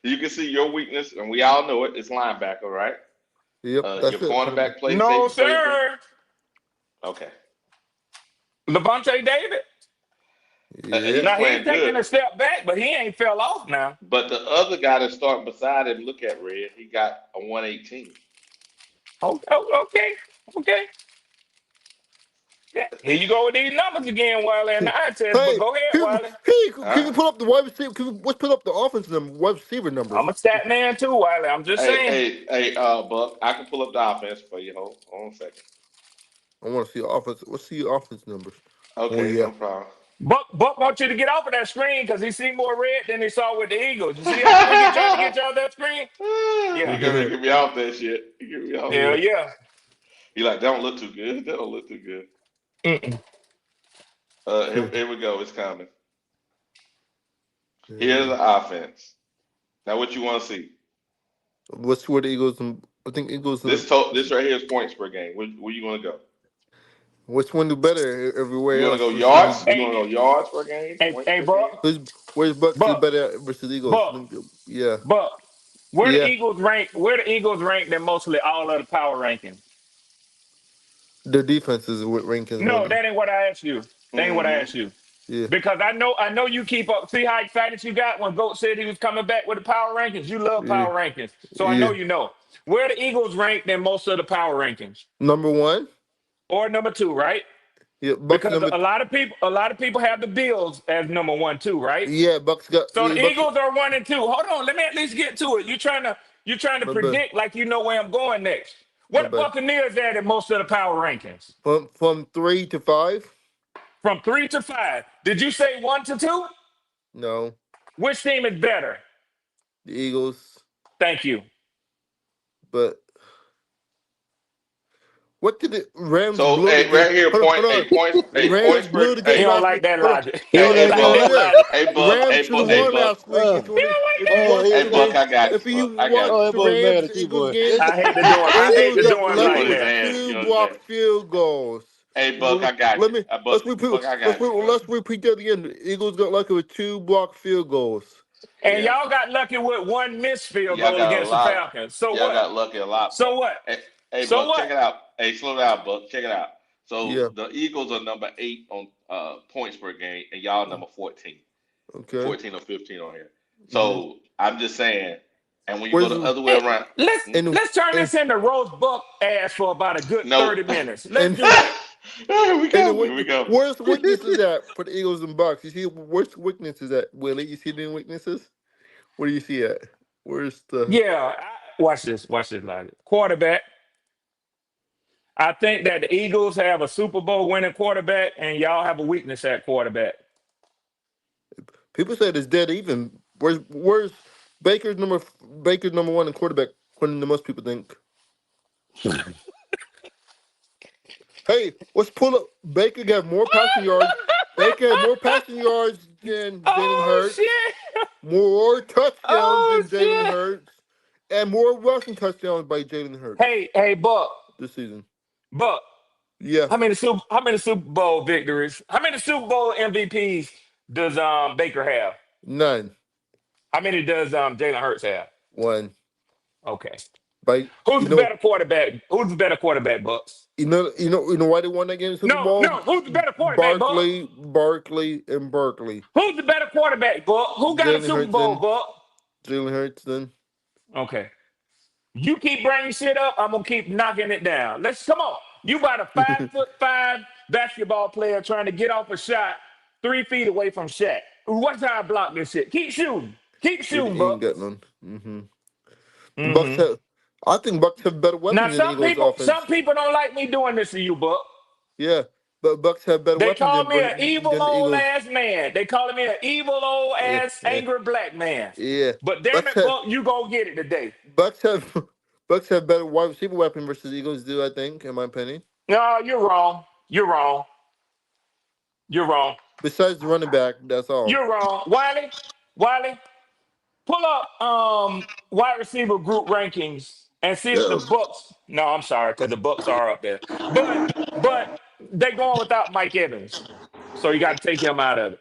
you can see your weakness, and we all know it. It's linebacker, right? yep, Your that's it. cornerback plays, No, safety plays better. sir. Okay, Levante David. Yeah. he's Now he's playing taking good. a step back, but he ain't fell off now. But the other guy that's starting beside him, look at Red. He got a 118. Okay. Okay. Yeah. Here you go with these numbers again, Wiley, and the eye test. But Hey, go ahead, Wiley. can you Huh? pull up the wide receiver? Let's put up the offense number, wide receiver numbers. I'm a stat man too, Wiley. I'm just saying. Buck. I can pull up the offense for you. Hold on a second. I want to see offense. Let's see offense numbers. Oh Okay, yeah. no problem. Buck wants you to get off of that screen because he see more red than he saw with the Eagles. You see how quick he tried to get you off that screen? You Yeah. gonna get me off that shit. You get me off Hell that. yeah. You like that don't look too good. That don't look too good. Mm-mm. Here we go. It's coming. Here's Yeah. the offense. Now, what you want to see? What's where the Eagles? I think Eagles. This right here is points per game. Where you want to go? Which one do better You everywhere want to else go versus? yards? You Hey, want to go yards per game? hey, Points hey, per game? Buck, Where's Bucks do Buck, better versus Eagles? Buck, Yeah. Buck. Where the Yeah, Eagles rank? Where the Eagles rank than mostly all of the power rankings? their defense is ranked as No, one. that ain't what I asked you. That ain't what I asked you. Yeah, Because I know you keep up. See how excited you got when Goat said he was coming back with the power rankings. You love yeah, power rankings, so I know yeah. you know where the Eagles rank than most of the power rankings, Number one. or number two, right? Yeah, Bucks Because number. a lot of people have the Bills as number one too, right? Yeah, Bucks got. So Yeah, the Bucks. Eagles are 1 and 2. Hold on, let me at least get to it. You're trying to My bad. predict like you know where I'm going next. My What bad. Buccaneers at in most of the power rankings? From 3 to 5. From 3 to 5. Did you say 1 to 2? No, Which team is better? the Eagles. Thank you. But what did the Rams So blew the hey, game? right here, Hold point, on, hold hey, on. points, hey, Rams points per, blew the He game hey, don't last like week. that Hold on. logic. He hey, don't hey, like Buck, that Listen, logic. hey, the Buck, Rams hey, should have Buck, hey, won Buck, last week. He don't like If you that. watch hey, the Buck, Rams, I got you, if you Buck, I got watch you. the Rams Eagles game, I hate Eagles to got do him lucky like You with that. understand? two You blocked understand? field goals. Hey, Buck, I got Let you. me Buck, Buck, I got you, bro. let's repeat that again. The Eagles got lucky with two blocked field goals. And Yeah, y'all got lucky with one missed field y'all goal got a against the lot. Falcons. So Y'all what? got lucky a lot, So Buck. what? Hey, So Buck, what? check it out. Hey, slow down, Buck. Check it out. Yeah. So the Eagles are number 8 on points per game, and y'all number 14. Okay. 14 or 15 on here. Hmm. So I'm just saying, and when you go Where's the the other way Hey, around, let's hmm? and let's turn and this into Rose Buck ass for about a good No. 30 minutes. Let's and do that. Here we and go. Here we go. where's the weaknesses at for the Eagles and Bucks? You see where's the weaknesses at, Willie? You see any weaknesses? Where do you see at? Where's the Yeah, watch this. Watch this, logic. Quarterback. I think that the Eagles have a Super Bowl winning quarterback, and y'all have a weakness at quarterback. people said it's dead even? Where's Baker's number one in quarterback according to most people think. Hey, let's pull up. Baker got more passing yards. Baker had more passing yards than Jalen Oh Hurts, shit! more touchdowns Oh than Jalen shit! Hurts, and more rushing touchdowns by Jalen Hurts Hey, Buck, this season. Buck. Yeah, How many Super Bowl victories? How many Super Bowl MVPs does Baker have? none. How many does Jalen Hurts have? One. Okay. By Who's the better quarterback? Who's the better quarterback, Bucks? you know why they won that game in the Super No, Bowl? no. Who's the better quarterback, Buck? And Barkley. Who's the better quarterback, Buck? Who got a Jalen Super Hurts Bowl, then. Buck? Jalen Hurts then. Okay. You keep bringing shit up, I'm gonna keep knocking it down. Let's come on. You about a 5'5" basketball player trying to get off a shot 3 feet away from Shaq. What's how I block this shit? Keep shooting. Keep We shooting, ain't got Bucks. none. The Bucks Hmm. have. I think Bucks have better Now weapons than the Eagles some offense. people don't like me doing this to you, Buck. Yeah, but Bucks have better They weapons call me an evil than the old Eagles. ass man. They calling me an evil old Yeah, ass yeah, angry black man. yeah. But damn Bucks it, have Buck, you gonna get it today. Bucks have Bucks have better wide receiver weapon versus Eagles do. I think, in my opinion. No, you're wrong. You're wrong. You're wrong. Besides the running back, that's all. You're wrong. Wiley, pull up wide receiver group rankings and see if the Yeah. Bucks. No, I'm sorry, because the Bucks are up there. But they going without Mike Evans. So you got to take him out of it.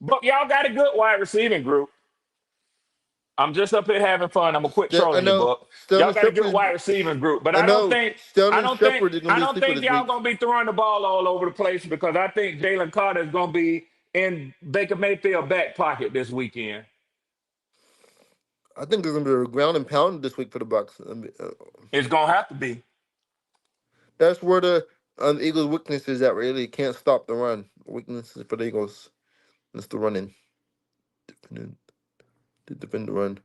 But y'all got a good wide receiving group. I'm just up here having fun. I'm gonna quit I trolling you, know Buck. Y'all Sterling got a good Shepard. wide receiving group, but I know I Sterling don't think, Shepard is gonna I be a don't sleeper think this y'all week. gonna be throwing the ball all over the place because I think Jalen Carter is gonna be in Baker Mayfield back pocket this weekend. I think there's gonna be a ground and pound this week for the Bucks. It's gonna have to be. That's where the Eagles' weakness is at. Really, can't stop the run. Weakness for the Eagles is the running, defending, to defend the run.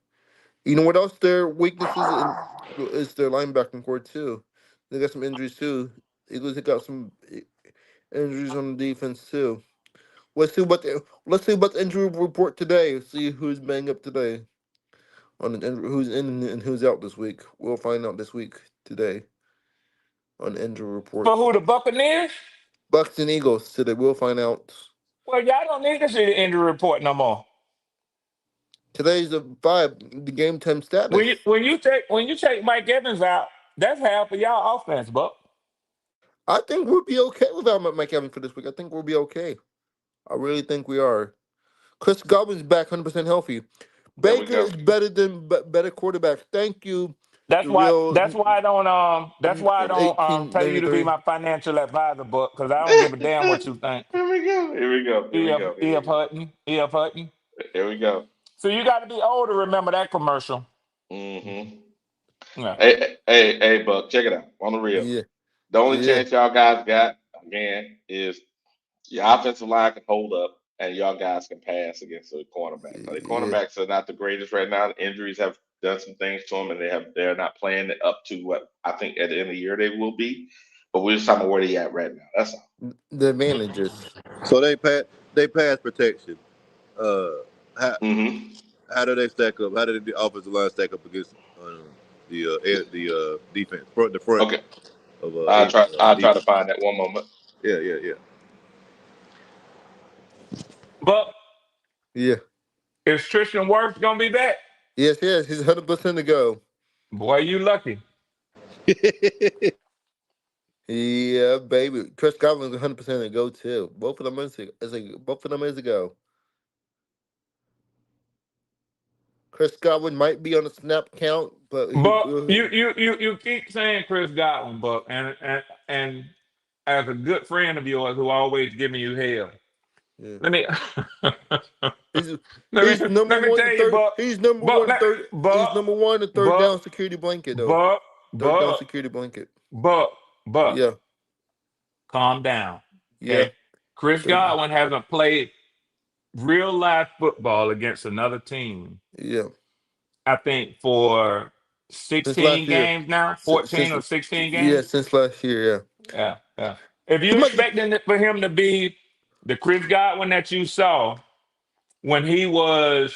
You know what else their weaknesses is their linebacking core too. They got some injuries too. Eagles got some injuries on the defense too. Let's see about the injury report today. See who's banged up today. Who's in and who's out this week. We'll find out this week today on the injury For report. who, the Buccaneers? Bucks and Eagles today. We'll find out. Well, y'all don't need to see the injury report no more. Today's the 5, the game time status. When you take Mike Evans out, that's half of y'all offense, Buck. I think we'll be okay without Mike Evans for this week. I think we'll be okay. I really think we are. Chris Godwin's back 100% healthy. There we Baker go. is better quarterback. Thank you. That's The why. real That's why I don't. That's why I don't pay you to be 1893. my financial advisor, book, because I don't give a damn what you think. Here we go. Here we go. Here we E.F. go. Here we E.F. go. Hutton. E.F. Hutton. Here we go. So you got to be old to remember that commercial. Mm-hmm. Yeah. Hey, Buck, check it out. On the real. Yeah, The only yeah, chance y'all guys got, again, is your offensive line can hold up and y'all guys can pass against the cornerbacks. Now, the yeah. cornerbacks are not the greatest right now. The injuries have done some things to them, and they're not playing it up to what I think at the end of the year they will be. But we're just talking about where they at right now. That's all. The advantages. So they pass protection. Uh, how Mm-hmm. how do they stack up? How did the offensive line stack up against the defense the front Okay. of I'll try to defense? find that one moment. Yeah. But Yeah. is Tristan Wirfs gonna be back? Yes. He's 100% to go. Boy, you lucky. Yeah, baby. Chris Godwin's 100% to go too. Both of them is a go. Chris Godwin might be on the snap count, but But you keep saying Chris Godwin, Buck, and as a good friend of yours who always giving you hell. yeah. Let me He's let he's me number let me one tell the you, third. Buck. He's number Buck, one let- third. He's Buck, number one the third Buck, down security blanket though. Buck, Third down Buck, security blanket. Buck. Yeah, Calm down. yeah. Okay. Chris Third. Godwin hasn't played real life football against another team, Yeah. I think, for Since 16 last year. games now, Since, 14 since or 16 yeah, games. since last year. Yeah, yeah. If He you might get. expecting it for him to be the Chris Godwin that you saw when he was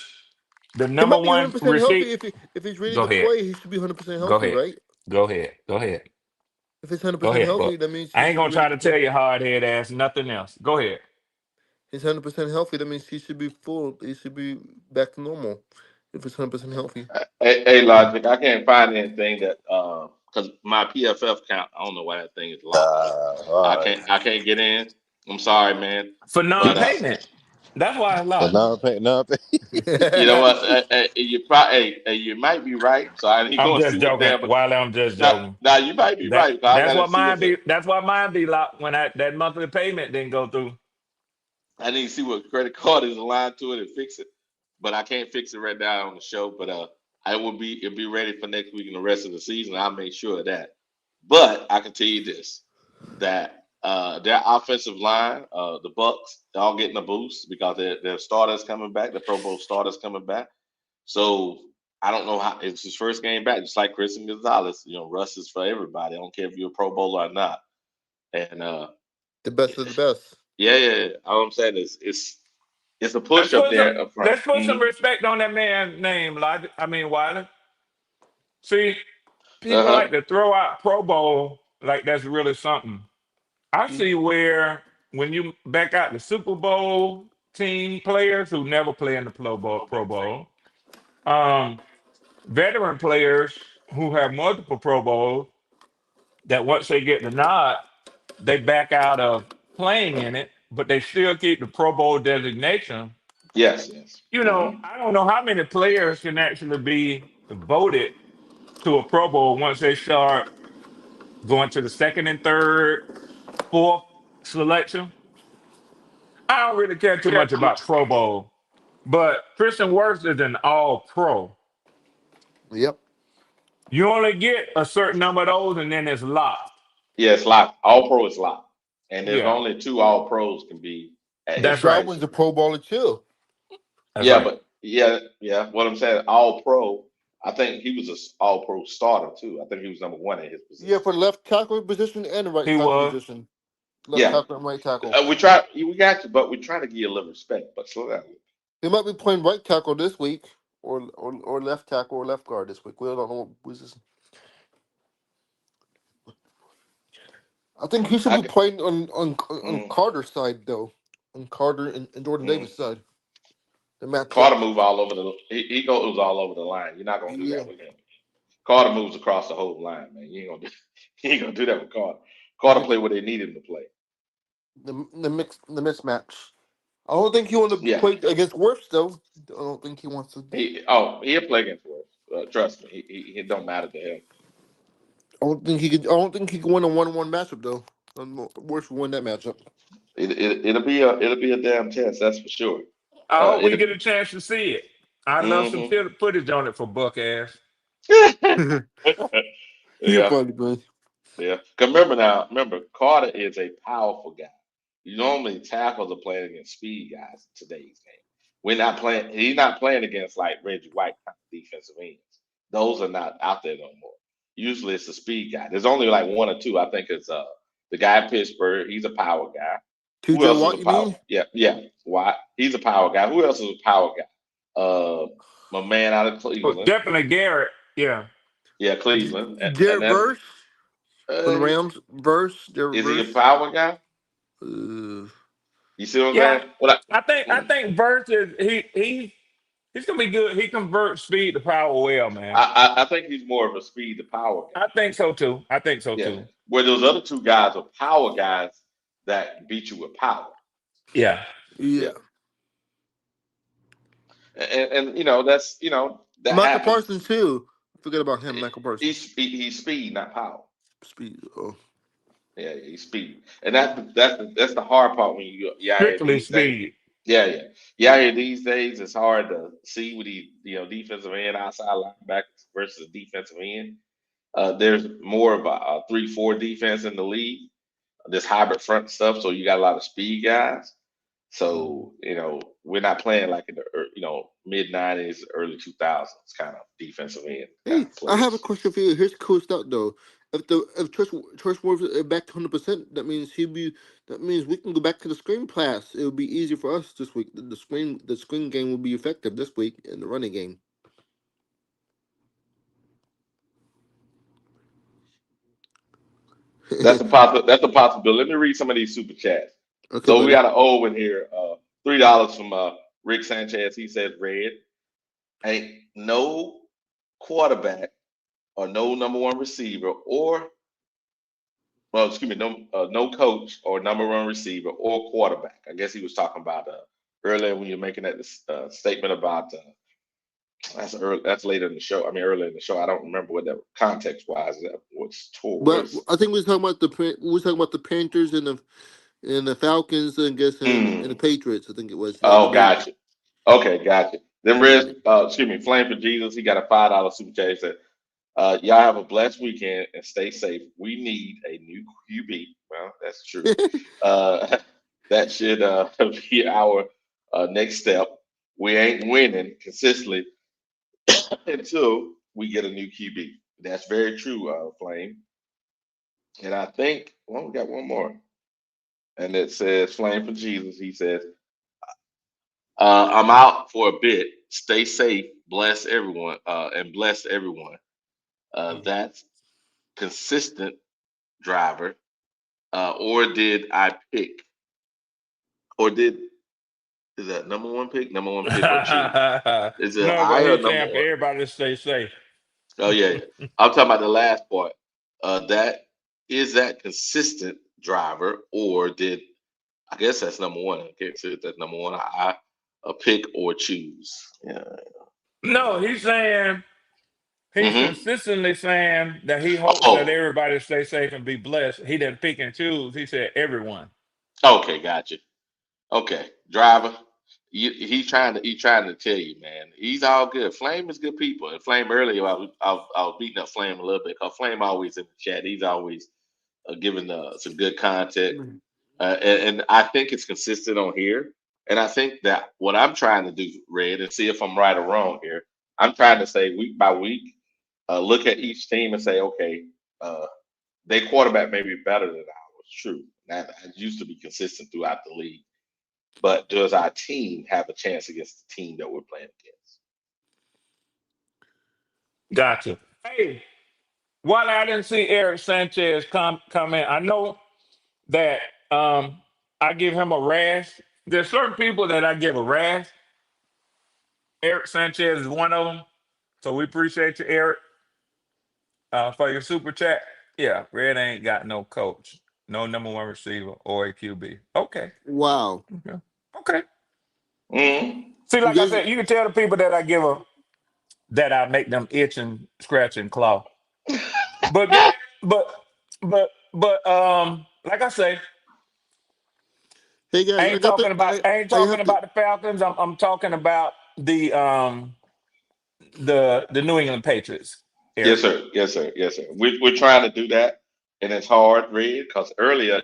the He number might be one 100% receiver, healthy if he's ready go to ahead. play. He should be 100% Go healthy, ahead. right? Go ahead. Go ahead. If he's Go 100% ahead, healthy, Buck. that means he I ain't should be gonna ready try to to play. tell you hard head ass nothing else. Go ahead. He's 100% healthy. That means he should be full. He should be back to normal. If he's 100% healthy. Hey, Logic, I can't find anything that because my PFF count, I don't know why that thing is locked. All right. I can't get in. I'm sorry, man. For But non-payment. That's why it's So locked. non-pay. you know what? You probably you might be right. So I ain't I'm gonna see just what joking. damn. Wiley, I'm just Now, joking. now you might be right. Because I That's gotta what see mine what the be. That's why mine be locked when that monthly payment didn't go through. I need to see what credit card is aligned to it and fix it. But I can't fix it right now on the show. But it'll be ready for next week and the rest of the season. I'll make sure of that. But I can tell you this that their offensive line, the Bucks, they're all getting a boost because their starters coming back, the Pro Bowl starters coming back. So I don't know how it's his first game back, just like Christian Gonzalez. You know, Russ is for everybody. I don't care if you're a Pro Bowler or not. And The best of the best. yeah. All I'm saying is it's a push up there up front. Let's put some respect on that man's name, Wiley. See, people Uh-huh. like to throw out Pro Bowl like that's really something. I see where when you back out the Super Bowl team players who never play in the Pro Bowl, um, veteran players who have multiple Pro Bowls that once they get the nod, they back out of playing in it, but they still keep the Pro Bowl designation. Yes. You know, Hmm. I don't know how many players can actually be voted to a Pro Bowl once they start going to the second and third, fourth selection. I don't really care too much about Pro Bowl, but Christian Wirfs is an all pro. Yep. You only get a certain number of those and then it's locked. Yeah, it's locked. All pro is locked. And there's Yeah, only two all pros can be at his that's right. Godwin's position. a Pro Bowler too. That's Yeah, right. but yeah. What I'm saying, all pro. I think he was all pro starter too. I think he was number one at his Yeah, position. for the left tackle position and the right He tackle was. position. Left Yeah, tackle and right tackle. we got you, but we're trying to give you a little respect. But slow down. He might be playing right tackle this week, or left tackle or left guard this week. We don't know who's this. I think he should I be can, playing on mm, Carter's side though, on Carter and Jordan mm. Davis' side. The matchup. Carter move all over he goes all over the line. You're not gonna do Yeah, that with him. Carter moves across the whole line, man. You ain't gonna do you ain't gonna do that with Carter. Carter the play where they need him to play. the mismatch. I don't think he want to Yeah. play against Wirfs though. I don't think he wants to. He'll play against us. Trust me, it don't matter to him. I don't think he could. I don't think he can win a 1-on-1 matchup though. Wirfs will win that matchup. It'll be a damn test, that's for sure. I hope we It'll get a chance to see it. I'd love some hmm footage on it for Buck ass. You're Yeah, funny, man. yeah. 'Cause remember, Carter is a powerful guy. You normally tackles are playing against speed guys in today's game. We're not playing. He's not playing against like Reggie White kind of defensive ends. Those are not out there no more. Usually it's a speed guy. There's only like one or two. I think it's the guy in Pittsburgh. He's a power guy. Who TJ else is Watt, a you power? mean? Yeah, yeah. Watt. He's a power guy. Who else is a power guy? My man out of Oh, Cleveland. definitely Garrett. Yeah. Yeah, Cleveland. And Garrett that's Verse from the Rams. Garrett is he a Verse. power guy? Uh, You see what I'm Yeah. saying? Well, I think Verts is he's gonna be good. He converts speed to power well, man. I think he's more of a speed to power guy. I think so too. Yeah. Where those other two guys are power guys that beat you with power. Yeah. yeah. Yeah. And that Michael happens. Parsons too. Forget about him, Michael Parsons. He's speed, not power. Speed. Oh. Yeah, he's speed, and that's the hard part when you out here Strictly these days. speed. Yeah. You out here these days. It's hard to see with the defensive end, outside linebackers versus defensive end. There's more of a 3-4 defense in the league. This hybrid front stuff, so you got a lot of speed guys. So we're not playing like in the mid '90s, early 2000s kind of defensive end kind Hey, of I have a players. question for you. Here's cool stuff though. If Trust Ward is back to 100%, that means we can go back to the screen pass. It would be easy for us this week. The screen game will be effective this week in the running game. That's a possibility. Let me read some of these super chats. Okay, So we buddy. got an old one here. $3 from Rick Sanchez. He said, "Red, ain't no quarterback or no number one receiver or excuse me, no coach or number one receiver or quarterback." I guess he was talking about earlier when you're making that statement about that's later in the show. I mean, earlier in the show. I don't remember what that context wise that was But towards. I think we was talking about the Panthers and the Falcons, and guess and the Patriots. I think it was Oh, those. gotcha. Okay, gotcha. Then Yeah. excuse me, Flame for Jesus. He got a $5 super chat. He said, "Y'all have a blessed weekend and stay safe. We need a new QB." Well, that's true. That should be our next step. We ain't winning consistently until we get a new QB. That's very true, Flame. And I think, well, we got one more. And it says, Flame for Jesus. He says, "I'm out for a bit. Stay safe. Bless everyone, and bless everyone. That's consistent driver. Or did I pick? Or is that number one pick? Number one pick or choose? Is it No, but I or he's number saying for one?" everybody to stay safe. Oh yeah. I'm talking about the last part. That consistent driver, or did I guess that's number one? I guess that's number one. I pick or choose. Yeah. No, he's Mm-hmm. consistently saying that he hopes that Oh, everybody stay safe and be blessed. He didn't pick and choose. He said everyone. okay, gotcha. Okay, driver. He's trying to tell you, man. He's all good. Flame is good people. And Flame earlier, I was beating up Flame a little bit because Flame always in the chat. He's always giving some good content, and I think it's consistent on here. And I think that what I'm trying to do, Red, and see if I'm right or wrong here. I'm trying to say week by week, look at each team and say, okay, uh, their quarterback may be better than ours. True, that used to be consistent throughout the league. But does our team have a chance against the team that we're playing against? Gotcha. Hey, while I didn't see Eric Sanchez come in, I know that I give him a rash. There's certain people that I give a rash. Eric Sanchez is one of them. So we appreciate you, Eric, for your super chat. Yeah, Red ain't got no coach, no number one receiver or a QB. Okay. Wow. Okay. Okay. See, like I said, you can tell the people that I give a that I make them itch and scratch and claw. But get but like I say, Hey guys, I ain't talking about the Falcons. I'm talking about the New England Patriots. Yes, Eric. sir. Yes, sir. Yes, sir. We're trying to do that, and it's hard, Red, because earlier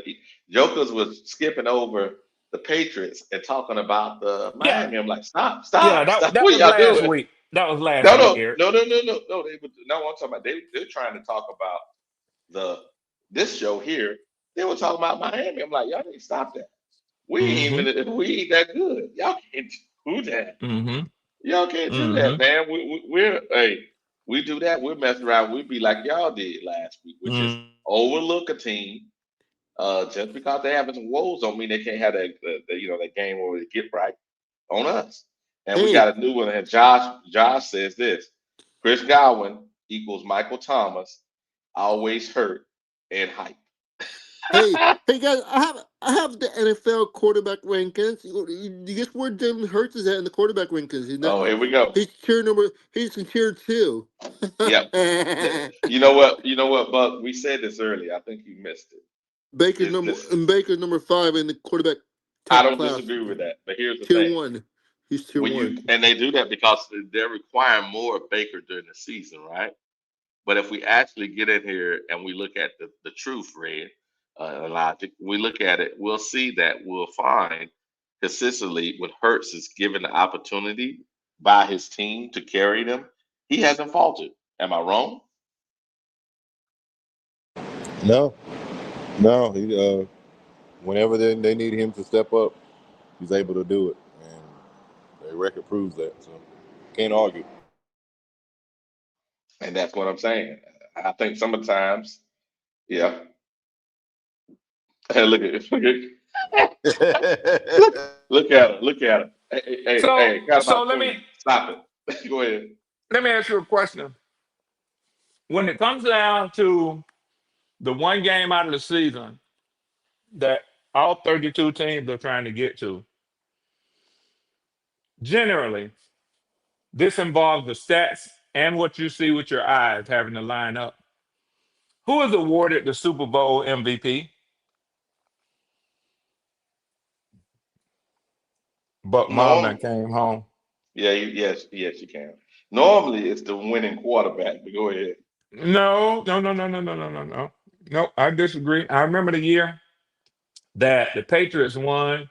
Jokers was skipping over the Patriots and talking about the Yeah, Miami. I'm like, stop, yeah, stop, that stop! that What was y'all last doing? week. That was last No, week, no, Eric. no, no, no, no, no. No. I'm talking about they're trying to talk about the this show here. They were talking about Miami. I'm like, y'all need to stop that. Mm-hmm. We ain't that good. Y'all can't do that. Mm-hmm. Y'all can't do that, Mm-hmm. man. We're hey, we do that. We're messing around. We'd be like y'all did last week, which is Mm-hmm. overlook a team. Just because they having some woes don't mean they can't have that game where they get right on us. And we hey, got a new one. And Josh says this: Chris Godwin equals Michael Thomas, always hurt and hype. hey guys, I have the NFL quarterback rankings. You guess where Jalen Hurts is at in the quarterback rankings? Oh, here we go. He's in tier 2. Yep. You know what? You know what, Buck? We said this earlier. I think you missed it. Is this? Baker's number 5 in the quarterback I don't class. disagree with that. But here's the Tier thing: 1. He's tier when 1. they do that because they're requiring more of Baker during the season, right? But if we actually get in here and we look at the truth, Red, logic, we look at it, we'll see that we'll find consistently when Hertz is given the opportunity by his team to carry them, he hasn't faltered. Am I wrong? No, no. Whenever they need him to step up, he's able to do it, and their record proves that. So can't argue. And that's what I'm saying. I think sometimes, yeah. Hey, look, look at her, look at her. So Hey, got so about queen. Stop it. Go ahead. let me ask you a question. When it comes down to the one game out of the season that all 32 teams are trying to get to, generally, this involves the stats and what you see with your eyes having to line up. Who is awarded the Super Bowl MVP? Buck Marvin Norm, came home. yeah, yes, you can. Normally, it's the winning quarterback. But go ahead. No, no, no, no, no, no, no, no, no. No, I disagree. I remember the year that the Patriots won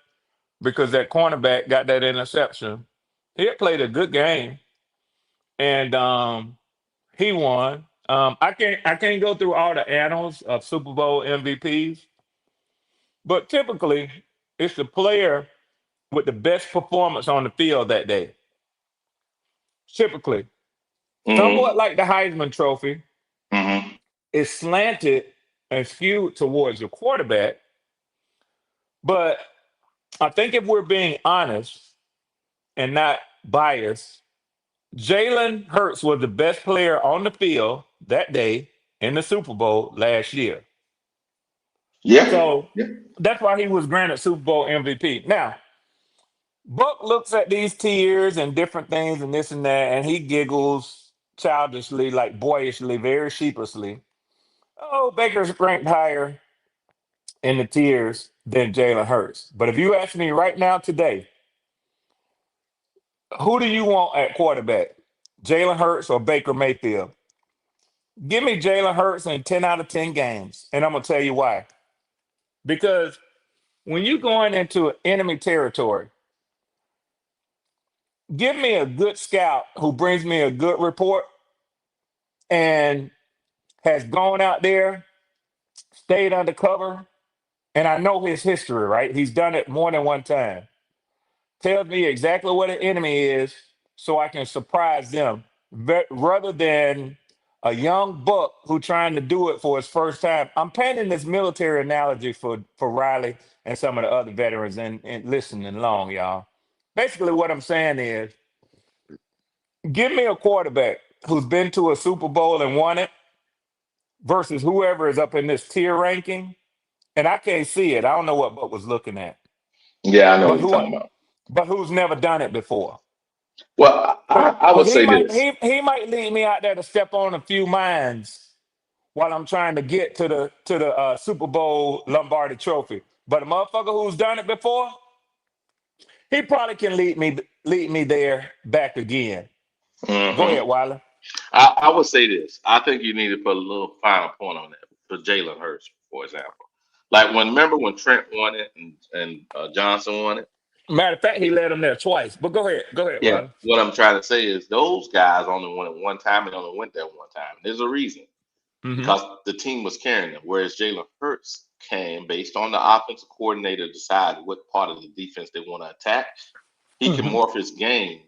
because that cornerback got that interception. He had played a good game, and he won. I can't go through all the annals of Super Bowl MVPs, but typically it's the player with the best performance on the field that day. Typically, somewhat Mm-hmm. like the Heisman Trophy, Mm-hmm. is slanted and skewed towards the quarterback. But I think if we're being honest and not biased, Jalen Hurts was the best player on the field that day in the Super Bowl last year. Yeah. So Yeah. that's why he was granted Super Bowl MVP. Now, Buck looks at these tiers and different things and this and that, and he giggles childishly, like boyishly, very sheepishly. Oh, Baker's ranked higher in the tiers than Jalen Hurts. But if you ask me right now today, who do you want at quarterback? Jalen Hurts or Baker Mayfield? Give me Jalen Hurts in 10 out of 10 games. And I'm going to tell you why. Because when you're going into enemy territory, give me a good scout who brings me a good report and has gone out there, stayed undercover, and I know his history, right? He's done it more than one time. Tells me exactly what an enemy is so I can surprise them rather than a young buck who trying to do it for his first time. I'm painting this military analogy for Riley and some of the other veterans and listening along, y'all. Basically, what I'm saying is give me a quarterback who's been to a Super Bowl and won it versus whoever is up in this tier ranking. And I can't see it. I don't know what Buck was looking at. Yeah, I know But what you're who talking about. but who's never done it before. Well, I So would he say might this. he might lead me out there to step on a few minds while I'm trying to get to the Super Bowl Lombardi Trophy. But a motherfucker who's done it before, he probably can lead me there back again. Go Hmm ahead, Wiley. I would say this. I think you need to put a little final point on that for Jalen Hurts, for example. Like remember when Trent won it and Johnson won it? Matter of fact, he led him there twice. But go ahead, Yeah. Wiley. What I'm trying to say is those guys only won it one time and only went there one time. There's a reason Mm-hmm. because the team was carrying them. Whereas Jalen Hurts came based on the offensive coordinator decide what part of the defense they want to attack. He can Mm-hmm. morph his game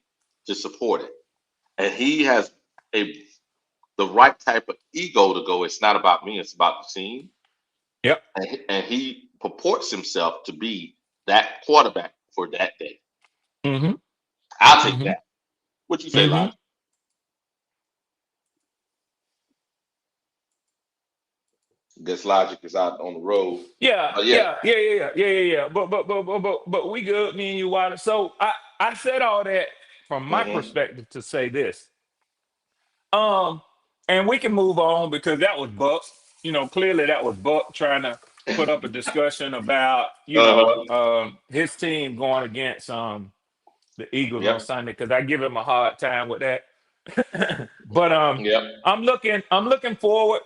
to support it, and he has a the right type of ego to go. It's not about me; it's about the team. Yep. And he purports himself to be that quarterback for that day. Mm-hmm. I'll take Mm-hmm. that. What you say, Mm-hmm. Lodge? Guess Logic is out on the road. Yeah, But yeah. yeah, yeah, yeah, yeah, yeah, yeah. But we good, me and you, Wilder. So I said all that from my hmm perspective to say this. Um, and we can move on because that was Buck. You know, clearly that was Buck trying to put up a discussion about, Uh-huh. his team going against the Eagles on Yep. Sunday because I give him a hard time with that. But Yep. I'm looking forward,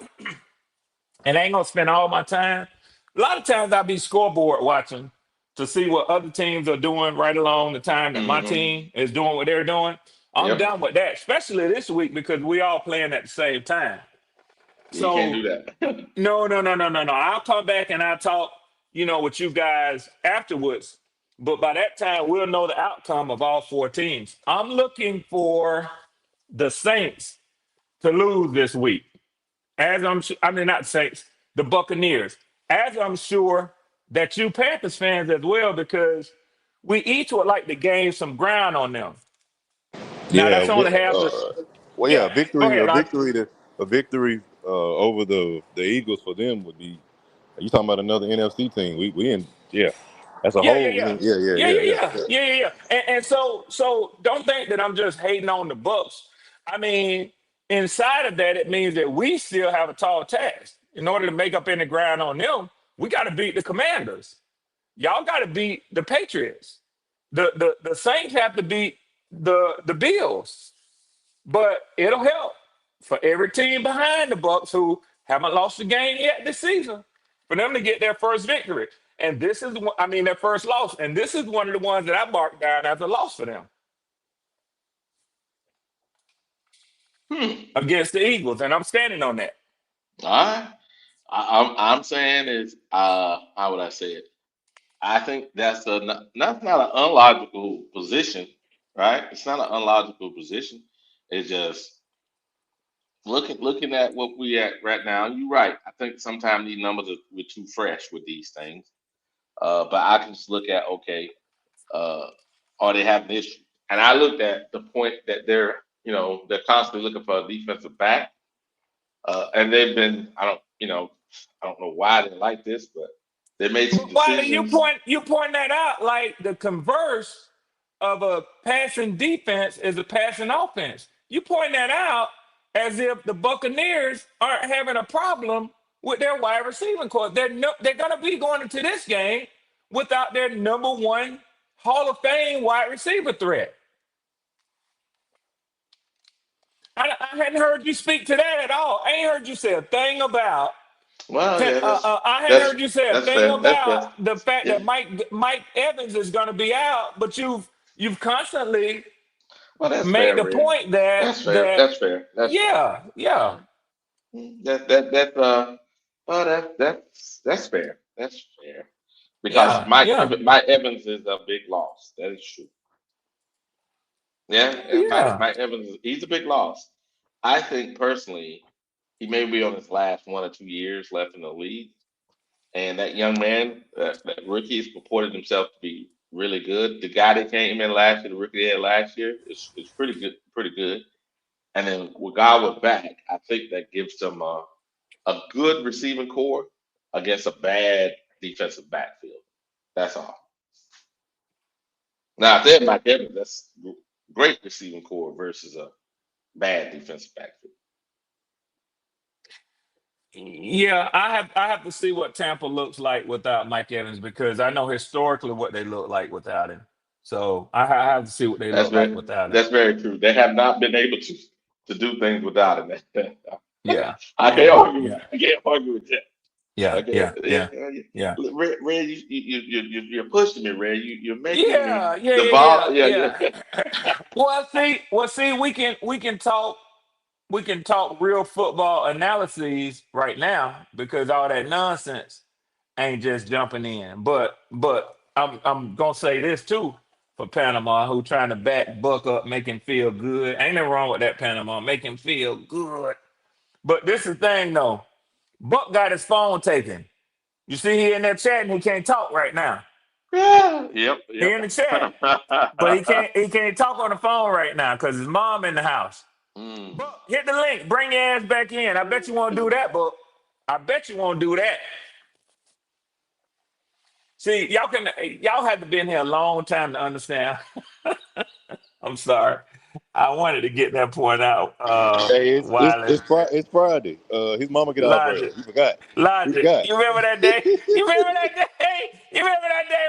and I ain't gonna spend all my time. A lot of times I'll be scoreboard watching to see what other teams are doing right along the time that my hmm team is doing what they're doing. I'm Yep. done with that, especially this week because we all playing at the same time. You can't So do that. no, no, no, no, no, no. I'll come back and I'll talk, with you guys afterwards. But by that time, we'll know the outcome of all four teams. I'm looking for the Saints to lose this week. I mean, not Saints, the Buccaneers. As I'm sure that you Panthers fans as well, because we each would like to gain some ground on them. Now, Yeah. that's only half the. Well, yeah. Yeah, go ahead, Lodge. A victory over the Eagles for them would be. You talking about another NFC team? We in yeah. As a Yeah, yeah, whole, yeah, yeah, yeah, yeah, yeah, yeah, yeah. yeah, yeah, yeah. And so don't think that I'm just hating on the Bucks. I mean, inside of that, it means that we still have a tall task. In order to make up any ground on them, we got to beat the Commanders. Y'all got to beat the Patriots. The Saints have to beat the Bills. But it'll help for every team behind the Bucks who haven't lost a game yet this season for them to get their first victory. And this is, their first loss. And this is one of the ones that I marked down as a loss for them Hmm. against the Eagles. And I'm standing on that. All right. I'm saying is how would I say it? I think that's not an unlogical position, right? It's not an unlogical position. It's just looking at what we at right now. You're right. I think sometimes these numbers we're too fresh with these things. But I can just look at okay, uh, are they having issues? And I looked at the point that they're constantly looking for a defensive back, and they've been I don't know why they like this, but they made some But Wiley, you decisions. point that out like the converse of a passing defense is a passing offense. You point that out as if the Buccaneers aren't having a problem with their wide receiving core. They're going to be going into this game without their number one Hall of Fame wide receiver threat. I hadn't heard you speak to that at all. I ain't heard you say a thing about. Well, yeah, I hadn't that's heard you say a that's thing fair. That's about fair. the fact Yeah. that Mike Evans is going to be out, but you've constantly Well, that's made fair, the Red. point that That's fair. that That's fair. That's fair. yeah, yeah, That well that's fair. That's fair. Because yeah, yeah, Mike Evans is a big loss. That is true. Yeah, yeah. yeah. Mike Evans he's a big loss. I think personally, he may be on his last 1 or 2 years left in the league. And that young man, that rookie, has purported himself to be really good. The guy that came in last year, the rookie they had last year, is pretty good, pretty good. And then with Godwin back, I think that gives them a good receiving core against a bad defensive backfield. That's all. Now, if they had Mike Evans, that's great receiving core versus a bad defensive backfield. Yeah, I have to see what Tampa looks like without Mike Evans because I know historically what they look like without him. So I have to see what they look like without him. That's very true. They have not been able to do things without him. Yeah, I can't argue. I can't argue with that. yeah, Okay, yeah. Red, you're pushing me, Red. You're making me the ball. Yeah. Well, see, we can talk real football analyses right now because all that nonsense ain't just jumping in. But I'm gonna say this too for Panama, who trying to back Buck up, make him feel good. Ain't nothing wrong with that, Panama. Make him feel good. But this is the thing though. Buck got his phone taken. You see, he in there chatting. He can't talk right now. Yep. He in the chat, but he can't talk on the phone right now because his mom in the house. Buck, hit the link. Bring your ass back in. I bet you won't do that, Buck. I bet you won't do that. See, y'all had to be in here a long time to understand. I'm sorry. I wanted to get that point out. Hey, Wiley. it's Friday. His mama get off early. Logic. You forgot. Logic. You remember that day? You remember that day? You remember that day?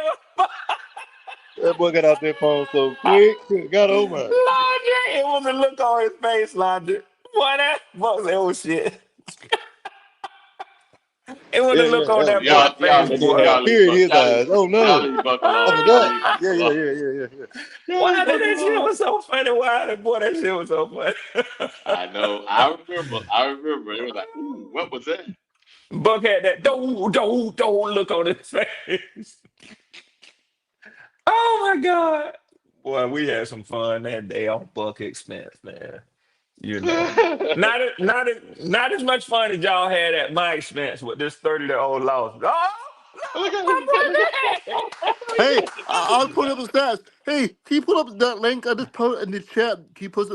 That boy got out that phone so quick. Got over it. Logic. It was a look on his face, Logic. What that? What was oh shit? It was a look on that boy's face, And then boy. had a tear in his eyes. Oh no. Y'all leave Buck alone. I forgot. Yeah. Why did that shit was so funny? Why boy that shit was so funny? I know. I remember. It was like, ooh, what was that? Buck had that don't look on his face. Oh my God. Boy, we had some fun that day on Buck expense, man. You know. not as much fun as y'all had at my expense with this 30-year-old loss. Hey, I'll put up the stats. Hey, can you put up that link I just put in the chat? Can you put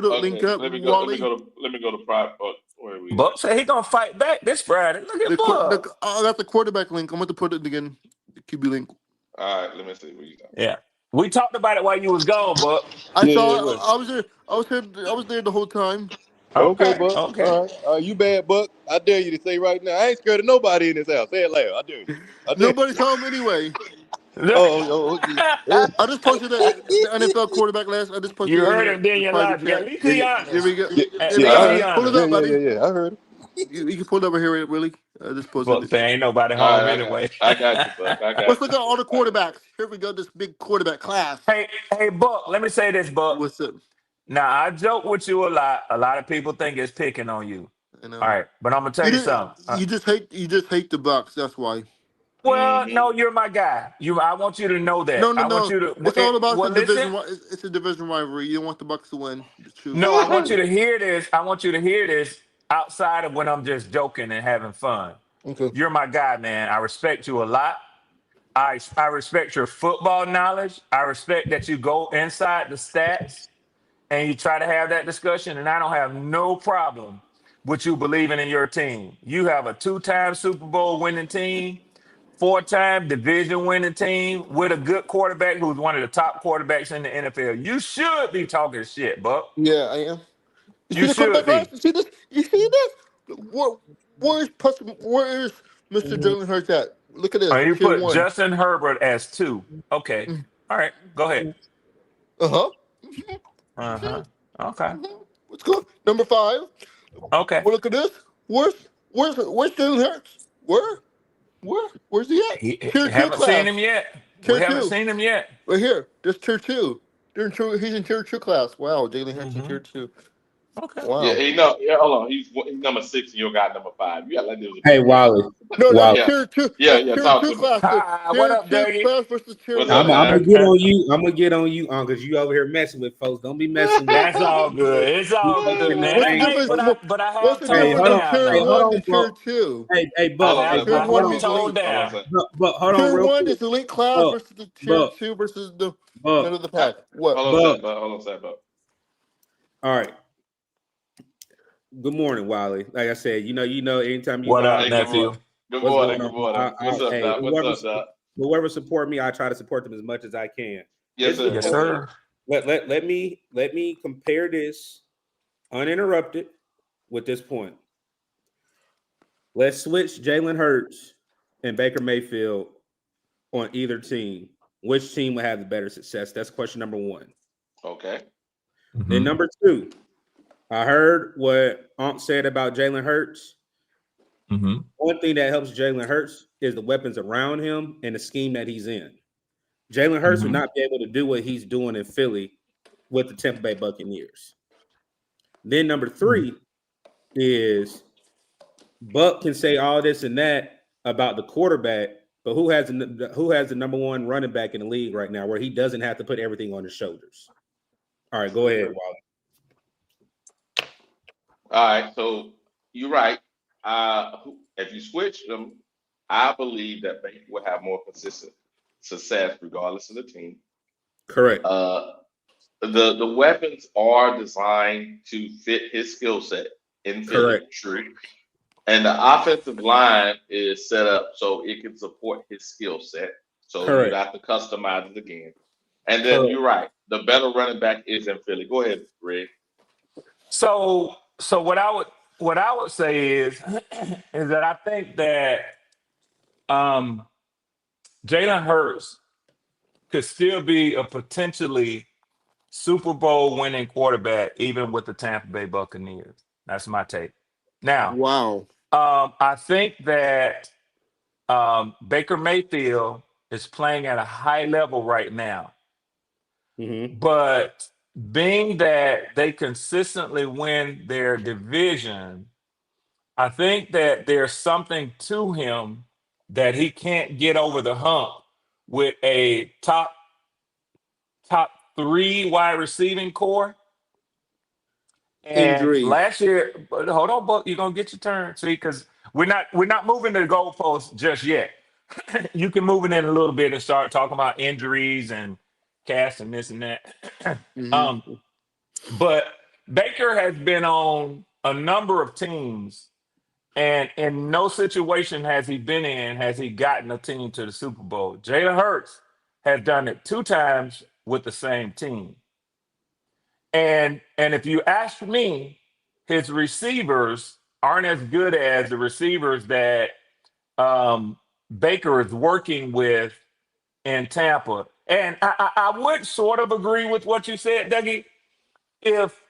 a link up, Wally? Let me go to Pride Buck. Where we Buck said he gonna fight back this Friday. Look at Buck. I got the quarterback link. I'm going to put it again. The QB link. All right, let me see what you got. Yeah. We talked about it while you was gone, Buck. I was there. I was there the whole time. Okay, Buck. Okay. All right. You bad, Buck. I dare you to say right now. I ain't scared of nobody in this house. Say it loud. I dare you. Nobody's home anyway. Okay. I just posted the NFL quarterback last. I just posted. You heard him, didn't you, private Logic? chat. At least he honest. Here we go. Pull Pull it up, buddy. Yeah. I heard him. You can pull it over here, really. I just posted Buck it. say ain't nobody home anyway. I got you, Buck. Let's look at all the quarterbacks. Here we go. This big quarterback class. Hey, Buck. Let me say this, Buck. What's up? Now I joke with you a lot. A lot of people think it's picking on you. I know. All right, but I'm gonna tell you something. You just hate the Bucks. That's why. Well, no, you're my guy. I want you to know that. No. I want you to. It's all about the listen, division. It's a division rivalry. You don't want the Bucks to win. No, I want you to hear this. I want you to hear this outside of when I'm just joking and having fun. Okay. You're my guy, man. I respect you a lot. I respect your football knowledge. I respect that you go inside the stats and you try to have that discussion. And I don't have no problem with you believing in your team. You have a 2-time Super Bowl winning team, 4-time division winning team with a good quarterback who's one of the top quarterbacks in the NFL. You should be talking shit, Buck. Yeah, I am. You should be. You see this? You see this? Where is Mr. Jalen Hurts at? Look at this. You Tier put 1. Justin Herbert as 2. Okay. All right. Go ahead. Okay. Let's go. Number 5. Okay. Well, look at this. Where's Jalen Hurts? Where's he at? Tier 2 haven't class. seen him yet. Tier We haven't 2. seen him yet. Right here. This Tier 2. He's in Tier 2 class. Wow, Jalen Hurts in Tier 2. Okay. Wow. Yeah, hold on. He's number 6 and your guy number 5. You got like this. Hey, Wally. No, Wally. Tier 2. Yeah, Tier talk 2 to me. class. What up, Tier Dougie? 2 class versus Tier 1. What's up, I'm gonna man? get on you. I'm gonna get on you, because you over here messing with folks. Don't be messing with. That's all good. It's all good, man. What's the difference? But I have What's the toned difference down. of Tier 1 and Tier Buck. 2? Hey, Buck. I Hey, Buck. have Hold on. toned down. But hold on, Tier real 1 quick. is the elite class versus the Tier Buck. 2 versus the Buck. middle of the pack. What? Hold on, Buck. All right. Good morning, Wally. Like I said, you know, anytime you What go up, out, nephew? Good morning. What's up, Doc? whoever support me, I try to support them as much as I can. Yes, sir. Yes, sir. Let me compare this uninterrupted with this point. Let's switch Jalen Hurts and Baker Mayfield on either team. Which team will have the better success? That's question number one. Okay. Then number two, I heard what Unc said about Jalen Hurts. One thing that helps Jalen Hurts is the weapons around him and the scheme that he's in. Jalen Hurts would not be able to do what he's doing in Philly with the Tampa Bay Buccaneers. Then number three is Buck can say all this and that about the quarterback, but who has the number one running back in the league right now where he doesn't have to put everything on his shoulders? All right, go ahead, Wally. All right. So you're right. If you switch them, I believe that Baker will have more consistent success regardless of the team. Correct. The weapons are designed to fit his skill set in Philly. Correct. True. And the offensive line is set up so it can support his skill set. So Correct. you have to customize it again. And then you're right. The better running back is in Philly. Go ahead, Red. So what I would say is that I think that Jalen Hurts could still be a potentially Super Bowl winning quarterback, even with the Tampa Bay Buccaneers. That's my take. Now, Wow. I think that Baker Mayfield is playing at a high level right now. But being that they consistently win their division, I think that there's something to him that he can't get over the hump with a top three wide receiving core. And Injury. last year, but hold on, Buck, you're gonna get your turn. See, because we're not moving the goalposts just yet. You can move it in a little bit and start talking about injuries and cast and this and that. But Baker has been on a number of teams, and in no situation has he been in has he gotten a team to the Super Bowl. Jalen Hurts has done it 2 times with the same team. And if you ask me, his receivers aren't as good as the receivers that Baker is working with in Tampa. And I would sort of agree with what you said, Dougie. If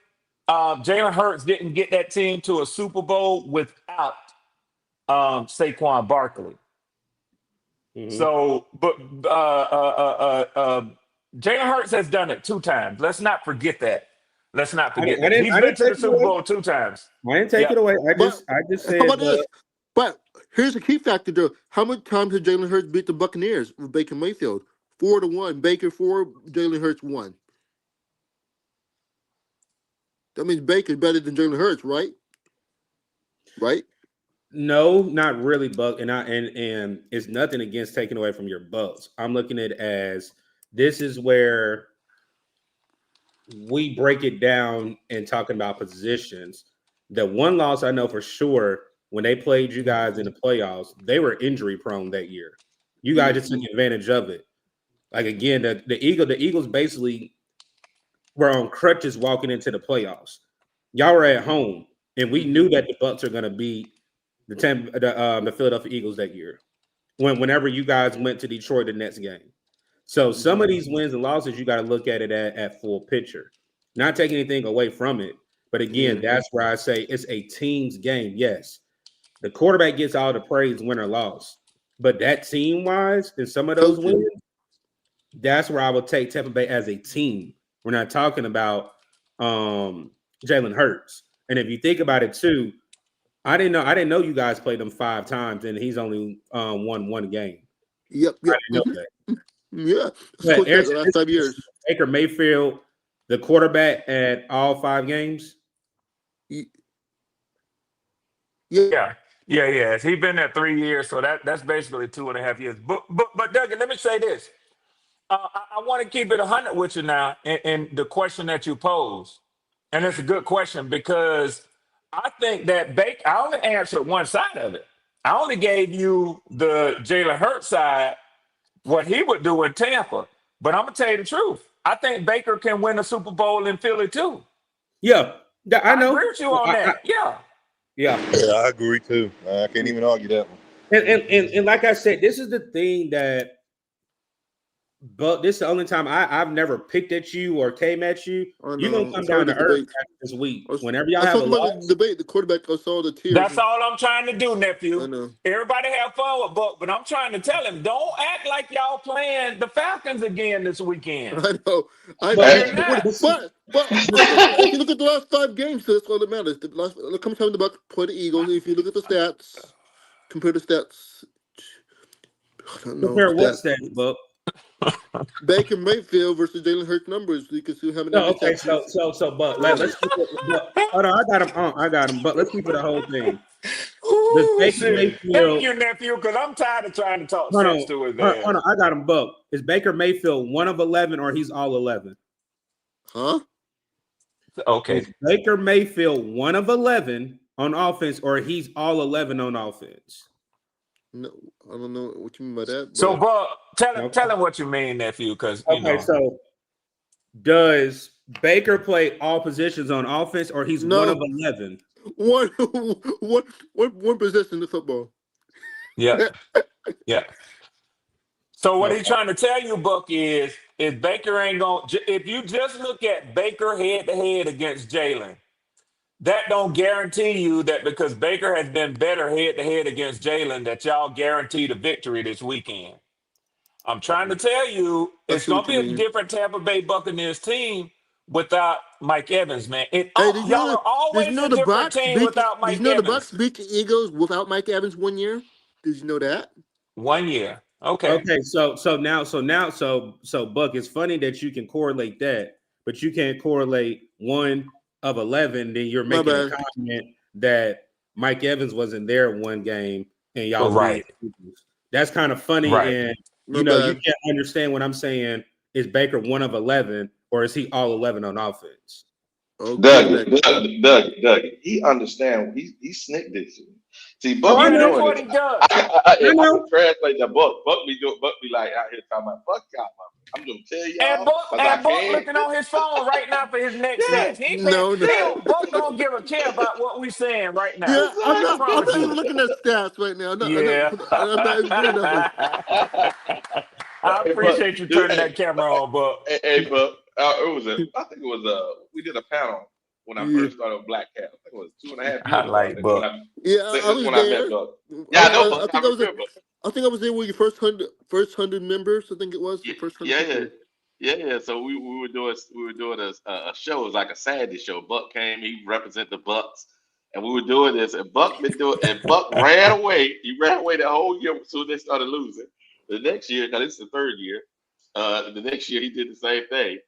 Jalen Hurts didn't get that team to a Super Bowl without Saquon Barkley. So, but Jalen Hurts has done it 2 times. Let's not forget that. Let's not forget that. He's been to the Super Bowl 2 times. I didn't take it away. I just said. How about this? But here's the key factor, though. How many times has Jalen Hurts beat the Buccaneers with Baker Mayfield? 4-1. Baker 4, Jalen Hurts 1. That means Baker's better than Jalen Hurts, right? Right? No, not really, Buck. And it's nothing against taking away from your Bucks. I'm looking at it as this is where we break it down and talking about positions. The one loss I know for sure when they played you guys in the playoffs, they were injury prone that year. You guys just took advantage of it. Like again, the Eagles basically were on crutches walking into the playoffs. Y'all were at home, and we knew that the Bucks are going to beat the Philadelphia Eagles that year. Whenever you guys went to Detroit the next game. So some of these wins and losses, you got to look at it at full picture. Not taking anything away from it. But again, that's where I say it's a team's game. Yes, the quarterback gets all the praise, win or loss. But that team-wise, in some of those wins, that's where I would take Tampa Bay as a team. We're not talking about Jalen Hurts. And if you think about it too, I didn't know you guys played him 5 times and he's only won 1 game. Yep. I didn't know that. Yeah. But The last 5 years. Baker Mayfield, the quarterback at all 5 games. Yeah. He's been there 3 years, so that's basically 2.5 years. But Doug, let me say this. I want to keep it 100 with you now in the question that you posed. And it's a good question because I think that Baker, I only answered one side of it. I only gave you the Jalen Hurts side, what he would do in Tampa. But I'm gonna tell you the truth. I think Baker can win a Super Bowl in Philly too. Yeah, I know. agree with you on that. Yeah. Yeah. I agree too. I can't even argue that one. And like I said, this is the thing that. But this is the only time I've never picked at you or came at you. I You're know. gonna come It's hard down to to earth debate. this week. I was Whenever y'all have a talking about loss, the debate. The quarterback, I saw the tears. That's all I'm trying to do, I nephew. know. Everybody have fun with Buck, but I'm trying to tell him, don't act like y'all playing the Falcons again this weekend. I know. I but, know. You're not. But if you look at the last 5 games, that's all that matters. The last, look how many times the Bucs play the Eagles. If you look at the stats, compare the stats. I don't know compare what stats. stats, Buck. Baker Mayfield versus Jalen Hurts numbers. You can see how many. No, okay, so, but let's keep it. But, hold on, I got him. But let's keep it the whole thing. Does Ooh, Baker shit. Mayfield? Thank you, nephew, because I'm tired of trying to talk sense to his ass. Hold on, I got him, Buck. Is Baker Mayfield 1 of 11 or he's all 11? Huh? Okay. Is Baker Mayfield 1 of 11 on offense or he's all 11 on offense? No, I don't know what you mean by that. So, But tell him what you mean, nephew, because you know. So does Baker play all positions on offense or he's 1 of 11? one possession in football. Yeah. Yeah. So what he's trying to tell you, Buck, is Baker ain't going to – if you just look at Baker head-to-head against Jalen, that don't guarantee you that because Baker has been better head-to-head against Jalen that y'all guarantee the victory this weekend. I'm trying to tell you it's going to be a different Tampa Bay Buccaneers team without Mike Evans, man. Y'all are always a different team without Mike Evans. Did you know the Bucs beat the Eagles without Mike Evans 1 year? Did you know that? 1 year. Okay. Okay. So Buck, it's funny that you can correlate that, but you can't correlate 1 of 11. Then you're making a comment that Mike Evans wasn't there 1 game and y'all right. That's kind of funny, right. and you can't understand what I'm saying. Is Baker 1 of 11 or is he all 11 on offense? Doug, he understands. He snicked this. See, Buck be that's doing what this. he does. I can translate that Buck. Buck be like out here talking about fuck y'all. I'm gonna tell y'all. And Buck looking on his phone right now for his next stats. Buck don't give a care about what we saying right now. Yeah, I'm not even looking at stats right now. I'm not even doing that. I appreciate you turning that camera on, Buck. Hey, Buck. I think it was we did a panel when I first started with Black Cat. I think it was 2.5 years I like ago. Buck. I was there. Yeah, I know Buck. I think I was there with your first 100 members. I think it was the first 100 people. Yeah. So we were doing a show. It was like a Saturday show. Buck came. He represented the Bucks, and we were doing this. And Buck ran away. He ran away the whole year as soon as they started losing. The next year, because this is the 3rd year. The next year he did the same thing.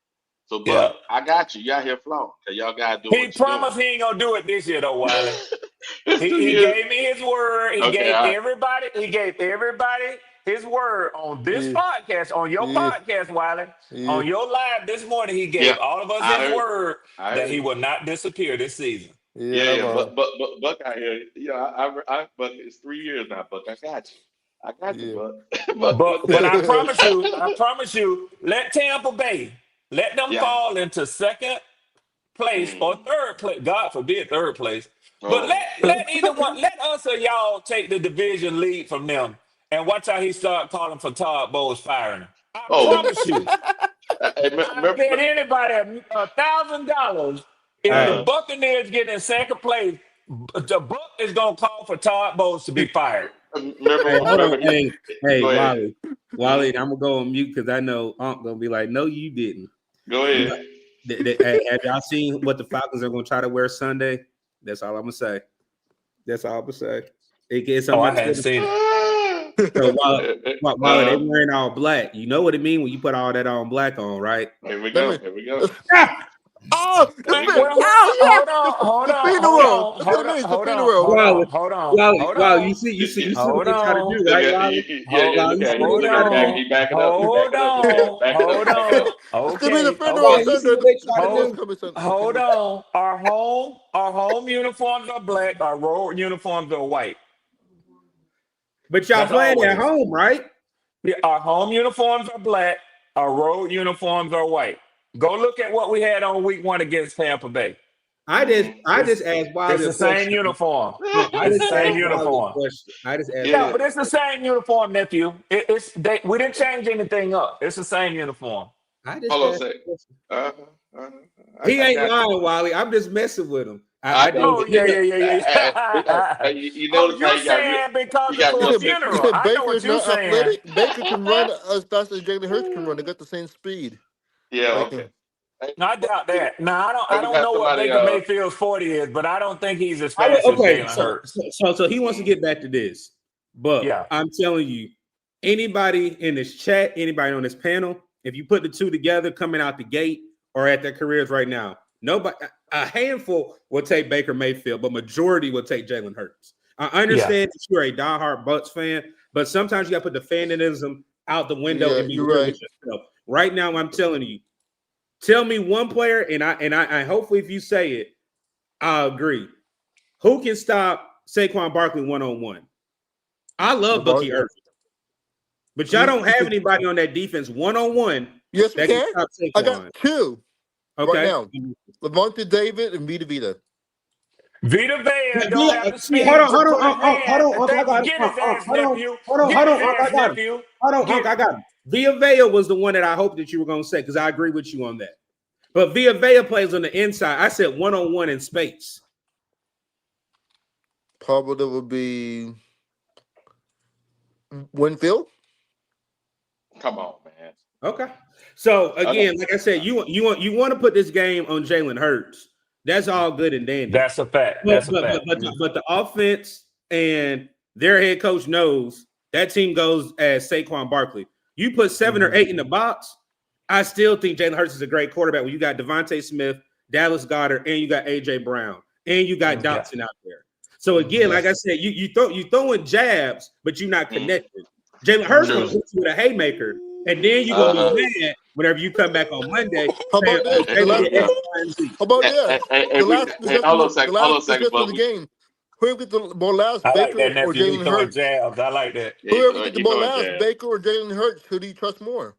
So, Buck, I got you. Y'all here flowing. Cause y'all gotta do He promised he ain't gonna do it this year though, Wiley. he gave me his word. He gave everybody his word on this podcast, on your podcast, Wiley. On your live this morning, he gave all of us his word that he will not disappear this season. But Buck out here, Buck, it's 3 years now, Buck. I got you. Buck. But I promise you, let Tampa Bay, let them fall into second place or third place. God forbid third place. But let either one, let us or y'all take the division lead from them and watch how he start calling for Todd Bowles firing him. I promise you. I bet anybody $1,000 if the Buccaneers get in second place, the Buck is gonna call for Todd Bowles to be fired. Wally, I'm gonna go on mute because I know Unc gonna be like, "No, you didn't." Go ahead. Have y'all seen what the Falcons are gonna try to wear Sunday? That's all I'm gonna say. It gets I hadn't seen it. So while they wearing all black, you know what it means when you put all that on black on, right? Here we go. Oh, hold on. Wow, you see what they try to do, right? He backing up. Hold on. Our home uniforms are black. Our road uniforms are white. But y'all playing at home, right? Yeah, our home uniforms are black. Our road uniforms are white. Go look at what we had on week 1 against Tampa Bay. I just asked It's Wiley a the same question. uniform. No, I It's just the same asked Wiley a uniform. question. I just asked Yeah, Wiley. but it's the same uniform, nephew. We didn't change anything up. It's the same uniform. I just Hold on a asked sec. a question. I He ain't got you. lying, Wiley. I'm just messing with him. I I know. did. Oh, yeah. You Oh, notice how you saying because you it's got to real a sensitive. You funeral. said I know what Baker's you not saying. athletic. Baker can run as fast as Jalen Hurts can run. They got the same speed. Yeah, Like okay. him. I doubt that. Now, I We don't got know what somebody. Baker Mayfield's 40 is, but I don't think he's as fast as Okay, Jalen Hurts. so he wants to get back to this, but Yeah. I'm telling you, anybody in this chat, anybody on this panel, if you put the two together, coming out the gate or at their careers right now, nobody, a handful will take Baker Mayfield, but majority will take Jalen Hurts. I understand that you're a diehard Bucs fan, but sometimes you got to put the fanism out the window Yeah, and be you're real right. with yourself. Right now, I'm telling you, tell me one player, and I hopefully if you say it, I'll agree. Who can stop Saquon Barkley one-on-one? I love Bucky Irving, but y'all don't have anybody on that defense one-on-one Yes, we that can can. stop I Saquon. got two right Okay. now. Lavonte David and Vita Vita. Vita Vea don't have the speed Hold to on, put his hand. Unc, I got it. Get his ass, Hold on, nephew. Unc, Get his I ass, got him. nephew. Hold on, Unc, I got him. Via Vea was the one that I hoped that you were going to say because I agree with you on that. But Via Vea plays on the inside. I said one-on-one in space. Probably that would be Winfield. Come on, man. Okay. So again, like I said, you want to put this game on Jalen Hurts. That's all good and dandy. That's a fact. But the offense and their head coach knows that team goes as Saquon Barkley. You put 7 or 8 in the box, I still think Jalen Hurts is a great quarterback. When you got Devontae Smith, Dallas Goedert, and you got AJ Brown, and you got Dotson out there. So again, like I said, you throwing jabs, but you're not connected. Jalen Hurts gonna hit you with a haymaker, and then you're gonna be mad whenever you come back on Monday. How about this? The last possession of the game. Whoever gets the ball last, I like Baker that, or nephew. You Jalen throwing Hurts? jabs. I like that. Whoever gets the ball last, Baker or Jalen Hurts, who do you trust more?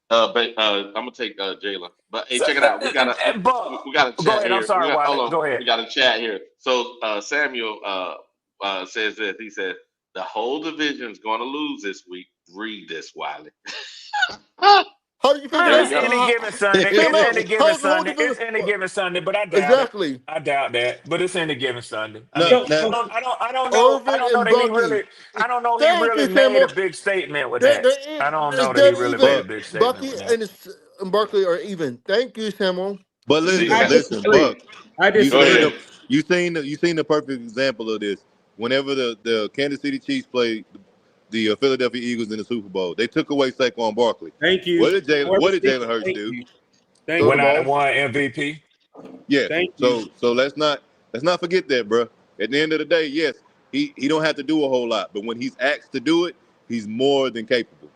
I'm gonna take Jalen. But hey, check it out. We got a chat go ahead. here. I'm sorry, Wiley. Go ahead. We got a chat here. So Samuel says this. He said the whole division's going to lose this week. Read this, Wiley. How do you figure It's that? any given Sunday. It's any given Sunday, but I doubt exactly. it. I doubt that. But it's any given Sunday. No, I don't know that he really. I don't know he really made a big statement with that. I don't know that he really made a big statement Bucky with that. and Barkley are even. Thank you, Samuel. But listen, Buck. You seen the perfect example of this. Whenever the Kansas City Chiefs played the Philadelphia Eagles in the Super Bowl, they took away Saquon Barkley. Thank you. What did Jalen Hurts do? Went out and won MVP. Yeah. Thank you. So let's not forget that, bro. At the end of the day, yes, he don't have to do a whole lot, but when he's asked to do it, he's more than capable.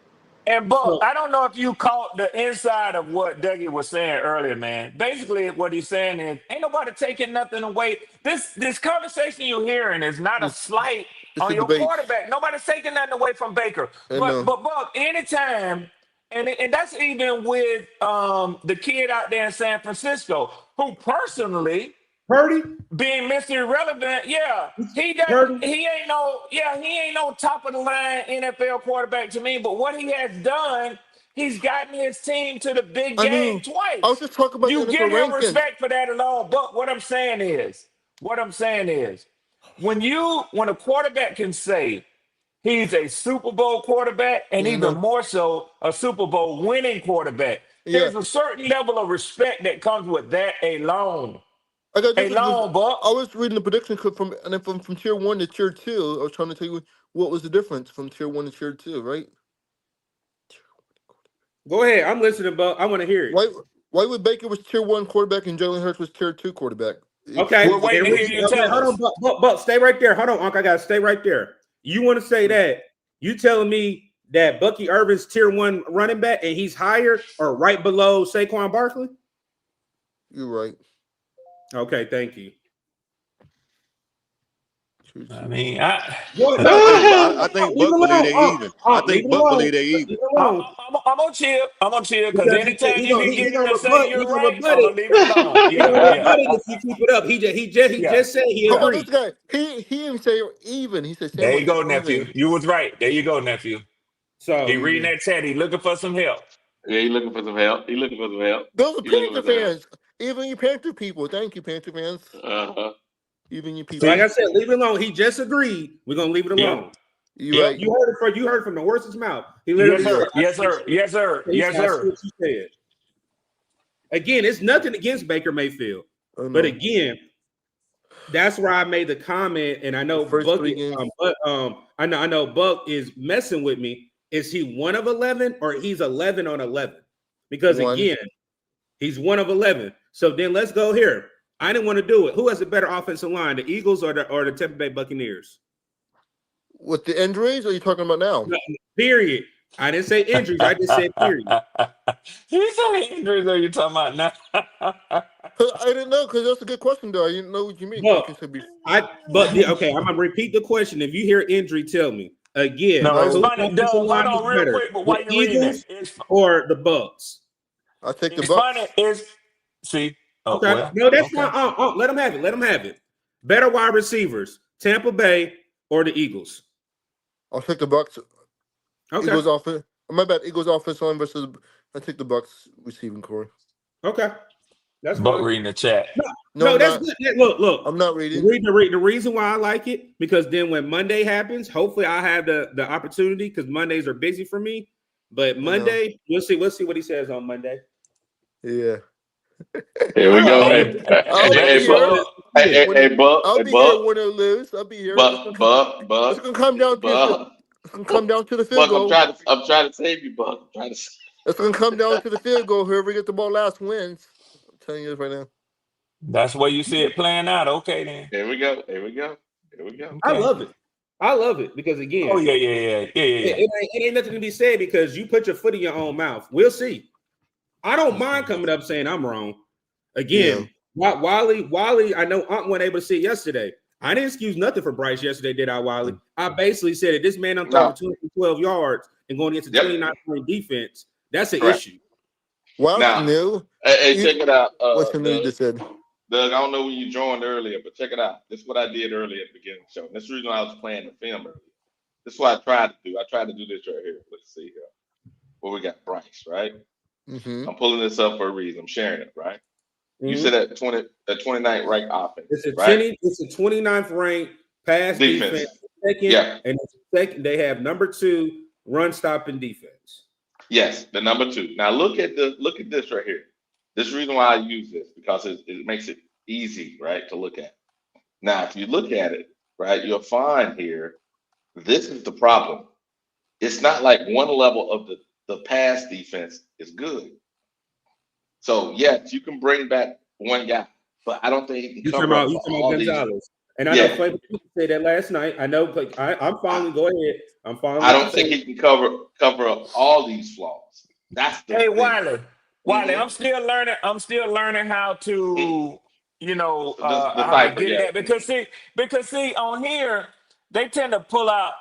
And Buck, I don't know if you caught the inside of what Dougie was saying earlier, man. Basically, what he's saying is, ain't nobody taking nothing away. This conversation you're hearing is not a slight on your quarterback. Nobody's taking nothing away from Baker. But Buck, anytime, and that's even with the kid out there in San Francisco, who personally, Purdy being Mr. Irrelevant, he ain't no top of the line NFL quarterback to me. But what he has done, he's gotten his team to the big game twice. I was just talking about you the give NFL him respect for that alone. But what I'm saying is, when a quarterback can say he's a Super Bowl quarterback, and even more so a Super Bowl winning quarterback, there's a certain level of respect that comes with that alone. I Buck. was reading the prediction clip from tier 1 to tier 2. I was trying to tell you what was the difference from tier 1 to tier 2, right? Go ahead. I'm listening, Buck. I want to hear it. Why would Baker was tier 1 quarterback and Jalen Hurts was tier 2 quarterback? Okay. We're waiting to hear you tell us. Hold on, Buck, stay right there. Hold on, Unc. I got to stay right there. You want to say that? You telling me that Bucky Irvin's tier 1 running back and he's higher or right below Saquon Barkley? You're right. Okay, thank you. I mean, I I think leave it Buck believe alone. they even. I Leave think it Buck alone. believe they Leave even. it alone. I'm gonna chill. I'm gonna chill because Because anytime you can he get him gonna to say rebut. you're He gonna right, rebut I'm gonna it. leave it alone. He gonna Yeah, yeah, rebut it if you keep it up. He yeah. just said he How about agreed. this guy? He didn't say even. He said There you go, semi nephew. even. You was right. There you go, nephew. So He reading that chat. He looking for some help. Yeah, he looking for some help. He looking for some help. Those are He looking Panther for some help. fans. Even you Panther people. Thank you, Panther fans. Uh-huh. Even you people. like I said, leave it alone. He just agreed. We're gonna leave it Yep. alone. You right. You heard it from the horse's mouth. He Yes, literally said, sir. Yes, sir. Yes, sir. he Yes, said, I see sir. what you said. Again, it's nothing against Baker Mayfield. I know. But again, that's where I made the comment, and I know The first Buck, 3 games. I know Buck is messing with me. Is he 1 of 11 or he's 11 on 11? Because One. again, he's 1 of 11. So then let's go here. I didn't want to do it. Who has a better offensive line, the Eagles or the Tampa Bay Buccaneers? With the injuries, or are you talking about now? No, period. I didn't say injuries. I just said period. He said injuries. Are you talking about now? I didn't know, because that's a good question, though. I didn't know what you mean. Look, Okay, okay, I'm gonna repeat the question. If you hear injury, tell me again. No, it's Whose funny. offensive Doug, hold line on is real better, quick. But the while you're reading Eagles it, or the Bucks? I'll take the it's Bucks. funny. It's see. Oh, Okay, well, no, that's okay. fine. Let them have it. Let them have it. Better wide receivers, Tampa Bay or the Eagles? I'll take the Bucks. Okay. Eagles offense. My bad. Eagles offense line versus. I take the Bucks receiving core. Okay, that's But fine. reading the chat. No, that's good. Look. I'm not reading. The reason why I like it, because then when Monday happens, hopefully I have the opportunity, because Mondays are busy for me. But Monday, we'll see what he says on Monday. Yeah. Here we go. Hey, I'll be here. Buck. I'll be here win or lose. I'll be here. Buck. It's gonna come down to. It's gonna come down to the field goal. I'm trying to save you, Buck. It's gonna come down to the field goal. Whoever gets the ball last wins. I'm telling you this right now. That's where you see it playing out. Okay, then. Here we go. Okay. I love it because again. Oh yeah. It ain't nothing to be said because you put your foot in your own mouth. We'll see. I don't mind coming up saying I'm wrong. Again, Wally. I know Aunt wasn't able to see it yesterday. I didn't excuse nothing for Bryce yesterday, did I, Wally? I basically said that this man I'm throwing for 212 yards and going into 29-point defense. That's an issue. Well, new. Hey, check it out. What's the new you just said? Doug, I don't know when you joined earlier, but check it out. This is what I did earlier at the beginning of the show. That's the reason I was playing the film earlier. This is what I tried to do. I tried to do this right here. Let's see here. Where we got Bryce, right? Mm-hmm. I'm pulling this up for a reason. I'm sharing it, right? Mm-hmm. You said that 29th ranked offense. It's a right? It's a 29th ranked pass defense. Second, and second, they have number 2 run stopping defense. Yes, the number 2. Now look at this right here. This is the reason why I use this, because it makes it easy, right, to look at. Now, if you look at it, right, you'll find here, this is the problem. It's not like one level of the pass defense is good. So yes, you can bring back one guy, but I don't think he can cover up all these. And I know Flavor said that last night. I know. I'm following. Go ahead. I'm following. I don't think he can cover up all these flaws. That's the thing. Wiley. I'm still learning how to, how to get that, because see on here they tend to pull out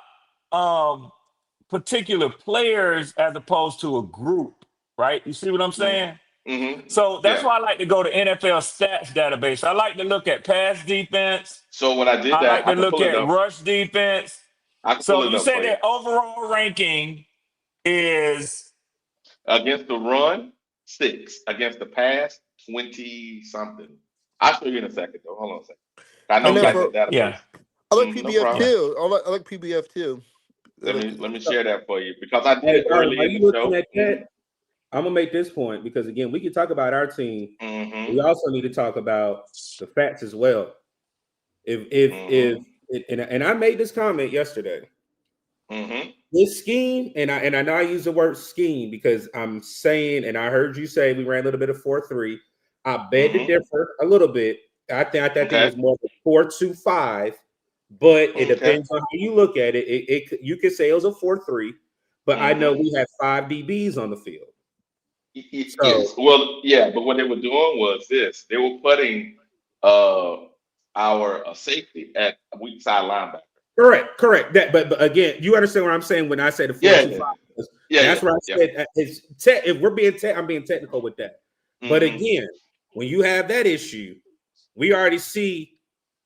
particular players as opposed to a group, right? You see what I'm saying? Mm-hmm. So that's why I like to go to NFL stats database. I like to look at pass defense. So when I did that, I like to look at rush defense. So you say that overall ranking is against the run 6, against the pass 20 something. I'll show you in a second though. Hold on a second. I know you got that database. Yeah. I like PBF too. I like PBF too. Let me share that for you, because I did it early in the show. I'm gonna make this point because again, we can talk about our team. Mm-hmm. We also need to talk about the facts as well. If I made this comment yesterday. Mm-hmm. This scheme, and I know I use the word scheme because I'm saying, and I heard you say we ran a little bit of 4-3. I beg to differ a little bit. I think it was more of a 4-2-5, but it depends on how you look at it. You could say it was a 4-3, but I know we had 5 DBs on the field. Yes. Well, yeah, but what they were doing was this: they were putting our safety at weak side linebacker. Correct. That, but again, you understand what I'm saying when I say the 4-2-5. That's what I said. If we're being, I'm being technical with that. But again, when you have that issue, we already see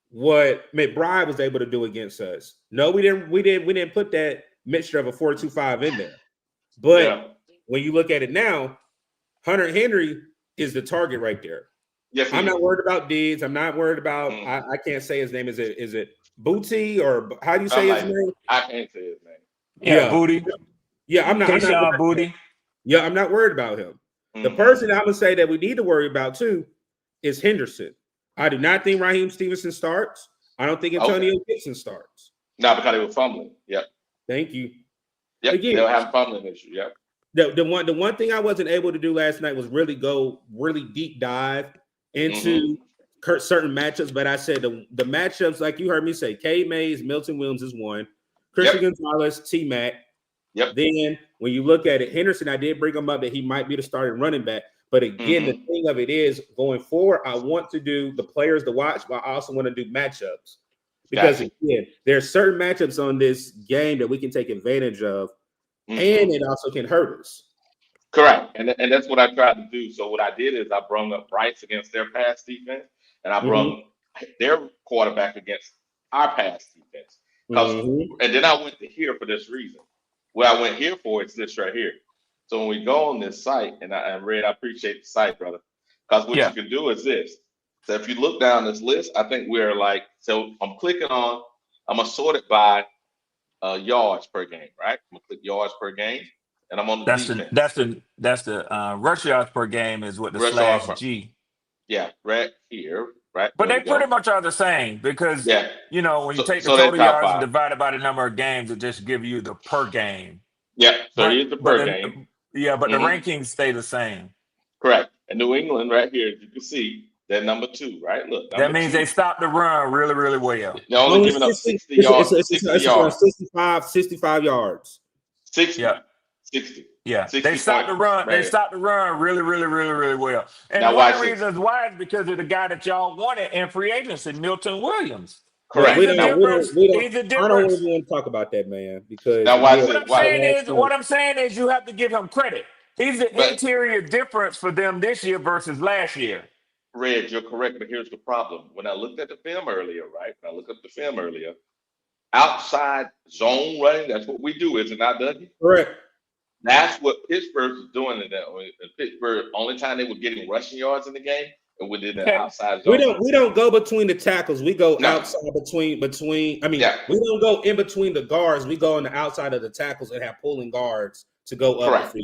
what McBride was able to do against us. No, we didn't put that mixture of a 4-2-5 in there. But when you look at it now, Hunter Henry is the target right there. Yes, I'm not worried about Diggs. I'm not worried about. I can't say his name. Is it Booty or how do you say his name? I can't say his name. Yeah, Booty. Yeah, I'm not. Kayshon Booty. Yeah, I'm not worried about him. The person I'm gonna say that we need to worry about too is Henderson. I do not think Raheem Stevenson starts. I don't think Antonio Gibson starts. No, because they were fumbling. Yep. Thank you. Yep. Again, they'll have a fumbling issue. Yep. The one thing I wasn't able to do last night was really deep dive into certain matchups. But I said the matchups, like you heard me say, K Mays, Milton Williams is one, Christian Gonzalez, T Mac. Yep. Then when you look at it, Henderson, I did bring him up that he might be the starting running back. But again, the thing of it is going forward, I want to do the players to watch, but I also want to do matchups. Because again, there are certain matchups on this game that we can take advantage of, and it also can hurt us. Correct. And that's what I tried to do. So what I did is I brung up Bryce against their pass defense, and I brung their quarterback against our pass defense. And then I went to here for this reason. What I went here for is this right here. So when we go on this site, and Red, I appreciate the site, brother, because what you can do is this. So if you look down this list, I think we're like, so I'm clicking on, I'm going to sort it by yards per game, right? I'm going to click yards per game, and I'm on the defense. That's the rush yards per game is what the rush /G. Yeah, right here, right? But they pretty much are the same because, when you take the total yards and divide it by the number of games, it just gives you the per game. Yeah, so here's the per game. Yeah, but the rankings stay the same. Correct. And New England right here, as you can see, they're number 2, right? Look, that means they stopped the run really, really well. They're only giving up 60 yards. 65 yards. 60. Yeah. 60. Yeah. They stopped the run. They stopped the run really, really, really, really well. And now, one of the reasons why is because of the guy that y'all wanted in free agency, Milton Williams. Correct. I don't really want to talk about that, man. Because now, what I'm saying is you have to give him credit. He's the interior difference for them this year versus last year. Red, you're correct, but here's the problem. When I looked at the film earlier, outside zone running, that's what we do, is it not, Dougie? Correct. That's what Pittsburgh was doing in Pittsburgh. Only time they were getting rushing yards in the game, and we did the outside zone. We don't go between the tackles. We go outside between. I mean, we don't go in between the guards. We go on the outside of the tackles and have pulling guards to go up. Correct.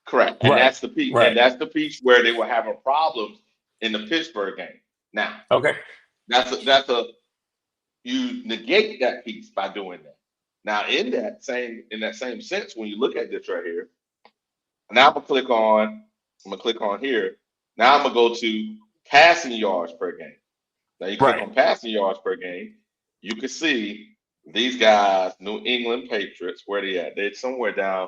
Correct. And that's the piece. And that's the piece where they were having problems in the Pittsburgh game. Now, you negate that piece by doing that. Now, in that same sense, when you look at this right here, now I'm gonna click on here. Now I'm gonna go to passing yards per game. Now you click on passing yards per game, you can see these guys, New England Patriots, where they at? They're somewhere down.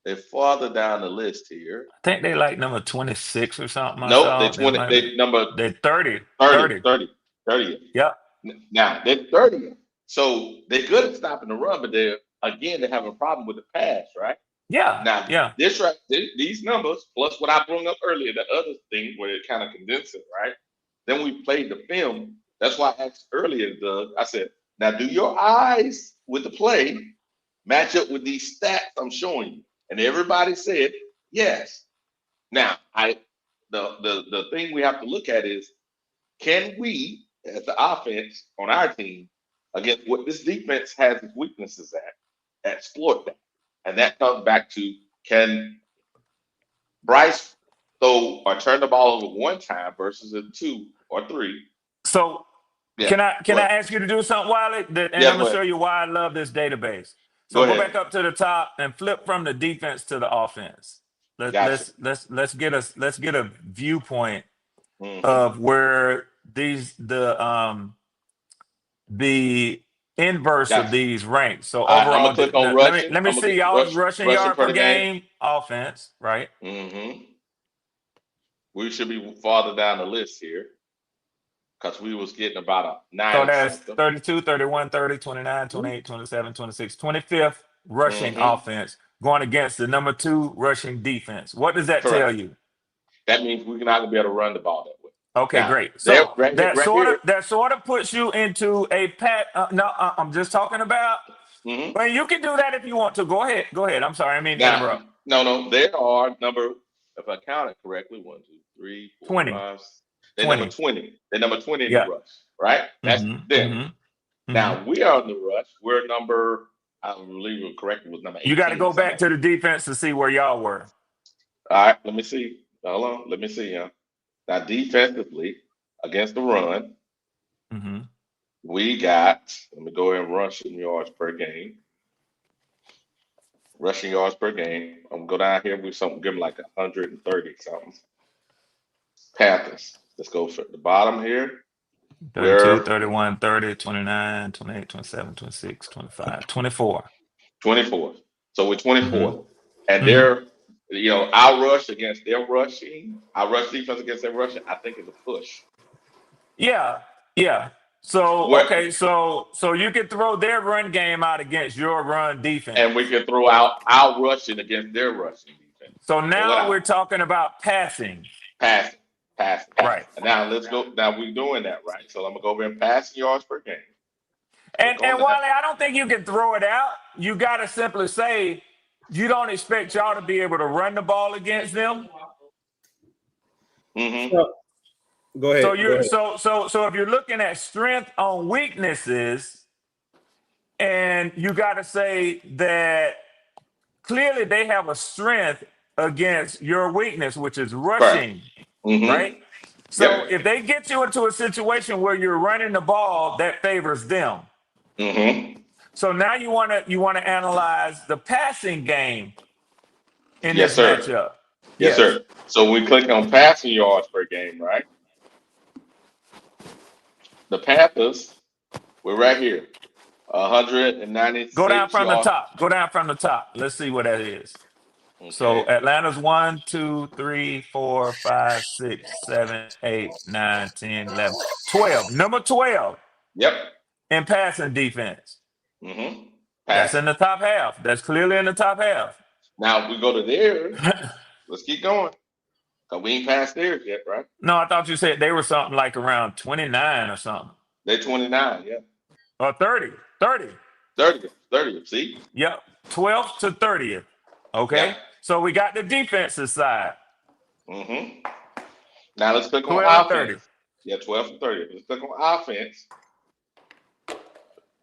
They're farther down the list here. I think they like number 26 or something. Nope, they're 20. They're 30. 30. Yeah. Now they're 30th. So they're good at stopping the run, but they have a problem with the pass, right? Yeah. Now, these numbers plus what I brought up earlier, the other thing where it kind of condensed it, right? Then we played the film. That's why I asked earlier, Doug. I said, now do your eyes with the play match up with these stats I'm showing you? And everybody said yes. Now, the thing we have to look at is, can we, as the offense on our team, against what this defense has its weaknesses at, exploit that? And that comes back to, can Bryce throw or turn the ball over one time versus a 2 or 3? So can I ask you to do something, Wiley? And I'm gonna show you why I love this database. So go back up to the top and flip from the defense to the offense. Let's get a viewpoint of where the inverse of these ranks. So overall, let me see y'all's rushing yard per game offense, right? We should be farther down the list here because we was getting about a So 9 that's something. 32, 31, 30, 29, 28, 27, 26, 25th rushing Mm-hmm. offense going against the number 2 rushing defense. What does that tell Correct. you? That means we're not gonna be able to run the ball that way. Okay, Now, great. there, So right that here. sort of puts you into a pat. I'm just talking about. Mm-hmm. Well, you can do that if you want to. Go ahead. Go ahead. I'm sorry. I mean to Now, interrupt. no, there are number. If I counted correctly, 1, 2, 3, 4, 20. 5. They're number 20. 20. They're number 20 in the Yeah. rush, right? That's them. Now we are in the rush. We're number. I believe it correctly was number 18. You got to go or something back like to the defense to see where y'all were. that. All right, let me see. Hold on, let me see. Now defensively against the run, Mm-hmm. we got. Let me go ahead and rushing yards per game. Rushing yards per game. I'm gonna go down here with something. Give them like 130 something. Panthers. Let's go for the bottom here. 32, We're 31, 30, 29, 28, 27, 26, 25, 24. 24th. So we're 24th. Mm-hmm. And they're, our rush against their rushing, our rush defense against their rushing, I think is a push. Yeah. Yeah. So, What, okay. So you can throw their run game out against your run defense. and we can throw out our rushing against their rushing defense. So now we're talking about passing. Passing. Right. And now let's go. Now we're doing that, right? So I'm going to go over and passing yards per game. And Wally, I don't think you can throw it out. You got to simply say you don't expect y'all to be able to run the ball against them. Mm-hmm. Go ahead. So if you're looking at strength on weaknesses, and you got to say that clearly they have a strength against your weakness, which is rushing, Mm-hmm. right? So if they get you into a situation where you're running the ball, that favors them. Mm-hmm. So now you want to analyze the passing game in Yes, this sir. matchup. Yes, sir. So we click on passing yards per game, right? The Panthers, we're right here. 196 Go down from the yards. top. Go down from the top. Let's see what that is. Okay. So Atlanta's 1, 2, 3, 4, 5, 6, 7, 8, 9, 10, 11, 12. Number 12. Yep. In passing defense. Mm-hmm. That's in the top half. That's clearly in the top half. Now we go to theirs. Let's keep going. Cause we ain't passed theirs yet, right? No, I thought you said they were something like around 29 or something. They're 29, yeah. Or 30. 30, see? Yep. 12th to 30th. Okay. Yep. So we got the defensive side. Mm-hmm. Now let's click on 12 offense. 30. Yeah, 12 to 30. Let's click on offense.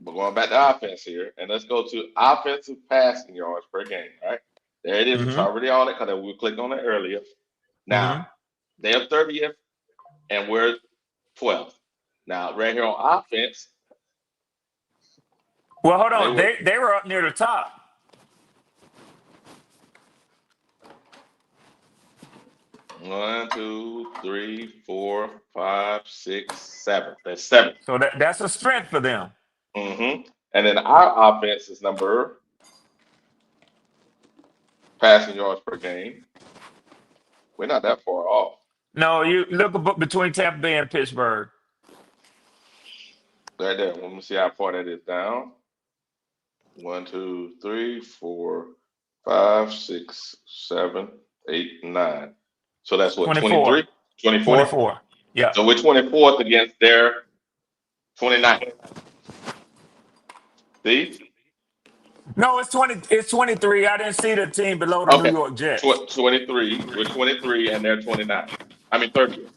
We're going back to offense here, and let's go to offensive passing yards per game, right? There it is. Mm-hmm. It's already on it because we clicked on it earlier. Now, they're 30th, and we're 12th. Now, right here on offense. Well, hold on. They were up near the top. One, 2, 3, 4, 5, 6, 7. That's 7. So that's a strength for them. Mm-hmm. And then our offense is number passing yards per game. We're not that far off. No, you look between Tampa Bay and Pittsburgh. Right there. Let me see how far that is down. 1, 2, 3, 4, 5, 6, 7, 8, 9. So that's what, 23? 24. Yeah. So we're 24th against their 29th. See? No, it's 20. It's 23. I didn't see the team below the New York Jets. 23. We're 23 and they're 29. I mean 30.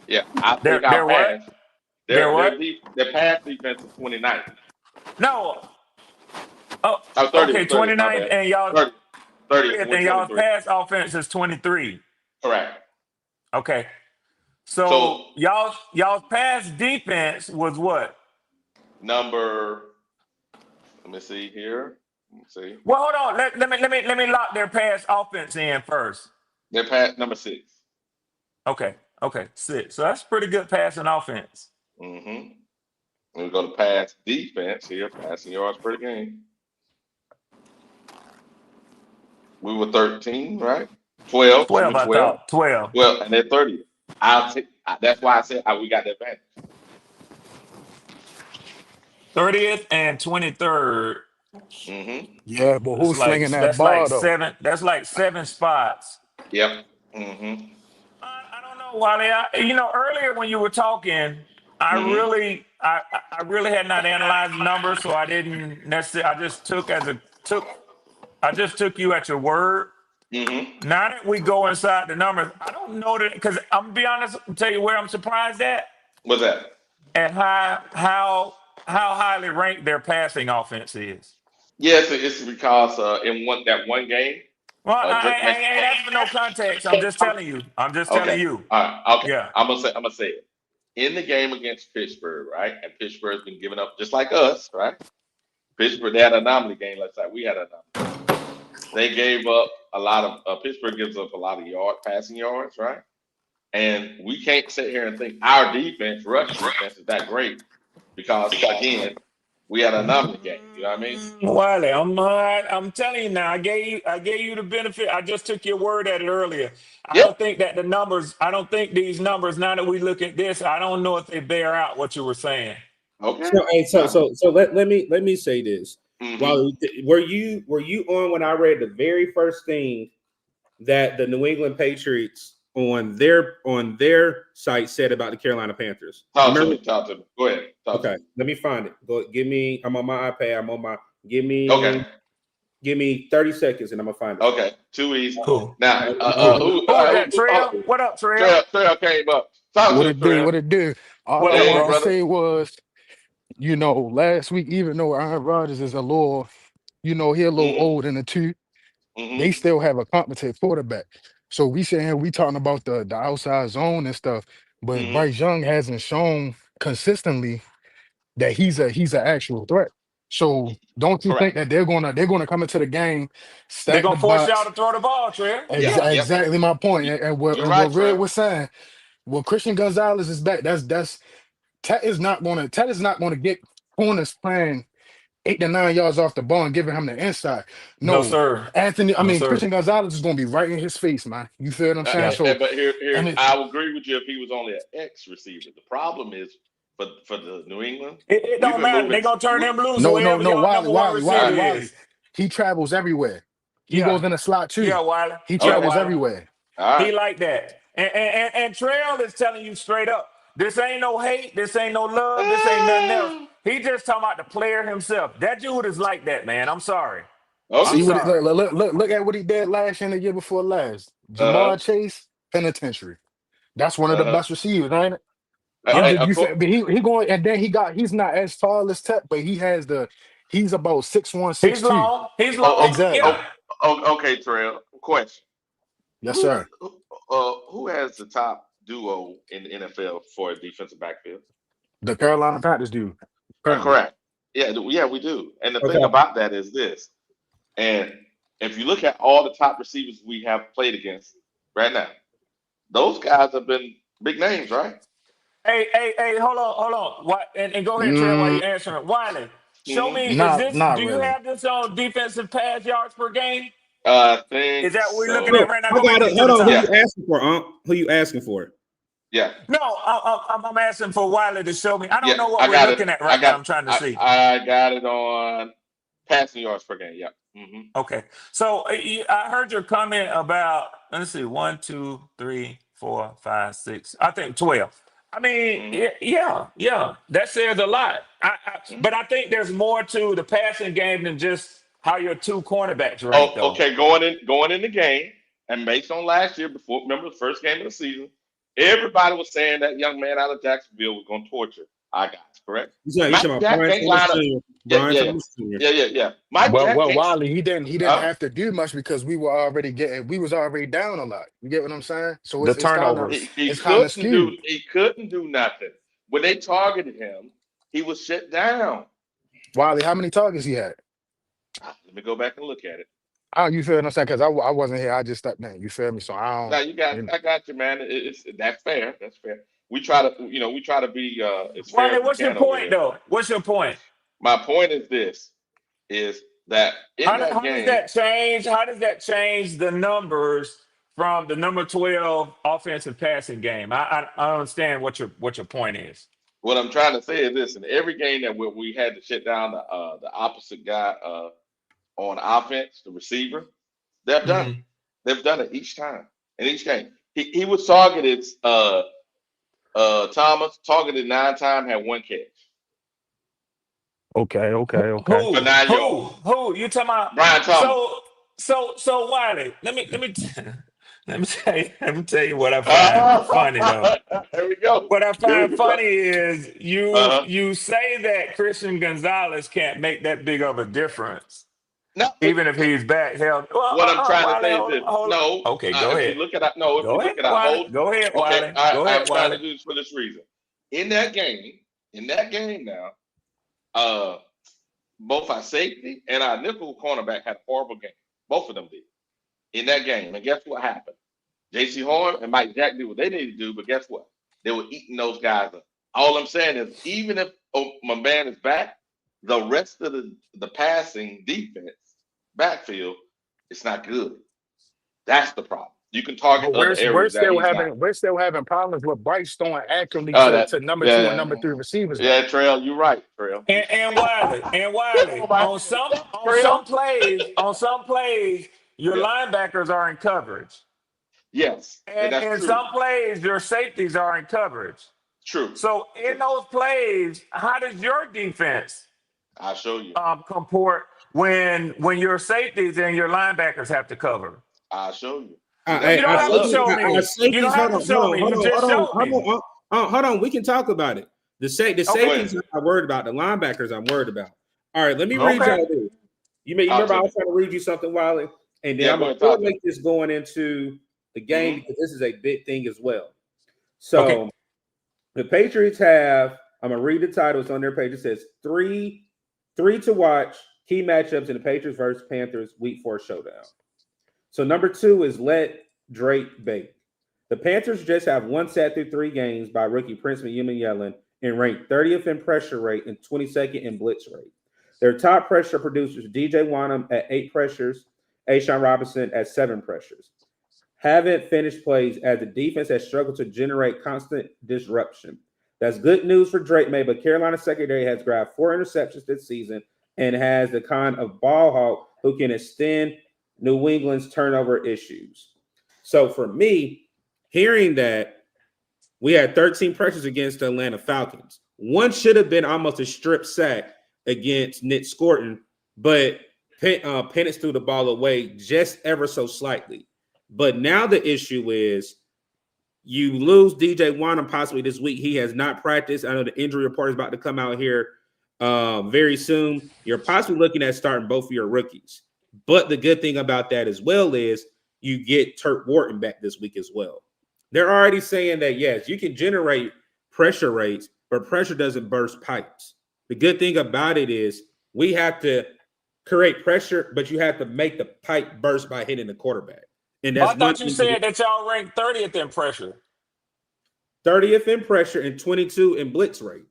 Yeah, I think they're what? Their pass defense is 29. No. Oh, 30, okay, 29, and y'all 30 and y'all's pass offense is 23. Correct. Okay. So y'all's pass defense was what? Number. Let me see here. Let's see. Well, hold on. Let me lock their pass offense in first. Their pass number 6. Okay. 6. So that's pretty good passing offense. Mm-hmm. We go to pass defense here, passing yards per game. We were 13, right? 12. 12, I thought. 12. Well, and they're 30. That's why I said we got the advantage. 30th and 23rd. Mm-hmm. Yeah, but who's slinging that That's like ball though? seven. That's like 7 spots. Yep. Mm-hmm. I don't know, Wally. Earlier when you were talking, I Mm-hmm. really had not analyzed the numbers, so I didn't necessarily. I just took you at your word. Mm-hmm. Now that we go inside the numbers, I don't know that because I'm gonna be honest. I'll tell you where I'm surprised at, What's that? and how highly ranked their passing offense is. Yes, it's because in that one game, Well, Drake I makes. ain't asking for no context. I'm just telling you. I'm just telling Okay. you. All right. Okay. Yeah. I'm gonna say it. In the game against Pittsburgh, right? And Pittsburgh's been giving up just like us, right? Pittsburgh, they had an anomaly game last night. We had an anomaly game. They gave up a lot of Pittsburgh gives up a lot of passing yards, right? And we can't sit here and think our defense, rush defense, is that great because again, we had an anomaly game. You know what I mean? Wiley, I'm telling you now. I gave you the benefit. I just took your word at it earlier. I Yep. don't think that the numbers. I don't think these numbers. Now that we look at this, I don't know if they bear out what you were saying. Okay. So let me say this. Mm-hmm. While were you on when I read the very first thing that the New England Patriots on their site said about the Carolina Panthers? Talk to me. Go ahead. Okay, let me find it. I'm on my iPad. Give me 30 seconds and I'm gonna find it. Okay, too easy. Cool. Now, Who is that? Trail? What up, Trail? Trail came up. Talk What to it us, do? Trail. What it do? All What I up, Hey, wanted to bro? brother. say was, last week, even though Aaron Rodgers is a little, he a little Mm-hmm. old in the tooth, they Mm-hmm. still have a competent quarterback. So we saying here, we talking about the outside zone and stuff, but Mm-hmm. Bryce Young hasn't shown consistently that he's an actual threat. So don't you think Correct. that they're gonna come into the game, They're stack the gonna force y'all box? to throw the ball, Trail. Yeah. Yeah. Yep. Exactly my point. You, And what you're and right, what Red Trail. was saying, well, Christian Gonzalez is back. That's Ted is not gonna get corners playing 8 to 9 yards off the ball and giving him the inside. No, No, sir. No, sir. Christian Gonzalez is gonna be right in his face, man. You feel what I'm saying? Yeah. So, But and it I would agree with you if he was only an X receiver. The problem is for the New England, It we've don't been matter. moving. They're gonna turn him loose no, no, wherever no, y'all Wiley, number one Wiley, receiver Wiley, Uh, Wiley. is. He travels everywhere. He yeah. goes in the slot too. Yeah, Wiley. He Yeah, Okay. travels Wiley. everywhere. All He right. like that. And Trail is telling you straight up, this ain't no hate, this ain't no love, this ain't nothing else. He just talking about the player himself. That dude is like that, man. I'm sorry. I'm Okay. See what he sorry. look at what he did last year and the year before last. Uh-huh. Jamar Chase, penitentiary. That's one of the Uh-huh. best receivers, ain't it? I'm Yeah. just Of you course. feel, but he going and then he's not as tall as Tech, but he's about 6'1", He's 6'2". long. He's Oh, long. oh, Exactly. Yeah. okay, Terrell. Question: Yes, sir. Who has the top duo in the NFL for a defensive backfield? The Carolina Panthers do currently. Correct. Yeah, yeah, we do. And the thing Okay. about that is this. And if you look at all the top receivers we have played against right now, those guys have been big names, right? Hey, hold on. What and go ahead, Trail, while you Mm, answering. Wiley, show Hmm. me, not do you really. have this on defensive pass yards per game? I Is think that what we're looking No, at so. right now? I Go back got it. into Hold the on. Who top. you Yeah, asking for, Who you asking for? yeah, No, I'm asking for Wiley to show me. I don't yeah. know what I we're got it. looking at I right now. got I'm trying to I, see. I got it on passing yards per game. Yeah. Hmm. Okay. So I heard your comment about, let's see, 1, 2, 3, 4, 5, 6, I think 12. I mean, Hmm. yeah. That says a lot. Hmm. But I think there's more to the passing game than just how your two cornerbacks rank, Oh, though. okay. Going in the game, and based on last year, before remember the first game of the season, everybody was saying that young man out of Jacksonville was going to torture our guys. Correct? You Mike talking about Jack Brian can't Thomas line up. Jr. Yeah, Brian yeah, yeah, Thomas Jr. yeah. Mike Well, Jack well, can't. Wiley, he didn't Uh, have to do much because we was already down a lot. You get what I'm saying? So The it's kind of he, turnovers. he it's kind of couldn't do skewed. he couldn't do nothing when they targeted him. He was shut down. Wiley, how many targets he had? Let me go back and look at it. Oh, you feel what I'm saying? Because I wasn't here. I just stepped in. You feel me? So I Now don't. I got you, man. It's that's fair. That's fair. We try to be as fair Wiley, as we what's your can over point, here. though? What's your point? My point is this: is that in that How does game, that change? How does that change the numbers from the number 12 offensive passing game. I understand what your point is. What I'm trying to say is this: in every game that we had to shut down the opposite guy on offense, the receiver, they've done it. Mhm. They've done it each time in each game. He was targeted. Thomas targeted 9 times, had 1 catch Okay. for 9 yards. Who? You talking about? Brian Thomas. So Wiley, let me let me tell you what I find funny though. There we go. What I Here find we go. funny is you say that Christian Gonzalez can't make that big of a difference, No, even if he's back held. Well, what I'm trying to Wiley, say is this: no, Okay, go if ahead. you look at no, if you Go ahead, look at our Wiley. whole, Go ahead, okay, Wiley. Go I'm ahead, trying to Wiley. do this for this reason. In that game now, both our safety and our nickel cornerback had a horrible game. Both of them did in that game. And guess what happened? J.C. Horn and Mike Jack did what they needed to do, but guess what? They were eating those guys up. All I'm saying is, even if my man is back, the rest of the passing defense backfield, it's not good. That's the problem. You can target But other areas that he's not. we're still having problems with Bryce throwing accurately That to number 2 and yeah, number 3 receivers though. yeah, Trail, you're right, Trail. And Come on, Wiley, man. on Trail. some plays, your Yeah. linebackers are in coverage. Yes, and And that's in true. some plays, your safeties are in coverage. True. So in those plays, how does your defense I'll show you. comport when your safeties and your linebackers have to cover? I'll show you. You don't have to show me. You don't have to show me. You just showed me. Hold on. We can talk about it. The safeties I'm not worried about. The linebackers I'm worried about. All right, let me read y'all this. You remember I was trying to read you something, Wiley? And then I'm going to correlate this going into the game because this is a big thing as well. So the Patriots have, I'm going to read the titles on their page. It says three to watch, key matchups in the Patriots versus Panthers week 4 showdown. So number 2 is let Drake bake. The Panthers just have 1 sack through 3 games by rookie Prince Yellen and ranked 30th in pressure rate and 22nd in blitz rate. Their top pressure producers, DJ Wanham at 8 pressures, Ashawn Robinson at 7 pressures. Haven't finished plays as the defense has struggled to generate constant disruption. That's good news for Drake May, but Carolina secondary has grabbed 4 interceptions this season and has the kind of ball hawk who can extend New England's turnover issues. So for me, hearing that we had 13 pressures against the Atlanta Falcons, one should have been almost a strip sack against Nick Scorton, but Penix threw the ball away just ever so slightly. But now the issue is you lose DJ Wanham possibly this week. He has not practiced. I know the injury report is about to come out here very soon. You're possibly looking at starting both of your rookies. But the good thing about that as well is you get Turk Wharton back this week as well. They're already saying that, yes, you can generate pressure rates, but pressure doesn't burst pipes. The good thing about it is we have to create pressure, but you have to make the pipe burst by hitting the quarterback. And that's I thought you said that y'all ranked 30th in pressure. 30th in pressure and 22 in blitz rate.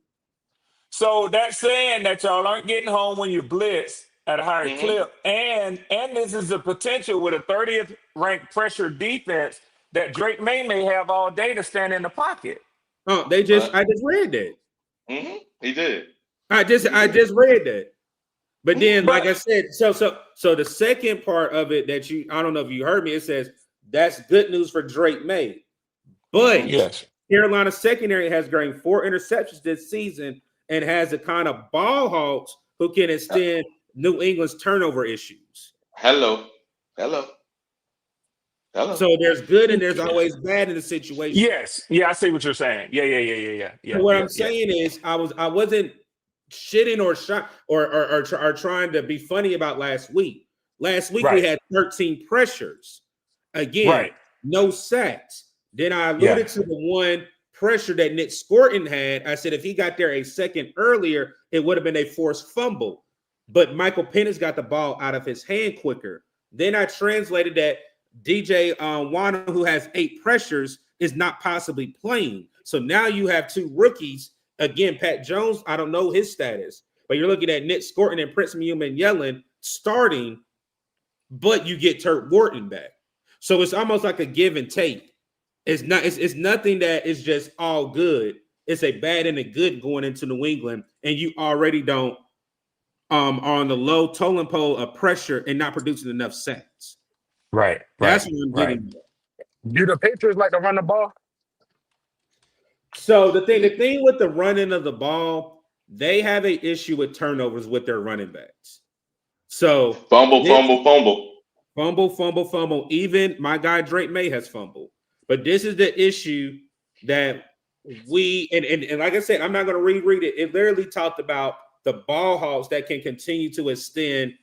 So that's saying that y'all aren't getting home when you blitz at a higher clip. And this is a potential with a 30th ranked pressure defense that Drake May have all day to stand in the pocket. Oh, I just read that. He did. I just read that. But then, like I said, so the second part of it that I don't know if you heard me, it says that's good news for Drake May. But Carolina secondary has gained 4 interceptions this season and has the kind of ball hawks who can extend New England's turnover issues. Hello. So there's good and there's always bad in the situation. Yes. Yeah, I see what you're saying. Yeah. So what I'm saying is I wasn't shitting or trying to be funny about last week. Last week we had 13 pressures. Again, no sacks. Then I alluded to the one pressure that Nick Scorton had. I said if he got there a second earlier, it would have been a forced fumble. But Michael Penix got the ball out of his hand quicker. Then I translated that DJ Wanham, who has 8 pressures, is not possibly playing. So now you have 2 rookies. Again, Pat Jones, I don't know his status, but you're looking at Nick Scorton and Prince Yellen starting, but you get Turk Wharton back. So it's almost like a give and take. It's not. It's nothing that is just all good. It's a bad and a good going into New England, and you already don't are on the low totem pole of pressure and not producing enough sacks. Right. That's what I'm getting. Do the Patriots like to run the ball? So the thing with the running of the ball, they have an issue with turnovers with their running backs. So fumble. Even my guy Drake May has fumbled. But this is the issue that we and like I said, I'm not going to reread it. It literally talked about the ball hawks that can continue to extend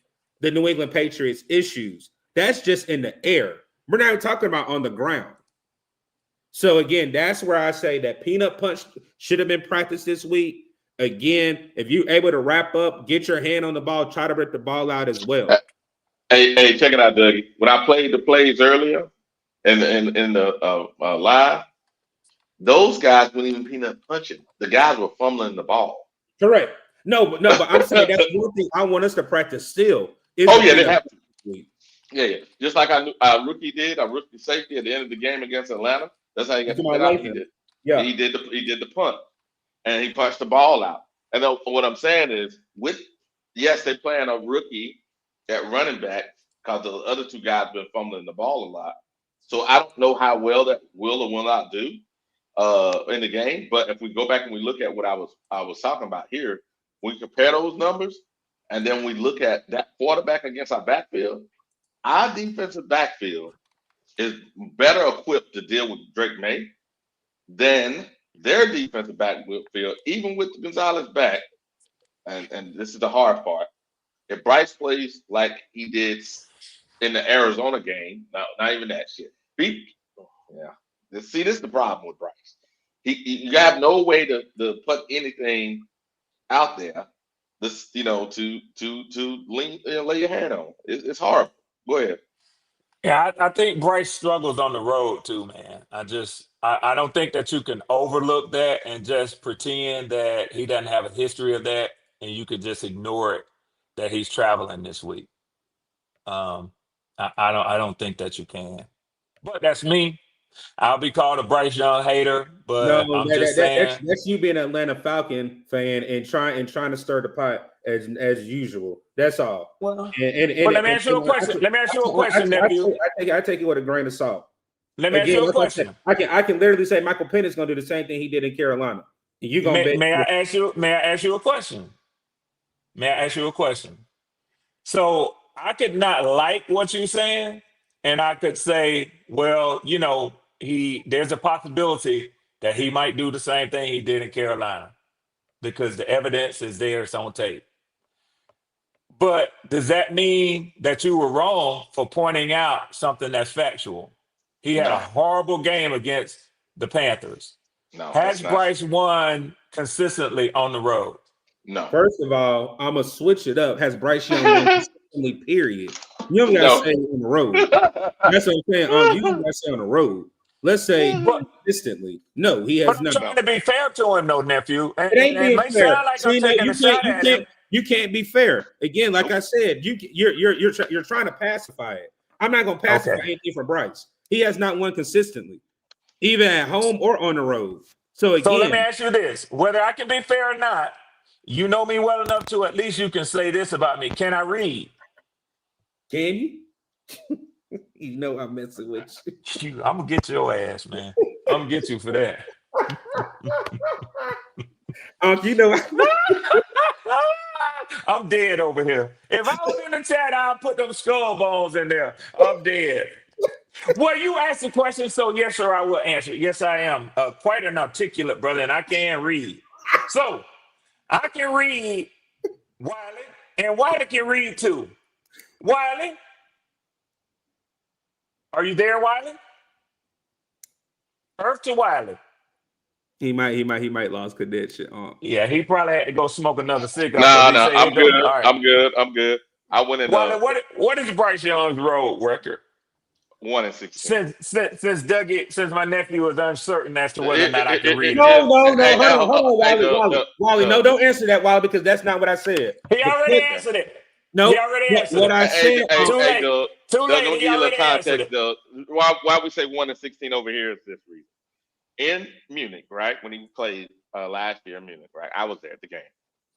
the New England Patriots issues. That's just in the air. We're not even talking about on the ground. So again, that's where I say that peanut punch should have been practiced this week. Again, if you're able to wrap up, get your hand on the ball, try to rip the ball out as well. Hey, check it out, Dougie. When I played the plays earlier in the live, those guys weren't even peanut punching. The guys were fumbling the ball. Correct. No, but I'm saying that's one thing I want us to practice still. They have to. Yeah. Just like our rookie did, our rookie safety at the end of the game against Atlanta. That's how he got the penalty. He did. Yeah. He did the punt, and he punched the ball out. And then what I'm saying is, they're playing a rookie at running back because the other two guys been fumbling the ball a lot. So I don't know how well that will or will not do in the game. But if we go back and we look at what I was talking about here, we compare those numbers, and then we look at that quarterback against our backfield. Our defensive backfield is better equipped to deal with Drake May than their defensive backfield, even with Gonzalez back. And this is the hard part. If Bryce plays like he did in the Arizona game, not even that shit. See, this is the problem with Bryce. You have no way to put anything out there. To lay your hand on. It's horrible. Go ahead. Yeah, I think Bryce struggles on the road too, man. I don't think that you can overlook that and just pretend that he doesn't have a history of that, and you could just ignore it that he's traveling this week. I don't think that you can. But that's me. I'll be called a Bryce Young hater, but I'm just saying that's you being an Atlanta Falcon fan and trying to stir the pot as usual. That's all. Well, let me ask you a question. Nephew. I take it with a grain of salt. Let me ask you a question. I can literally say Michael Penix going to do the same thing he did in Carolina. You gonna may I ask you a question? May I ask you a question? So I could not like what you're saying, and I could say, well, there's a possibility that he might do the same thing he did in Carolina because the evidence is there, it's on tape. But does that mean that you were wrong for pointing out something that's factual? He had a horrible game against the Panthers. No. Has Bryce won consistently on the road? No. First of all, I'm going to switch it up. Has Bryce Young won consistently, period? You don't got to say it on the road. That's what I'm saying. You don't got to say on the road. Let's say consistently. No, he has not. I'm trying to be fair to him, though, nephew. It ain't being fair. You can't be fair. Again, like I said, you're trying to pacify it. I'm not going to pacify anything for Bryce. He has not won consistently, even at home or on the road. So let me ask you this: whether I can be fair or not, you know me well enough to at least you can say this about me. Can I read? Can you? You know I'm messing with you. I'm gonna get your ass, man. I'm gonna get you for that. You know, I'm dead over here. If I was in the chat, I'll put them skull bones in there. I'm dead. Well, you asked the question, so yes, sir, I will answer. Yes, I am quite an articulate brother, and I can read. So I can read, Wiley, and Wiley can read too. Wiley, are you there, Wiley? Earth to Wiley. He might lost connection. Yeah, he probably had to go smoke another cigarette. No, I'm good. Right. I'm good. I went in. Wiley, what is Bryce Young's road record? 1-16. Since my nephew was uncertain as to whether or not I can read. No, hold on, Wally. No, don't answer that, Wally, because that's not what I said. He already answered it. No, he already answered what I said. Too Too Doug, late. let me He give you a already little answered context, it. Doug. Why we say 1-16 over here is this reason. In Munich, right, when he played last year in Munich, right? I was there at the game.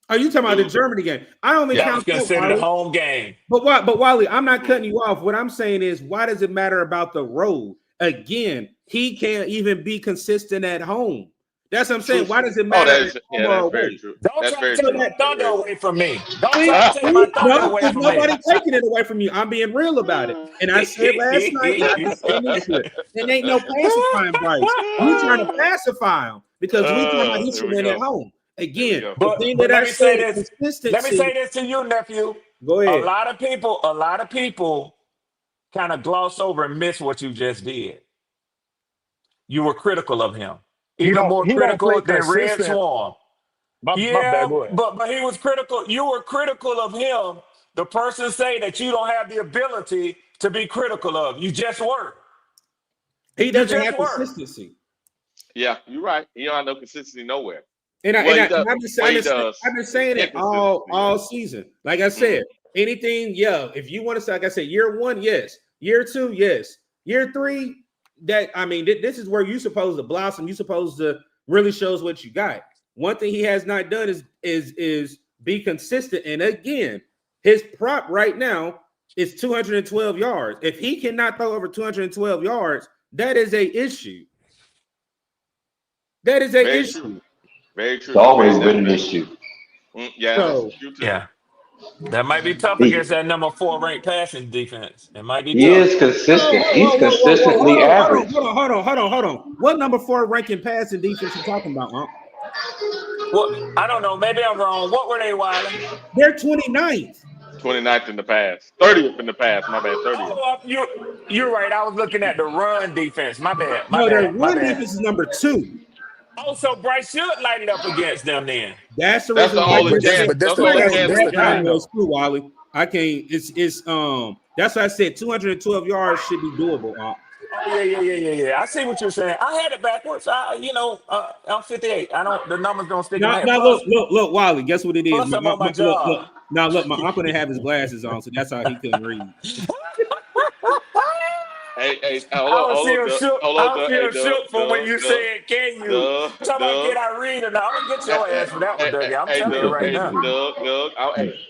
Are you talking about the Germany game? I don't even That Yeah. was count that, considered a Wally. home game. But Wally, I'm not cutting you off. What I'm saying is, why does it matter about the road? Again, he can't even be consistent at home. That's what I'm saying. Why does it matter at home or That's very away? true. Don't That's try to very take true. my thunder away from me. Don't See, try to take my thunder no, away because from me. nobody's taking it away from you. I'm being real about it. And I said last night, and I've been saying this year, it ain't no pacifying Bryce. You trying to pacify him because we talking about he Here should we win at go. home. Again, the But thing that let I me say said, this. Let me consistency. say this to you, nephew. Go A ahead. lot of people kind of gloss over and miss what you just did. You were critical of him, He even more don't play critical than Red consistent. Swarm. My bad. Yeah, Go ahead. but he was critical. You were critical of him. The person say that you don't have the ability to be critical of. You just were. He You doesn't just have were. consistency. Yeah, you're right. He don't have no consistency nowhere. And Well, he I've does. Well, he been does. saying it all Inconsistency, season. Like I said, anything, if you want to say, like I said, year 1, yes. Year 2, yes. Year 3, this is where you're supposed to blossom. You're supposed to really shows what you got. One thing he has not done is be consistent. And again, his prop right now is 212 yards. If he cannot throw over 212 yards, that is a issue. That is a issue. True. Very true. It's always been an issue. Yeah, So, that's true too. Yeah. That might be tough He, against that number 4 ranked passing defense. It might be he tough. is consistent. He's consistently average. Hold on. What number 4 ranking passing defense you talking about, huh? Well, I don't know. Maybe I'm wrong. What were they, Wiley? They're 29th. 29th in the pass. 30th in the pass. My bad. 30th. Oh, you're right. I was looking at the run defense. My bad. Their run defense is number 2. Oh, so Bryce should light it up against them then. That's the That's reason the why. only chance. But That's that's the only the chance that's we the got. thing though. Too, Wally. I can't. It's that's why I said 212 yards should be doable. Oh yeah. I see what you're saying. I had it backwards. I'm 58. The numbers don't stick in my head. Now look, Wally. Guess what it is? Plus, I'm on my job. Look, my uncle didn't have his glasses on, so that's how he couldn't read. Hey, I was still shook from when you said, "Can you?" Talk about can I read or not? I'm gonna get your ass for that one, Dougie. I'm telling you right now. Doug,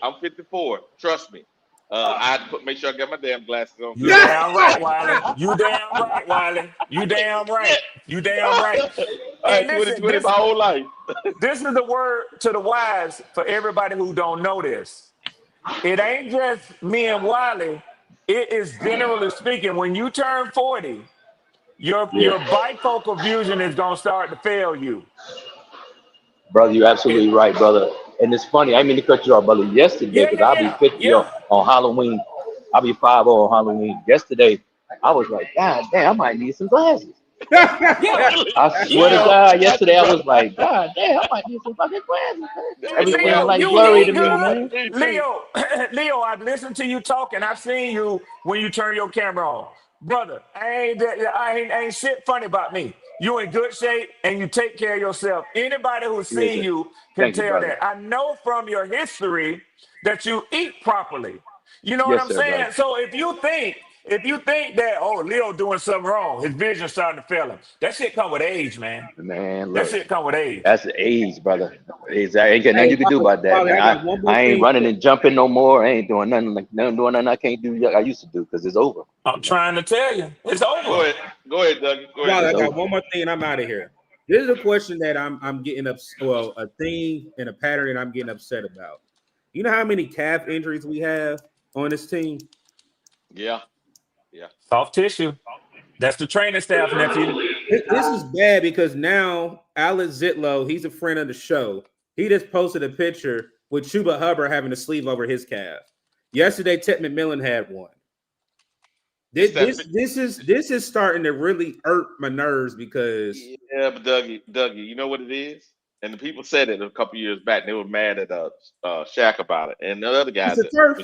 I'm 54. Trust me. I had to make sure I got my damn glasses on. You damn right, Wiley. You damn right, Wiley. You damn right. You damn right. Hey, 2020 my whole life. This is the word to the wise for everybody who don't know this. It ain't just me and Wiley. It is generally speaking, when you turn 40, your bifocal vision is gonna start to fail you. Brother, you're absolutely right, brother. And it's funny. I didn't mean to cut you off, brother. Yesterday, because I'll be 50 on Halloween. I'll be 50 on Halloween. Yesterday, I was like, God damn, I might need some glasses. I swear to God, yesterday I was like, God damn, I might need some fucking glasses. Everything like blurry to me, man. Leo, I've listened to you talk and I've seen you when you turn your camera on. Brother, ain't shit funny about me. You in good shape and you take care of yourself. Anybody who's seen you can tell that. I know from your history that you eat properly. You know what I'm saying? Brother. So if you think that, oh, Leo doing something wrong, his vision's starting to fail him. That shit come with age, man. Man, look, that shit come with age. That's the age, brother. Exactly. Ain't got nothing you can do about that, man. I ain't running and jumping no more. I ain't doing nothing I can't do like I used to do because it's over. I'm trying to tell you, it's over. Go ahead, Doug. Go ahead. I got one more thing and I'm out of here. This is a question that I'm getting a thing and a pattern that I'm getting upset about. You know how many calf injuries we have on this team? Yeah. Soft tissue. That's the training staff, nephew. This is bad because now Alex Zitlow, he's a friend of the show. He just posted a picture with Chuba Hubbard having a sleeve over his calf. Yesterday, Ted McMillan had one. This is starting to really hurt my nerves because but Dougie, you know what it is? And the people said it a couple years back. They were mad at Shaq about it, and the other guys. It's the turf.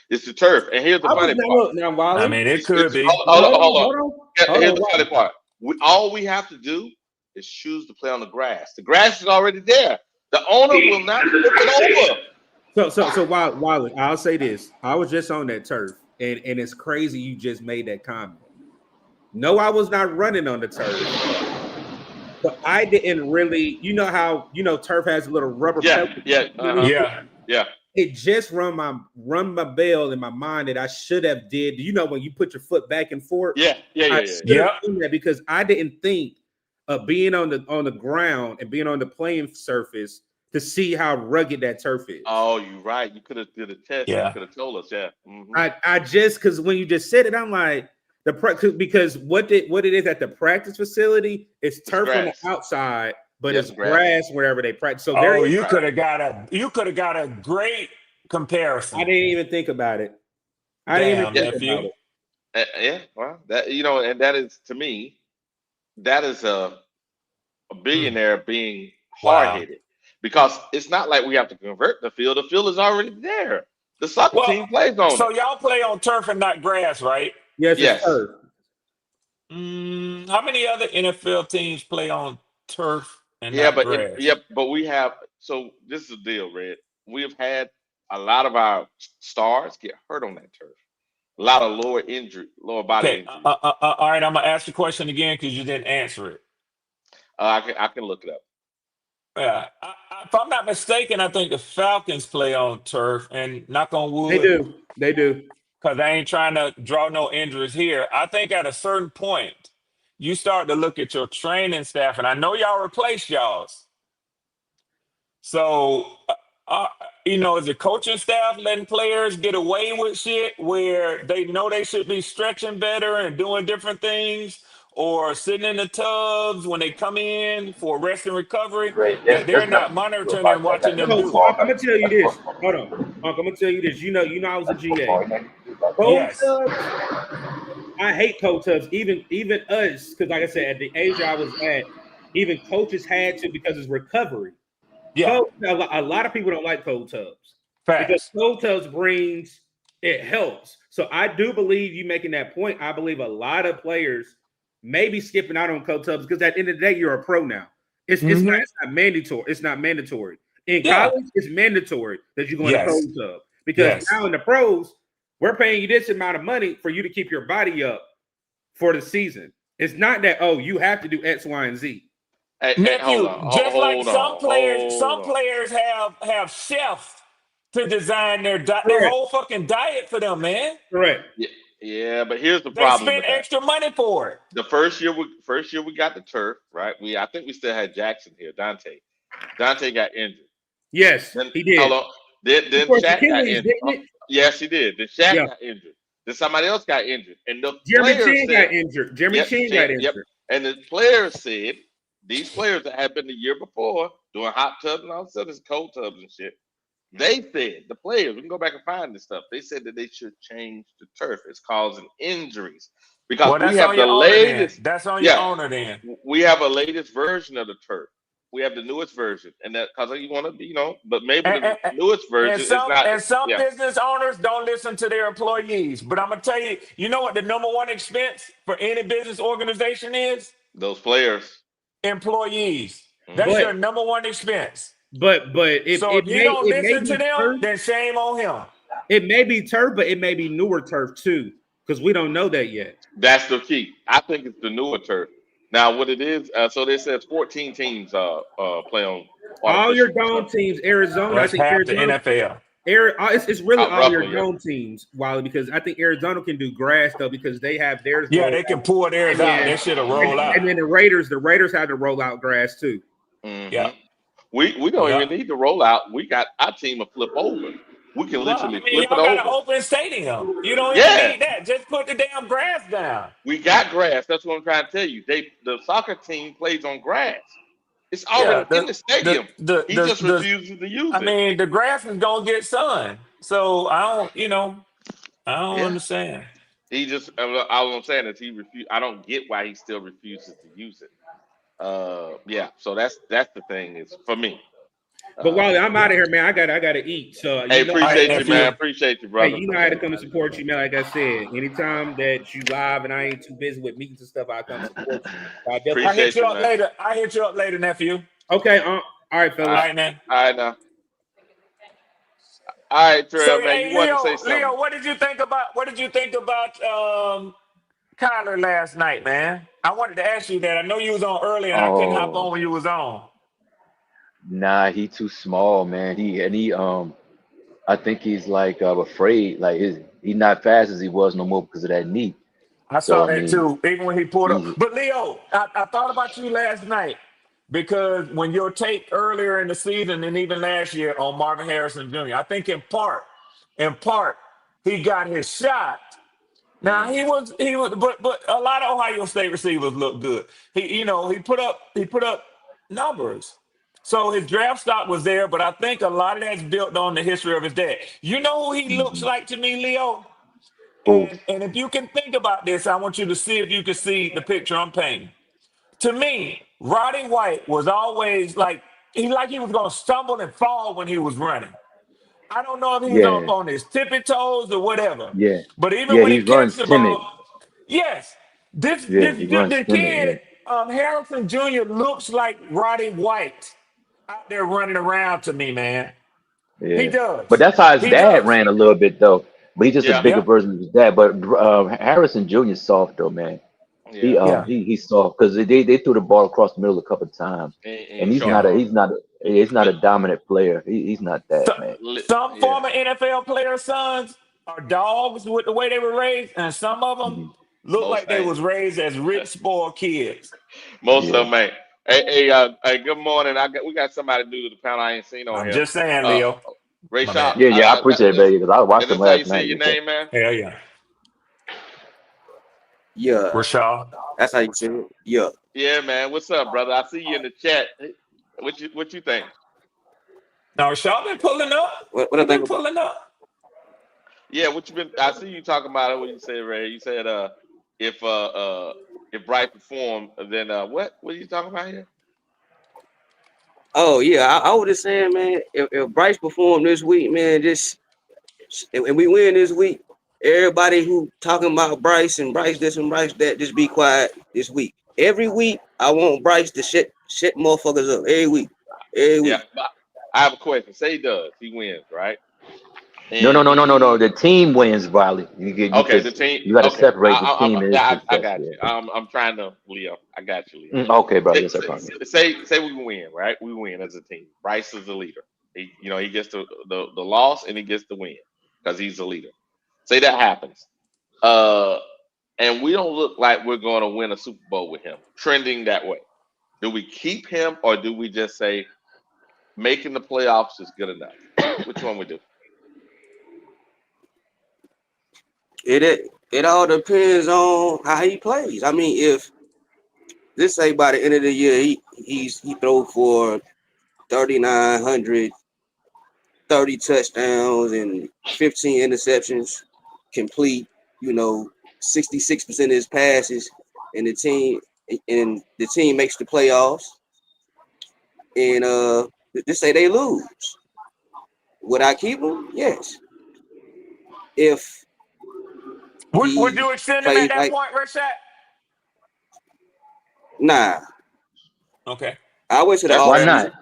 It's the turf. And here's the funny part. Now, Wally, I mean, it could be. Hold on. Here's the funny part. All we have to do is choose to play on the grass. The grass is already there. The owner will not flip it over. So Wally, I'll say this. I was just on that turf, and it's crazy you just made that comment. No, I was not running on the turf, but I didn't really. You know how turf has a little rubber pellets. Yeah. It just run my bell in my mind that I should have did. You know when you put your foot back and forth. I should have done that because I didn't think of being on the ground and being on the playing surface to see how rugged that turf is. Oh, you're right. You could have did a test. Yeah. You could have told us. Yeah. Mm-hmm. I just because when you just said it, I'm like because what it is at the practice facility, it's turf on the outside, but it's grass wherever they practice. So you could have got a great comparison. I didn't even think about it. I Damn, didn't even think nephew. about it. Yeah. Well, that and that is to me, that is a billionaire being hard-headed because it's not like we have to convert the field. The field is already there. The soccer team plays on so it. y'all play on turf and not grass, right? Yes. It's turf. How many other NFL teams play on turf and not grass? But we have. So this is the deal, Red. We have had a lot of our stars get hurt on that turf. A lot of lower body injury. All right, I'm gonna ask the question again because you didn't answer it. I can look it up. Yeah, if I'm not mistaken, I think the Falcons play on turf, and knock on wood, They do. Because they ain't trying to draw no injuries here. I think at a certain point, you start to look at your training staff, and I know y'all replaced y'all's. So, is the coaching staff letting players get away with shit where they know they should be stretching better and doing different things, or sitting in the tubs when they come in for rest and recovery, that they're not monitoring and watching them do? I'm gonna tell you this. Hold on, Uncle. I'm gonna tell you this. You know, I was a GA. Cold tubs. I hate cold tubs. Even us, because like I said, at the age I was at, even coaches had to because it's recovery. Yeah. A lot of people don't like cold tubs. Facts. Because cold tubs it helps. So I do believe you making that point. I believe a lot of players may be skipping out on cold tubs because at the end of the day, you're a pro now. It's not mandatory. It's not mandatory. In college, it's mandatory that you go in a cold tub. Because now in the pros, we're paying you this amount of money for you to keep your body up for the season. It's not that, you have to do X, Y, and Z. Nephew, just like some players have chefs to design their whole fucking diet for them, man. Correct. Yeah, but here's the problem. They spend extra money for it. The first year we got the turf, right? I think we still had Jackson here, Dante. Dante got injured. Yes, he did. Then Shaq got injured. Yes, he did. Then Shaq got injured. Then somebody else got injured. And the Jeremy Chin got injured. Jeremy Chin got injured. And the players said, these players that had been the year before doing hot tubs and all of a sudden it's cold tubs and shit. They said, the players, we can go back and find this stuff. They said that they should change the turf. It's causing injuries. Because we have the latest. That's on your owner then. We have a latest version of the turf. We have the newest version. And that because you want to be, but maybe the newest version is not. And some business owners don't listen to their employees. But I'm going to tell you, you know what the number one expense for any business organization is? Those players. Employees. That's your number one expense. But if you don't listen to them, then shame on him. It may be turf, but it may be newer turf too, because we don't know that yet. That's the key. I think it's the newer turf. Now, what it is, so they said 14 teams play on. All your dome teams, Arizona. That's half the NFL. It's really all your dome teams, Wally, because I think Arizona can do grass though because they have theirs. Yeah, they can pull theirs out. That shit'll roll out. And then the Raiders have to roll out grass too. Mm-hmm. Yeah. We don't even need to roll out. We got our team a flip over. We can literally flip it over. Y'all got an open stadium. You don't even need that. Just put the damn grass down. We got grass. That's what I'm trying to tell you. The soccer team plays on grass. It's already in the stadium. He just refuses to use it. I mean, the grass is gonna get sun. So I don't understand. He just all I'm saying is he refused. I don't get why he still refuses to use it. So that's the thing is for me. But Wally, I'm out of here, man. I gotta eat. So appreciate you, man. Appreciate you, brother. Hey, you know how to come and support you, man. Like I said, anytime that you live and I ain't too busy with meetings and stuff, I'll come support you. I hit you up later. I hit you up later, nephew. Okay. All right, fellas. All right, man. All right, now. All right, Trail, So, man, you hey, wanted to say Leo, something. what did you think about Kyler last night, man? I wanted to ask you that. I know you was on early, and I couldn't hop Oh, on when you was on. nah, he too small, man. I think he's like afraid, like he's not fast as he was no more because of that knee. I So saw I that mean, too, even when he pulled up. he's But Leo, I thought about you last night because when your take earlier in the season and even last year on Marvin Harrison Jr., I think in part, he got his shot. Now he was, but a lot of Ohio State receivers look good. He put up numbers. So his draft stock was there, but I think a lot of that's built on the history of his dad. You know who he looks mhm. like to me, Leo? Who? And if you can think about this, I want you to see if you can see the picture I'm painting. To me, Roddy White was always like he was gonna stumble and fall when he was running. I don't know if he's Yeah, off on his tippy toes or whatever. yeah, But even yeah. when he He catches runs the timid. ball, yes, this Yeah, this he runs the timid. Yeah, kid Harrison Jr. looks like Roddy White out there running around to me, man. He yeah. But does. that's how his He dad does. ran a little bit though. But he's just a Yeah, bigger Yeah. version of his dad. But Harrison Jr. 's soft though, man. He yeah. um Yeah. he he's soft because they threw the ball across the middle a couple of times, And and he's he's sharp not Yeah. a on he's not a he's not it. a dominant player. He's not that So, man. some Yeah. former NFL players' sons are dogs with the way they were raised, and some of them Hmm. look Most like they ain't. was raised as rich, spoiled kids. Most Yeah. of them ain't. Hey, good morning. We got somebody new to the panel I ain't seen on I'm here. just saying, Uh, Leo. Ray My Shaw. bad. Yeah, I appreciate it, baby, because I watched And him that's how you last say night. your Yeah. name, man. Hell yeah. Yeah, Rashad. that's how you say it. Yeah. Yeah, man. What's up, brother? I see you in the chat. What you think? Now Rashad been pulling up. What He I think been about? pulling up. Yeah, what you been? I see you talking about it. What you said, Ray? You said if uh uh if Bright performed, then what are you talking about here? Oh yeah, I was just saying, man. If Bryce performed this week, man, and we win this week, everybody who talking about Bryce this and Bryce that, just be quiet this week. Every week, I want Bryce to shut motherfuckers up. Every week, every Yeah, week. but I have a question. Say he does, he wins, right? No, no, And no, no, no, no. he The team wins, Riley. You okay, the because team. you got to Okay, separate the team and his I success. got Yeah. you. I'm trying to, Leo. I got you, Leo. Okay, bro. Say, Yes, I promise. say we win, right? We win as a team. Bryce is the leader. He gets the loss and he gets the win because he's the leader. Say that happens. Uh, and we don't look like we're going to win a Super Bowl with him trending that way. Do we keep him or do we just say making the playoffs is good enough? Which one we do? It all depends on how he plays. I mean, if let's say by the end of the year he throw for 3,900, 30 touchdowns and 15 interceptions, complete, 66% of his passes, and the team makes the playoffs, and just say they lose. Would I keep him? Yes. If Would he you extend him at plays that like point, Rashad? nah, Okay. I wait to the That's Why off fair. season. not?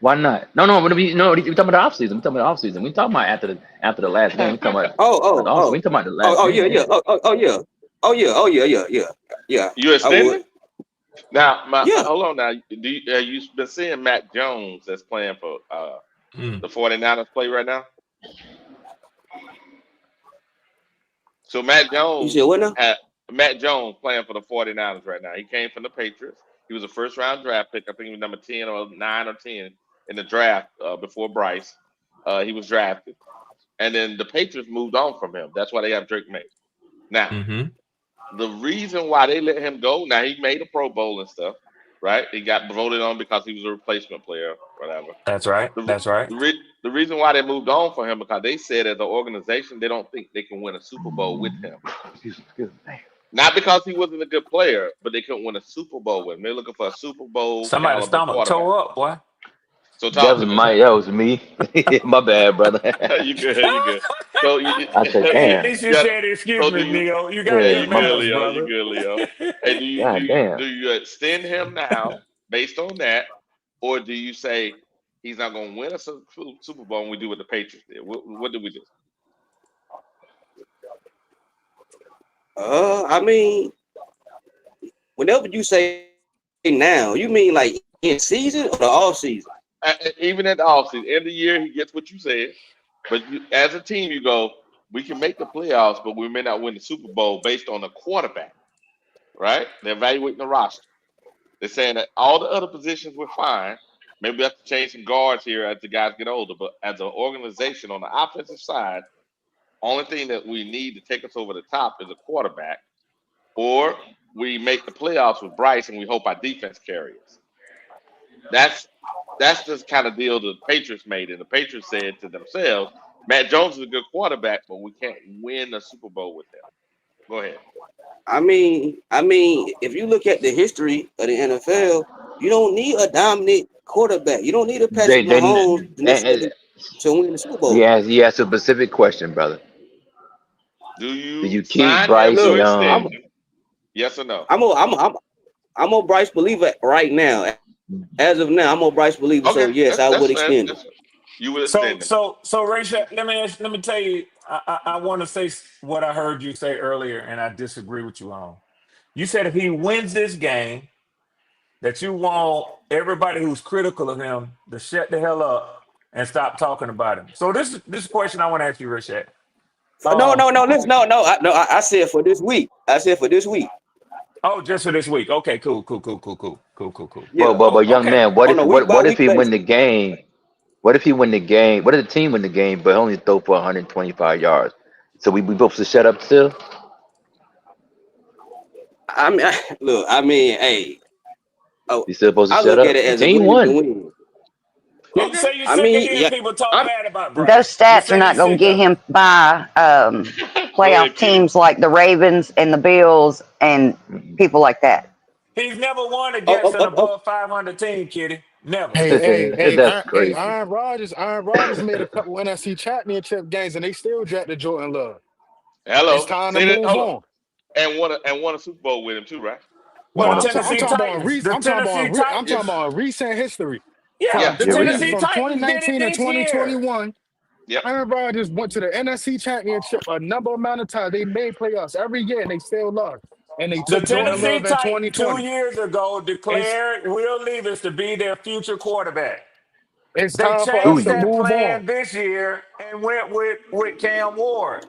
Why not? No, no. We talking about the off season. We talking about the off season. We talking about after the last game. We talking about Oh, the oh, off. oh, We talking about the oh, last oh, yeah, game. yeah, Yeah. oh, yeah, oh, yeah, oh, yeah, yeah, yeah, yeah. You I would. extending? Now, Yeah. hold on now. You been seeing Matt Jones that's playing for Mm. the 49ers play right now? So You said what now? Matt Jones playing for the 49ers right now. He came from the Patriots. He was a first round draft pick. I think he was number 10 or 9 or 10 in the draft before Bryce. He was drafted. And then the Patriots moved on from him. That's why they have Drake May. Now, Mm-hmm. the reason why they let him go, now he made a Pro Bowl and stuff, right? He got voted on because he was a replacement player, whatever. That's right. The, That's right. the reason why they moved on for him because they said as an organization they don't think they can win a Super Bowl with him. Excuse me. Not because he wasn't a good player, but they couldn't win a Super Bowl with him. They're looking for a Super Bowl Somebody's caliber stomach quarterback. tore up, boy. So That talk was to me, man. That was me. My bad, brother. You good? You good? So you, I said, Hey, at damn. least you got. said excuse So do me, you? Leo. You got Yeah, Yeah, good you my good, bad. manners, Leo. You brother. good, Leo. Hey, do you do God you, damn. do you extend him now based on that, or do you say he's not going to win a Super Bowl, and we do what the Patriots did. What did we do? I mean, whenever you say now, you mean like in season or the off season? Even at the offseason, end of the year, he gets what you said. But as a team, you go, we can make the playoffs, but we may not win the Super Bowl based on the quarterback, right? They're evaluating the roster. They're saying that all the other positions were fine. Maybe we have to change some guards here as the guys get older. But as an organization on the offensive side, only thing that we need to take us over the top is a quarterback, or we make the playoffs with Bryce and we hope our defense carries. That's the kind of deal the Patriots made, and the Patriots said to themselves, Matt Jones is a good quarterback, but we can't win a Super Bowl with him. Go ahead. I mean, if you look at the history of the NFL, you don't need a dominant quarterback. You don't need a Patrick Mahomes to win the Super Bowl. He asked a specific question, brother. Do you you keep sign Bryce him to Young? extend him? Yes or no? I'm a Bryce believer right now. As of now, I'm a Bryce believer. Okay. So yes, I would extend him. You would extend him. So Rachel, let me tell you, I want to say what I heard you say earlier, and I disagree with you on. You said if he wins this game, that you want everybody who's critical of him to shut the hell up and stop talking about him. So this question I want to ask you, Rashad. No. Listen, no. I said for this week. Oh, just for this week. Okay, cool. Yeah. But young man, what if he win basis. the game? What if he win the game? What if the team win the game but only throw for 125 yards? So we both should shut up still? I mean, look. I mean, hey. Oh, You still supposed to I shut look up? at it as a Team win to won. win. You say you're I sick of mean, hearing people talk bad about Bryce. Those stats are not going to get him by playoff teams like the Ravens and the Bills and people like that. He's never won against an above 500 team, Kitty. Never. That's crazy. Aaron Rodgers made a couple NFC championship games and they still drafted Jordan Love. Hello. It's time to move on. And won a Super Bowl with him too, right? Well, No, the Tennessee Titans. I'm talking about recent history. Yeah, the Tennessee From Titans did 2019 it to this year. 2021, Aaron Rodgers went to the NFC Championship a number amount of times. They made playoffs every year, and they still lost. And they The took Jordan Tennessee Love in Titans 2020. 2 years ago declared Will Levis to be their future quarterback. It's They time for us changed to that move plan on. this year and went with Cam Ward.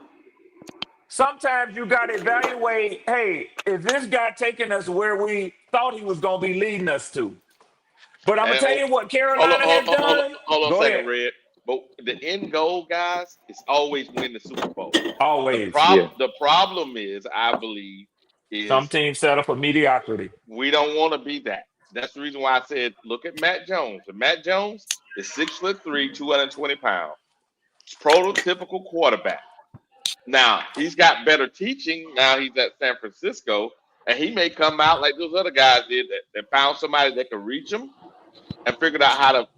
Sometimes you got to evaluate, hey, is this guy taking us where we thought he was going to be leading us to? But I'm going to tell you what Carolina has done. Hold on Go a second, ahead. Red. But the end goal, guys, is always win the Super Bowl. Always. The problem is, I believe, some teams set up for mediocrity. We don't want to be that. That's the reason why I said, look at Matt Jones. And Matt Jones is 6'3", 220 pounds. Prototypical quarterback. Now, he's got better teaching. Now he's at San Francisco, and he may come out like those other guys did that found somebody that could reach him and figured out how to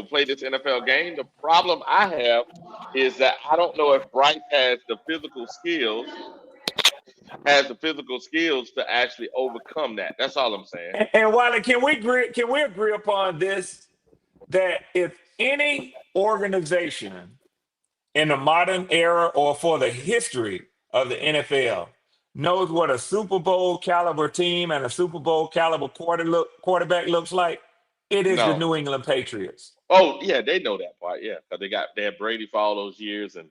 play this NFL game. The problem I have is that I don't know if Bryce has the physical skills to actually overcome that. That's all I'm saying. And Wiley, can we agree upon this, that if any organization in the modern era or for the history of the NFL knows what a Super Bowl caliber team and a Super Bowl caliber quarterback looks like, it is the New England Patriots. Oh yeah, they know that part. Yeah, because they had Brady for all those years, and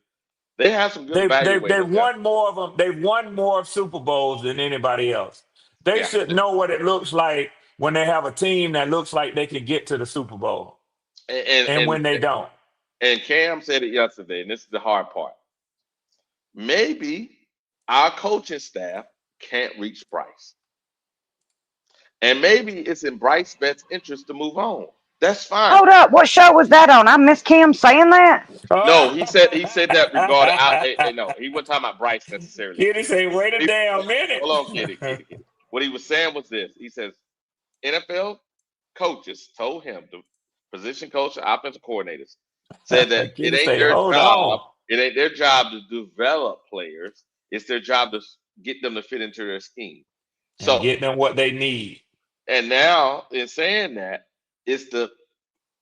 they have some good evaluators. They've won more of them. They've won more Super Bowls than anybody else. They should know what it looks like when they have a team that looks like they can get to the Super Bowl, and when they don't. And Cam said it yesterday, and this is the hard part. Maybe our coaching staff can't reach Bryce. And maybe it's in Bryce's best interest to move on. That's fine. Hold up. What show was that on? I missed Kim saying that. No, he said that regarding no, he wasn't talking about Bryce necessarily. Kitty say, wait a damn minute. Hold on, Kitty. What he was saying was this. He says NFL coaches told him, the position coach, the offensive coordinators, said that it ain't their job. It ain't their job to develop players. It's their job to get them to fit into their scheme. So get them what they need. And now, in saying that, it's the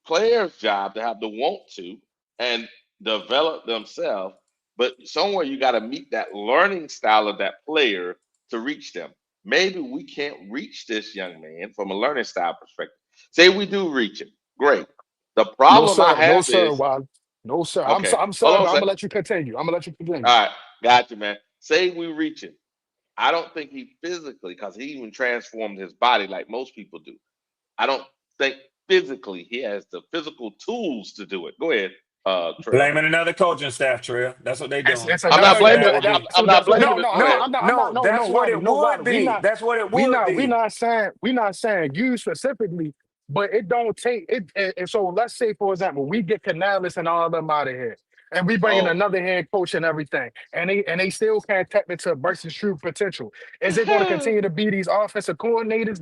player's job to have the want to and develop themselves. But somewhere you got to meet that learning style of that player to reach them. Maybe we can't reach this young man from a learning style perspective. Say we do reach him. Great. The No problem I sir, no have sir, is Wild. No sir. okay. I'm Hold sorry, on but a I'm sec. gonna let you continue. I'm gonna let you continue. All right, got you, man. Say we reach him. I don't think he physically, because he even transformed his body like most people do. I don't think physically he has the physical tools to do it. Go ahead, Trail. Blaming another coaching staff, Trill. That's what they doing. It's I'm not another. That blaming would be I'm not That's what. blaming No, it. no, Go ahead. no, that's what Wilder, it no, would Wilder. be. That's what it We would not, be. we not saying you specifically, but it don't take it. And so let's say, for example, we get Canales and all of them out of here, and we bring in Oh. another head coach and everything, and they still can't tap into Bryce's true potential. Is it going to continue to be these offensive coordinators,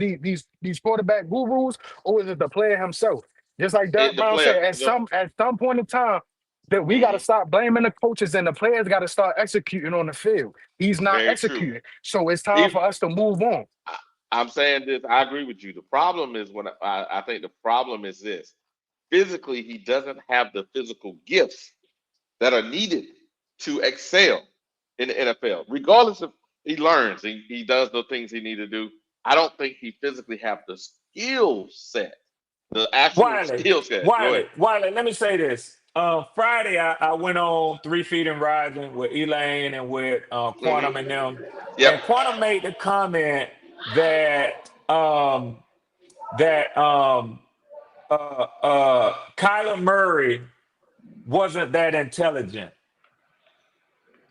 these quarterback gurus, or is it the player himself? Just like Derek The Brown said, player. at some point in time, that we got to Mhm. stop blaming the coaches and the players got to start executing on the field. He's not Very true. executing, so it's time Even for us to move on. I, I'm saying this. I agree with you. The problem is when I think the problem is this: physically, he doesn't have the physical gifts that are needed to excel in the NFL. Regardless of he learns, he does the things he need to do. I don't think he physically have the skill set, the actual Wiley, skill set. Go ahead. Wiley, let me say this. Friday, I went on 3 Feet and Rising with Elaine and with Quantum and Hmm. them. Yep. And Quantum made the comment that Kyler Murray wasn't that intelligent.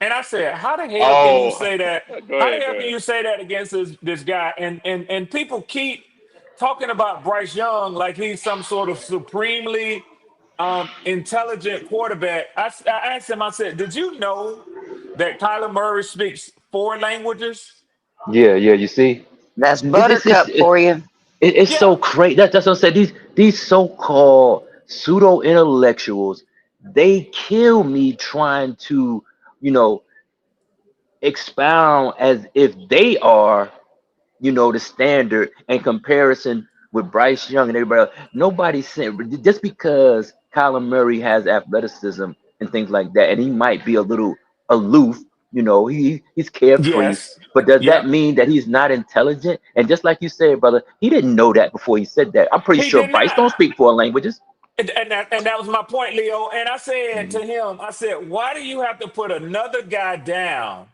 And I said, how the hell can you Oh, say that? go How the ahead. Go hell can ahead. you say that against this guy? And people keep talking about Bryce Young like he's some sort of supremely intelligent quarterback. I asked him, I said, did you know that Kyler Murray speaks 4 languages? Yeah, yeah. You see, That's it's Buttercup for you. it's Yeah. so crazy. That's what I'm saying. These so-called pseudo intellectuals, they kill me trying to, you know, expound as if they are, the standard in comparison with Bryce Young and everybody else. Nobody's saying just because Kyler Murray has athleticism and things like that, and he might be a little aloof, he's carefree. Yes. But does that Yep. mean that he's not intelligent? And just like you said, brother, he didn't know that before he said that. I'm pretty He sure did Bryce not. don't speak 4 languages. And that was my point, Leo. And I said to Mhm. him, I said, why do you have to put another guy down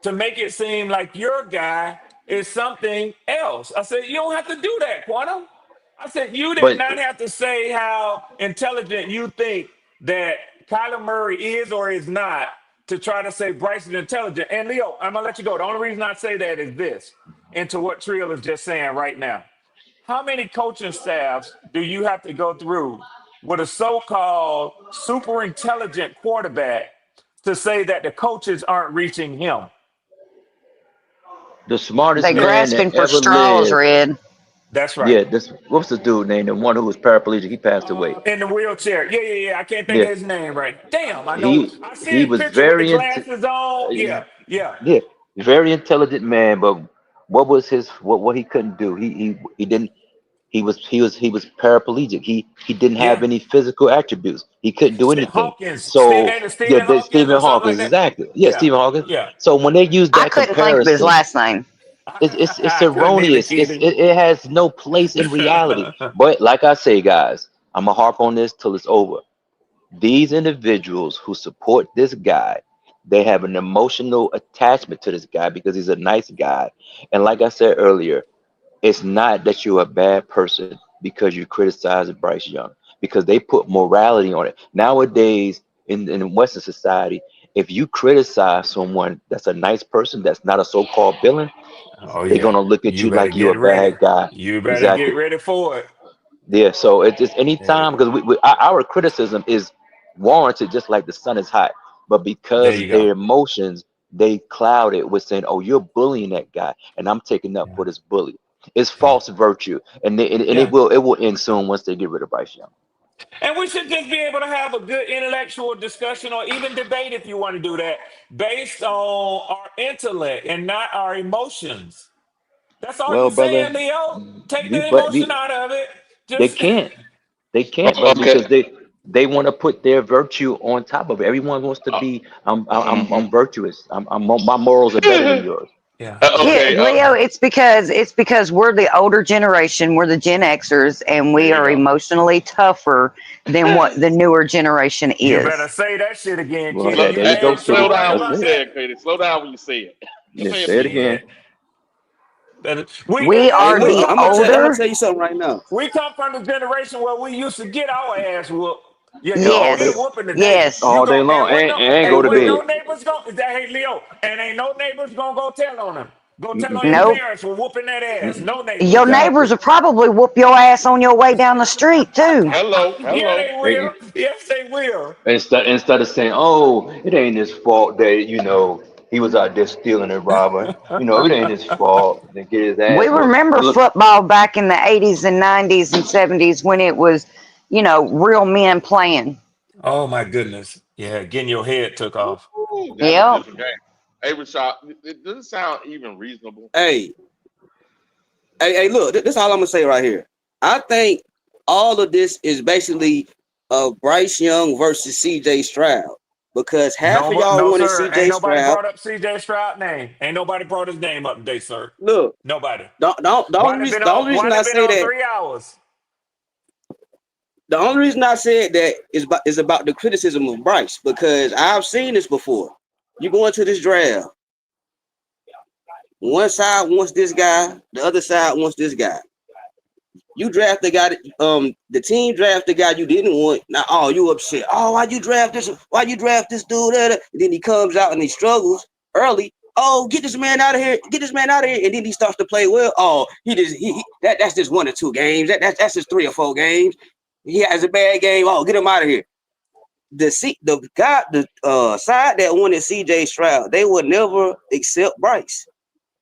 to make it seem like your guy is something else? I said, you don't have to do that, Quantum. I said, you did But not have to say how intelligent you think that Kyler Murray is or is not to try to say Bryce is intelligent. And Leo, I'm gonna let you go. The only reason I say that is this, and to what Trill is just saying right now. How many coaching staffs do you have to go through with a so-called super intelligent quarterback to say that the coaches aren't reaching him? the smartest They man that grasping for ever straws, lived, Red. That's right. yeah, this what's the dude name? The one who was paraplegic, he passed away. In the wheelchair. Yeah. I can't think Yeah, of his name right. Damn, I know. he I see he his was picture with the very glasses on. Yeah. yeah, very intelligent man, but what was his what he couldn't do? He didn't he was paraplegic. He didn't have Yeah. any physical attributes. He couldn't do anything. Hawkins. So Stephen yeah, Hawkins Stephen or something like Hawkins, that. exactly. Yeah, Yeah. Stephen Hawkins. Yeah. So when they use I that couldn't think of his comparison, last name. it's I couldn't either, erroneous. Kitty. It has no place in reality. But like I say, guys, I'm gonna harp on this till it's over. These individuals who support this guy, they have an emotional attachment to this guy because he's a nice guy. And like I said earlier, it's not that you're a bad person because you criticize Bryce Young, because they put morality on it. Nowadays, in Western society, if you criticize someone that's a nice person, that's not a so-called villain, Oh they're yeah. gonna look at You you better like you're a get ready. bad guy. You better get Exactly. ready for it. Yeah. So it's just Yeah. anytime because our criticism is warranted, just like the sun is hot. But There because you go. their emotions, they cloud it with saying, "Oh, you're bullying that guy," and I'm taking up Yeah. for this bully. It's Yeah. false virtue, and Yeah. it will end soon once they get rid of Bryce Young. And we should just be able to have a good intellectual discussion or even debate if you want to do that based on our intellect and not our emotions. That's all Well, you brother, saying, Leo. Take we the but emotion we out of it. they Just can't. They can't, brother, because they want to put their virtue on top of it. Everyone wants to be. I'm virtuous. My morals are better than yours. Yeah. Yeah, Leo, it's because we're the older generation, we're the Gen Xers, and we are emotionally tougher than what the newer generation You better is. say that shit again, Well, Kenny. there You you go, damn Slow sure Kenny. right down when you about Okay. say that. it, Katie. Slow down when you say it. Yeah, say it again. We Hey, are look, the I'm gonna older. tell you something right now. We come from the generation where we used to get our ass whooped. Yeah, Yeah, you gonna all get day, a whooping today. Yes. You all day go long, and go and to when no bed. neighbors go that hey Leo, and ain't no neighbors gonna go tell on them. Go tell on your Mm-mm. Nope. parents for whooping that ass. No Your neighbors. neighbors Exactly. will probably whoop your ass on your way down the street too. Hello, Yeah, hello. they will. Yes, they will. Instead of saying, "Oh, it ain't his fault that he was out there stealing and robbing," it ain't his fault. Then get his We ass whooped. remember Look, football back in the 80s and 90s and 70s when it was, real men playing. Oh my goodness. Yeah, getting your head took off. Ooh, that's a Yep. different game. Hey, Rashad, it doesn't sound even reasonable. Hey, hey, look, this is all I'm gonna say right here. I think all of this is basically Bryce Young versus CJ Stroud because half of y'all No, wanted sir. Ain't CJ nobody Stroud. brought up CJ Stroud name. Ain't nobody brought his name up today, sir. Look, Nobody. the Why only they reason been the on only reason I say that 3 hours? the only reason I said that is about the criticism of Bryce because I've seen this before. You go into this draft, one side wants this guy, the other side wants this guy. You draft the guy, the team draft the guy you didn't want. Now, oh, you upset. Oh, why you draft this? Why you draft this dude? And then he comes out and he struggles early. Oh, get this man out of here! Get this man out of here! And then he starts to play well. Oh, that's just 1 or 2 games. That's just 3 or 4 games. He has a bad game. Oh, get him out of here. The side that wanted CJ Stroud, they would never accept Bryce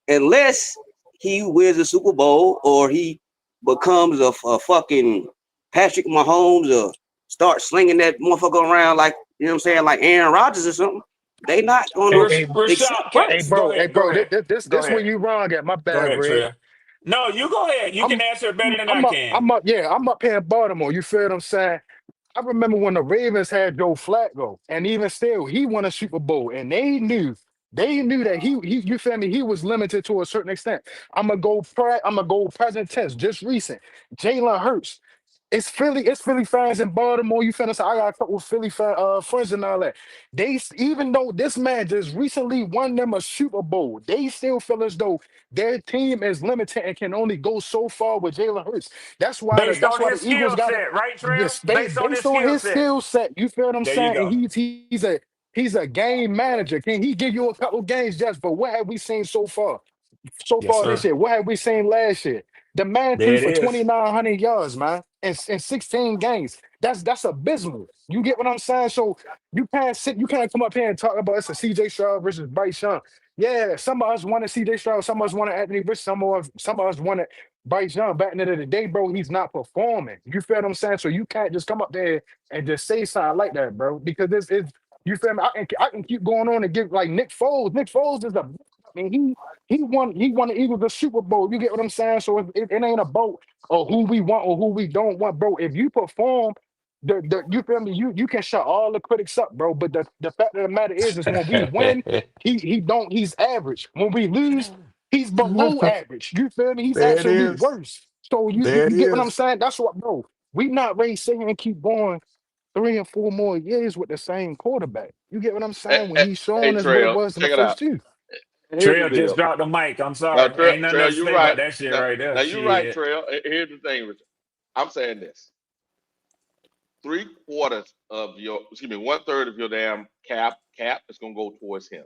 unless he wins a Super Bowl or he becomes a fucking Patrick Mahomes or start slinging that motherfucker around like, you know what I'm saying, like Aaron Rodgers or something. They not gonna accept Rashad, Bryce. Hey, go bro, ahead. Go this where ahead. you wrong at. My Go bad, ahead, Red. Trill. No, you go ahead. You can answer it better than I can. I'm up here in Baltimore. You feel what I'm saying? I remember when the Ravens had Joe Flacco, and even still, he won a Super Bowl, and they knew that he you feel me, he was limited to a certain extent. I'm gonna go present tense, just recent. Jalen Hurts. It's Philly fans in Baltimore. You feel me? So I got a couple of friends and all that. Even though this man just recently won them a Super Bowl, they still feel as though their team is limited and can only go so far with Jalen Hurts. Based That's on why his the Eagles skill got it. set, right, Trill? Yes, Based on his based on skill his set. skill set, you feel what I'm There you saying? And go. he's a game manager. Can he give you a couple games just? But what have we seen so far? So Yes, far this sir. year, what have we seen last year? The man There threw it for is. 2,900 yards, man, in 16 games. That's abysmal. You get what I'm saying? So you can't come up here and talk about it's a CJ Stroud versus Bryce Young. Yeah, some of us wanted CJ Stroud, some of us wanted Anthony Rich, some of us wanted Bryce Young. Back in the end of the day, bro, he's not performing. You feel what I'm saying? So you can't just come up there and just say something like that, bro, because it's you feel me? I can keep going on and give like Nick Foles. Nick Foles is he won the Eagles the Super Bowl. You get what I'm saying? So it ain't about who we want or who we don't want, bro. If you perform, you feel me? You can shut all the critics up, bro. But the fact of the matter is when we win, he's average. When we lose, he's below average. You feel me? He's There it actually is. worse. So There it you get what I'm is. saying? That's what, bro. We not ready to sit here and keep going 3 and 4 more years with the same quarterback. You get what I'm saying? When he's Hey, showing us what it Trail, was in the check it out. first 2. Here's the Trail just deal. dropped the mic. I'm Now, sorry. Trail, Ain't nothing Trail, else to you're say about right. that shit Now, right now there. you're right, Shit. Trail. Here's the thing, Richard. I'm saying this: 3/4 of your, excuse me, 1/3 of your damn cap is gonna go towards him.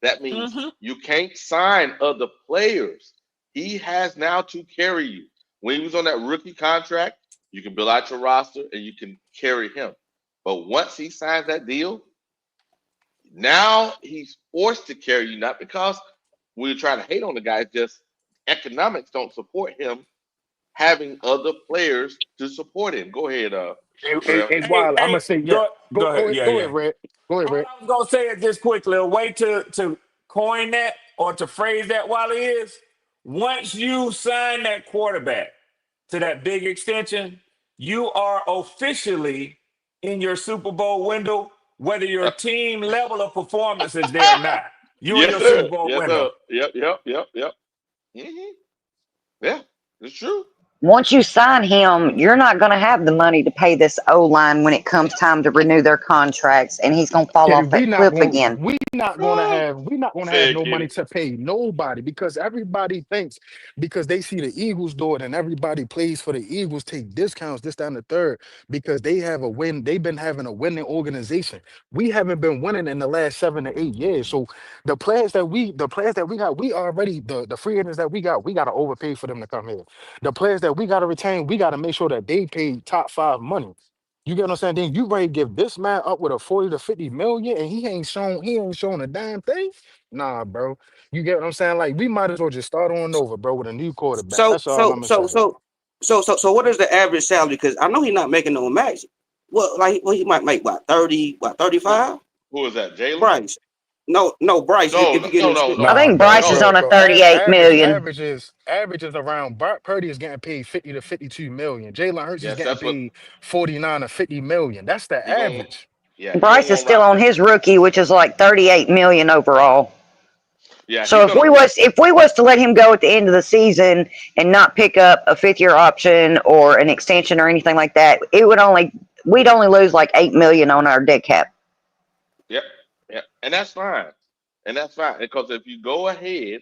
That means Mm-hmm. you can't sign other players. He has now to carry you. When he was on that rookie contract, you can build out your roster and you can carry him. But once he signs that deal, now he's forced to carry you, not because we're trying to hate on the guy, it's just economics don't support him having other players to support him. Go ahead, Trail. Wild. I'm Hey, gonna say, yeah. go Go ahead. go ahead, Yeah, go ahead, yeah. Red. Go ahead, All Red. I was gonna say it just quickly. A way to coin that or to phrase that, Wally, is once you sign that quarterback to that big extension, you are officially in your Super Bowl window, whether your team level of performance is there or not. You in Yes, your Super sir. Bowl Yes, window. sir. Yep. Hmm. Yeah, it's true. Once you sign him, you're not going to have the money to pay this O line when it comes time to renew their contracts, and he's going to fall Okay, off that cliff again. we not gonna have Say it, no money Kitty. to pay nobody because everybody thinks because they see the Eagles do it and everybody plays for the Eagles take discounts this down the third because they have a win. They've been having a winning organization. We haven't been winning in the last 7 to 8 years. So the players that we got, we already the free agents that we gotta overpay for them to come here. The players that we gotta retain, we gotta make sure that they pay top five money. You get what I'm saying? Then you ready to give this man up with a 40 to 50 million and he ain't shown a damn thing? Nah, bro. You get what I'm saying? Like we might as well just start on over, bro, with a new quarterback. So That's all so I'm gonna so say. so so what is the average salary? Because I know he's not making no max. Well, he might make what 30, what 35? Who is that? Jalen? Bryce. No, Bryce. No, If no, you get no, him no, I no, split. think Bro, Bryce is no. on bro, a bro. 38 million. Averages around Brock Purdy is getting paid 50 to 52 million. Jalen Hurts is Yes, getting that's what paid 49 to 50 million. That's the he gonna. average. Yeah, he gonna Bryce is want still right. on his rookie, which is like 38 million overall. Yeah, So he's gonna. if we was to let him go at the end of the season and not pick up a 5th-year option or an extension or anything like that, we'd only lose like 8 million on our dead cap. Yep, yep, and that's fine, because if you go ahead,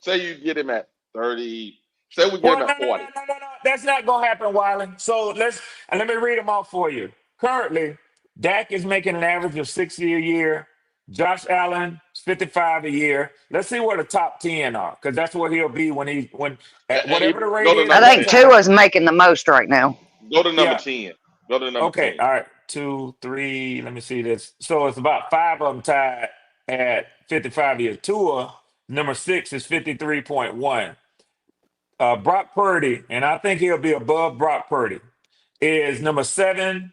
say you get him at 30, say we get Well, him no, at no, no, 40. no, no, no. That's not gonna happen, Wiley. So let me read them off for you. Currently, Dak is making an average of 60 a year. Josh Allen is 55 a year. Let's see where the top 10 are, because that's where he'll be when at And whatever the rate go to is I at number that think 10. time. Tua's making the most right now. Go to number Yeah. 10. Go to number Okay. 10. All right. 2, 3. Let me see this. So it's about 5 of them tied at 55 years. Tua, number 6 is 53.1. Brock Purdy, and I think he'll be above Brock Purdy, is number 7.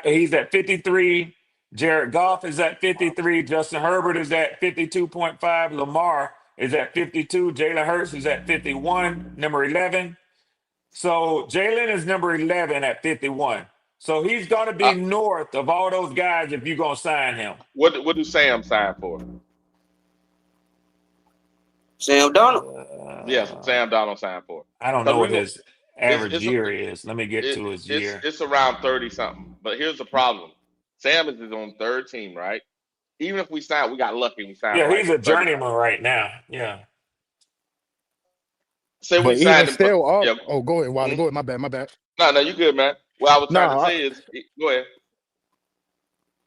He's at 53. Jared Goff is at 53. Justin Herbert is at 52.5. Lamar is at 52. Jalen Hurts is at 51, number 11. So Jalen is number 11 at 51. So he's going to be Uh, north of all those guys if you're going to sign him. what do Sam sign for? Sam Donald. Yes, Sam Donald signed for. I don't know Because what his average it's year is. Let me get to his year. it's around 30 something. But here's the problem: Sam is his own third team, right? Even if we sign, we got lucky. We signed Yeah, him like he's a 30. journeyman right now. Yeah. Say we But even signed him for still, yeah. go ahead, Wiley. Mhm. Go ahead. My bad. No, you good, man. What I was trying to No, say is, go ahead.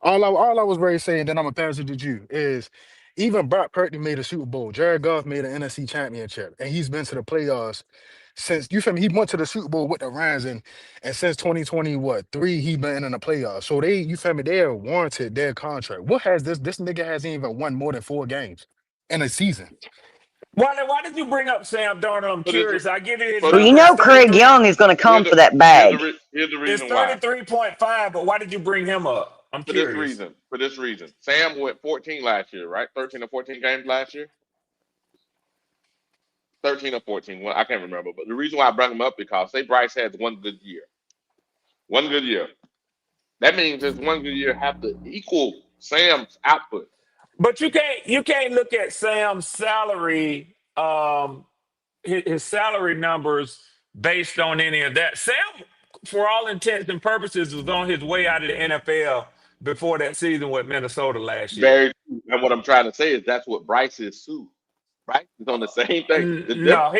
all I was ready saying, then I'm gonna pass it to you, is even Brock Purdy made a Super Bowl. Jared Goff made an NFC championship, and he's been to the playoffs since you feel me, he went to the Super Bowl with the Rams and since 2020, what, 3, he been in the playoffs. So you feel me, they are warranted their contract. What has this nigga hasn't even won more than 4 games in a season. Why did you bring up Sam Darnold? I'm But it's, curious. I give you his but Well, you number. It's know Craig 33. Young is going to come here's for that bag. here's the It's reason why. 33.5, but why did you bring him up? I'm For this curious. reason. For this reason. Sam went 14 last year, right? 13 or 14 games last year. 13 or 14. Well, I can't remember. But the reason why I brought him up because say Bryce has one good year. One good year. That means his one good year have to equal Sam's output. But you can't look at Sam's salary, his salary numbers based on any of that. Sam, for all intents and purposes, was on his way out of the NFL before that season with Minnesota last year. Very true. And what I'm trying to say is that's what Bryce is too. Bryce is on the same thing. No,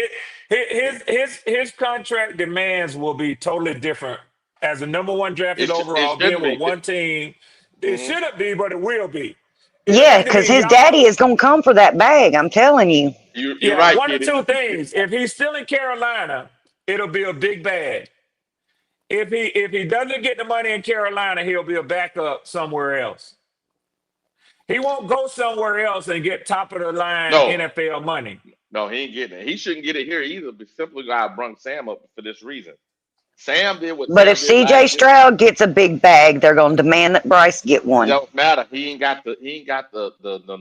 his contract demands will be totally different as the number 1 drafted it overall, being shouldn't with be. one team. It Mhm. shouldn't be, but it will be. It'll Yeah, either be because his y'all. daddy is going to come for that bag. I'm telling you. You're Yeah, right, one of Kitty. two things. If he's still in Carolina, it'll be a big bag. If he doesn't get the money in Carolina, he'll be a backup somewhere else. He won't go somewhere else and get top of the line No, NFL money. no, he ain't getting it. He shouldn't get it here either. But simply I brought Sam up for this reason. Sam did what But if Sam did CJ last year. Stroud gets a big bag, they're going to demand that Bryce get It one. don't matter. He ain't got the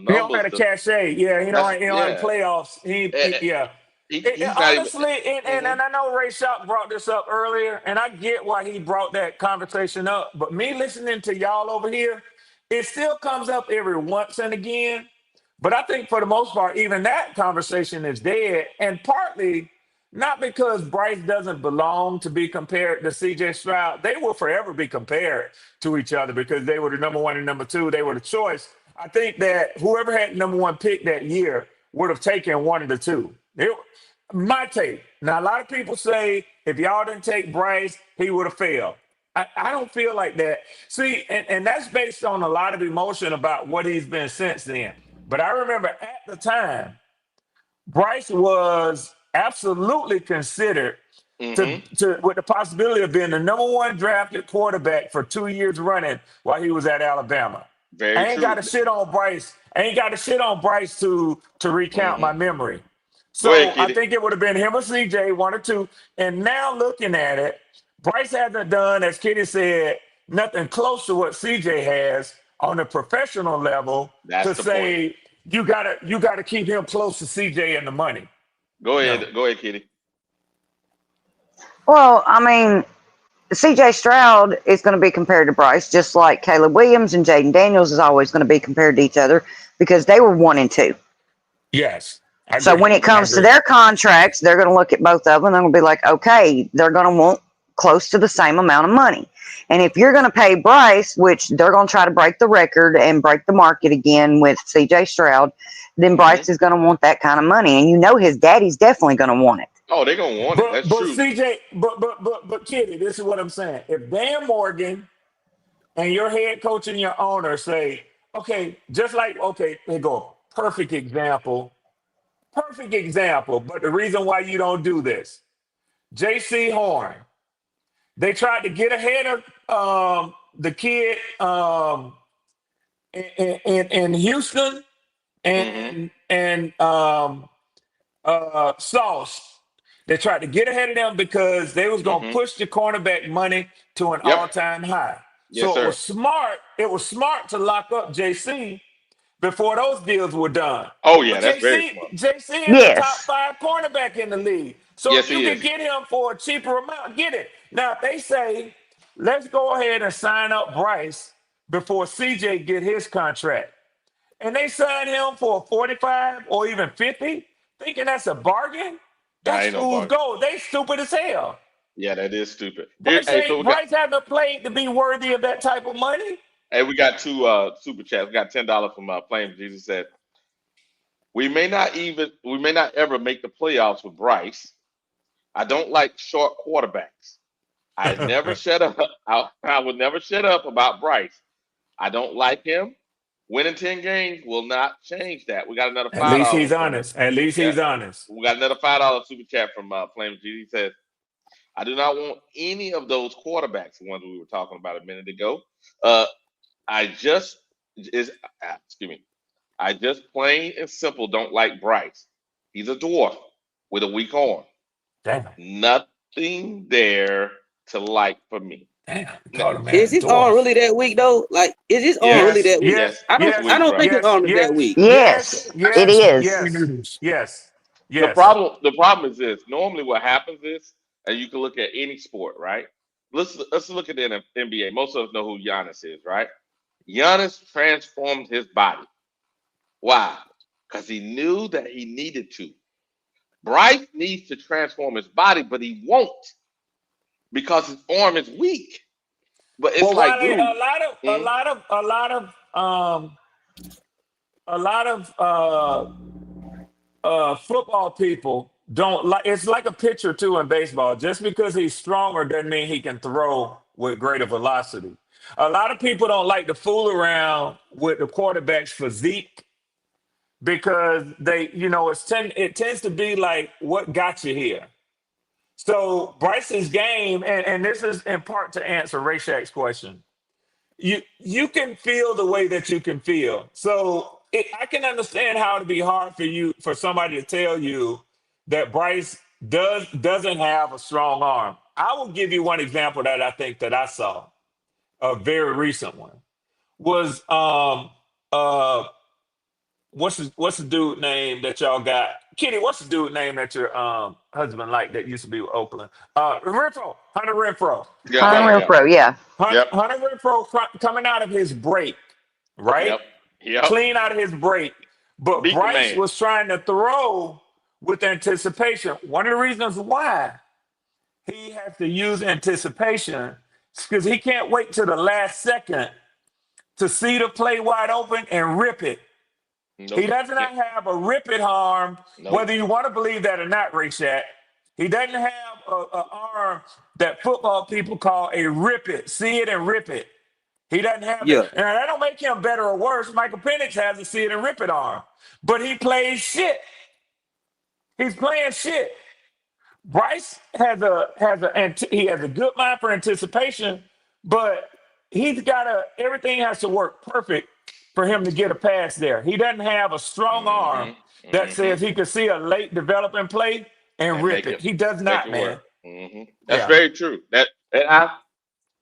He don't have numbers. a cachet. Yeah, he don't have Yeah. playoffs. And, Yeah. He's not even. Honestly, and I know Ray Shock brought this up earlier, and I get why he brought that conversation up. But me listening to y'all over here, it still comes up every once and again. But I think for the most part, even that conversation is dead. And partly not because Bryce doesn't belong to be compared to CJ Stroud. They will forever be compared to each other because they were the number one and number two. They were the choice. I think that whoever had number one pick that year would have taken one of the two. My take. Now, a lot of people say if y'all didn't take Bryce, he would have failed. I don't feel like that. See, and that's based on a lot of emotion about what he's been since then. But I remember at the time, Bryce was absolutely considered to with the possibility of being the number one drafted quarterback for 2 years running while he was at Alabama. Very I ain't true. got to shit on Bryce. I ain't got to shit on Bryce to recount my memory. Go ahead, So I Kitty. think it would have been him or CJ, one or two. And now looking at it, Bryce hasn't done, as Kitty said, nothing close to what CJ has on a professional level That's to the say you gotta keep him close to CJ and the money. Go No. ahead. Go ahead, Kitty. Well, I mean, CJ Stroud is going to be compared to Bryce, just like Caleb Williams and Jaden Daniels is always going to be compared to each other because they were 1 and 2. Yes. I So agree. when it comes to their contracts, they're going to look at both of them and they're going to be like, okay, they're going to want close to the same amount of money. And if you're going to pay Bryce, which they're going to try to break the record and break the market again with CJ Stroud, then Bryce is going to want that kind of money. And you know his daddy's definitely going to want it. Oh, they're gonna want it. That's but true. CJ, but Kitty, this is what I'm saying. If Dan Morgan and your head coach and your owner say, okay, just like, okay, they go, perfect example. But the reason why you don't do this, J.C. Horn, they tried to get ahead of the kid in Houston and Sauce. They tried to get ahead of them because they was going to push the cornerback money to an all-time high. Yes, So sir. it was smart. It was smart to lock up JC before those deals were done. Oh yeah, But that's very smart. JC is a top Yes. 5 cornerback in the league. So Yes, if you he can is. get him for a cheaper amount, get it. Now if they say, let's go ahead and sign up Bryce before CJ get his contract, and they sign him for 45 or even 50, thinking that's a bargain, Nah, that's ain't no fool's bargain. gold. They stupid as hell. Yeah, that is stupid. Bryce, So we got. Bryce haven't played to be worthy of that type of money. Hey, we got 2 super chats. We got $10 from Flame Jesus said, we may not ever make the playoffs with Bryce. I don't like short quarterbacks. I never shut up. I would never shut up about Bryce. I don't like him. Winning 10 games will not change that. We got another At least he's $5 from honest. At least yeah. he's honest. We got another $5 super chat from Flame Jesus. He says, I do not want any of those quarterbacks, the ones we were talking about a minute ago. I just plain and simple don't like Bryce. He's a dwarf with a weak arm. Damn. Nothing there to like for me. Damn. Is his arm really that weak though? Like, is his arm really that weak? Yes. I don't think his arm is that weak. Yes, it is. Yes. The problem is this. Normally what happens is, and you can look at any sport, right? Let's look at the NBA. Most of us know who Giannis is, right? Giannis transformed his body. Why? Because he knew that he needed to. Bryce needs to transform his body, but he won't because his arm is weak. But it's like, dude, a lot of football people don't like. It's like a pitcher too in baseball. Just because he's stronger doesn't mean he can throw with greater velocity. A lot of people don't like to fool around with the quarterback's physique because it tends to be like what got you here. So Bryce's game, and this is in part to answer Ray Shack's question. You can feel the way that you can feel. So I can understand how it'd be hard for somebody to tell you that Bryce doesn't have a strong arm. I will give you one example that I think that I saw, a very recent one, was what's the dude name that y'all got Kitty, what's the dude name that your husband liked that used to be with Oakland? Renfro, Hunter Renfro. Yeah, Hunter Renfro, yeah. Yep. Hunter Renfro coming out of his break, right? Yep. Clean out of his break. But Beat the Bryce man. was trying to throw with anticipation. One of the reasons why he has to use anticipation is because he can't wait till the last second to see the play wide open and rip it. Nope. He does not have a rip it arm, whether you want to believe that or not, Rayshad. He doesn't have an arm that football people call a rip it, see it and rip it. He doesn't have Yeah. that. And that don't make him better or worse. Michael Penix has a see it and rip it arm, but he plays shit. He's playing shit. Bryce has a good mind for anticipation, but everything has to work perfect for him to get a pass there. He doesn't have a strong arm that says he can see a late developing play and rip it. He does not, man. That's very true. That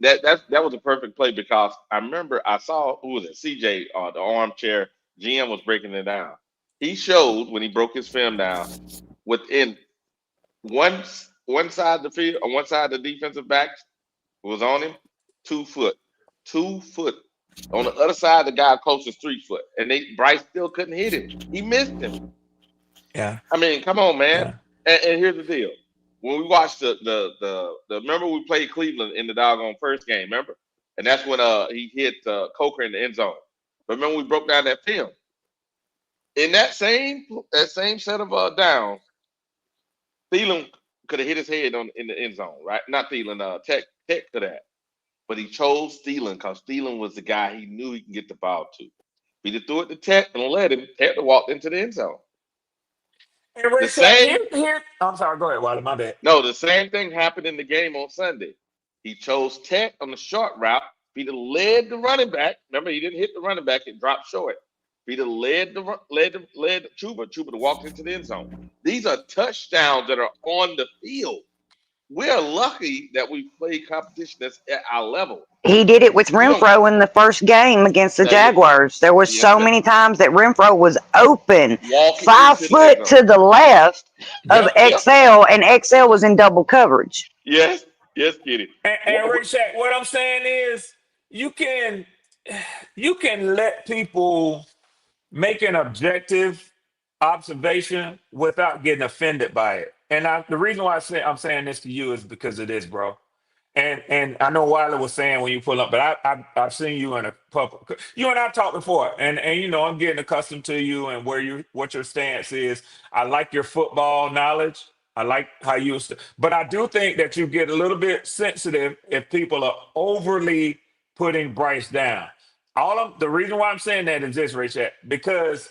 was a perfect play because I remember I saw who was it? CJ, the armchair GM was breaking it down. He showed when he broke his film down within one side of the field, on one side of the defensive backs was on him, 2 foot. 2 foot. On the other side, the guy closest 3 foot. And Bryce still couldn't hit him. He missed him. Yeah. I mean, come on, man. And here's the deal. When we watched the remember we played Cleveland in the doggone first game, remember? And that's when he hit Coker in the end zone. But remember we broke down that film. In that same set of downs, Thielen could have hit his head in the end zone, right? Not Thielen, Tech could have. But he chose Thielen because Thielen was the guy he knew he can get the ball to. He just threw it to Tech and let him. Tech walked into the end zone. And Ray said, here. I'm sorry, go ahead, Wiley, my bad. No, the same thing happened in the game on Sunday. He chose Tech on the short route. Peter led the running back. Remember, he didn't hit the running back. It dropped short. Peter led Chuba. Chuba walked into the end zone. These are touchdowns that are on the field. We're lucky that we play competition that's at our level. He did it with Renfro in the first game against the Jaguars. There were so many times that Renfro was open, 5 foot to the left of XL, and XL was in double coverage. Yes, Kitty. And Rayshad, what I'm saying is you can let people make an objective observation without getting offended by it. And the reason why I'm saying this to you is because of this, bro. And I know Wiley was saying when you pull up, but I've seen you in a public. You and I talked before, and you know I'm getting accustomed to you and what your stance is. I like your football knowledge. I like how you, but I do think that you get a little bit sensitive if people are overly putting Bryce down. The reason why I'm saying that is this, Rayshad, because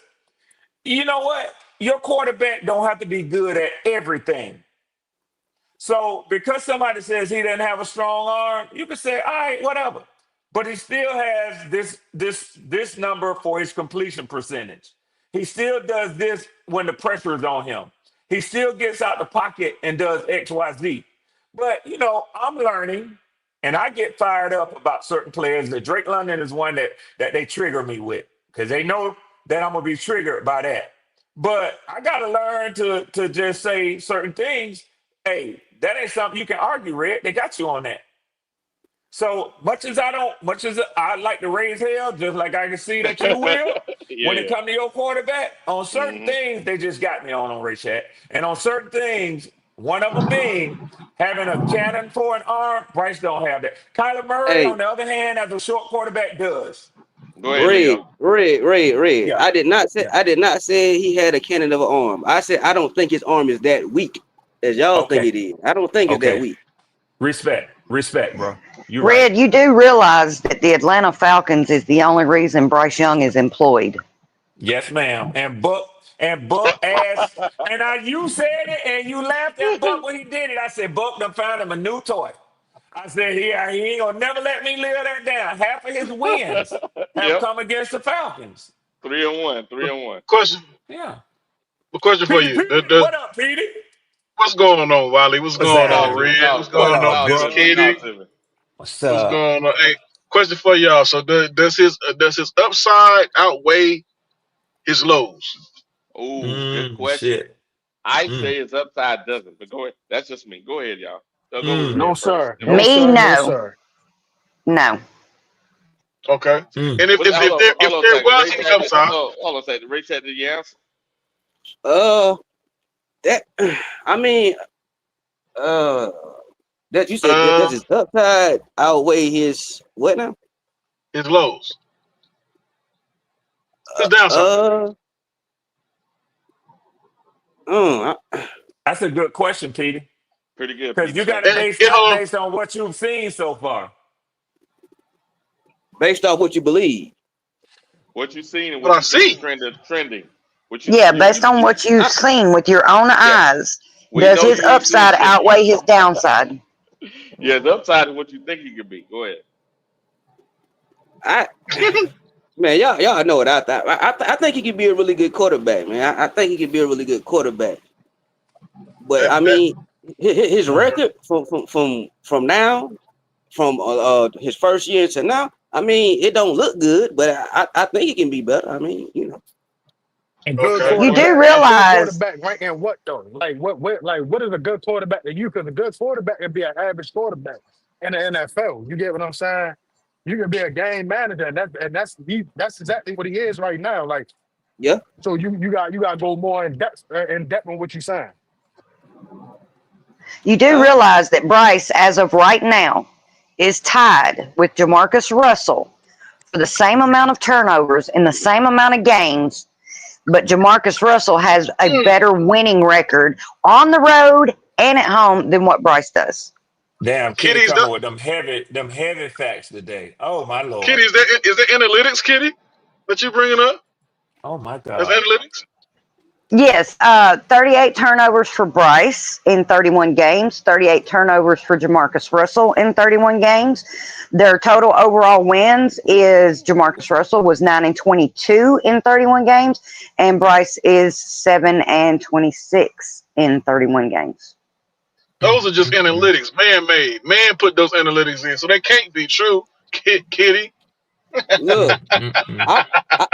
you know what? Your quarterback don't have to be good at everything. So because somebody says he doesn't have a strong arm, you can say, all right, whatever. But he still has this number for his completion percentage. He still does this when the pressure is on him. He still gets out the pocket and does X, Y, Z. But, you know, I'm learning, and I get fired up about certain players. That Drake London is one that they trigger me with because they know that I'm going to be triggered by that. But I got to learn to just say certain things. Hey, that ain't something you can argue, Red. They got you on that. So much as I like to raise hell, just like I can see that you will, when it comes to your quarterback, on certain things, they just got me on Rayshad. And on certain things, one of them being having a cannon for an arm, Bryce don't have that. Kyler Murray, on the other hand, as a short quarterback, does. Go ahead, Red. Yeah. I did not say he had a cannon of an arm. I said I don't think his arm is that weak as y'all think it is. I don't think it's that weak. Respect, bro. Red, you do realize that the Atlanta Falcons is the only reason Bryce Young is employed. Yes, ma'am. And Buck asked, and you said it, and you laughed at Buck when he did it. I said, Buck done found him a new toy. I said, he ain't gonna never let me live that down. Half of his wins have come against the Falcons. 3-1. Question. Yeah. A question for you. What up, Petey? What's going on, Wiley? What's going on, Red? What's going on, Miss Kitty? What's going on? Hey, question for y'all. So does his upside outweigh his lows? Oh, good question. Shit. I say his upside doesn't, but go ahead. That's just me. Go ahead, y'all. So go with No Red first. sir. Then we'll No go to Me, sir. Red. No no. sir. No. Okay. And if Hold on, if hold on a there second. was Ray any said, upside, hold on a second. Ray said, did you answer? That I mean, uh, that you said that does uh, his upside outweigh his what now? his lows, his Uh, downside. uh, I, That's a good question, Petey. Pretty good, Because Peter. you got Thank to you. base And that based on what you've seen so far. based off what you believe. What you seen and what what I you think see, trending. What Yeah, based on what you've I, seen with your own yeah. eyes, We does know his you ain't seen upside shit. outweigh his downside? Yeah, the upside is what you think he could be. Go ahead. I man, y'all know what I thought. I think he could be a really good quarterback, man. I think he could be a really good quarterback. But I that mean, his record from now, from his first year to now, I mean, it don't look good, but I think he can be better. I mean, you know. A good okay. You do quarterback. A good realize quarterback rank in what though? What is a good quarterback to you? Because a good quarterback can be an average quarterback in the NFL. You get what I'm saying? You can be a game manager, and that's exactly what he is right now. Like, Yeah. so you got to go more in depth on what you're saying. you do Uh, realize that Bryce, as of right now, is tied with Jamarcus Russell for the same amount of turnovers in the same amount of games, but Jamarcus Russell has a better winning record on the road and at home than what Bryce does. Damn, Kitty Kitty, coming with them heavy facts today. Oh my lord. is that analytics, Kitty, that you bringing up? Oh my That's god. analytics. Yes, 38 turnovers for Bryce in 31 games, 38 turnovers for Jamarcus Russell in 31 games. Their total overall wins is Jamarcus Russell was 9-22 in 31 games, and Bryce is 7-26 in 31 games. Those are just analytics, man made. Man put those analytics in, so they can't be true, Kitty. look, I, I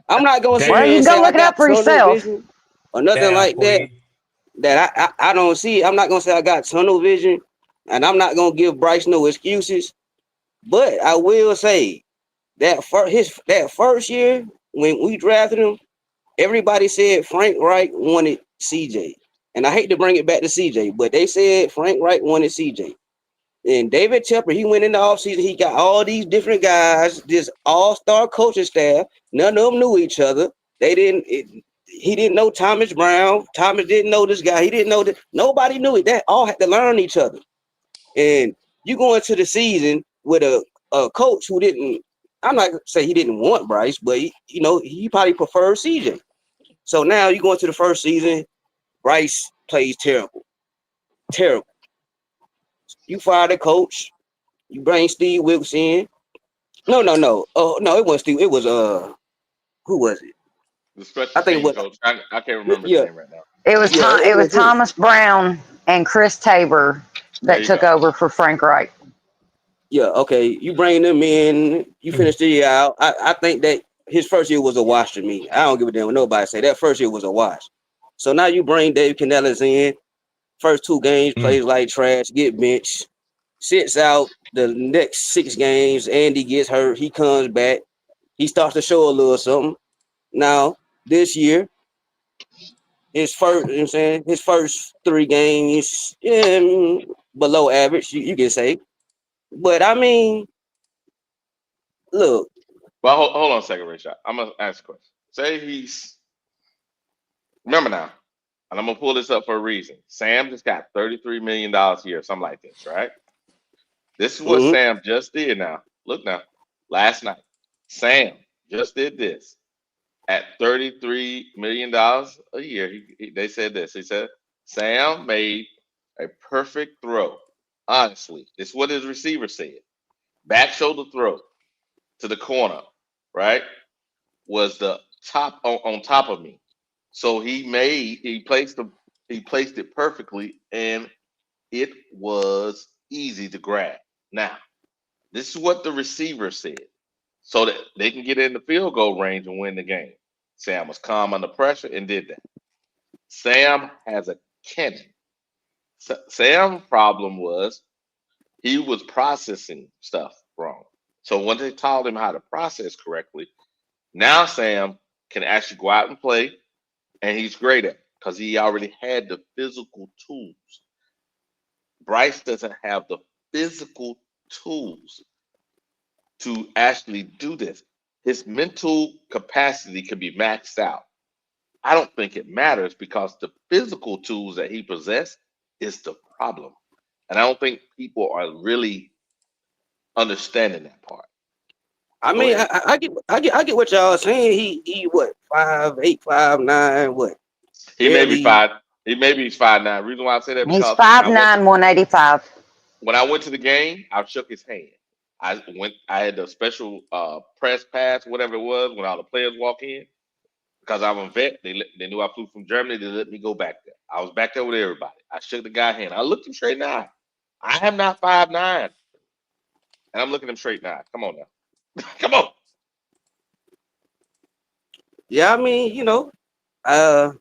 I'm not gonna sit Well, here you and can say go I look it up got for tunnel yourself. vision or nothing Damn, like that. Queen. That I don't see. I'm not gonna say I got tunnel vision, and I'm not gonna give Bryce no excuses. But I will say that that first year when we drafted him, everybody said Frank Reich wanted CJ. And I hate to bring it back to CJ, but they said Frank Reich wanted CJ. And David Tepper, he went in the offseason, he got all these different guys, this all-star coaching staff. None of them knew each other. He didn't know Thomas Brown. Thomas didn't know this guy. He didn't know that. Nobody knew it. They all had to learn each other. And you go into the season with a coach who didn't, I'm not gonna say he didn't want Bryce, but he probably preferred CJ. So now you go into the first season, Bryce plays terrible. Terrible. You fire the coach, you bring Steve Wilkes in. No. Oh no, it wasn't Steve. It was who was it? The special I think it team was coach. I can't remember his yeah, name right now. It was yeah, it It was was him. Thomas Brown and Chris Tabor There that you took go. over for Frank Reich. Yeah, okay. You bring them in, you finish the year out. I think that his first year was a wash to me. I don't give a damn what nobody say. That first year was a wash. So now you bring Dave Canellis in. First 2 games, plays like trash, get benched, sits out the next 6 games. Andy gets hurt. He comes back. He starts to show a little something. Now, this year, his first, you know what I'm saying, his first 3 games, below average, you can say. But I mean, look, Well, hold on a second, Rachel. I'm gonna ask a question. Say he's remember now, and I'm gonna pull this up for a reason. Sam just got $33 million a year, something like this, right? This is what mhm. Sam just did now. Look now, last night, Sam just did this at $33 million a year. They said this. He said Sam made a perfect throw. Honestly, this is what his receiver said. Back shoulder throw to the corner, right? Was the top on top of me. So he placed it perfectly, and it was easy to grab. Now, this is what the receiver said, so that they can get in the field goal range and win the game. Sam was calm under pressure and did that. Sam has a cannon. Sam's problem was he was processing stuff wrong. So when they taught him how to process correctly, now Sam can actually go out and play, and he's great at it because he already had the physical tools. Bryce doesn't have the physical tools to actually do this. His mental capacity can be maxed out. I don't think it matters because the physical tools that he possessed is the problem. And I don't think people are really understanding that part. I Go mean, ahead. I get what y'all saying. He what 5'8", 5'9", what He may be barely. five. He maybe he's 5'9". Reason why I say that He's because when I went to 5'9", 185. the game, I shook his hand. I had the special press pass, whatever it was, when all the players walk in. Because I'm a vet, they knew I flew from Germany. They let me go back there. I was back there with everybody. I shook the guy's hand. I looked him straight in the eye. I am not 5'9", and I'm looking him straight in the eye. Come on now, come on. Yeah, I mean, uh,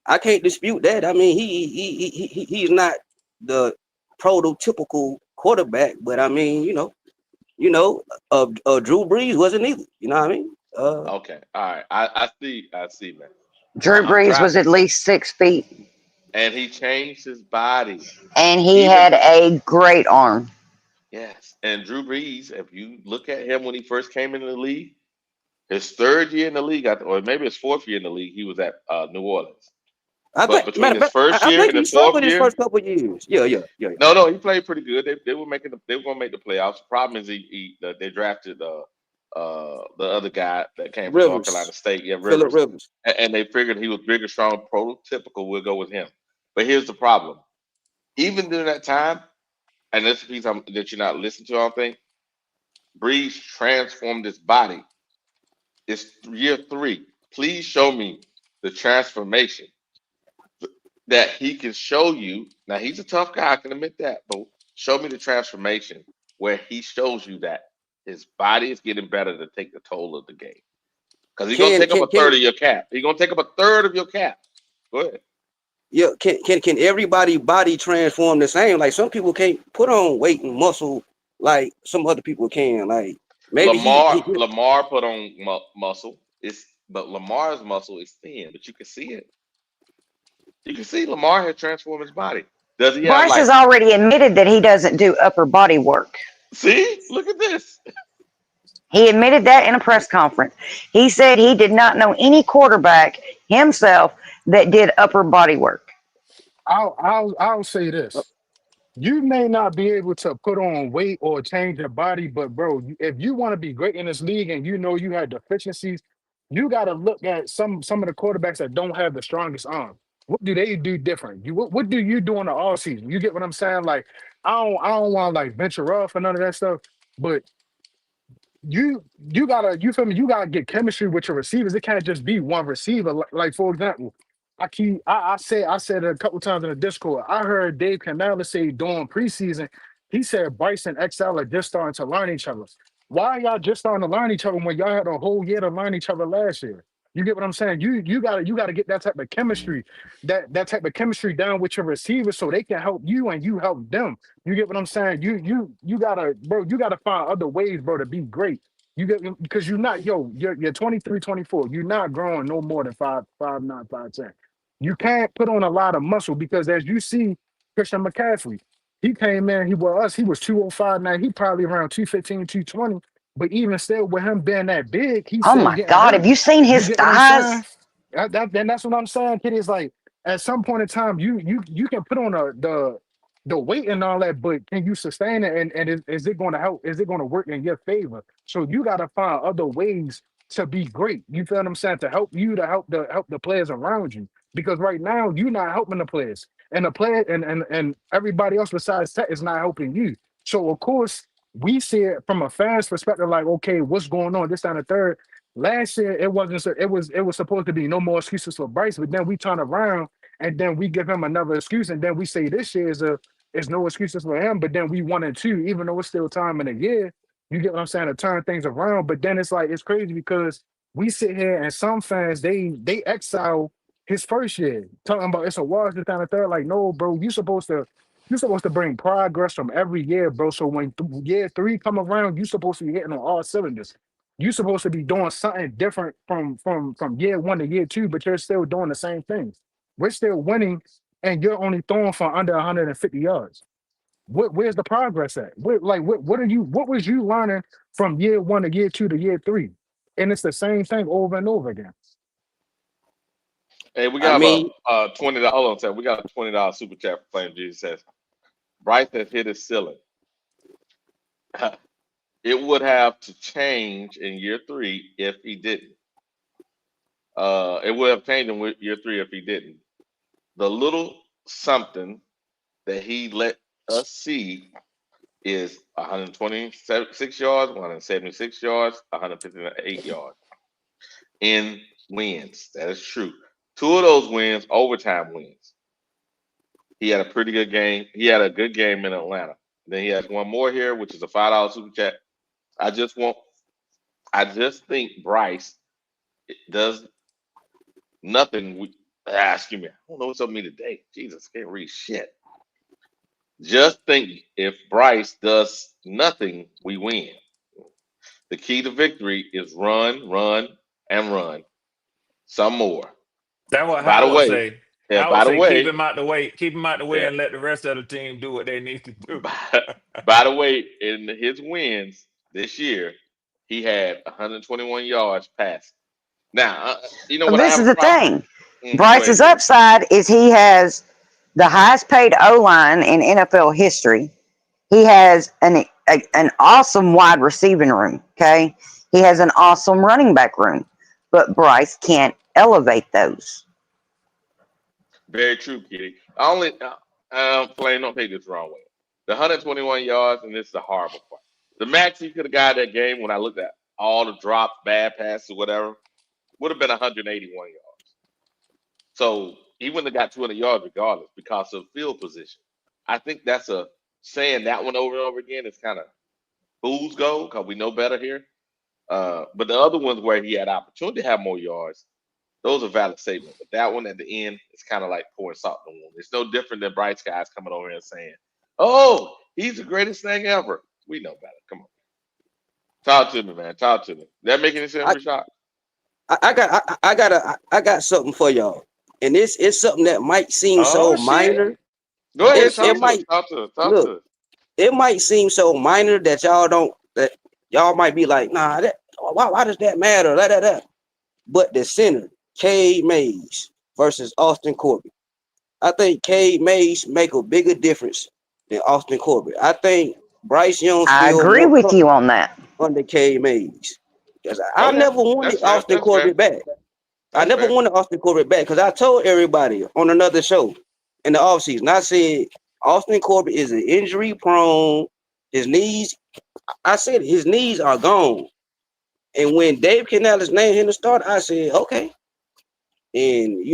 I can't dispute that. I mean, he's not the prototypical quarterback, but I mean, Drew Brees wasn't either. You know what I mean? Okay, all right. I see, man. Drew I'm Brees trying, was at least 6 feet, and he changed his body. and he Even had a great arm. yes, and Drew Brees. If you look at him when he first came into the league, his third year in the league, or maybe his fourth year in the league, he was at New Orleans. I But think, between matter of his fact, first I year think and he his fourth struggled his year, first couple of years. Yeah. no, he played pretty good. They were making they were gonna make the playoffs. The problem is they drafted the other guy that came from North Carolina Rivers, State, yeah, Phillip Rivers, Rivers. and they figured he was bigger, strong, prototypical. We'll go with him. But here's the problem: even during that time, and this piece that you're not listening to, I don't think Breeze transformed his body. It's year 3. Please show me the transformation that he can show you. Now he's a tough guy, I can admit that, but show me the transformation where he shows you that his body is getting better to take the toll of the game. Because he's gonna Can take up can a can third of your cap. He's gonna take up a third of your cap. Go ahead. yeah can everybody body transform the same? Like some people can't put on weight and muscle like some other people can. Like maybe Lamar put on muscle. But Lamar's muscle is thin, but you can see it. You can see Lamar has transformed his body. Does he have Bryce like has already admitted that he doesn't do upper body work. see? Look at this. He admitted that in a press conference. He said he did not know any quarterback himself that did upper body work. I'll say this. You may not be able to put on weight or change your body, but bro, if you want to be great in this league and you know you have deficiencies, you got to look at some of the quarterbacks that don't have the strongest arm. What do they do different? What do you do in the off season? You get what I'm saying? Like I don't want to like venture off and none of that stuff, but you gotta you feel me, you gotta get chemistry with your receivers. It can't just be one receiver. Like for example, I said it a couple times in the Discord. I heard Dave Canales say during preseason, he said Bryce and XL are just starting to learn each other. Why y'all just starting to learn each other when y'all had a whole year to learn each other last year? You get what I'm saying? You gotta get that type of chemistry, that type of chemistry down with your receivers so they can help you and you help them. You get what I'm saying? You gotta, bro, you gotta find other ways, bro, to be great. You get because you're not, you're 23, 24. You're not growing no more than 5'9", 5'10". You can't put on a lot of muscle because as you see, Christian McCaffrey, he came in, he was 205 now. He probably around 215, 220. But even still, with him being that big, he's Oh still my getting God, have hurt. you seen You his get what I'm saying? thighs? Then that's what I'm saying, kid. Is like at some point in time, you can put on the weight and all that, but can you sustain it? And is it going to help? Is it going to work in your favor? So you got to find other ways to be great. You feel what I'm saying? To help you, to help the players around you. Because right now you're not helping the players, and the player and everybody else besides Tech is not helping you. So of course we see it from a fan's perspective, like, okay, what's going on? This time the third. Last year it wasn't so it was supposed to be no more excuses for Bryce, but then we turn around and then we give him another excuse, and then we say this year is no excuses for him, but then we 1-2, even though it's still time in the year. You get what I'm saying, to turn things around. But then it's like it's crazy because we sit here and some fans they exile his first year, talking about it's a wash this kind of third. Like, no, bro, you supposed to bring progress from every year, bro. So when year three come around, you supposed to be hitting on all cylinders. You supposed to be doing something different from year one to year two, but you're still doing the same things. We're still winning, and you're only throwing for under 150 yards. Where's the progress at? What was you learning from year one to year two to year three? And it's the same thing over and over again. Hey, we I got mean, a $20. Hold on a second. We got a $20 super chat for Flame Jesus says Bryce has hit his ceiling. It would have to change in year three if he didn't. It would have changed in year three if he didn't. The little something that he let us see is 126 yards, 176 yards, 158 yards in wins. That is true. Two of those wins, overtime wins. He had a pretty good game. He had a good game in Atlanta. Then he has one more here, which is a $5 super chat. I just think Bryce does nothing. Excuse me. I don't know what's up with me today. Jesus, can't read shit. Just think if Bryce does nothing, we win. The key to victory is run, run, and run. Some more. That's what By the Howard way, say. yeah, Howard by the say keep way, him out the way, keep him out the way, yeah, and let the rest of the team do what they need to do. by the way, in his wins this year, he had 121 yards passing. Now, you know what I This have is a the problem. thing. Go ahead, Bryce's Kitty. upside is he has the highest paid O line in NFL history. He has an awesome wide receiving room. Okay, he has an awesome running back room, but Bryce can't elevate those. Very true, Kitty. I only, Flame, don't take this the wrong way. The 121 yards, and this is the horrible part. The max he could have got that game when I looked at all the drops, bad passes, whatever, would have been 181 yards. So he wouldn't have got 200 yards regardless because of field position. I think that's a saying that one over and over again is kind of fool's gold because we know better here. But the other ones where he had opportunity to have more yards, those are valid statements. But that one at the end is kind of like pouring salt in the wound. It's no different than Bryce guys coming over here and saying, "Oh, he's the greatest thing ever." We know better. Come on, talk to me, man. Talk to me. That making any sense, I, Rashad? I got something for y'all, and this is something that might seem Oh so shit! minor. Go Oh ahead, It talk to shit! us. might Talk to us. Talk look. to us. It might seem so minor that y'all might be like, nah, why does that matter? But the center, Cade Mays versus Austin Corbett. I think Cade Mays make a bigger difference than Austin Corbett. I think Bryce Young I feel agree more with you on comfortable that. under Cade Mays. Because I Okay, never wanted that's fair. Austin That's fair. Corbett back. I That's never fair. wanted Austin Corbett back because I told everybody on another show in the offseason, I said Austin Corbett is an injury prone. His knees, I said his knees are gone. And when Dave Canales named him to start, I said, okay. And,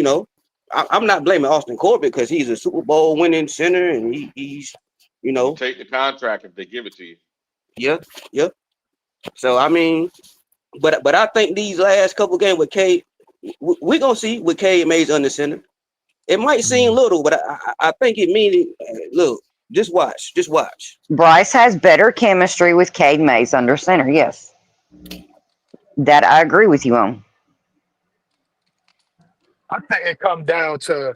I'm not blaming Austin Corbett because he's a Super Bowl winning center and he's, you You know, take the contract if they give it to you. yeah, yeah. So, I mean, but I think these last couple games with K, we're going to see with K Mays under center. It might seem little, but I think it means, look, just watch. Bryce has better chemistry with Cade Mays under center. Yes, that I agree with you on. I think it come down to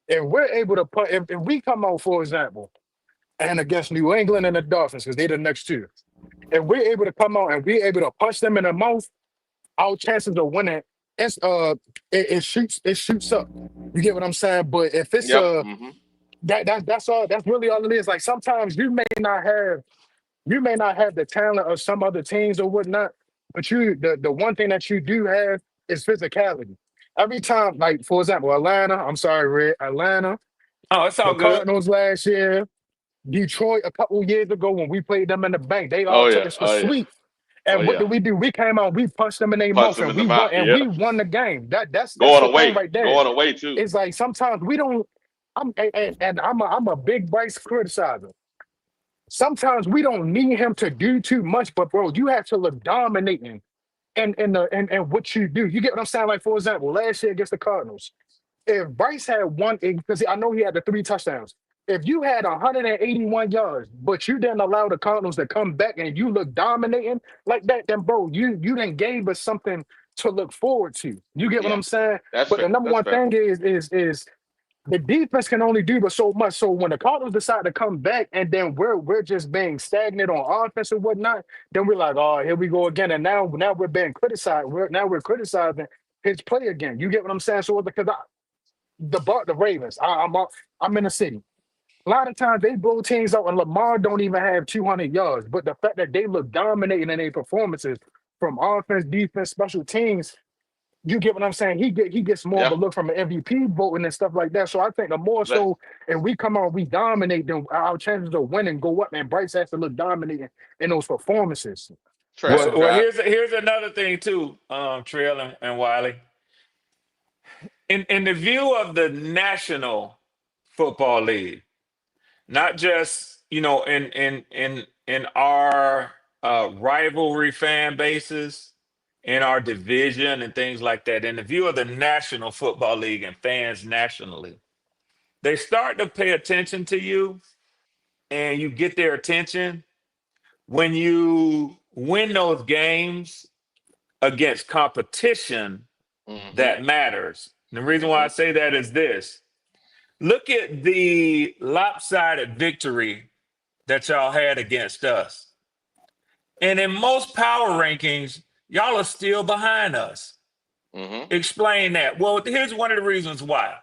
if we're able to put if we come out, for example, and against New England and the Dolphins, because they're the next two, if we're able to come out and we're able to punch them in the mouth, our chances of winning it's it shoots up. You get what I'm saying? But if it's Yep. Mm-hmm. that's really all it is. Like sometimes you may not have the talent of some other teams or whatnot, but the one thing that you do have is physicality. Every time, like for example, Atlanta, I'm sorry, Red, Atlanta, Oh, it's all the good. Cardinals last year, Detroit a couple years ago when we played them in the bank, they all Oh took yeah. us for Oh yeah. sweep. Oh And what yeah. did we do? We came out, we punched them in their Punch mouth, them and in the we mouth. won, and Yeah. we won the game. That's Going the thing away. right there. Going away too. It's like sometimes we don't. I'm a big Bryce criticizer. Sometimes we don't need him to do too much, but bro, you have to look dominating and what you do. You get what I'm saying? Like for example, last year against the Cardinals, If Bryce had one, because I know he had the 3 touchdowns. If you had 181 yards, but you didn't allow the Cardinals to come back and you look dominating like that, then bro, you then gave us something to look forward to. You get what Yeah, I'm saying? that's But the fair. number That's one fair. thing is the defense can only do but so much. So when the Cardinals decide to come back and then we're just being stagnant on offense and whatnot, then we're like, oh, here we go again. And now we're being criticized. We're criticizing his play again. You get what I'm saying? So because the Ravens, I'm in the city. A lot of times they blow teams out and Lamar don't even have 200 yards. But the fact that they look dominating in their performances from offense, defense, special teams, you get what I'm saying? He gets more of Yeah, a look from an MVP voting and stuff like that. So I think the more that, so, if we come out, we dominate, then our chances of winning go up. And Bryce has to look dominating in those performances. That's Trav. Well, all. well, Trav. here's another thing too, Trill and Wiley. In the view of the National Football League, not just in our rivalry fan bases, in our division and things like that. In the view of the National Football League and fans nationally, they start to pay attention to you, and you get their attention when you win those games against competition Mm-hmm. that matters. And the reason why I Mm-hmm. say that is this: look at the lopsided victory that y'all had against us. And in most power rankings, y'all are still behind us. Mm-hmm. Explain that. Well, here's one of the reasons why.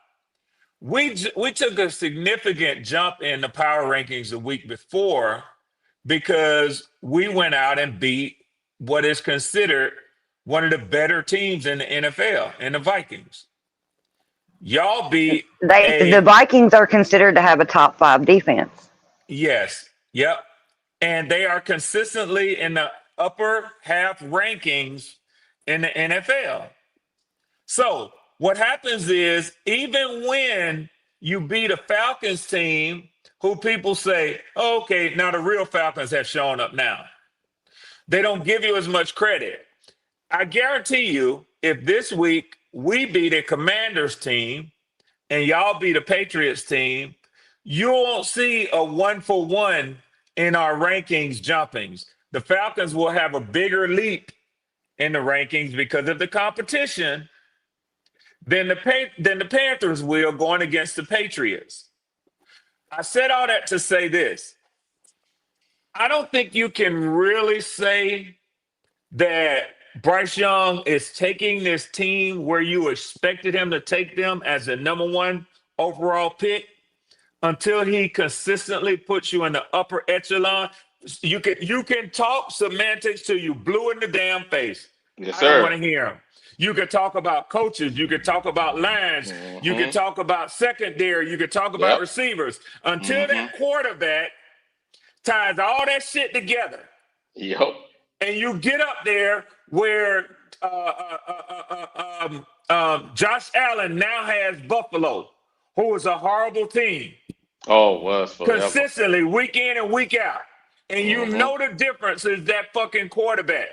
We took a significant jump in the power rankings the week before because we went out and beat what is considered one of the better teams in the NFL, in the Vikings. Y'all beat The a Vikings are considered to have a top 5 defense. yes, yep. And they are consistently in the upper half rankings in the NFL. So what happens is even when you beat a Falcons team who people say, oh, okay, now the real Falcons have shown up now. They don't give you as much credit. I guarantee you, if this week we beat a Commanders team and y'all beat a Patriots team, you won't see a 1-for-1 in our rankings jumpings. The Falcons will have a bigger leap in the rankings because of the competition than the Panthers will going against the Patriots. I said all that to say this. I don't think you can really say that Bryce Young is taking this team where you expected him to take them as the number 1 overall pick until he consistently puts you in the upper echelon. You can talk semantics till you blue in the damn face. Yes, I don't want sir. to hear him. You could talk about coaches. You could talk about lines. You could Mm-hmm. talk about secondary. You could talk about Yep. receivers. Until Mm-hmm. that quarterback ties all that shit together, Yep. and you get up there where Josh Allen now has Buffalo, who is a horrible team, Oh, was forever. consistently week in and week out. And you Mm-hmm. know the difference is that fucking quarterback.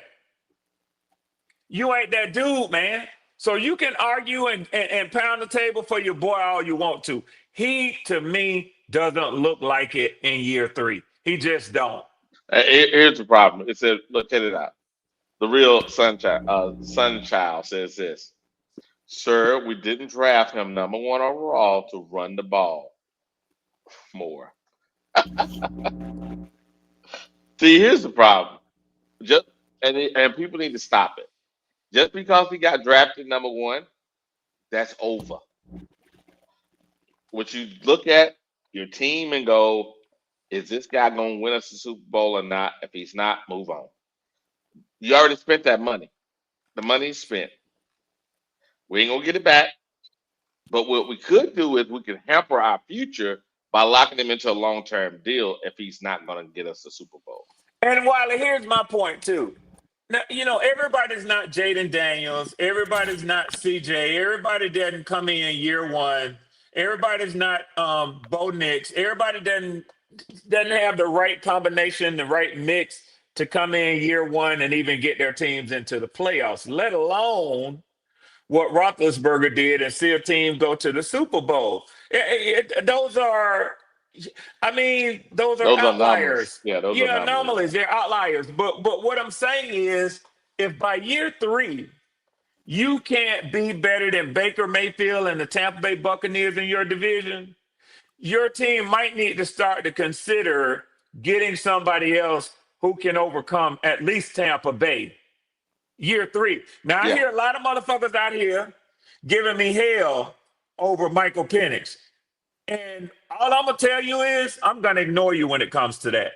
You ain't that dude, man. So you can argue and pound the table for your boy all you want to. He, to me, doesn't look like it in year 3. He just don't. Here's the problem. It said, look, check it out. The real Sun Child says this. Sir, we didn't draft him number 1 overall to run the ball more. See, here's the problem. Just and people need to stop it. Just because he got drafted number 1, that's over. What you look at your team and go, is this guy going to win us the Super Bowl or not? If he's not, move on. You already spent that money. The money's spent. We ain't gonna get it back. But what we could do is we can hamper our future by locking him into a long-term deal if he's not going to get us a Super Bowl. And Wiley, here's my point too. Now, everybody's not Jaden Daniels. Everybody's not CJ. Everybody doesn't come in year 1. Everybody's not Bo Nix. Everybody doesn't have the right combination, the right mix to come in year 1 and even get their teams into the playoffs, let alone what Roethlisberger did and see a team go to the Super Bowl. Those are, I mean, those are Those are anomalies. outliers. Yeah, those are Yeah, anomalies. anomalies. They're outliers. But what I'm saying is, if by year 3 you can't be better than Baker Mayfield and the Tampa Bay Buccaneers in your division, your team might need to start to consider getting somebody else who can overcome at least Tampa Bay. Year 3. Now, I Yeah. hear a lot of motherfuckers out here giving me hell over Michael Penix. And all I'm going to tell you is I'm going to ignore you when it comes to that.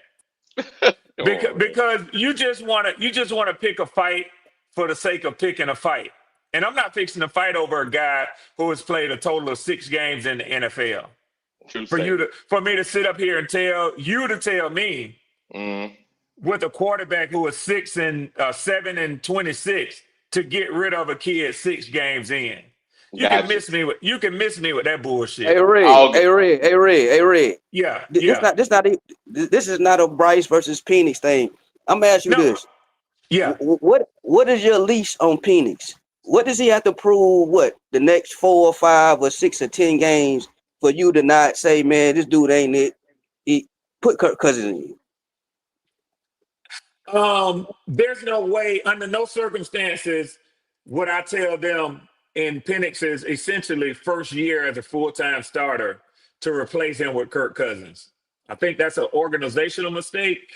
Because you just want to pick a fight for the sake of picking a fight. And I'm not fixing to fight over a guy who has played a total of 6 games in the NFL. True For me to sit up here and tell me with a quarterback who is 7 and 26 to get rid of a kid 6 games in. You can miss me with that bullshit. Hey Red. Yeah. This is not a Bryce versus Penix thing. I'm gonna ask you this. Yeah. What is your leash on Penix? What does he have to prove? What the next 4 or 5 or 6 or 10 games for you to not say, man, this dude ain't it? He put Kirk Cousins in you. There's no way, under no circumstances, would I tell them in Penix's essentially first year as a full-time starter to replace him with Kirk Cousins. I think that's an organizational mistake.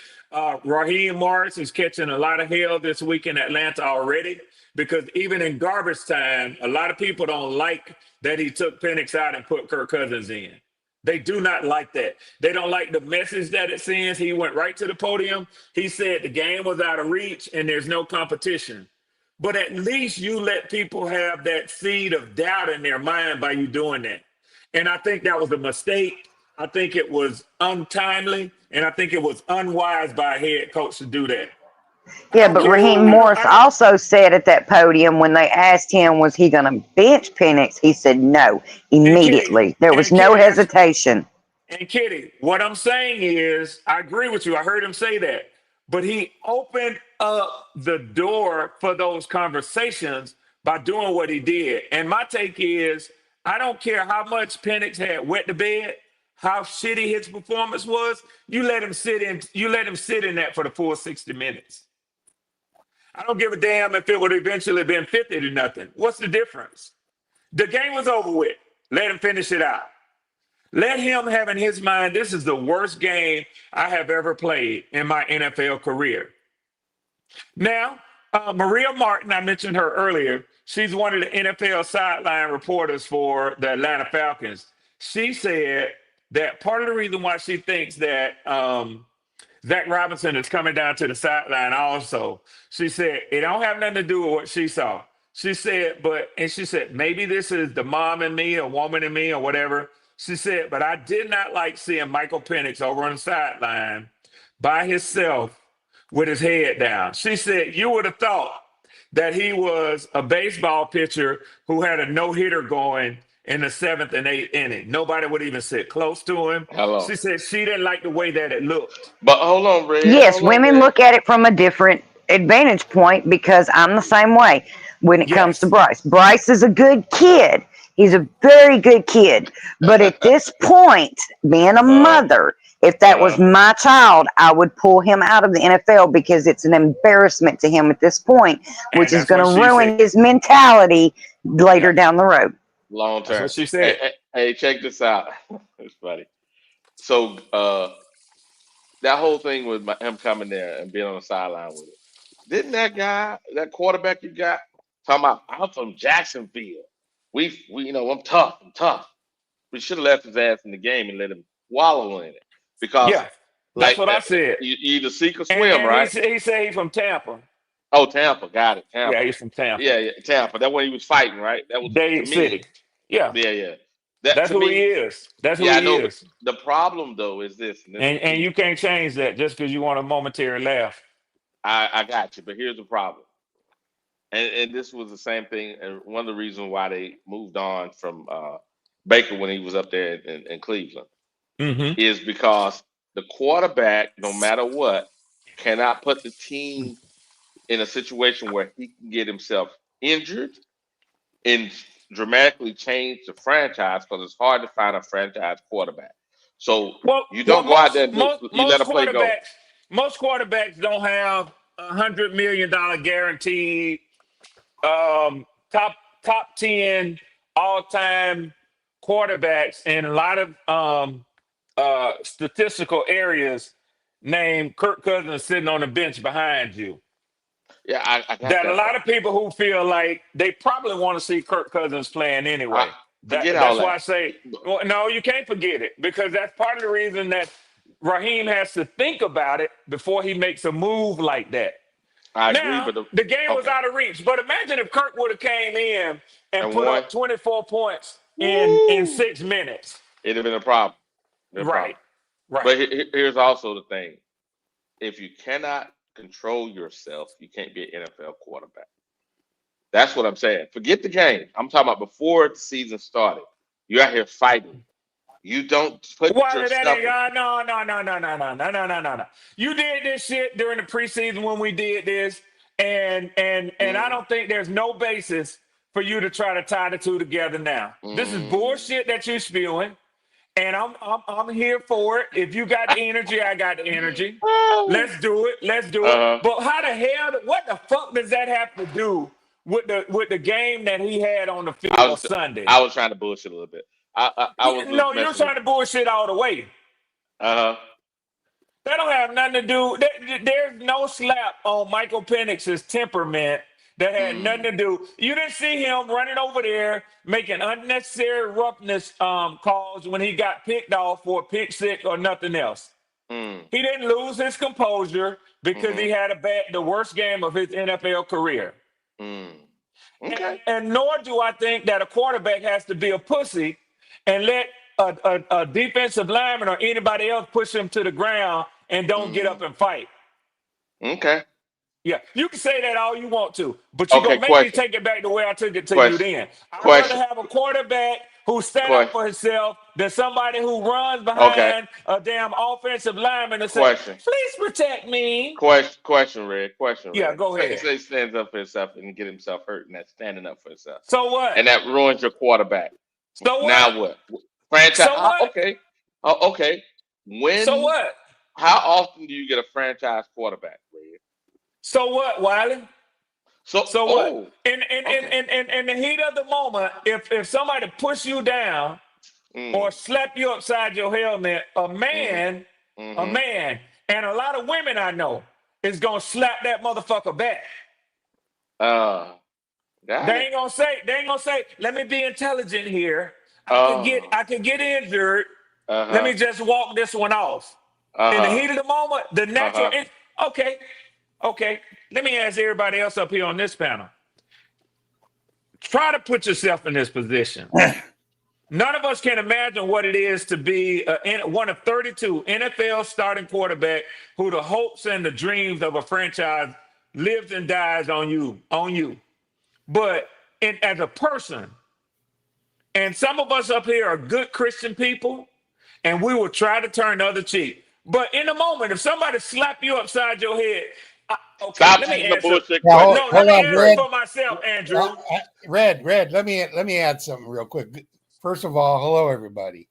Raheem Morris is catching a lot of hell this week in Atlanta already because even in garbage time, a lot of people don't like that he took Penix out and put Kirk Cousins in. They do not like that. They don't like the message that it sends. He went right to the podium. He said the game was out of reach and there's no competition. But at least you let people have that seed of doubt in their mind by you doing that. And I think that was a mistake. I think it was untimely. And I think it was unwise by a head coach to do that. Yeah, but Raheem Morris also said at that podium when they asked him, was he going to bench Penix? He said no, immediately. There was no hesitation. And Kitty, what I'm saying is, I agree with you. I heard him say that. But he opened up the door for those conversations by doing what he did. And my take is, I don't care how much Penix had wet the bed, how shitty his performance was. You let him sit in that for the full 60 minutes. I don't give a damn if it would eventually been 50 to nothing. What's the difference? The game was over with. Let him finish it out. Let him have in his mind, this is the worst game I have ever played in my NFL career. Now, Maria Martin, I mentioned her earlier. She's one of the NFL sideline reporters for the Atlanta Falcons. She said that part of the reason why she thinks that Zach Robinson is coming down to the sideline also. She said, it don't have nothing to do with what she saw. She said, maybe this is the mom in me, a woman in me, or whatever. She said, but I did not like seeing Michael Penix over on the sideline by himself with his head down. She said, you would have thought that he was a baseball pitcher who had a no-hitter going in the 7th and 8th inning. Nobody would even sit close to him. She said she didn't like the way that it looked. But hold on, Red. Yes, women look at it from a different advantage point because I'm the same way when it comes to Bryce. Bryce is a good kid. He's a very good kid. But at this point, being a mother, if that was my child, I would pull him out of the NFL because it's an embarrassment to him at this point, which is going to ruin his mentality later down the road. Long term. That's what she said. Hey, check this out. It's funny. So that whole thing with him coming there and being on the sideline with it. Didn't that quarterback you got, talking about, I'm from Jacksonville. I'm tough. We should have left his ass in the game and let him wallow in it. Because that's what I said. You either sink or swim, and right? He said he's from Tampa. Oh, Tampa. Got it. Tampa. Yeah, he's from Tampa. Yeah, Tampa. That's when he was fighting, right? That was Dade City. Yeah. Yeah. That's who he is. That's who he is. The problem, though, is this. And you can't change that just because you want a momentary laugh. I got you. But here's the problem. And this was the same thing. And one of the reasons why they moved on from Baker when he was up there in Cleveland is because the quarterback, no matter what, cannot put the team in a situation where he can get himself injured and dramatically change the franchise because it's hard to find a franchise quarterback. So Well, you well, don't go out there and do you let a play go. most quarterbacks don't have $100 million guaranteed. Top 10 all time quarterbacks in a lot of statistical areas named Kirk Cousins sitting on the bench behind you. Yeah, I got That a that lot part. of people who feel like they probably want to see Kirk Cousins playing anyway. Forget all That's why I that. say, well, no, you can't forget it because that's part of the reason that Raheem has to think about it before he makes a move like that. I agree, Now, but the game was okay. out of reach. But imagine if Kirk would have came in and And put one, up 24 points in woo, 6 minutes. it'd have been a problem. Been a problem. Right. Right. But here's also the thing: if you cannot control yourself, you can't be an NFL quarterback. That's what I'm saying. Forget the game. I'm talking about before the season started. You're out here fighting. You don't put Why that yourself ain't no. You did this shit during the preseason when we did this, and I in. don't think there's no basis for you to try to tie the two together now. This is bullshit that you're spewing, and I'm here for it. If you got the energy, I got the energy. Let's do it. Let's do it. Uh-huh. But how the hell? What the fuck does that have to do with the game that he had on the field Sunday? I was trying to bullshit a little bit. I was No, you're messing with trying to bullshit all the way. Uh-huh. That don't have nothing to do. There's no slap on Michael Penix's temperament that had nothing to do. You didn't see him running over there making unnecessary roughness calls when he got picked off for a pick six or nothing else. He didn't lose his composure because he had the worst game of his NFL career. Okay. And nor do I think that a quarterback has to be a pussy and let a defensive lineman or anybody else push him to the ground and don't get up and fight. Okay. Yeah, you can say that all you want to, but you're Okay, going to make me question. take it back the way I took it to you Question. then. I'd rather Question. have a quarterback who stand up Question. for himself than somebody who runs Okay. behind a damn offensive lineman and say, Question. please protect me. Question, Red. Question, Yeah, Red. go ahead. Say he stands up for himself and get himself hurt, and that's standing up for himself. So what? And that ruins your quarterback. So what? Now what? Franchise. So what? Okay. Okay. So what? How often do you get a franchise quarterback, Red? So what, Wiley? So what? Oh, In the heat of the moment, if somebody push you down or slap you upside your helmet, a man, and a lot of women I know is gonna slap that motherfucker back. They ain't gonna say, let me be intelligent here. I could get injured. Let me just walk this one off. In the heat of the moment, the natural okay. Let me ask everybody else up here on this panel. Try to put yourself in this position. None of us can imagine what it is to be one of 32 NFL starting quarterback who the hopes and the dreams of a franchise lives and dies on you. But as a person, and some of us up here are good Christian people, and we will try to turn the other cheek. But in a moment, if somebody slap you upside your head, stop let me asking the answer. bullshit No, question. let me answer for myself, Andrew. Red, let me add something real quick. First of all, hello everybody.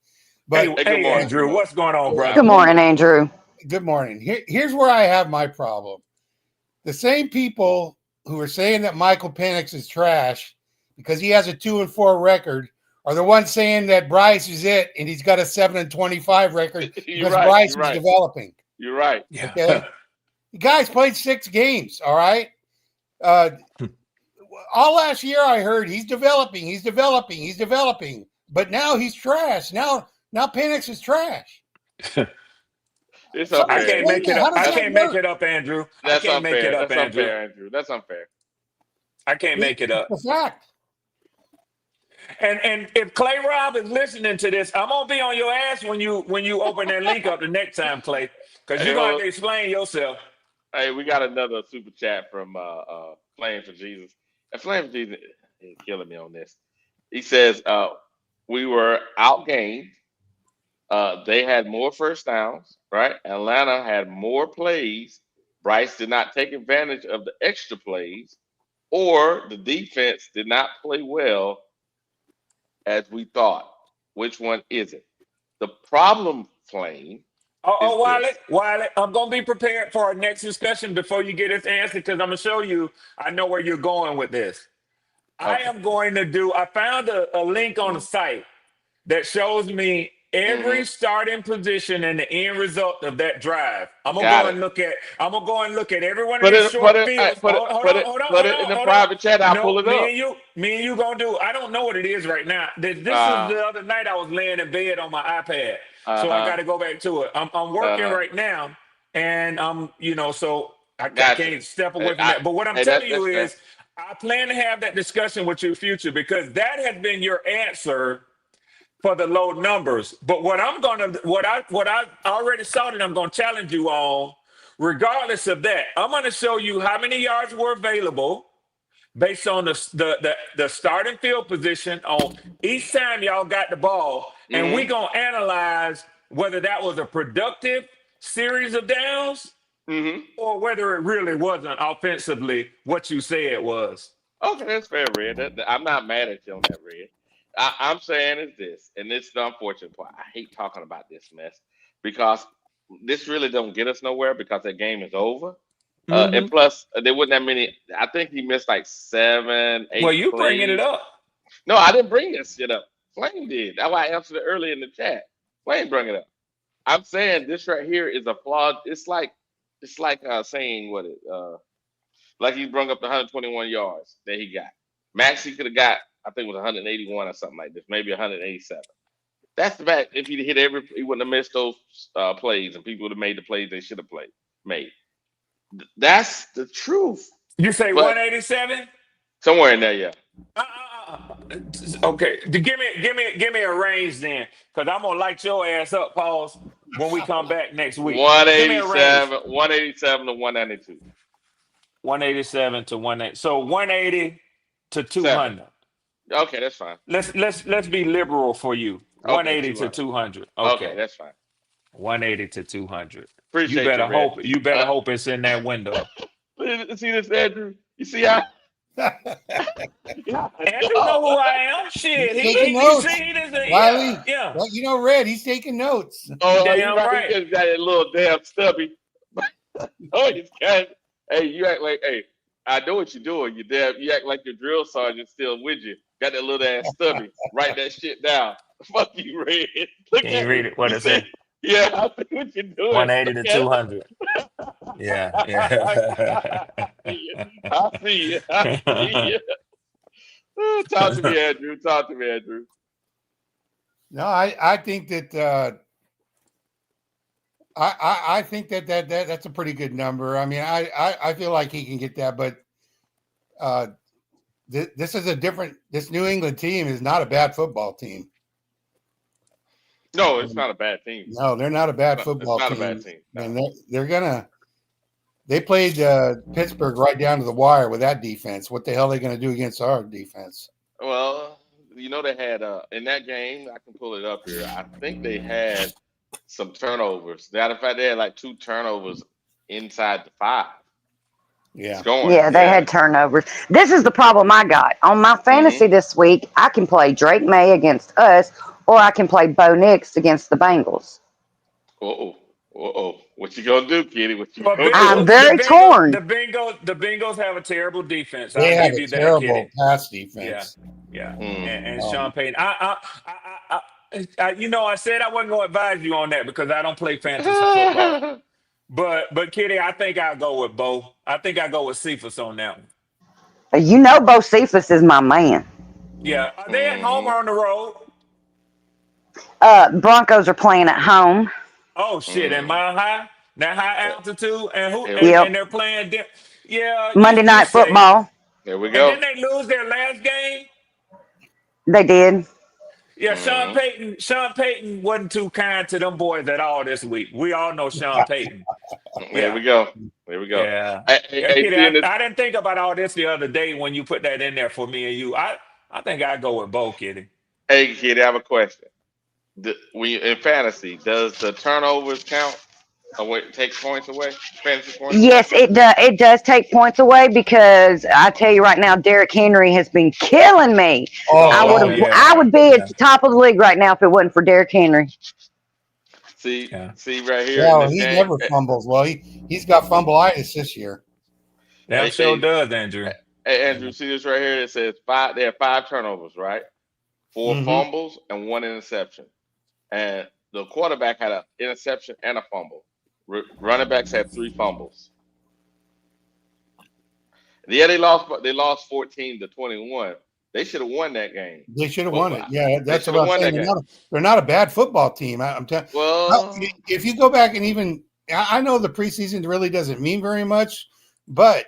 But hey Andrew, what's going on, brother? Good morning, Andrew. Good morning. Here's where I have my problem. The same people who are saying that Michael Penix is trash because he has a 2-4 record are the ones saying that Bryce is it and he's got a 7-25 record because Bryce is developing. You're right. Okay. The guy's played 6 games. All right. All last year I heard he's developing. But now he's trash. Now Penix is trash. It's unfair. I can't make it up. I can't make it up, Andrew. That's I can't make unfair. it up, That's Andrew. unfair, Andrew. That's unfair. I can't make it up. It's a fact. And if Clay Rob is listening to this, I'm gonna be on your ass when you open that link up the next time, Clay, because you're gonna have to explain yourself. Hey, we got another super chat from Flame for Jesus. And Flame for Jesus is killing me on this. He says, we were outgained. They had more first downs, right? Atlanta had more plays. Bryce did not take advantage of the extra plays. or the defense did not play well as we thought. Which one is it? The problem, Flame, is this. Wiley, I'm gonna be prepared for our next discussion before you get this answer because I'm gonna show you I know where you're going with this. I Okay. am going to do. I found a link on the site that shows me every starting position and the end result of that drive. I'm gonna Got go it. and look at. I'm gonna go and look at every one of Put these it, put short it, fields. put it in the private chat. I'll pull No, it up. me and you gonna do. I don't know what it is right now. This is the other night. I was laying in bed on my iPad, so I got to go back to it. I'm working right now, and so I Gotcha. can't step away from that. But what I'm Hey, telling you that's fair. is, I plan to have that discussion with you in future because that has been your answer for the low numbers. But what I already saw that I'm gonna challenge you on, regardless of that, I'm gonna show you how many yards were available based on the starting field position on each time y'all got the ball, and we gonna analyze whether that was a productive series of downs or whether it really wasn't offensively what you say it was. Okay, that's fair, Red. I'm not mad at you on that, Red. I'm saying is this, and this is the unfortunate part. I hate talking about this mess because this really don't get us nowhere because that game is over. And plus, there wasn't that many. I think he missed like 7, Well, 8 you bringing it plays. up. No, I didn't bring this shit up. Flame did. That's why I answered it earlier in the chat. Flame bring it up. I'm saying this right here is a flawed. It's like saying what it like he brung up the 121 yards that he got. Max he could have got, I think it was 181 or something like this, maybe 187. That's the fact. If he'd hit he wouldn't have missed those plays, and people would have made the plays they should have made. That's the truth. You say But 187? somewhere in there, yeah. Okay, give me a range then, because I'm gonna light your ass up, pause, when we come back next week. Give me a range. 187 to 192. 187 to 180. So 180 to 200. Okay, that's fine. Let's be liberal for you. Okay, 180 to 200. Okay, that's fine. 180 to 200. Appreciate you better you, Red. hope you better hope it's in that window. See this, Andrew? You see how? Andrew know who I am. Shit, He's taking notes. Wiley, yeah. Well, Red, he's taking notes. Oh, damn right. He just got that little damn stubby. Oh, he's got. Hey, you act like. Hey, I know what you're doing. You act like your drill sergeant still with you. Got that little ass stubby. Write that shit down. Fuck you, Red. Look Can at you read it? What is it? Yeah, I see what you're doing. 180 to 200. Yeah. I see you. Talk to me, Andrew. No, I think that I think that's a pretty good number. I mean, I feel like he can get that, but this is this New England team is not a bad football team. No, it's not a bad team. No, they're not a bad football team. It's not a bad team. No. And they played Pittsburgh right down to the wire with that defense. What the hell are they going to do against our defense? Well, they had in that game, I can pull it up here. I think they had some turnovers. Matter of fact, they had like 2 turnovers inside the 5. Yeah. Yeah, they had turnovers. This is the problem I got. On my fantasy this week, I can play Drake May against us, or I can play Bo Nix against the Bengals. What you gonna do, Kitty? What you gonna do? I'm very torn. The Bengals have a terrible defense. They I'll have give a you terrible that, pass defense. Yeah. And Sean Payton. I said I wasn't going to advise you on that because I don't play fantasy football. But Kitty, I think I'll go with Bo. I think I'll go with Cephas on that one. Bo Cephas is my man. Yeah. Are they at home or on the road? Broncos are playing at home. Oh shit! And Mile High, that high altitude, and and they're playing. Monday Night Football. There we go. And didn't they lose their last game? They did. Yeah, Sean Payton wasn't too kind to them boys at all this week. We all know Sean Payton. There we go. Yeah. I didn't think about all this the other day when you put that in there for me and you. I think I'd go with Bo, Kitty. Hey, Kitty, I have a question. In fantasy, does the turnovers count? Oh wait, take points away. Fantasy points away. Yes, it does. It does take points away because I tell you right now, Derrick Henry has been killing me. Oh, Oh God. yeah, I would be at yeah, the top of the league right now if it wasn't for Derrick Henry. See, yeah. see right here Yeah, in well, this he game. never fumbles. Well, he's got fumbleitis this year. Damn Hey, sure hey, does, Andrew. hey, Andrew, see this right here? It says five. There are 5 turnovers, right? 4 Mm-hmm. fumbles and 1 interception. And the quarterback had an interception and a fumble. Running backs had 3 fumbles. Yeah, they lost, but they lost 14-21. They should have won that game. They should have But won it. Yeah, they that's should what have I'm won saying. that game. They're not a bad football team. I'm telling. Well, If you go back and even, I know the preseason really doesn't mean very much, but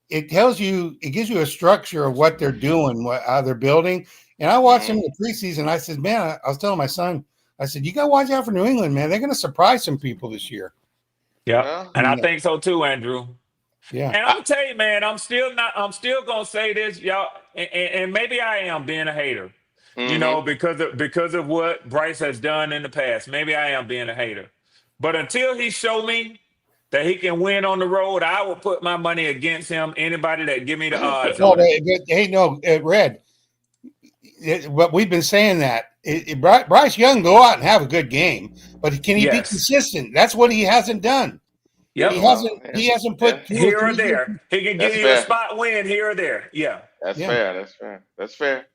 it tells you, it gives you a structure of what they're doing, how they're building. And I watched them in the preseason. I said, man, I was telling my son, I said, you got to watch out for New England, man. They're going to surprise some people this year. Yep, well, and I think so too, Andrew. Yeah. And I'm gonna tell you, man, I'm still gonna say this, y'all, and maybe I am being a hater, mm-hmm. because of what Bryce has done in the past. Maybe I am being a hater, but until he show me that he can win on the road, I will put my money against him. Anybody that give me the odds No, on it. hey, no, Red. But we've been saying that Bryce Young go out and have a good game, but can he be Yes. consistent? That's what he hasn't done. Yep. He hasn't put 2 or Here 3 or there, he can give That's you a fair. spot win here or there. Yeah. That's Yeah. fair. That's fair. That's fair.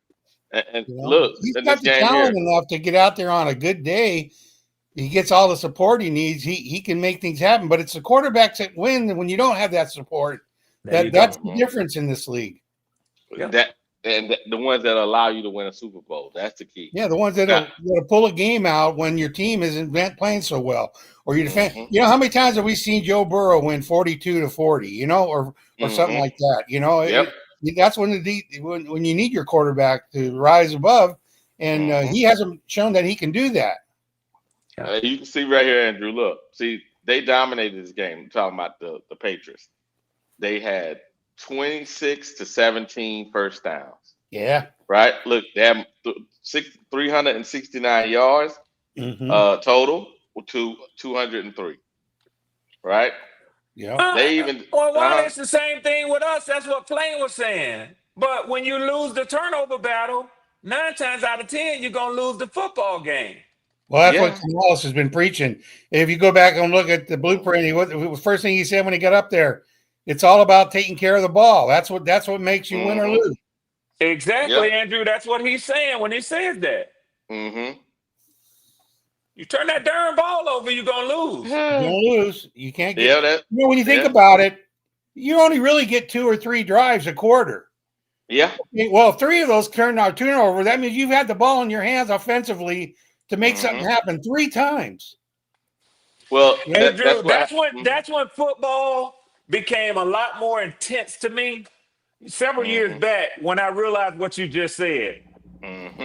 And You know, look, he's in got this the game talent here, enough to get out there on a good day. He gets all the support he needs. He can make things happen. But it's the quarterbacks that win when you don't have that support. There you That's go. the difference in this league. Yep. that and the ones that allow you to win a Super Bowl. That's the key. Yeah, the ones that'll pull a game out when your team isn't playing so well, or you defend. Mm-hmm. You know how many times have we seen Joe Burrow win 42-40? You know, or something like that. You know, Yep. that's when when you need your quarterback to rise above, and he hasn't shown that he can do that. You can see right here, Andrew. Look, see, they dominated this game. I'm talking about the Patriots. They had 26-17 first downs. Yeah. Right. Look, they have 369 yards total to 203. Right. Yeah. They even. Well, it's the same thing with us. That's what Flame was saying. But when you lose the turnover battle, 9 times out of 10, you're gonna lose the football game. Well, that's what Canales has been preaching. If you go back and look at the blueprint, the first thing he said when he got up there, it's all about taking care of the ball. That's what makes you win or lose. Exactly, Andrew. That's what he's saying when he says that. Mm-hmm. You turn that darn ball over, you're gonna lose. You're gonna lose. You can't get. Yeah, when you think about it, you only really get 2 or 3 drives a quarter. Yeah. Well, if 3 of those turn out turnover, that means you've had the ball in your hands offensively to make something happen 3 times. Well, Andrew, that's when football became a lot more intense to me. Several years back, when I realized what you just said,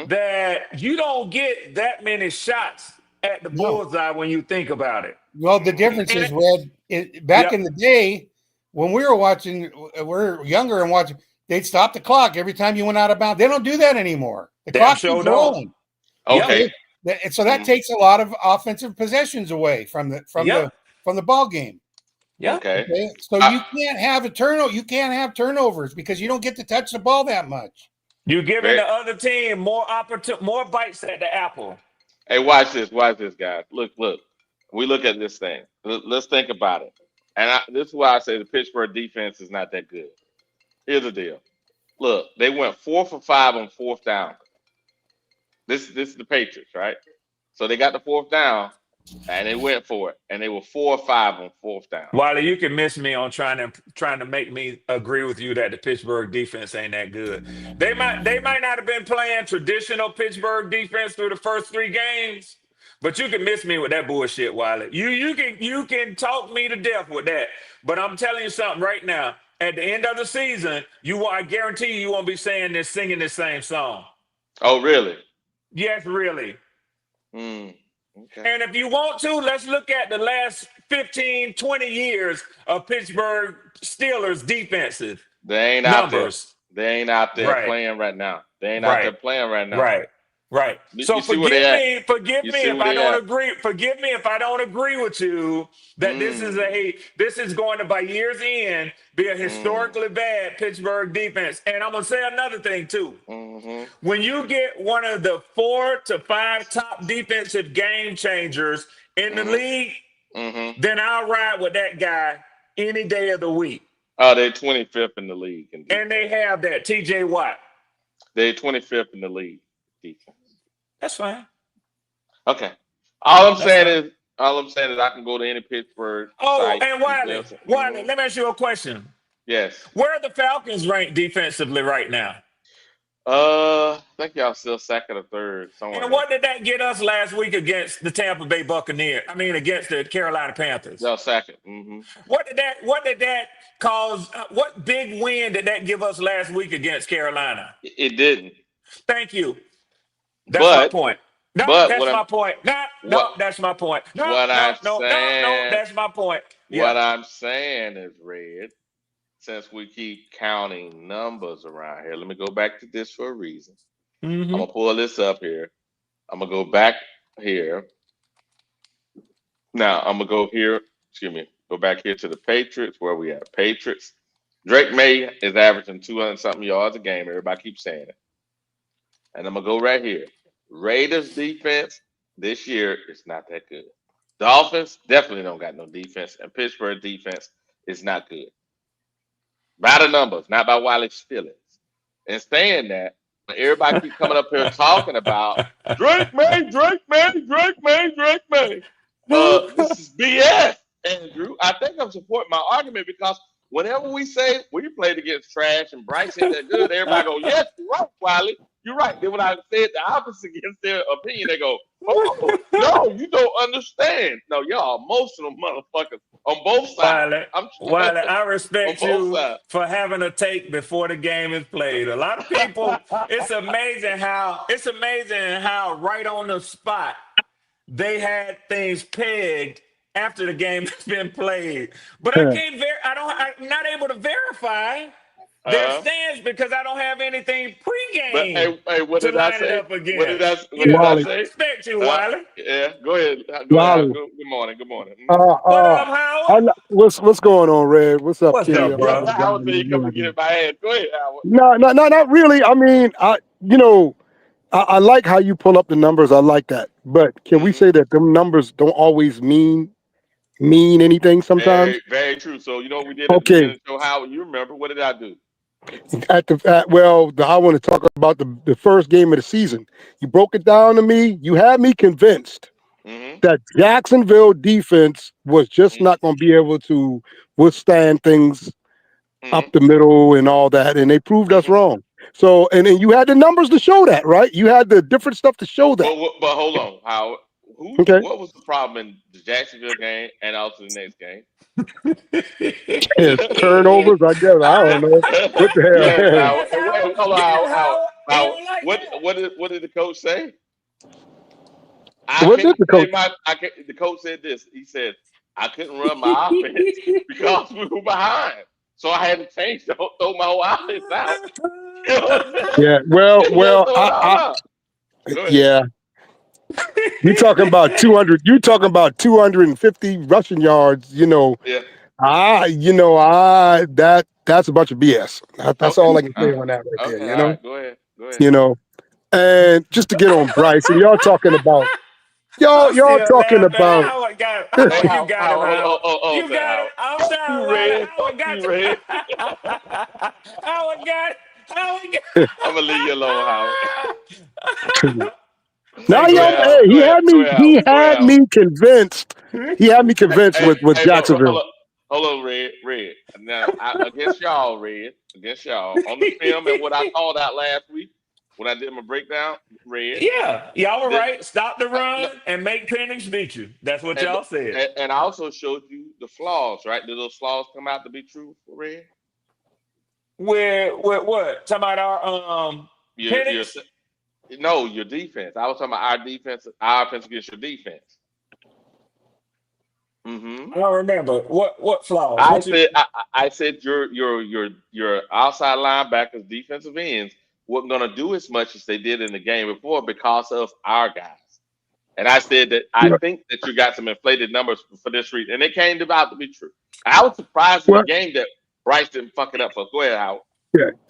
that you don't get that many shots at the bullseye when you think about it. Well, the difference is, Red, back in the day, when we were younger and watching, they'd stop the clock every time you went out of bounds. They don't do that anymore. The clock keeps rolling. Okay. And so that takes a lot of offensive possessions away from the ball game. Yeah. Okay. So you can't have a turnover. You can't have turnovers because you don't get to touch the ball that much. You're giving the other team more bites at the apple. Hey, watch this, guys. Look. We look at this thing. Let's think about it. And this is why I say the Pittsburgh defense is not that good. Here's the deal. Look, they went 4 for 5 on 4th down. This is the Patriots, right? So they got the 4th down, and they went for it, and they were 4 or 5 on 4th down. Wiley, you can miss me on trying to make me agree with you that the Pittsburgh defense ain't that good. They might not have been playing traditional Pittsburgh defense through the first 3 games, but you can miss me with that bullshit, Wiley. You can talk me to death with that. But I'm telling you something right now. At the end of the season, I guarantee you won't be singing this same song. Oh, really? Yes, really. Okay. And if you want to, let's look at the last 15, 20 years of Pittsburgh Steelers defenses. They ain't numbers. out there. They ain't out there playing right now. They ain't out there playing right now. Right. Right. So You see where they at? forgive You me see if where I they don't at? agree. Forgive me if I don't agree with you that this is going to by year's end be a historically bad Pittsburgh defense. And I'm gonna say another thing too. When you get one of the 4 to 5 top defensive game changers in the league, then I'll ride with that guy any day of the week. Oh, they're 25th in the league in defense. And they have that TJ Watt. They're 25th in the league defense. That's fine. Okay. All I'm saying is I can go to any Pittsburgh site. And Wiley, let me ask you a question. Yes. Where are the Falcons ranked defensively right now? I think y'all still second or third somewhere. And what did that get us last week against the Tampa Bay Buccaneers? I mean, against the Carolina Panthers. Y'all second. What did that cause? What big win did that give us last week against Carolina? It didn't. Thank you. That's my point. No, that's my point. No, that's my point. No, that's my point. Yeah. What I'm saying is, Red, since we keep counting numbers around here, let me go back to this for a reason. I'm going to pull this up here. I'm going to go back here. Now, I'm going to go here. Go back here to the Patriots, where we at. Patriots. Drake May is averaging 200-something yards a game. Everybody keeps saying it. And I'm going to go right here. Raiders defense this year is not that good. Dolphins definitely don't got no defense. And Pittsburgh defense is not good. By the numbers, not by Wiley's feelings. And saying that, everybody keep coming up here talking about Drake May. This is BS, Andrew. I think I'm supporting my argument because whenever we say we played against trash and Bryce ain't that good, everybody go, yes, you're right, Wiley. You're right. Then when I said the opposite against their opinion, they go, oh, no, you don't understand. No, y'all emotional motherfuckers on both sides. Wiley, I respect you for having a take before the game is played. A lot of people, it's amazing how right on the spot they had things pegged after the game has been played. But I'm not able to verify their stance because I don't have anything pregame. But hey, what did I say? What did I say? I respect you, Wiley. Yeah, go ahead. Wiley. Good morning. What up, Howard? What's going on, Red? What's up, What's Kenny? up, bro? Howard said you come and get in my head. Go ahead, Howard. No, not really. I mean, I like how you pull up the numbers. I like that. But can we say that them numbers don't always mean anything sometimes? Very, very true. So you know what we did at the beginning of the show, Howard? You remember. What did I do? I want to talk about the first game of the season. You broke it down to me. You had me convinced that Jacksonville defense was just not going to be able to withstand things up the middle and all that, and they proved us wrong. So, and you had the numbers to show that, right? You had the different stuff to show that. But hold on, Howard. What was the problem in the Jacksonville game and also the next game? Turnovers, I guess. I don't know. What the hell? Yes, Howard. What did the coach say? The coach said this. He said, I couldn't run my offense because we were behind. So I had to throw my whole offense out. Yeah, yeah. You talking about 200? You talking about 250 rushing yards? Yeah. That's a bunch of BS. That's all I can say on that right there. Right, go ahead. And just to get on Bryce, and y'all talking about. Y'all talking about. You got it. You got it. I'm down. Howard got it. I'm gonna leave you alone, Howard. Now, he had me convinced. He had me convinced with Jacksonville. Hold on, Red. Now, against y'all, on the film and what I called out last week when I did my breakdown, Red. Yeah, y'all were right. Stop the run and make Penix beat you. That's what y'all said. And I also showed you the flaws, right? Did those flaws come out to be true for Red? With what? Talking about our Penix? No, your defense. I was talking about our defense, our offense against your defense. I don't remember what flaws. I said your outside linebackers, defensive ends weren't going to do as much as they did in the game before because of our guys. And I said that I think that you got some inflated numbers for this reason, and it came about to be true. I was surprised in the game that Bryce didn't fuck it up for. Go ahead, Howard.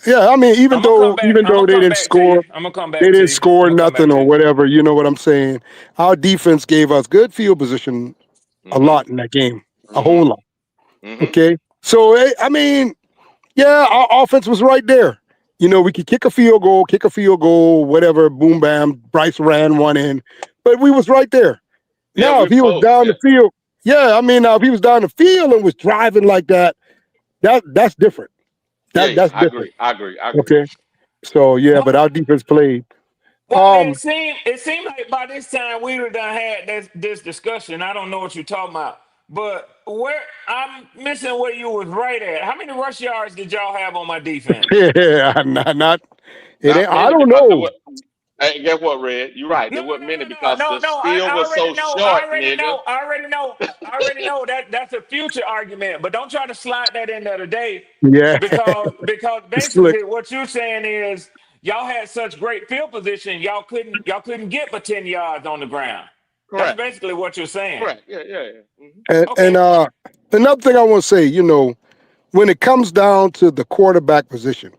Yeah. I mean, even though they didn't score, I'm gonna come back. they didn't score nothing or whatever. You know what I'm saying? Our defense gave us good field position a lot in that game, a whole lot. Okay, so I mean, yeah, our offense was right there. You know, we could kick a field goal, whatever, boom, bam. Bryce ran one in, but we was right there. Yeah, now, if he was down the field, I mean, now if he was down the field and was driving like that, that's different. That's different. I agree. Okay, so yeah, but our defense played. Well, it seemed like by this time we would have had this discussion. I don't know what you're talking about, but where I'm missing where you was right at. How many rush yards did y'all have on my defense? Yeah, not it ain't, I don't know. Hey, guess what, Red? You're right. There weren't many because the field was so short, I already know that that's a future argument, but don't try to slide that in there today. Yeah. Because basically what you're saying is y'all had such great field position, y'all couldn't get but 10 yards on the ground. Correct. That's basically what you're saying. Correct. Yeah. And another thing I want to say, you know, when it comes down to the quarterback position,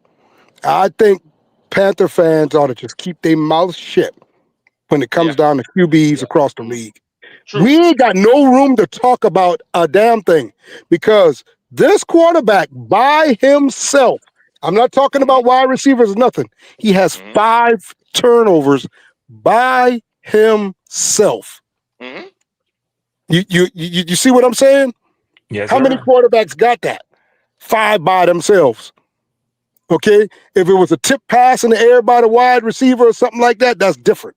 I think Panther fans ought to just keep their mouths shut when it comes down to QBs across the league. True. We ain't got no room to talk about a damn thing because this quarterback by himself, I'm not talking about wide receivers or nothing. He has 5 turnovers by himself. You see what I'm saying? Yes, How many quarterbacks got that? 5 by themselves. Okay, if it was a tip pass in the air by the wide receiver or something like that, that's different.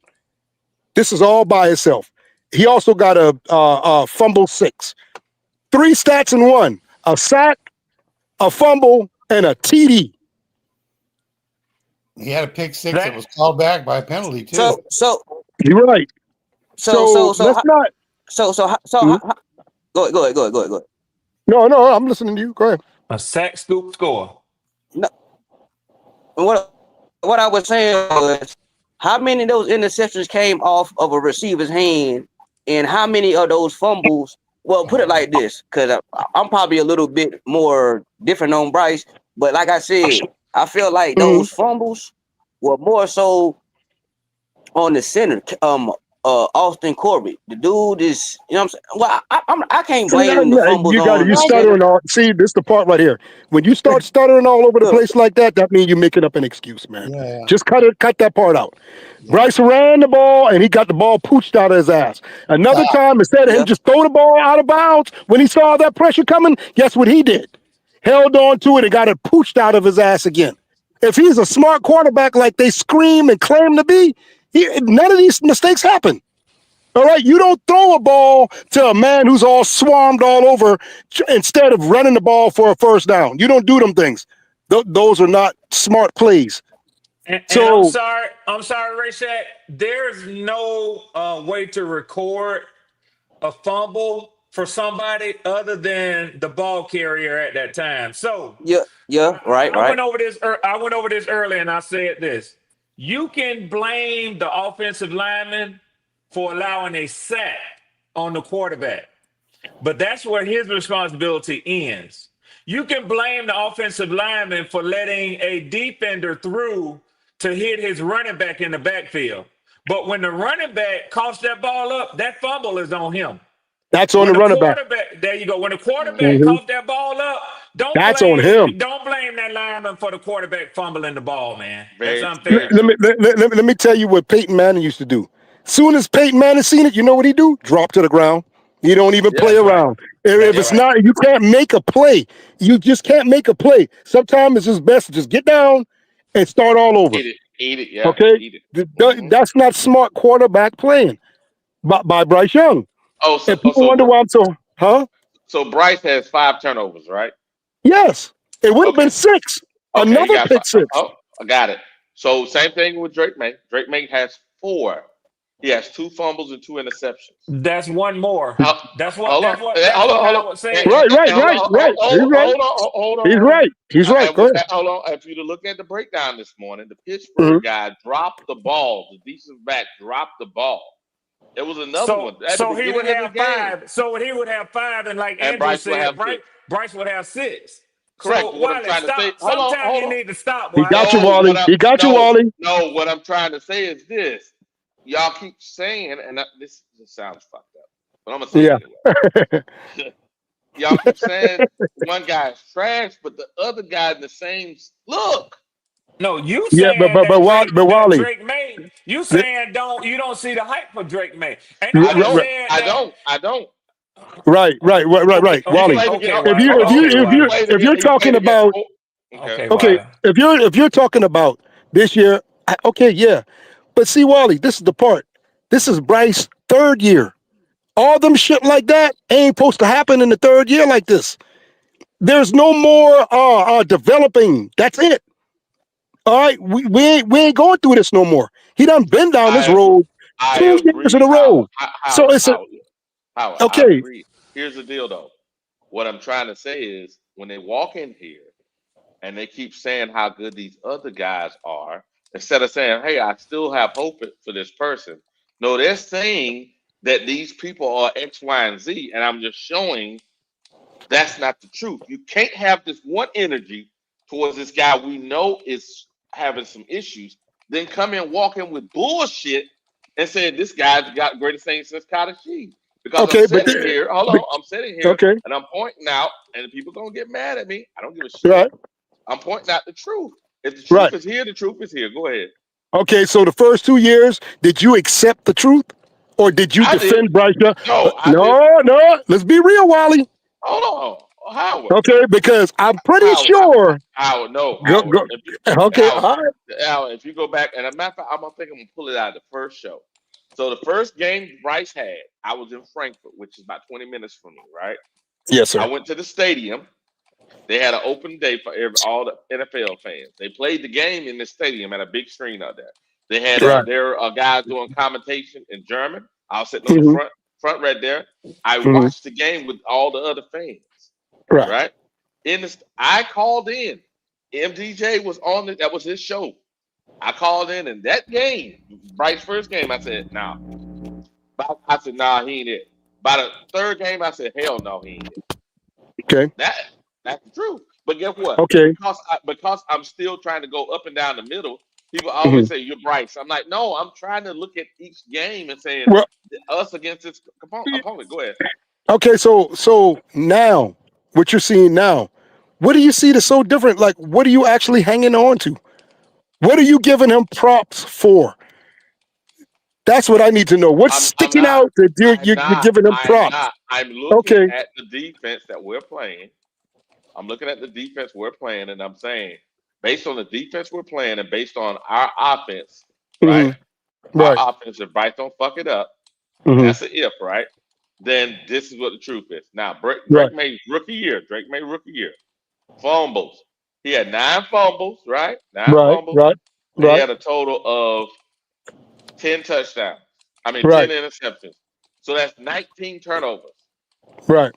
This is all by itself. He also got a fumble 6. 3 stats in one: a sack, a fumble, and a TD. He had a pick 6 that was called back by a penalty too. So you're right. So let's not. Go ahead. No, I'm listening to you. Go ahead. A sack, scoop, score. No. What I was saying was, how many of those interceptions came off of a receiver's hand, and how many of those fumbles? Well, put it like this, because I'm probably a little bit more different on Bryce, but like I said, I feel like those fumbles were more so on the center. Austin Corbett, the dude is, you know what I'm saying? Well, I can't blame the fumbles on. You stuttering all. See, this is the part right here. When you start stuttering all over the place like that, that means you're making up an excuse, man. Yeah. Just cut that part out. Bryce ran the ball and he got the ball pooched out of his ass. Another time, instead of him just throw the ball out of bounds when he saw that pressure coming, guess what he did? Held on to it and got it pooched out of his ass again. If he's a smart quarterback like they scream and claim to be, none of these mistakes happen. All right, you don't throw a ball to a man who's all swarmed all over instead of running the ball for a first down. You don't do them things. Those are not smart plays. And I'm sorry, Ray Shack. There's no way to record a fumble for somebody other than the ball carrier at that time. So right. I went over this earlier, and I said this: you can blame the offensive lineman for allowing a sack on the quarterback, but that's where his responsibility ends. You can blame the offensive lineman for letting a defender through to hit his running back in the backfield. But when the running back coughs that ball up, that fumble is on him. That's on the running back. There you go. When the quarterback coughs that ball up, don't blame that lineman for the quarterback fumbling the ball, man. That's unfair. Let me tell you what Peyton Manning used to do. Soon as Peyton Manning seen it, you know what he do? Drop to the ground. You don't even play around. If it's not, you can't make a play. You just can't make a play. Sometimes it's just best to just get down and start all over. Eat it, yeah. Okay? Eat it. That's not smart quarterback playing by Bryce Young. So people wonder why I'm so, So Bryce has 5 turnovers, right? Yes. It would have been 6. Another pick 6. Oh, I got it. So same thing with Drake May. Drake May has 4 He has 2 fumbles and 2 interceptions. That's one more. That's what Hold on. Howard said. Right. Hold He's on. right. He's right. Go ahead. Hold on. If you look at the breakdown this morning, the Mhm. Pittsburgh guy dropped the ball. The defensive back dropped the ball. It was another one at the So he would beginning of the have game. 5. So he would have 5, and like And Andrew Bryce will said, have 6. Bryce would have 6. Correct. So But what I'm Wiley, trying to say, stop. Sometimes you need to stop, He Wiley. got you, Wally. He got you, Wally. No, what I'm trying to say is this. Y'all keep saying, and this sounds fucked up, but I'm gonna say it anyway. Y'all keep saying one guy's trash, but the other guy in the same look. No, you Yeah, saying but Wally. Drake May. You saying you don't see the hype for Drake May. Ain't I nobody don't. saying I that. don't. I don't. Right. Wally. If you're talking about if you're talking about this year, okay, yeah. But see, Wally, this is the part. This is Bryce's 3rd year. All them shit like that ain't supposed to happen in the 3rd year like this. There's no more developing. That's it. All right, we ain't going through this no more. He done been down this road 2 years in a row. So it's a Howard, I okay. agree. Here's the deal, though. What I'm trying to say is when they walk in here and they keep saying how good these other guys are, instead of saying, hey, I still have hope for this person. No, they're saying that these people are X, Y, and Z, and I'm just showing that's not the truth. You can't have this one energy towards this guy we know is having some issues, then come in walking with bullshit and say this guy's got greatest thing since Carter Sheed. Because I'm sitting here, I'm sitting here and I'm pointing out, and people gonna get mad at me. I don't give a shit. Right. I'm pointing out the truth. If the truth is here, the truth is here. Go ahead. Okay, so the first 2 years, did you accept the truth, or did you defend Bryce Young? No. Let's be real, Wally. Hold on, Howard. Okay, because I'm pretty sure. Howard, no. Howard. Okay, all right. Howard, if you go back, and a matter of fact, I'm gonna pull it out of the first show. So the first game Bryce had, I was in Frankfurt, which is about 20 minutes from me, right? Yes, sir. I went to the stadium. They had an open day for all the NFL fans. They played the game in the stadium at a big screen out there. They had their guys doing commentation in German. I was sitting on the front right there. I watched the game with all the other fans. Right? I called in. MDJ was on it. That was his show. I called in that game, Bryce's first game, I said, nah. I said, nah, he ain't it. By the 3rd game, I said, hell no, he ain't it. Okay. That's the truth. But guess what? Okay. Because I'm still trying to go up and down the middle, people always say, you're Bryce. I'm like, no, I'm trying to look at each game and saying, us against this opponent. Go ahead. Okay, so now, what you're seeing now, what do you see that's so different? Like, what are you actually hanging on to? What are you giving him props for? That's what I need to know. What's sticking out that you're giving him props? I'm looking at the defense that we're playing. I'm looking at the defense we're playing, and I'm saying, based on the defense we're playing and based on our offense, right? Our offense, if Bryce don't fuck it up, that's an if, right? Then this is what the truth is. Now, Drake May's rookie year. Fumbles. He had 9 fumbles, right? 9 fumbles. He had a total of 10 touchdowns. 10 interceptions. So that's 19 turnovers. Right.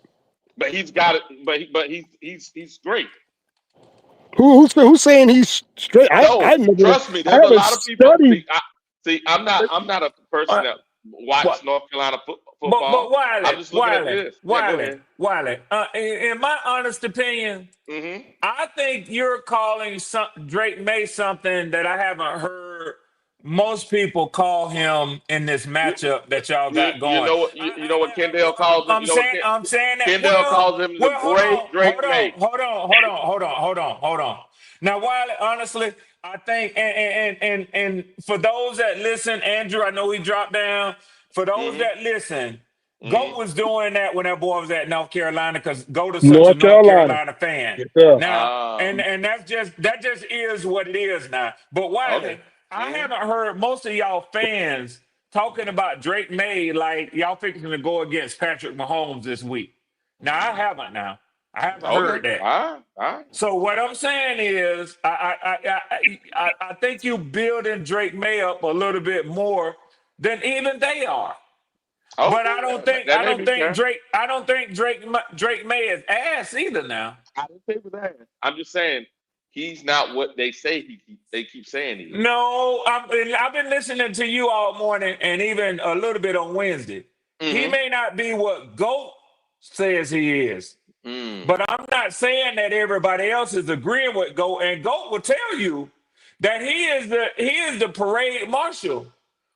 But he's got it. But he's great. Who's saying he's straight? Trust me. There's a lot of people. See, I'm not a person that watch North Carolina football. But Wiley, I'm just looking at this. Wiley. In my honest opinion, I think you're calling Drake May something that I haven't heard most people call him in this matchup that y'all got going. You know what Kendall calls him? I'm saying that Kendall calls him the great Drake May. Hold on. Now, Wiley, honestly, I think, and for those that listen, Andrew, I know he dropped down. For those that listen, Goat was doing that when that boy was at North Carolina because Goat is such a North Carolina fan. Now, and that just is what it is now. But Wiley, I haven't heard most of y'all fans talking about Drake May like y'all fixing to go against Patrick Mahomes this week. Now, I haven't heard that. All right. So what I'm saying is, I think you building Drake May up a little bit more than even they are. Oh, But I don't think that may be fair. Drake May is ass either now. I didn't say that. I'm just saying he's not what they say they keep saying he is. No, I've been listening to you all morning and even a little bit on Wednesday. He may not be what GOAT says he is. But I'm not saying that everybody else is agreeing with GOAT, and GOAT will tell you that he is the parade marshal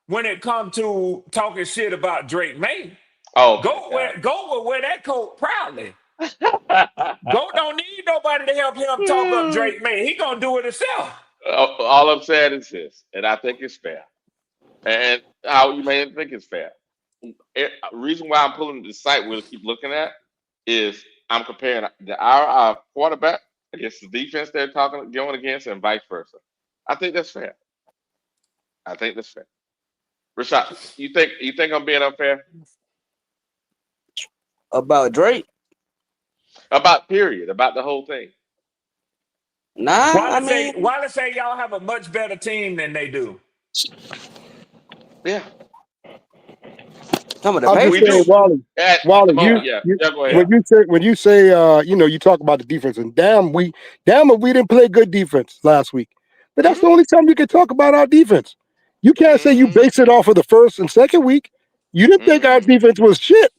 when it comes to talking shit about Drake May. Oh, GOAT will wear that coat proudly. GOAT don't need nobody to help him talk up Drake May. He gonna do it himself. All I'm saying is this, and I think it's fair. And how you may think it's fair. Reason why I'm pulling the site we'll keep looking at is I'm comparing our quarterback against the defense they're going against, and vice versa. I think that's fair. Rashad, you think I'm being unfair? About Drake? About the whole thing. Nah, Wallace say y'all have a much better team than they do. Yeah. I'm just saying, Wally, go ahead. when you say you talk about the defense, and damn if we didn't play good defense last week. But that's the only time you can talk about our defense. You can't say you base it off of the first and second week. You didn't think our defense was shit.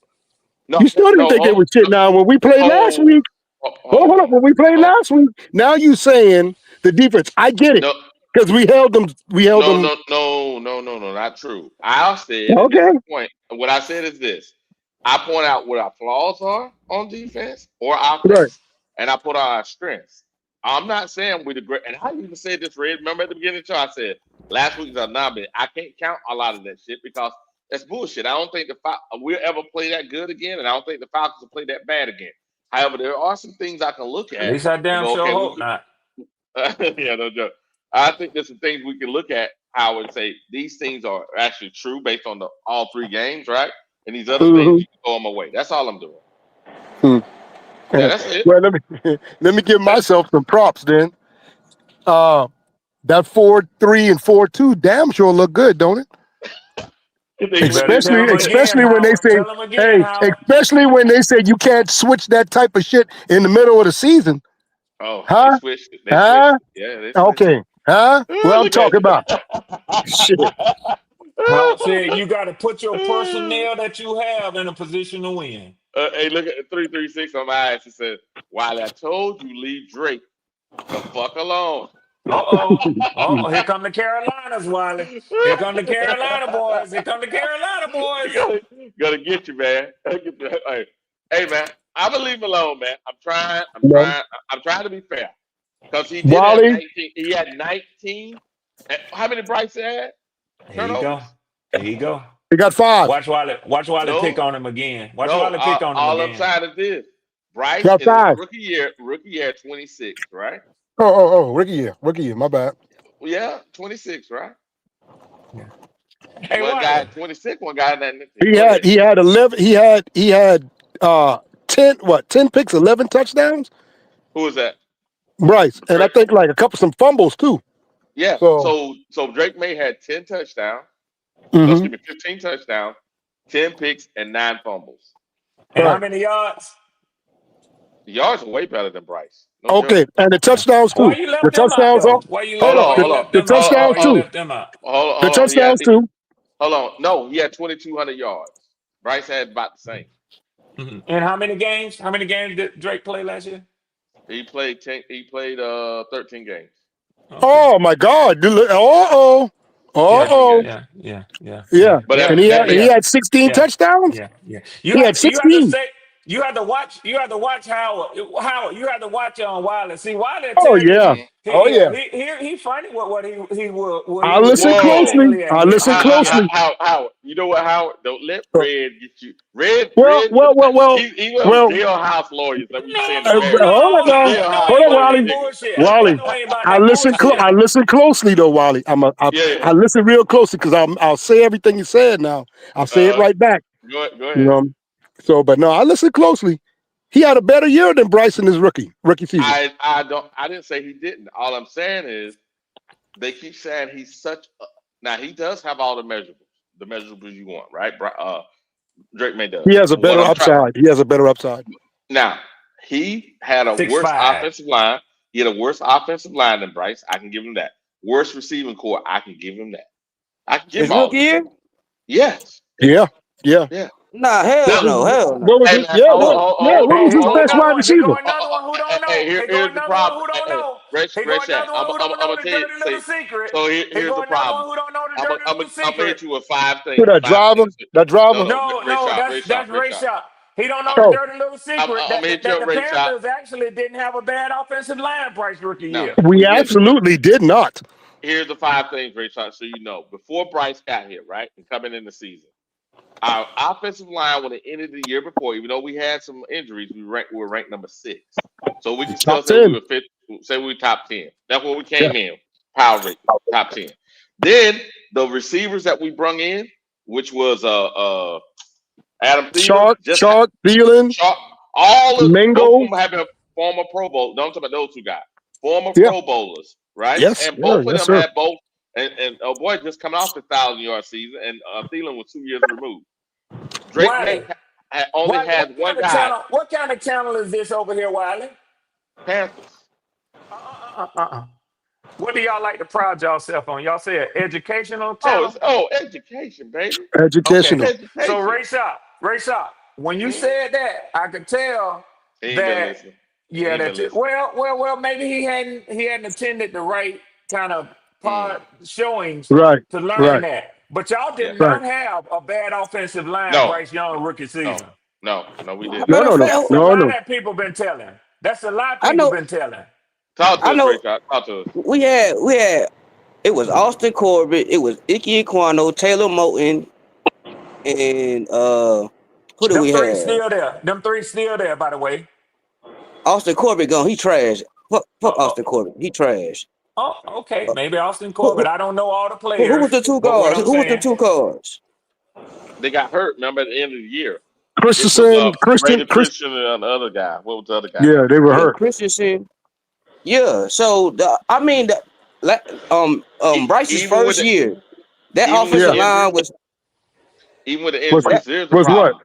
You still didn't think they were shit. Now when we played last week, hold up. When we played last week, now you saying the defense. I get it. Because we held them. No, not true. I said at this point, what I said is this. I point out what our flaws are on defense or offense, and I put out our strengths. I'm not saying we're the great, and I even said this, Red. Remember at the beginning of the show, I said last week's anomaly. I can't count a lot of that shit because that's bullshit. I don't think we'll ever play that good again, and I don't think the Falcons will play that bad again. However, there are some things I can look at. At least I damn sure hope not. Yeah, no joke. I think there's some things we can look at how and say these things are actually true based on all three games, right? And these other things you can throw them away. That's all I'm doing. Yeah, that's it. Well, let me give myself some props then. That 4-3 and 4-2 damn sure look good, don't it? Especially when they say, especially when they say you can't switch that type of shit in the middle of the season. Oh, huh? They switched. Yeah, they switched. Okay. Huh? Well, I'm talking about shit. Howard said you got to put your personnel that you have in a position to win. Hey, look at 336 on my eyes. He said, "Wiley, I told you leave Drake the fuck alone." Here come the Carolinas, Wiley. Here come the Carolina boys. Gonna get you, man. Hey, man, I'm gonna leave him alone, man. I'm trying to be fair because he did have 19. He had 19. How many Bryce had? Here you go. He got 5. Watch Wiley pick on him again. All I'm saying is this: Bryce in his rookie year 26, right? Rookie year. My bad. Yeah, 26, right? Yeah. Hey, one guy at 26, one guy at 19. He had 11. He had 10 picks, 11 touchdowns. Who was that? Bryce, and I think like some fumbles too. Yeah. So Drake May had 10 touchdowns. Excuse me, 15 touchdowns, 10 picks, and 9 fumbles. And how many yards? The yards are way better than Bryce. Okay, and the touchdowns too. Why you left them out, though? Why you left them out? The touchdowns too. Hold on. No, he had 2,200 yards. Bryce had about the same. And how many games? How many games did Drake play last year? He played 13 games. Okay. Oh my God! Yeah. But and he had 16 touchdowns. Yeah. He had 16. You had to watch Howard. You had to watch on Wiley. See, Wiley he funny with what he will. I listen closely. Howard, you know what, Howard? Don't let Red get you. Red. He was jailhouse lawyers. Like we saying. Hold on, Wally. I listen closely though, Wally. I listen real closely because I'll say everything you said now. I'll say it right back. Go ahead. You know? But no, I listen closely. He had a better year than Bryce in his rookie season. I didn't say he didn't. All I'm saying is they keep saying he's such a, now he does have all the measurables. the measurables you want, right? Drake May does. He has a And what better I'm trying upside. He has a better upside. now, he had a worse 6'5". offensive line. He had a worse offensive line than Bryce. I can give him that. Worse receiving core. I can give him that. I can give His him all rookie that. year? Yes. Yeah, yeah. Yeah. Nah, hell Now, no, hell no. What was hey it? man, Yeah, hold, what? No. hold, Yeah, hold, what Hey, was hold, here his go hold best on. another wide one. Here go receiver? another one who don't know. Here go Here's the another one problem. who don't know. Here Ray go Shat, another one I'm who don't know gonna the tell you. dirty little Say, secret. so Here here's go the another problem. one who don't know the I'm dirty little gonna secret. hit you with five Who, things. that Five driver? things. That No, driver? no, No, Ray no, Shot, Ray that's Shot, Ray Ray Shot. Shot. He don't know the Oh, dirty little I'm secret gonna hit that you the up, Ray Shot. Panthers actually didn't have a bad offensive line Bryce rookie No, year. we we didn't. absolutely did not. Here's the five things, Ray Shot, so you know. Before Bryce got here, right, and coming in the season, our offensive line when it ended the year before, even though we had some injuries, we were ranked number 6. So we can still Top say we 10. were say we were top 10. That's where we Yeah. came in. Power rating, top 10. Then the receivers that we brung in, which was Adam Thielen, Shark, Thielen, both of Mingo. them have been former Pro Bowl. Don't talk about those two guys. Former Yeah. Pro Bowlers, right? Yes, And sir. both of Yes, them sir. had both. And oh boy, just coming off the 1,000-yard season, and Thielen was 2 years removed. Drake May Wiley, only has one guy. What kind of channel is this over here, Wiley? Panthers. What do y'all like to pride yourself on? Y'all say an educational Oh, channel? it's education, baby. Okay. Educational. So Education. Ray Shot, when you said that, I could tell He ain't been that listening. He yeah, ain't been listening. well, maybe he hadn't attended the right kind of part showings Right, to learn right, that. But y'all Yeah. did right. not have a bad offensive line, No, Bryce Young rookie no, season. no, we didn't. No, Matter no, of no, fact, That's the no, lie no. that people been telling. That's the lie I people know, been telling. Talk to I us, know. Rachel. Talk to us. We had. It was Austin Corbett. It was Ike Ekwano, Taylor Moton, and who do Them we three have? still there. Them three still there, by the way. Austin Corbett gone. He trash. Fuck Uh, Austin Corbett. He trash. oh, okay. Uh, Maybe Austin who, Corbett. I don't know all the who was players, the two but what guards? I'm Who was the saying, two guards? They got hurt. Remember at the end of the year, it was Christensen, Brady Christian and the other guy. What was the other guy Yeah, name? they were Yeah, hurt. Christensen. Yeah. So Bryce's Even with first the year, that even with Yeah. offensive the line injuries, was even with the Was injuries, here's the was what? problem.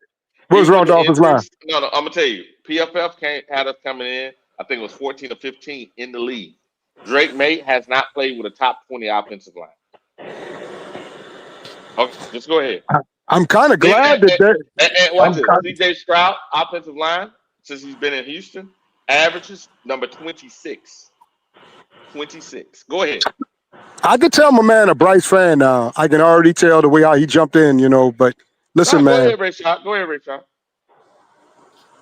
What was Even wrong with with the the offensive line? injuries, no, I'm gonna tell you, PFF had us coming in. I think it was 14 or 15 in the league. Drake May has not played with a top 20 offensive line. Okay, just go ahead. I'm kind of glad that And watch I'm this. kind CJ Stroud, offensive line, since he's been in Houston, averages number 26. 26. Go ahead. I could tell my man a Bryce fan now. I can already tell the way how he jumped in, But listen, No, go man. ahead, Ray Shot. Go ahead, Ray Shot.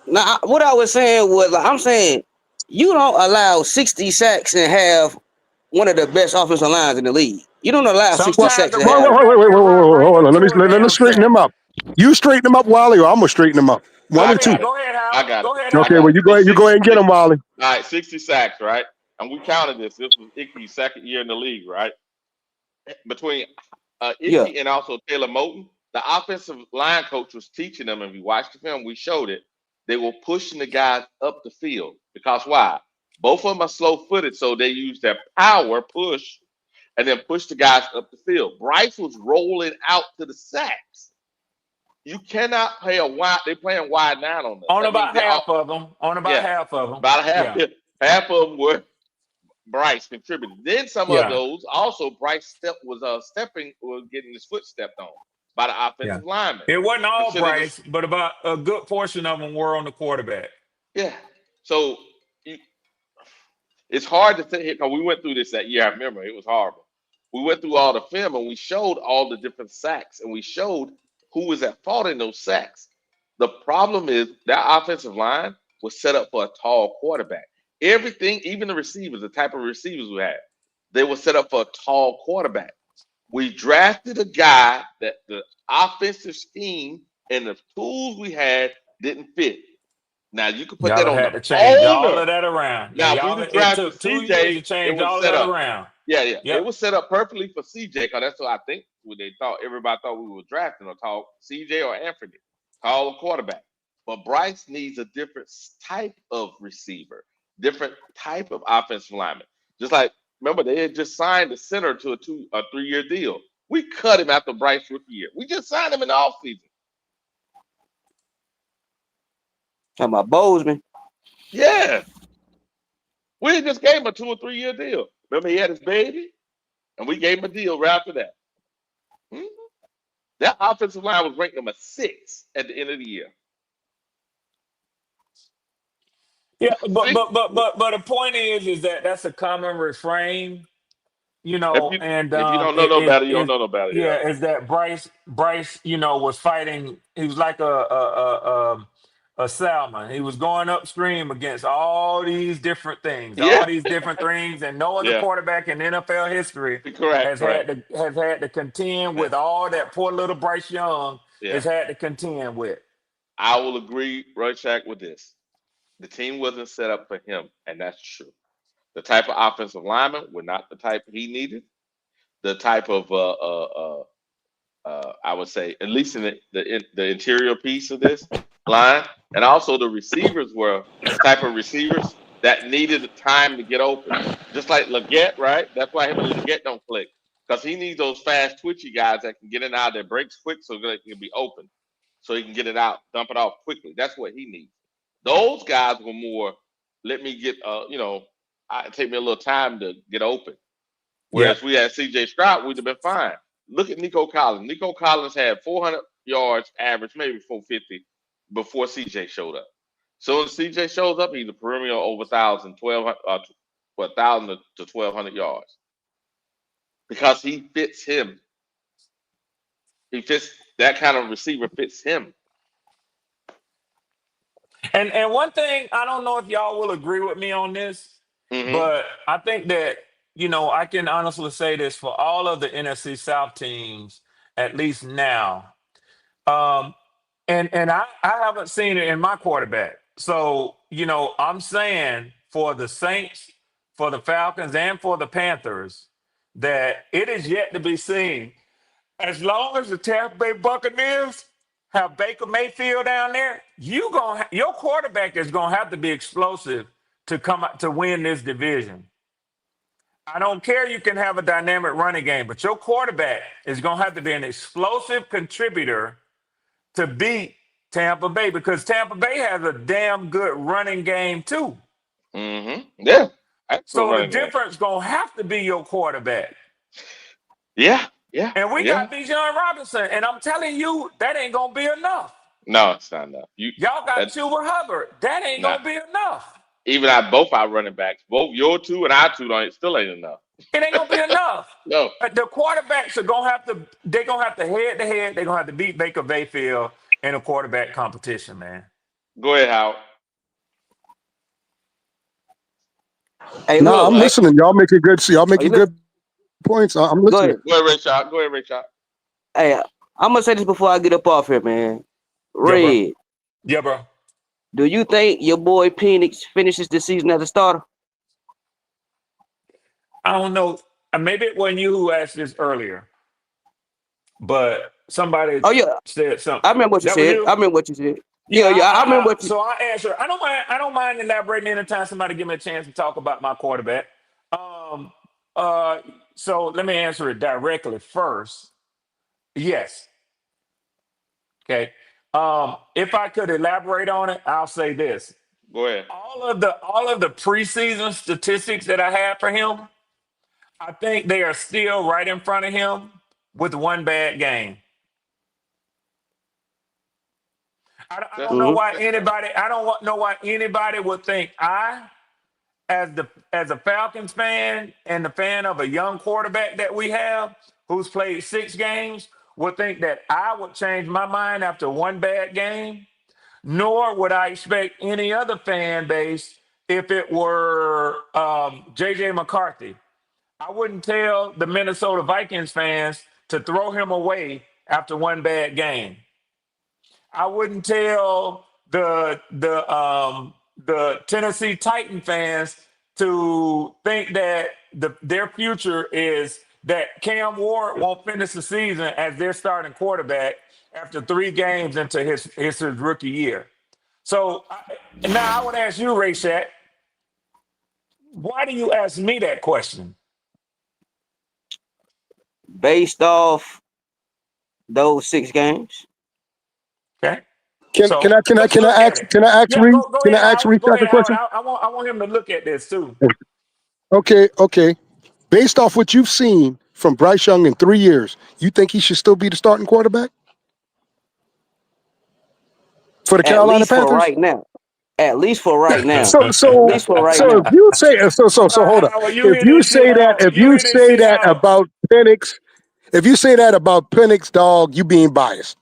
now. What I was saying was, I'm saying you don't allow 60 sacks and have one of the best offensive lines in the league. You don't allow 60 sometimes sacks the and Wait, wait, have. wait, quarterback wait, wait, can wait, run wait, right hold on. Let into a me damn straighten sack. him up. You straighten him up, Wally, or I'm gonna straighten him up. One I of the two. got it. Go ahead, I Howard. got it. Go ahead, I Okay, Howard. got well it. you go ahead and get him, Wally. All right, 60 sacks, right? And we counted this. This was Icky's second year in the league, right? Between Yeah. Icky and also Taylor Moton, the offensive line coach was teaching them, and we watched the film, we showed it. They were pushing the guys up the field. Because why? Both of them are slow footed, so they use their power push and then push the guys up the field. Bryce was rolling out to the sacks. You cannot play a wide. They're playing wide nine on us. On That means about they all half of them. On about yeah, half of them. about Yeah. half of them were Bryce contributed. Then some of Yeah. those also Bryce was getting his foot stepped on by the Yeah. offensive lineman. It wasn't all Consider this, Bryce, but about a good portion of them were on the quarterback. yeah. So it's hard to say because we went through this that year. I remember it was horrible. We went through all the film and we showed all the different sacks and we showed who was at fault in those sacks. The problem is that offensive line was set up for a tall quarterback. Everything, even the receivers, the type of receivers we had, they were set up for a tall quarterback. We drafted a guy that the offensive scheme and the tools we had didn't fit. Now you can put Y'all that have on had the to change all owner. of that around. Yeah, Now, if we'd y'all. have It drafted took 2 years CJ, to it change was all of set that up. around. Yeah. It Yep. was set up perfectly for CJ because that's what I think they thought. Everybody thought we were drafting a tall CJ or Anthony, tall quarterback. But Bryce needs a different type of receiver, different type of offensive lineman. Just like remember they had just signed the center to a 3-year deal. We cut him after Bryce rookie year. We just signed him in the offseason. Talking about Bozeman. Yeah. We just gave him a 2 or 3 year deal. Remember, he had his baby, and we gave him a deal right after that. That offensive line was ranked number 6 at the end of the year. Yeah, but the point is that that's a common refrain, and If you don't know no better, you don't know no better. Yeah. is that Bryce, was fighting. He was like a salmon. He was going upstream against all these different things, Yeah. and no other Yeah. quarterback in NFL history Correct. has had to contend with all that poor little Bryce Young Yeah. has had to contend with. I will agree, Rorschach, with this. The team wasn't set up for him, and that's true. The type of offensive linemen were not the type he needed. The type of I would say, at least in the interior piece of this line, and also the receivers were type of receivers that needed time to get open. Just like Leggett, right? That's why him and Leggett don't click, because he needs those fast, twitchy guys that can get in and out of their breaks quick, so that he can be open, so he can get it out, dump it off quickly. That's what he needs. Those guys were more, let me get, it take me a little time to get open. Whereas we had C.J. Stroud, we'd have been fine. Look at Nico Collins. Nico Collins had 400 yards average, maybe 450, before C.J. showed up. So when C.J. shows up, he's a perennial over 1,000 to 1,200 yards, because he fits him. He fits that kind of receiver. Fits him. And one thing, I don't know if y'all will agree with me on this, but I think that, I can honestly say this for all of the NFC South teams, at least now. And I haven't seen it in my quarterback. So, I'm saying for the Saints, for the Falcons, and for the Panthers, that it is yet to be seen. As long as the Tampa Bay Buccaneers have Baker Mayfield down there, your quarterback is gonna have to be explosive to come out to win this division. I don't care. You can have a dynamic running game, but your quarterback is gonna have to be an explosive contributor to beat Tampa Bay, because Tampa Bay has a damn good running game too. Yeah. So the difference gonna have to be your quarterback. Yeah. And we got Bijan Robinson, and I'm telling you, that ain't gonna be enough. No, it's not enough. Y'all got Chuba Hubbard. That ain't gonna be enough. Even both our running backs, both your two and our two, still ain't enough. It ain't gonna be enough. No. The quarterbacks are gonna have to. They're gonna have to head to head. They're gonna have to beat Baker Mayfield in a quarterback competition, man. Go ahead, Howard. Hey, no, I'm listening. Y'all making good. Y'all making good points. I'm listening. Go ahead, Rayshot. Go ahead, Rayshot. Hey, I'm gonna say this before I get up off here, man. Red. Yeah, bro. Do you think your boy Penix finishes the season as a starter? I don't know. Maybe it wasn't you who asked this earlier, but somebody said something. I remember what you said. I remember what you said. Yeah, I remember what you. So I answer. I don't mind elaborating anytime somebody give me a chance to talk about my quarterback. So let me answer it directly first. Yes. Okay. If I could elaborate on it, I'll say this. Go ahead. All of the preseason statistics that I had for him, I think they are still right in front of him with one bad game. I don't know why anybody. I don't know why anybody would think as a Falcons fan and the fan of a young quarterback that we have, who's played 6 games, would think that I would change my mind after one bad game. Nor would I expect any other fan base if it were J.J. McCarthy. I wouldn't tell the Minnesota Vikings fans to throw him away after one bad game. I wouldn't tell the Tennessee Titan fans to think that their future is that Cam Ward won't finish the season as their starting quarterback after 3 games into his rookie year. So now I would ask you, Rayshad, why do you ask me that question? based off those 6 games. Okay. Can So can I can I let's can look I at ask it. can I ask Yeah, Reed go can ahead, I ask Howard. Reed Go a ahead, Howard. question? I want him to look at this too. Okay. Based off what you've seen from Bryce Young in 3 years, you think he should still be the starting quarterback for the At Carolina least for Panthers? right now. At least for right now. So At so least for right so if now. you say so hold on. Howard, you If hear you this shit say that out. You hear this shit out. about Penix, if you say that about Penix, dog, you being biased.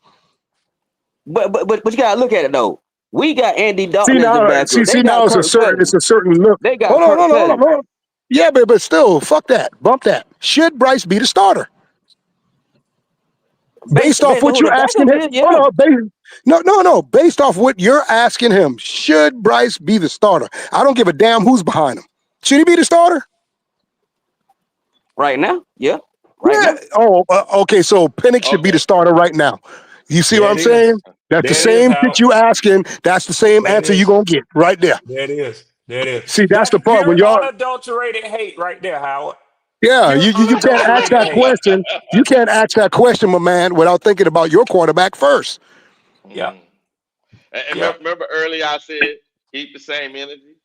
But you gotta look at it though. We got Andy See Dalton as the now, backup. They see got now it's Kirk a Cousins. certain look. They got Hold on, Kirk hold on, hold on, Cousins. hold on. Yeah, but still, fuck that. Bump that. Should Bryce be the starter? Based off Based on what who the you're asking backup him. is, Hold yeah. on, no. Based off what you're asking him, should Bryce be the starter? I don't give a damn who's behind him. Should he be the starter? Right now, yeah. Right Yeah. now. Oh, okay. So Penix should be the starter right now. You see what There I'm it is. saying? That's the There it is, same shit Howard. you asking. That's the same There it answer you're is. gonna get right there. There it is. There it is. See, that's That's the part pure when y'all. unadulterated hate right there, Howard. Yeah, Pure you can't ask unadulterated that hate. question. You can't ask that question, my man, without thinking about your quarterback first. Yep. And Yep. remember earlier I said keep the same energy.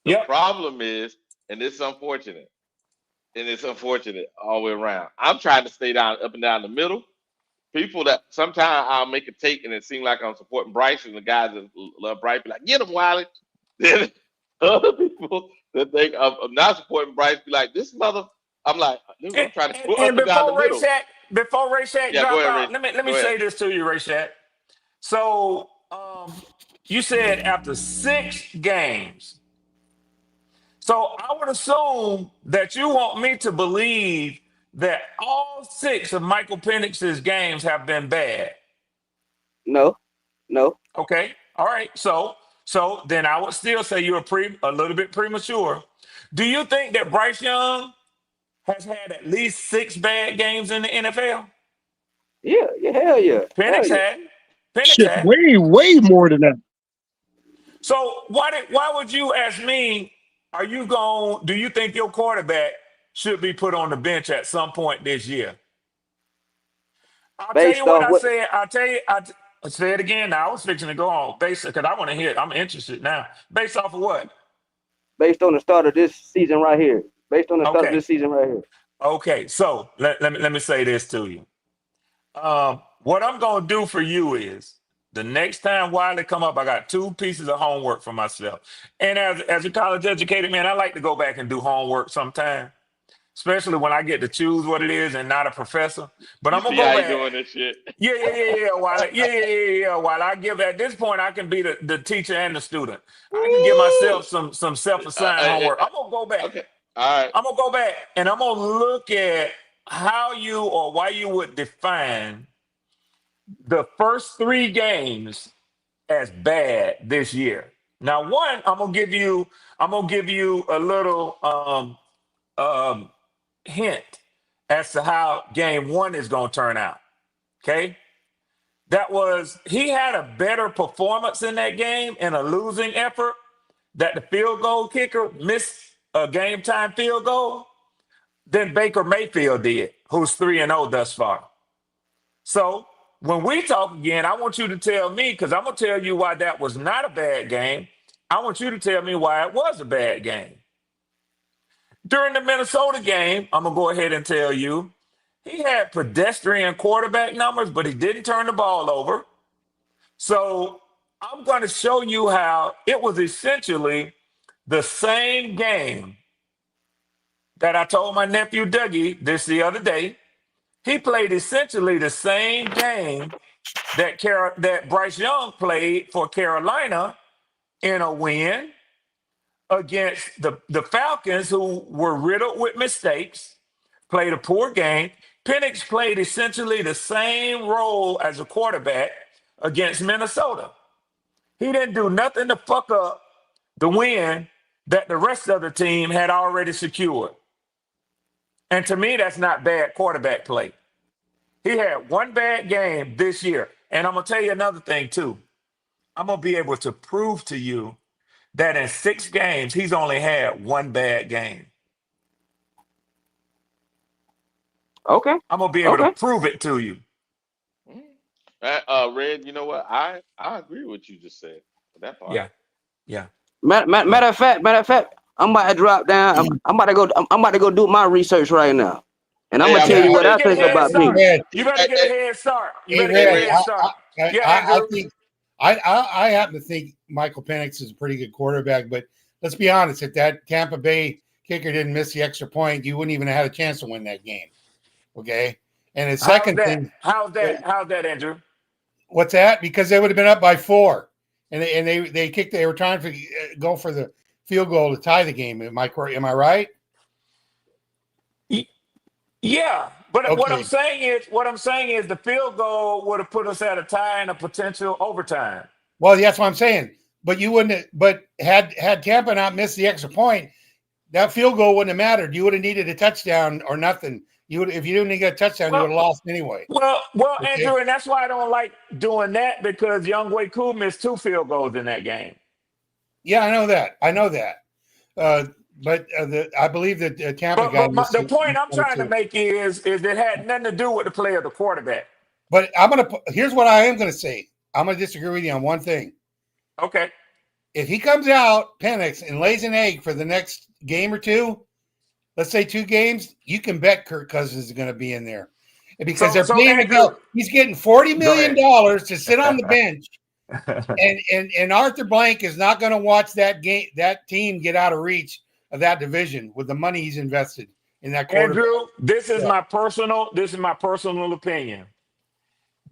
The Yep. problem is, and it's unfortunate, all the way around. I'm trying to stay down up and down the middle. People that sometimes I'll make a take and it seems like I'm supporting Bryce, and the guys that love Bryce be like, get him, Wiley. Then other people that think I'm not supporting Bryce be like, this mother. I'm like, dude, I'm trying to go up And and down the before middle. Ray Shack Yeah, go drop ahead, out, Ray. let me Go ahead. say this to you, Ray Shack. So you said after 6 games. So I would assume that you want me to believe that all 6 of Michael Penix's games have been bad. No. Okay. All right. So then I would still say you're a little bit premature. Do you think that Bryce Young has had at least 6 bad games in the NFL? Yeah, hell yeah. Hell Penix yeah. had. Penix Shit, had. way more than that. So why would you ask me, do you think your quarterback should be put on the bench at some point this year? I'll tell you Based what off I what said. I'll say it again now. I was fixing to go on base because I want to hear it. I'm interested now. Based off of what? based on the start of this season right here. Based on the start of Okay. this season right here. Okay. So let me say this to you. What I'm gonna do for you is the next time Wiley come up, I got 2 pieces of homework for myself. And as a college educated man, I like to go back and do homework sometime, especially when I get to choose what it is and not a professor. But You I'm gonna see go how he back. doing this shit? Yeah, Wiley. Yeah. While I give at this point, I can be the teacher and the student. I can give myself some self-assigned homework. I'm gonna go back. Okay. All right. I'm gonna go back and I'm gonna look at how you or why you would define the first 3 games as bad this year. Now, one, I'm gonna give you a little hint as to how game 1 is gonna turn out. Okay. He had a better performance in that game in a losing effort that the field goal kicker missed a game time field goal than Baker Mayfield did, who's 3-0 thus far. So when we talk again, I want you to tell me, because I'm going to tell you why that was not a bad game. I want you to tell me why it was a bad game. During the Minnesota game, I'm going to go ahead and tell you, he had pedestrian quarterback numbers, but he didn't turn the ball over. So I'm going to show you how it was essentially the same game that I told my nephew Dougie this the other day. He played essentially the same game that Bryce Young played for Carolina in a win against the Falcons, who were riddled with mistakes, played a poor game. Penix played essentially the same role as a quarterback against Minnesota. He didn't do nothing to fuck up the win that the rest of the team had already secured. And to me, that's not bad quarterback play. He had 1 bad game this year. And I'm going to tell you another thing, too. I'm going to be able to prove to you that in 6 games, he's only had 1 bad game. Okay. I'm gonna be able to prove it to you. Red, you know what? I agree with what you just said. That part. Yeah. Yeah. Matter of fact, I'm about to drop down. I'm about to go. I'm about to go do my research right now, and I'm Hey, gonna I'm tell you You what going better I get a think to. head about start. Penix. Red, You better get a head start. You hey, better get Red, a head start. Yeah, I Andrew. think I happen to think Michael Penix is a pretty good quarterback, but let's be honest, if that Tampa Bay kicker didn't miss the extra point, you wouldn't even have had a chance to win that game. Okay. And the How's second that? thing, How's that? How's that, Andrew? what's that? Because they would have been up by 4, and they kicked. They were trying to go for the field goal to tie the game. Am I right? Yeah, but what I'm Okay. saying is the field goal would have put us at a tie and a potential overtime. Well, that's what I'm saying. But you wouldn't. But had Tampa not missed the extra point, that field goal wouldn't have mattered. You would have needed a touchdown or nothing. You would, if you didn't get a touchdown, you would have lost anyway. Well, Okay. Andrew, and that's why I don't like doing that because Younghoe Koo missed 2 field goals in that game. Yeah, I know that. But I believe that Tampa guy But missed the point I'm one trying to too. make is it had nothing to do with the play of the quarterback. But here's what I am gonna say. I'm gonna disagree with you on one thing. Okay. If he comes out, Penix, and lays an egg for the next game or two, let's say 2 games, you can bet Kirk Cousins is going to be in there because they're paying the bill. He's getting $40 million to sit on the bench, and Arthur Blank is not going to watch that team get out of reach of that division with the money he's invested in that quarterback. Andrew, this is my personal opinion.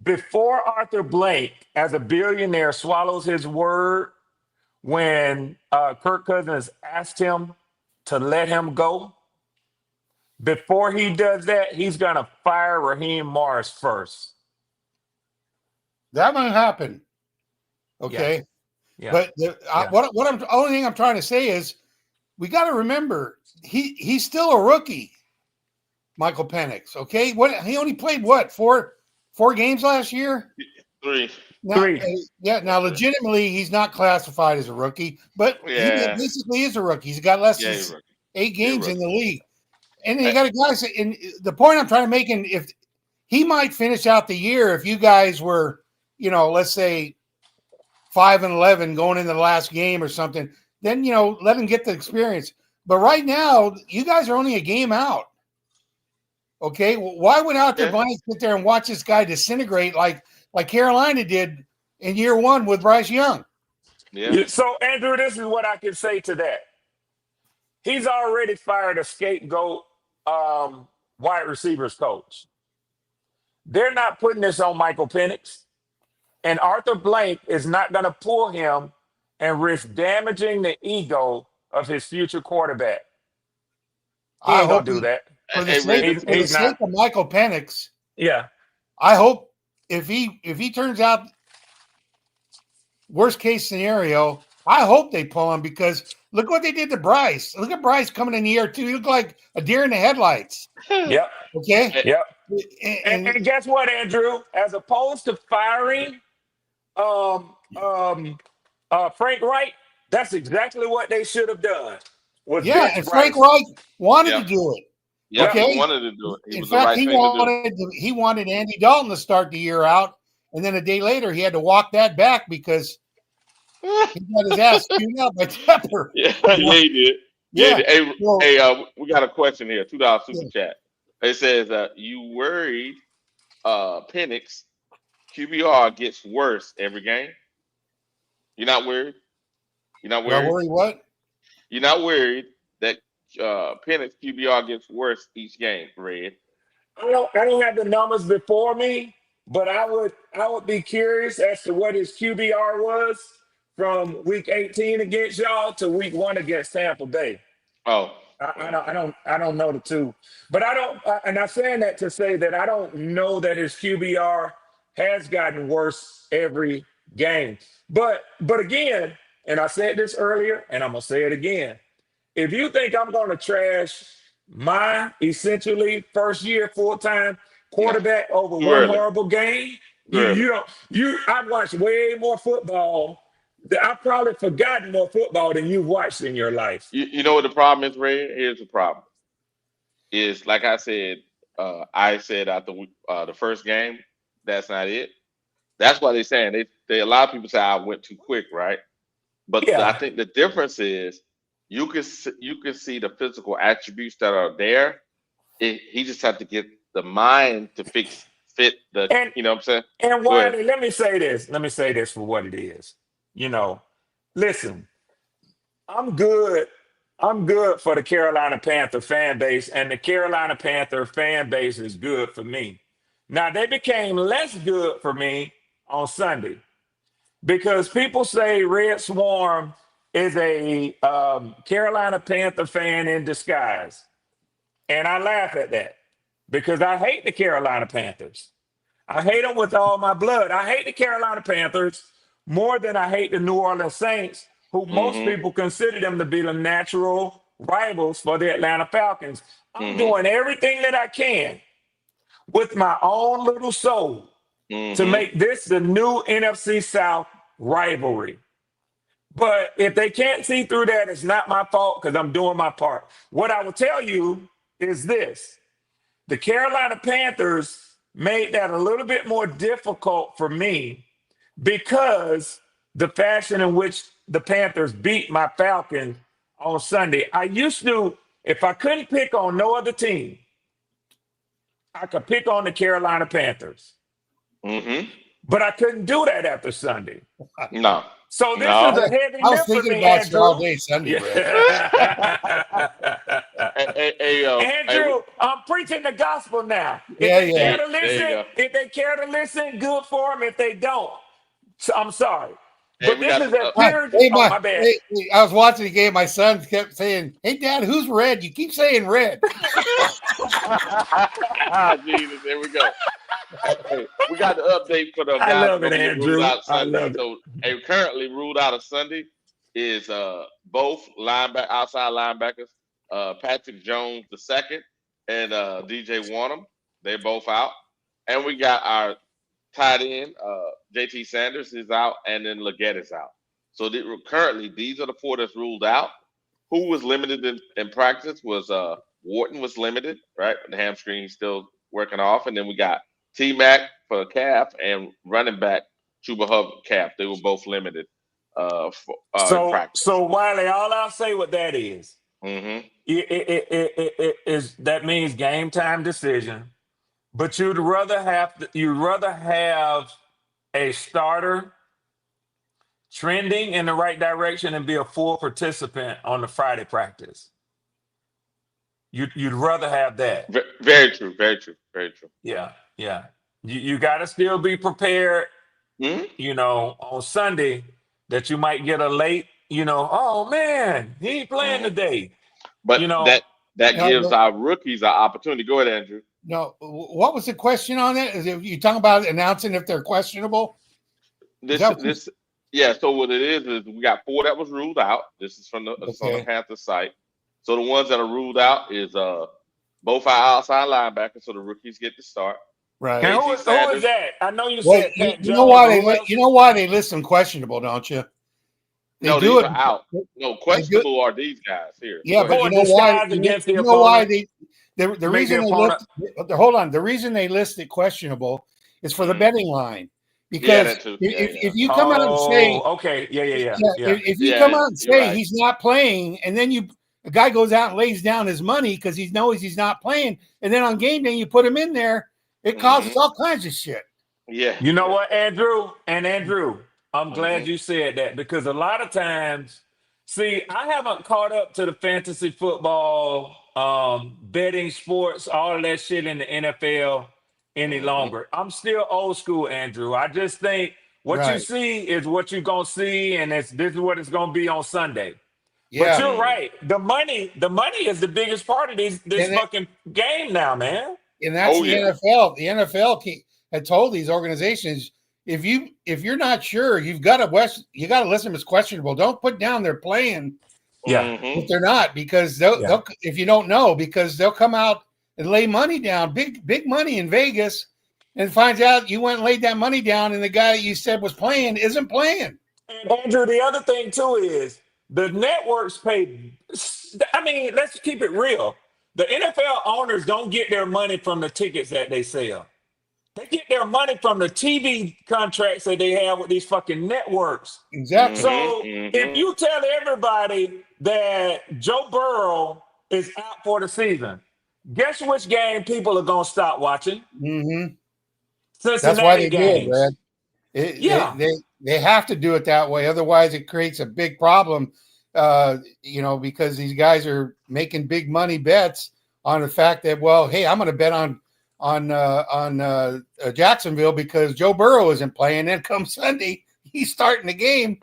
Before Arthur Blank, as a billionaire, swallows his word when Kirk Cousins asked him to let him go, before he does that, he's going to fire Raheem Morris first. That might happen. Okay. Yeah. But the only thing I'm trying to say is we got to remember he's still a rookie, Michael Penix. Okay. He only played 4 games last year? 3. Now, now legitimately, he's not classified as a rookie, but he basically is a rookie. He's got less than 8 games in the league. And then you got a guy say, and the point I'm trying to make, and if he might finish out the year if you guys were, let's say 5-11 going into the last game or something, then let him get the experience. But right now, you guys are only a game out. Okay, why would Arthur Blank sit there and watch this guy disintegrate like Carolina did in year 1 with Bryce Young? Yeah. So, Andrew, this is what I can say to that. He's already fired a scapegoat wide receivers coach. They're not putting this on Michael Penix. And Arthur Blank is not going to pull him and risk damaging the ego of his future quarterback. He ain't going to do that. For the sake of Michael Penix, I hope if he turns out worst case scenario, I hope they pull him because look what they did to Bryce. Look at Bryce coming in year 2. He looked like a deer in the headlights. Yep. Okay. Yep. And guess what, Andrew? As opposed to firing Frank Wright, that's exactly what they should have done. And Frank Wright wanted to do it. Yeah, okay? He wanted to do it. In fact, he wanted Andy Dalton to start the year out, and then a day later he had to walk that back because he got his ass chewed out by Tepper. Yeah, he did. Yeah. Hey, we got a question here. $2 super chat. It says, "You worried Penix QBR gets worse every game? You're not worried? You're not worried? Worried what? You're not worried that Penix QBR gets worse each game, Red?" I don't have the numbers before me, but I would be curious as to what his QBR was from week 18 against y'all to week 1 against Tampa Bay. Oh, I don't know the two, but I don't. And I'm saying that to say that I don't know that his QBR has gotten worse every game. But again, and I said this earlier, and I'm gonna say it again. If you think I'm gonna trash my essentially first year full-time quarterback over one horrible game, I've watched way more football. I've probably forgotten more football than you've watched in your life. You know what the problem is, Red? Here's the problem. Is like I said, I said after the first game, that's not it. That's why they're saying they a lot of people say I went too quick, right? But I Yeah. think the difference is you can see the physical attributes that are there. He just had to get the mind to fit the. And You know what I'm saying? and Go ahead. Wiley, let me say this. Let me say this for what it is. You know, listen, I'm good. I'm good for the Carolina Panther fan base, and the Carolina Panther fan base is good for me. Now they became less good for me on Sunday because people say Red Swarm is a Carolina Panther fan in disguise, and I laugh at that because I hate the Carolina Panthers. I hate them with all my blood. I hate the Carolina Panthers more than I hate the New Orleans Saints, who most Mm-hmm. people consider them to be the natural rivals for the Atlanta Falcons. I'm Mm-hmm. doing everything that I can with my own little soul to Mm-hmm. make this the new NFC South rivalry. But if they can't see through that, it's not my fault because I'm doing my part. What I will tell you is this. The Carolina Panthers made that a little bit more difficult for me because the fashion in which the Panthers beat my Falcons on Sunday. I used to, if I couldn't pick on no other team, I could pick on the Carolina Panthers. Mm-hmm. But I couldn't do that after Sunday. No. So this is No. a heavy I was lift for thinking me, about you all Andrew. day Sunday, Brad. Andrew, I'm preaching the gospel now. If Yeah, they yeah. care to listen, if they care to listen, good for them. If they don't, so I'm sorry. But We this got is some. a pure. Hey, Oh, my bad. I was watching the game. My son kept saying, "Hey, Dad, who's red? You keep saying red." Jesus, there we go. Hey, we got the update for the I guys love it, going to be ruled Andrew. out I Sunday. love it. So, currently ruled out of Sunday is both outside linebackers, Patrick Jones the second and DJ Wanham. They're both out, and we got our tight end JT Sanders is out, and then Leggett is out. So currently, these are the four that's ruled out. Who was limited in practice was Wharton was limited, right? The hamstring he's still working off, and then we got T Mac for calf and running back Chuba Hubbard calf. They were both limited in practice. So Wiley, all I'll say with that is, Mm-hmm. that means game time decision. But you'd rather have a starter trending in the right direction and be a full participant on the Friday practice. You'd rather have that. Very true. Very true. Very true. Yeah. You got to still be prepared. Mm-hmm. You know, on Sunday that you might get a late. You know, oh man, he ain't playing today. But you know that gives our rookies an opportunity. Go ahead, Andrew. No, what was the question on that? Is it, you talking about announcing if they're questionable? Yeah. So what it is we got four that was ruled out. This is from the Panther site. So the ones that are ruled out is both our outside linebackers, so the rookies get to start. Right. And who is that? I know you said Pat Jones. You know why they list them questionable, don't you? No, these are out. No, questionable are these guys here. Yeah, but you know why? You know why the reason they list. Hold on. The reason they list it questionable is for the betting line. Because if you come out and say, okay, yeah. If you come out and say he's not playing, and then a guy goes out and lays down his money because he knows he's not playing, and then on game day you put him in there, it causes all kinds of shit. Yeah. You know what, Andrew? I'm glad you said that because a lot of times, see, I haven't caught up to the fantasy football, betting sports, all of that shit in the NFL any longer. I'm still old school, Andrew. I just think what you see is what you're gonna see, and this is what it's gonna be on Sunday. Yeah. But you're right. The money is the biggest part of this fucking game now, man. And that's the NFL. The NFL had told these organizations, if you're not sure, you got to list them as questionable. Don't put down they're playing. Yeah. If they're not, because they'll if you don't know, because they'll come out and lay money down, big money in Vegas, and finds out you went and laid that money down, and the guy that you said was playing isn't playing. And Andrew, the other thing too is the networks pay. I mean, let's keep it real. The NFL owners don't get their money from the tickets that they sell. They get their money from the TV contracts that they have with these fucking networks. Exactly. So if you tell everybody that Joe Burrow is out for the season, guess which game people are gonna stop watching? Mm-hmm. Cincinnati That's why they games. do it, Brad. They have to do it that way. Otherwise, it creates a big problem. Because these guys are making big money bets on the fact that, well, hey, I'm going to bet on Jacksonville because Joe Burrow isn't playing. Then come Sunday, he's starting the game.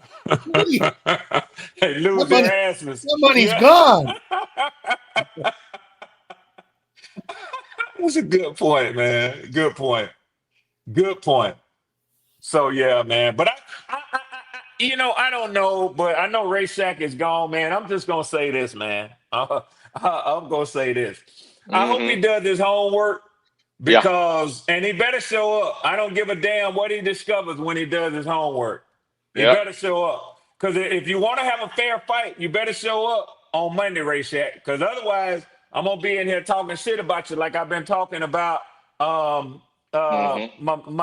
They lose their asses. The money's gone. That's a good point, man. Good point. Good point. So yeah, man. But I don't know, but I know Ray Shack is gone, man. I'm just gonna say this, man. I'm gonna say this. I hope he does his homework because, and he better show up. I don't give a damn what he discovers when he does his homework. He better show up. Because if you want to have a fair fight, you better show up on Monday, Ray Shack. Because otherwise, I'm gonna be in here talking shit about you like I've been talking about my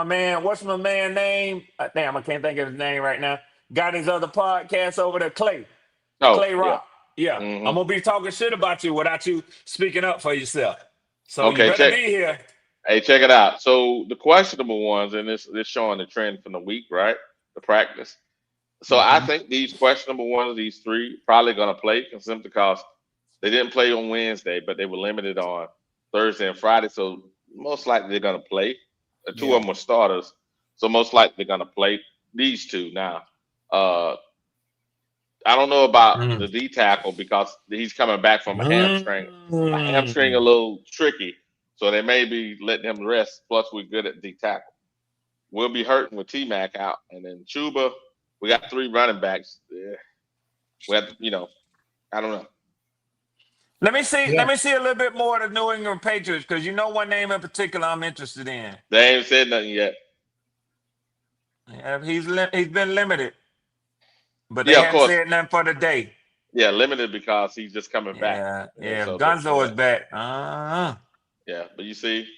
man. What's my man name? Damn, I can't think of his name right now. Got his other podcast over there, Clay Rock. Yeah. I'm gonna be talking shit about you without you speaking up for yourself. So you better be here. Hey, check it out. So the questionable ones, and this showing the trend from the week, right? The practice. So I think these questionable ones, these three, probably gonna play simply because they didn't play on Wednesday, but they were limited on Thursday and Friday. So most likely they're gonna play. The two of them were starters, so most likely they're gonna play these two. Now, I don't know about the D tackle because he's coming back from a hamstring. A hamstring a little tricky, so they may be letting him rest. Plus, we're good at D tackle. We'll be hurting with T Mac out, and then Chuba. We got three running backs. Yeah. We have, I don't know. Let me see a little bit more of the New England Patriots because one name in particular I'm interested in. They ain't said nothing yet. Yeah, he's been limited, but they haven't said nothing for the day. Yeah, limited because he's just coming back. Yeah. So Gonzo is back. Yeah, but you see,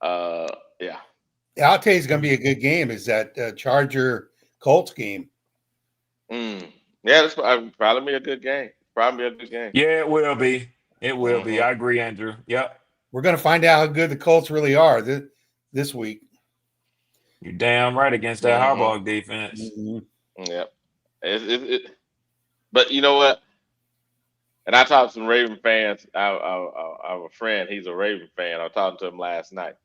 I'll tell you, it's going to be a good game. Is that Charger Colts game? Yeah, that's probably be a good game. Probably a good game. Yeah, it will be. It will be. I agree, Andrew. Yep. We're going to find out how good the Colts really are this week. You're damn right against that Harbaugh defense. Yep. But you know what? And I talked to some Raven fans. I have a friend. He's a Raven fan. I was talking to him last night.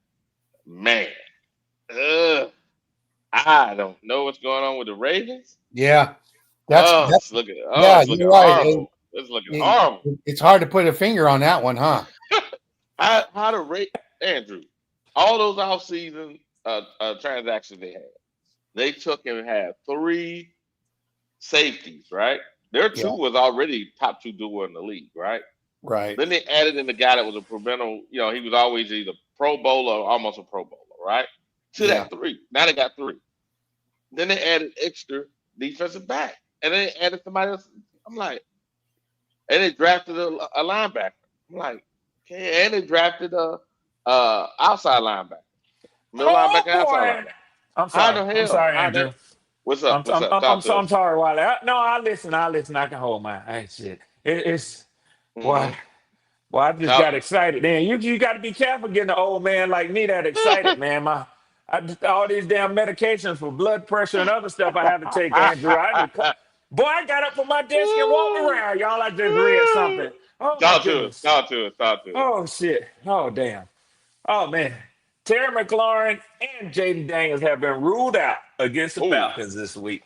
Man, I don't know what's going on with the Ravens. Yeah. It's looking horrible. It's looking horrible. It's hard to put a finger on that one, huh? How to rate Andrew? All those off-season transactions they took and had 3 safeties, right? Their 2 was already top 2 duo in the league, right? Right. Then they added in the guy that was a preventable, he was always either Pro Bowler or almost a Pro Bowler, right? To that 3. Now they got 3. Then they added extra defensive back. And then they added somebody else. I'm like, and they drafted a linebacker. I'm like, okay, and they drafted a outside linebacker. Middle linebacker, outside linebacker. I'm sorry. How the hell? I'm sorry, Andrew. What's up? I'm sorry, Wiley. No, I listen. I can hold my shit. It's why. Well, I just got excited. Then you got to be careful getting an old man like me that excited, man. All these damn medications for blood pressure and other stuff I have to take, Andrew. I got up from my desk and walked around. Y'all, I just read something. Oh, talk to us. Oh, shit. Oh, damn. Oh, man. Terry McLaurin and Jaden Daniels have been ruled out against the Falcons this week.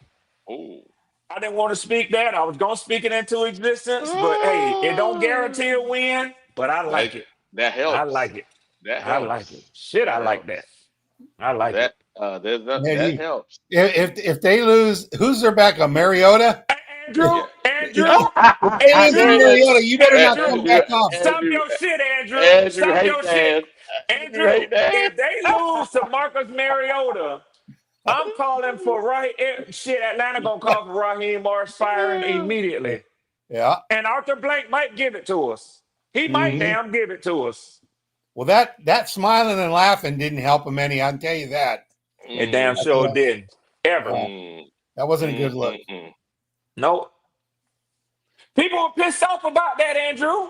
Ooh. I didn't want to speak that. I was going to speak it into existence, but hey, it don't guarantee a win, but I like it. That helps. I like it. That helps. I like it. Shit, I like that. I like it. That helps. If they lose, who's their backup? Mariota? Andrew, Mariota, you better not come back off. Stop your shit, Andrew. Stop your shit. Andrew, if they lose to Marcus Mariota, I'm calling for Atlanta gonna call for Raheem Morris firing immediately. Yeah. And Arthur Blank might give it to us. He might damn give it to us. Well, that smiling and laughing didn't help him any. I'll tell you that. It damn sure didn't. Ever. That wasn't a good look. Nope. People were pissed off about that, Andrew.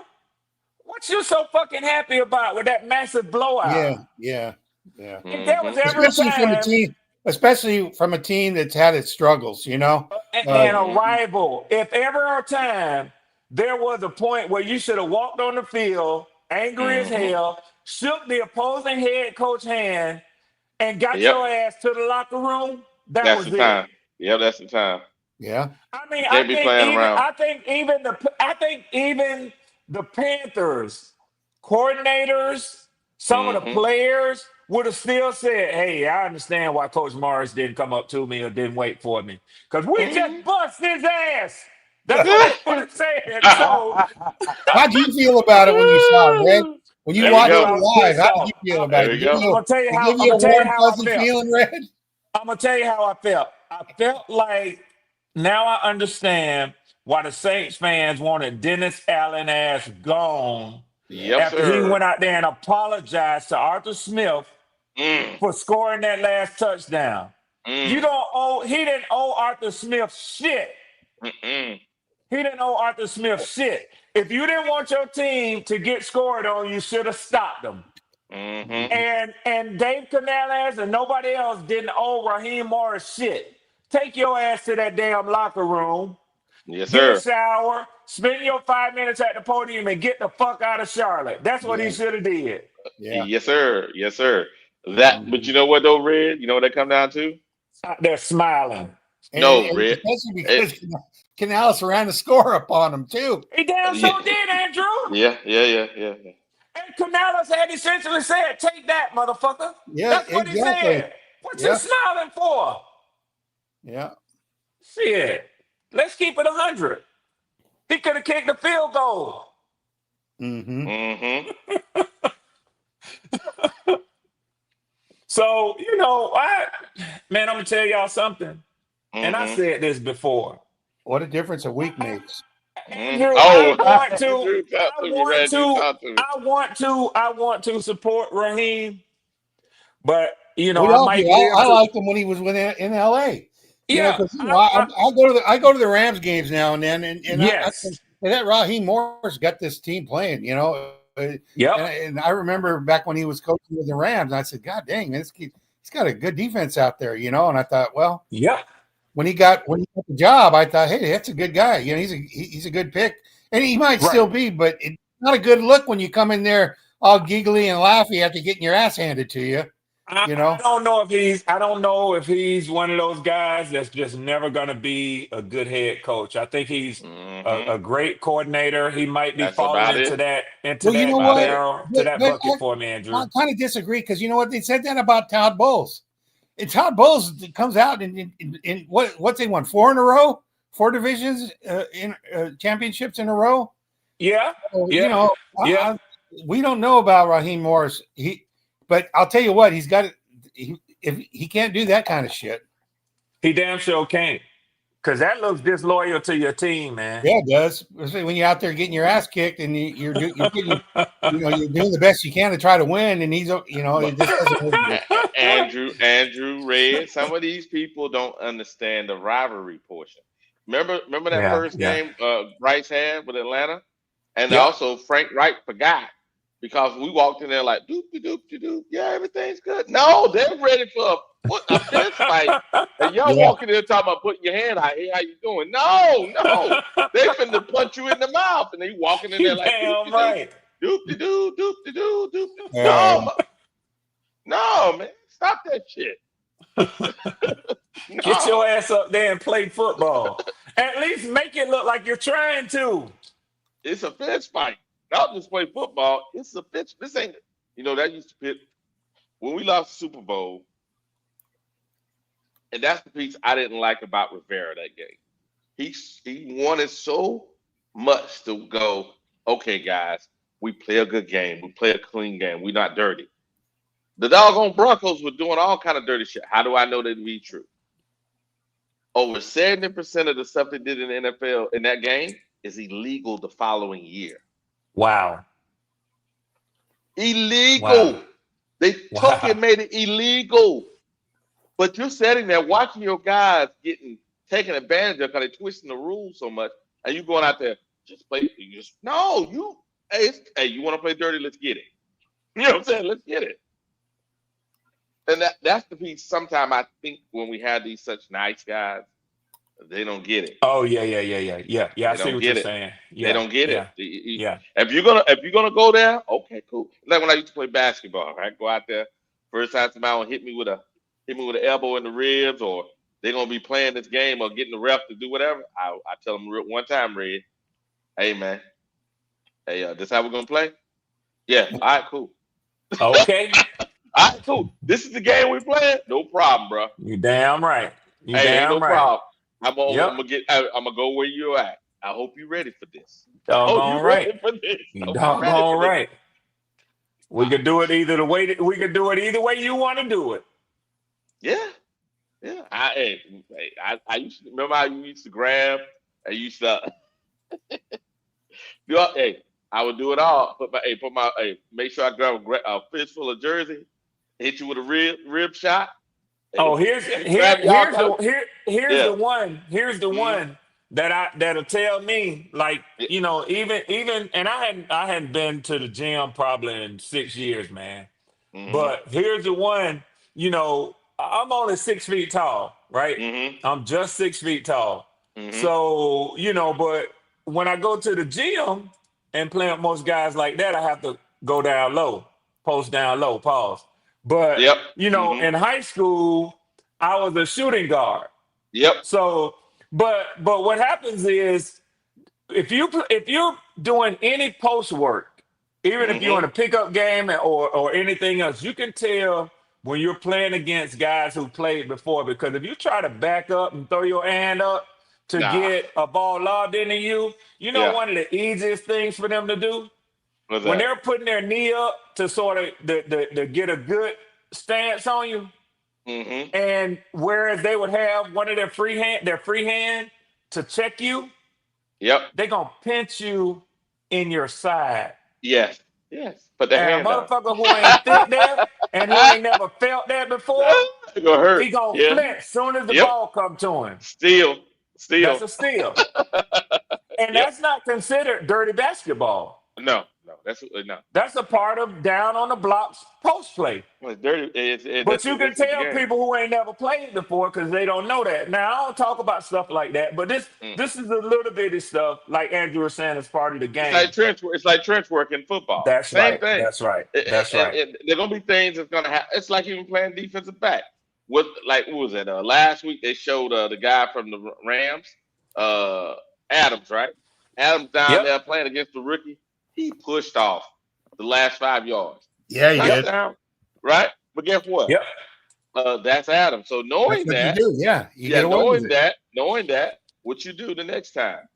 What you so fucking happy about with that massive blowout? Yeah. If there was ever a time, especially from a team that's had its struggles, and a rival, if ever a time there was a point where you should have walked on the field, angry as hell, shook the opposing head coach hand, and got your ass to the locker room, that's was the it. time. Yeah, that's the time. Yeah. I mean, Can't be playing around. I think even the Panthers coordinators, some of the players would have still said, "Hey, I understand why Coach Morris didn't come up to me or didn't wait for me because we just bust his ass." That's what they would have said. So, how do you feel about it when you saw it, Red? When you watched it live, how did you feel about it? I'm gonna tell you how. Give you a warm, fuzzy feeling, Red? I'm gonna tell you how I felt. I felt like now I understand why the Saints fans wanted Dennis Allen ass gone. After he went out there and apologized to Arthur Smith for scoring that last touchdown. You don't owe. He didn't owe Arthur Smith shit. He didn't owe Arthur Smith shit. If you didn't want your team to get scored on, you should have stopped them. And Dave Canales and nobody else didn't owe Raheem Morris shit. Take your ass to that damn locker room. Yes, get sir. a shower, spend your 5 minutes at the podium, and get the fuck out of Charlotte. That's what he should have did. Yes, sir. Yes, sir. But you know what though, Red? You know what that come down to? Out there smiling. No, Red. Especially because Canales ran the score up on him too. He damn so did, Andrew. Yeah. And Canales had essentially said, "Take that, motherfucker." Yeah, that's what he said. What you smiling for? Yeah. Shit. Let's keep it 100. He could have kicked the field goal. So, I'm gonna tell y'all something. And I said this before. What a difference a week makes. Andrew, I want to support Raheem, but I might I liked him when he was in LA. I go to the Rams games now and then, and that Raheem Morris got this team playing, And I remember back when he was coaching with the Rams, I said, "God dang, man, he's got a good defense out there," And I thought, well, when he got the job, I thought, hey, that's a good guy. He's a good pick, and he might still be, but it's not a good look when you come in there all giggly and laughy after getting your ass handed to you. I don't know if he's one of those guys that's just never going to be a good head coach. I think he's a great coordinator. He might be falling into that bucket for me, Andrew. I kind of disagree because you know what, they said that about Todd Bowles. And Todd Bowles comes out in what they won 4 in a row, 4 divisions in championships in a row. Yeah, we don't know about Raheem Morris. But I'll tell you what, he's got it. If he can't do that kind of shit, he damn sure can't. Because that looks disloyal to your team, man. Yeah, it does. Especially when you're out there getting your ass kicked and you're doing the best you can to try to win, and he's it just doesn't Andrew Red. Some of these people don't understand the rivalry portion. Remember that first game Bryce had with Atlanta, and also Frank Wright forgot. Because we walked in there like doop, yeah, everything's good. No, they're ready for a fist fight, and y'all walking in there talking about putting your hand out. Hey, how you doing? No, they finna punch you in the mouth, and they walking in there like doop. No, man, stop that shit. Get your ass up there and play football. At least make it look like you're trying to. It's a fist fight. Not just play football. It's a pitch. This ain't, that used to pit when we lost the Super Bowl. And that's the piece I didn't like about Rivera that game. He wanted so much to go, okay, guys, we play a good game. We play a clean game. We're not dirty. The doggone Broncos were doing all kind of dirty shit. How do I know that to be true? Over 70% of the stuff they did in the NFL in that game is illegal the following year. Wow. Illegal. Wow. They took it, made it illegal. But you're sitting there watching your guys getting taken advantage of because they're twisting the rules so much, and you going out there just play. Hey, you want to play dirty? Let's get it. You know what I'm saying? Let's get it. And that's the piece. Sometimes I think when we have these such nice guys, they don't get it. Oh yeah. I They see don't what you're get it. saying. They Yeah, don't get it. yeah, yeah. If you're gonna go there, okay, cool. Like when I used to play basketball, right? Go out there, first time somebody hit me with an elbow in the ribs, or they're gonna be playing this game or getting the ref to do whatever. I tell them one time, Red, hey man, hey, this how we're gonna play? Yeah, all right, cool. Okay. All right, cool. This is the game we're playing. No problem, bro. You damn right. You Hey, ain't damn no right. problem. I'm Yep. gonna go where you're at. I hope you're ready for this. Oh, you Doggone right. ready for this? You Hope you ready doggone for this. right. We could do it either we could do it either way you want to do it. Yeah. Yeah. I used to remember how you used to grab. I used to I would do it all. Make sure I grab a fistful of jersey, hit you with a rib shot. Oh, Grab y'all kind of, here's yeah. the one that'll tell me, like, even and I hadn't been to the gym probably in 6 years, man. Mm-hmm. But here's the one, I'm only 6 feet tall, right? Mm-hmm. I'm just 6 feet tall. Mm-hmm. So, but when I go to the gym and play with most guys like that, I have to go down low, post down low, pause. But, Yep. Mm-hmm. in high school, I was a shooting guard. Yep. So, but what happens is if you're doing any post work, even if you're in a pickup game or anything else, you can tell when you're playing against guys who played before, because if you try to back up and throw your hand up to get a ball lobbed into you, one of the easiest things for them to do What's when that? they're putting their knee up to sort of to get a good stance on you. Mm-hmm. And whereas they would have one of their free hand to check you, yep, they're gonna pinch you in your side. Yes. Put the And hand a up. motherfucker who ain't fit there and who ain't never felt that before, It's gonna hurt. he gonna Yeah. flinch soon as the Yep. ball come to him. Steal. That's a steal. And that's not considered dirty basketball. No. That's no. That's a part of down on the blocks post play. Well, it's dirty. But you can tell people who ain't never played before because they don't know that. Now, I don't talk about stuff like that, but this is a little bitty stuff, like Andrew was saying, is part of the game. It's like trench work in football. That's Same right. thing. That's right. That's And right. there are gonna be things that's gonna happen. It's like even playing defensive back. What was it? Last week they showed the guy from the Rams, Adams, right? Adams down there playing against the rookie. He pushed off the last 5 yards. Yeah, he did. Right? But guess what? Yep. That's Adams. So knowing that, you do, knowing that, what you do the next time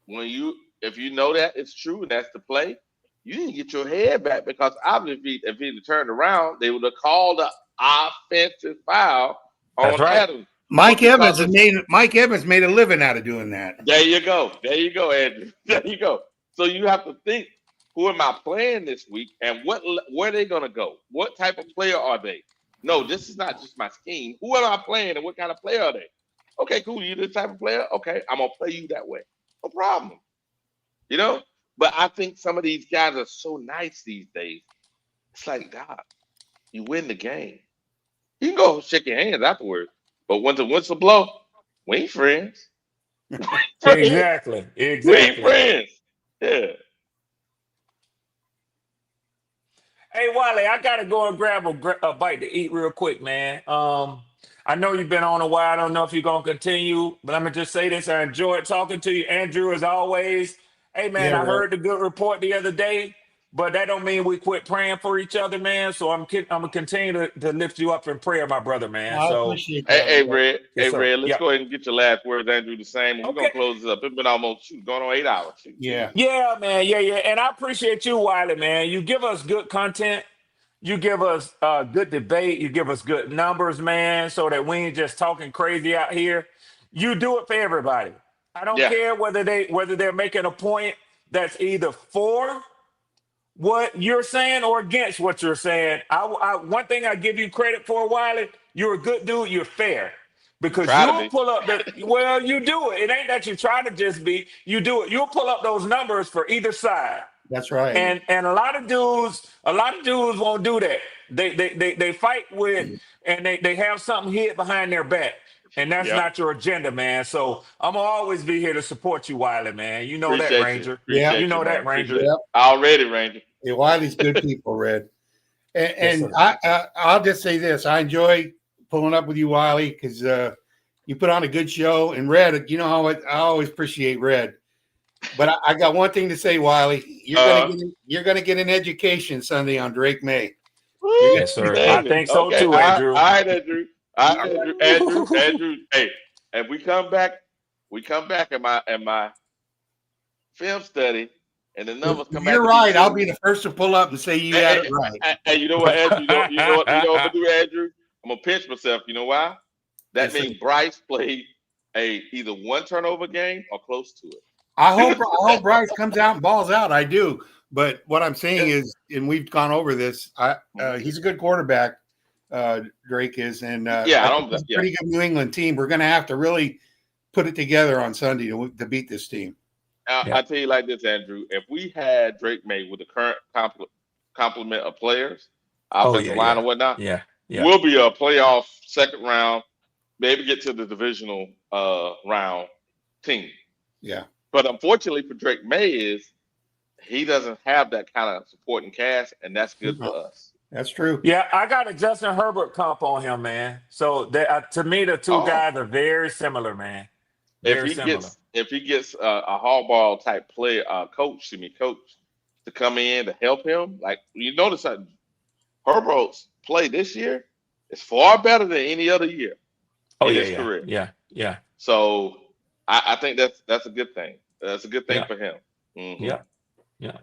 if you know that it's true and that's the play, you need to get your head back, because obviously if he'd turned around, they would have called the offensive foul on Adams. Mike Evans made a living out of doing that. There you go, Andrew. There you go. So you have to think, who am I playing this week, and where are they going to go? What type of player are they? No, this is not just my scheme. Who am I playing, and what kind of player are they? Okay, cool. You this type of player? Okay, I'm going to play you that way. No problem. But I think some of these guys are so nice these days. It's like, God, you win the game. You can go shake your hands afterwards. But once the whistle blow, we ain't friends. Exactly. We ain't friends. Yeah. Hey, Wally, I gotta go and grab a bite to eat real quick, man. I know you've been on a while. I don't know if you're gonna continue, but I'm gonna just say this: I enjoyed talking to you, Andrew, as always. Hey, man, I heard the good report the other day, but that don't mean we quit praying for each other, man. So I'm gonna continue to lift you up in prayer, my brother, man. I so appreciate that. Hey, Red. Yes, Hey, Red. Let's go ahead and get your last words, Andrew. The same. We're gonna close this up. It's been almost going on 8 hours. Yeah, man. Yeah. And I appreciate you, Wiley, man. You give us good content. You give us good debate. You give us good numbers, man, so that we ain't just talking crazy out here. You do it for everybody. I don't care whether they're making a point that's either for what you're saying or against what you're saying. One thing I give you credit for, Wiley, you're a good dude. You're fair. Because Try to you'll be. pull up well, you do it. It ain't that you try to just be, you do it. You'll pull up those numbers for either side. That's right. And a lot of dudes won't do that. They fight with and they have something hid behind their back. And that's Yep. not your agenda, man. So I'm gonna always be here to support you, Wiley, man. You know that, Appreciate you. Ranger. Yeah. Appreciate You know you, man. that, Ranger. Appreciate it. Already, Ranger. Yeah, Wiley's good people, Red. Yes, And sir. I'll just say this: I enjoy pulling up with you, Wiley, because you put on a good show. And Red, you know how I always appreciate Red. But I got one thing to say, Wiley. You're gonna get an education Sunday on Drake May. Yes, sir. I think so Okay. too, Andrew. All right, Andrew. All right, Andrew. Hey, if we come back in my film study, and the numbers come back. You're right. I'll be the first to pull up and say you had it right. Hey, you know what, Andrew? You know what I'm gonna do, Andrew? I'm gonna pinch myself. You know why? That means Bryce played either one turnover game or close to it. I hope Bryce comes out and balls out. I do. But what I'm saying is, and we've gone over this, he's a good quarterback, Drake is. And I think it's a pretty good New England team. We're going to have to really put it together on Sunday to beat this team. I'll tell you like this, Andrew. If we had Drake May with the current complement of players, offensive line and whatnot, we'll be a playoff second round, maybe get to the divisional round team. Yeah. But unfortunately for Drake May he doesn't have that kind of supporting cast, and that's good for us. That's true. Yeah, I got a Justin Herbert comp on him, man. So to me, the two guys are very similar, man. Very similar. If he gets a hardball type coach to come in to help him, like you notice that Herbert's play this year is far better than any other year in his career. Yeah. So I think that's a good thing. That's a good thing for him. Mm-hmm. Yeah.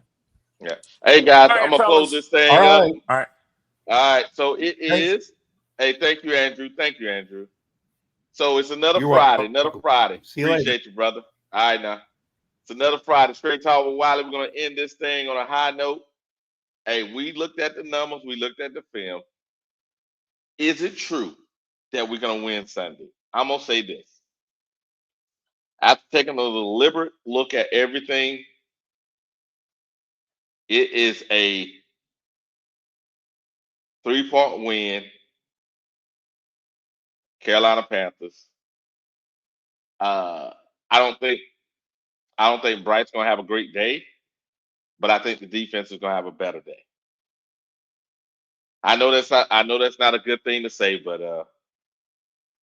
Hey guys, All right, I'm gonna close this thing up. All right. So it is. Hey, thank you, Andrew. So it's another Friday. See you later. Appreciate you, brother. All right, now it's another Friday. Straight Talk with Wiley. We're gonna end this thing on a high note. Hey, we looked at the numbers. We looked at the film. Is it true that we're gonna win Sunday? I'm gonna say this. After taking a deliberate look at everything, it is a 3-point win. Carolina Panthers. I don't think Bright's gonna have a great day, but I think the defense is gonna have a better day. I know that's not a good thing to say, but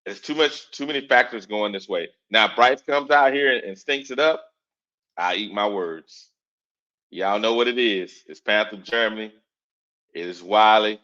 it's too many factors going this way. Now, if Bryce comes out here and stinks it up, I eat my words. Y'all know what it is. It's Panther Germany. It is Wiley.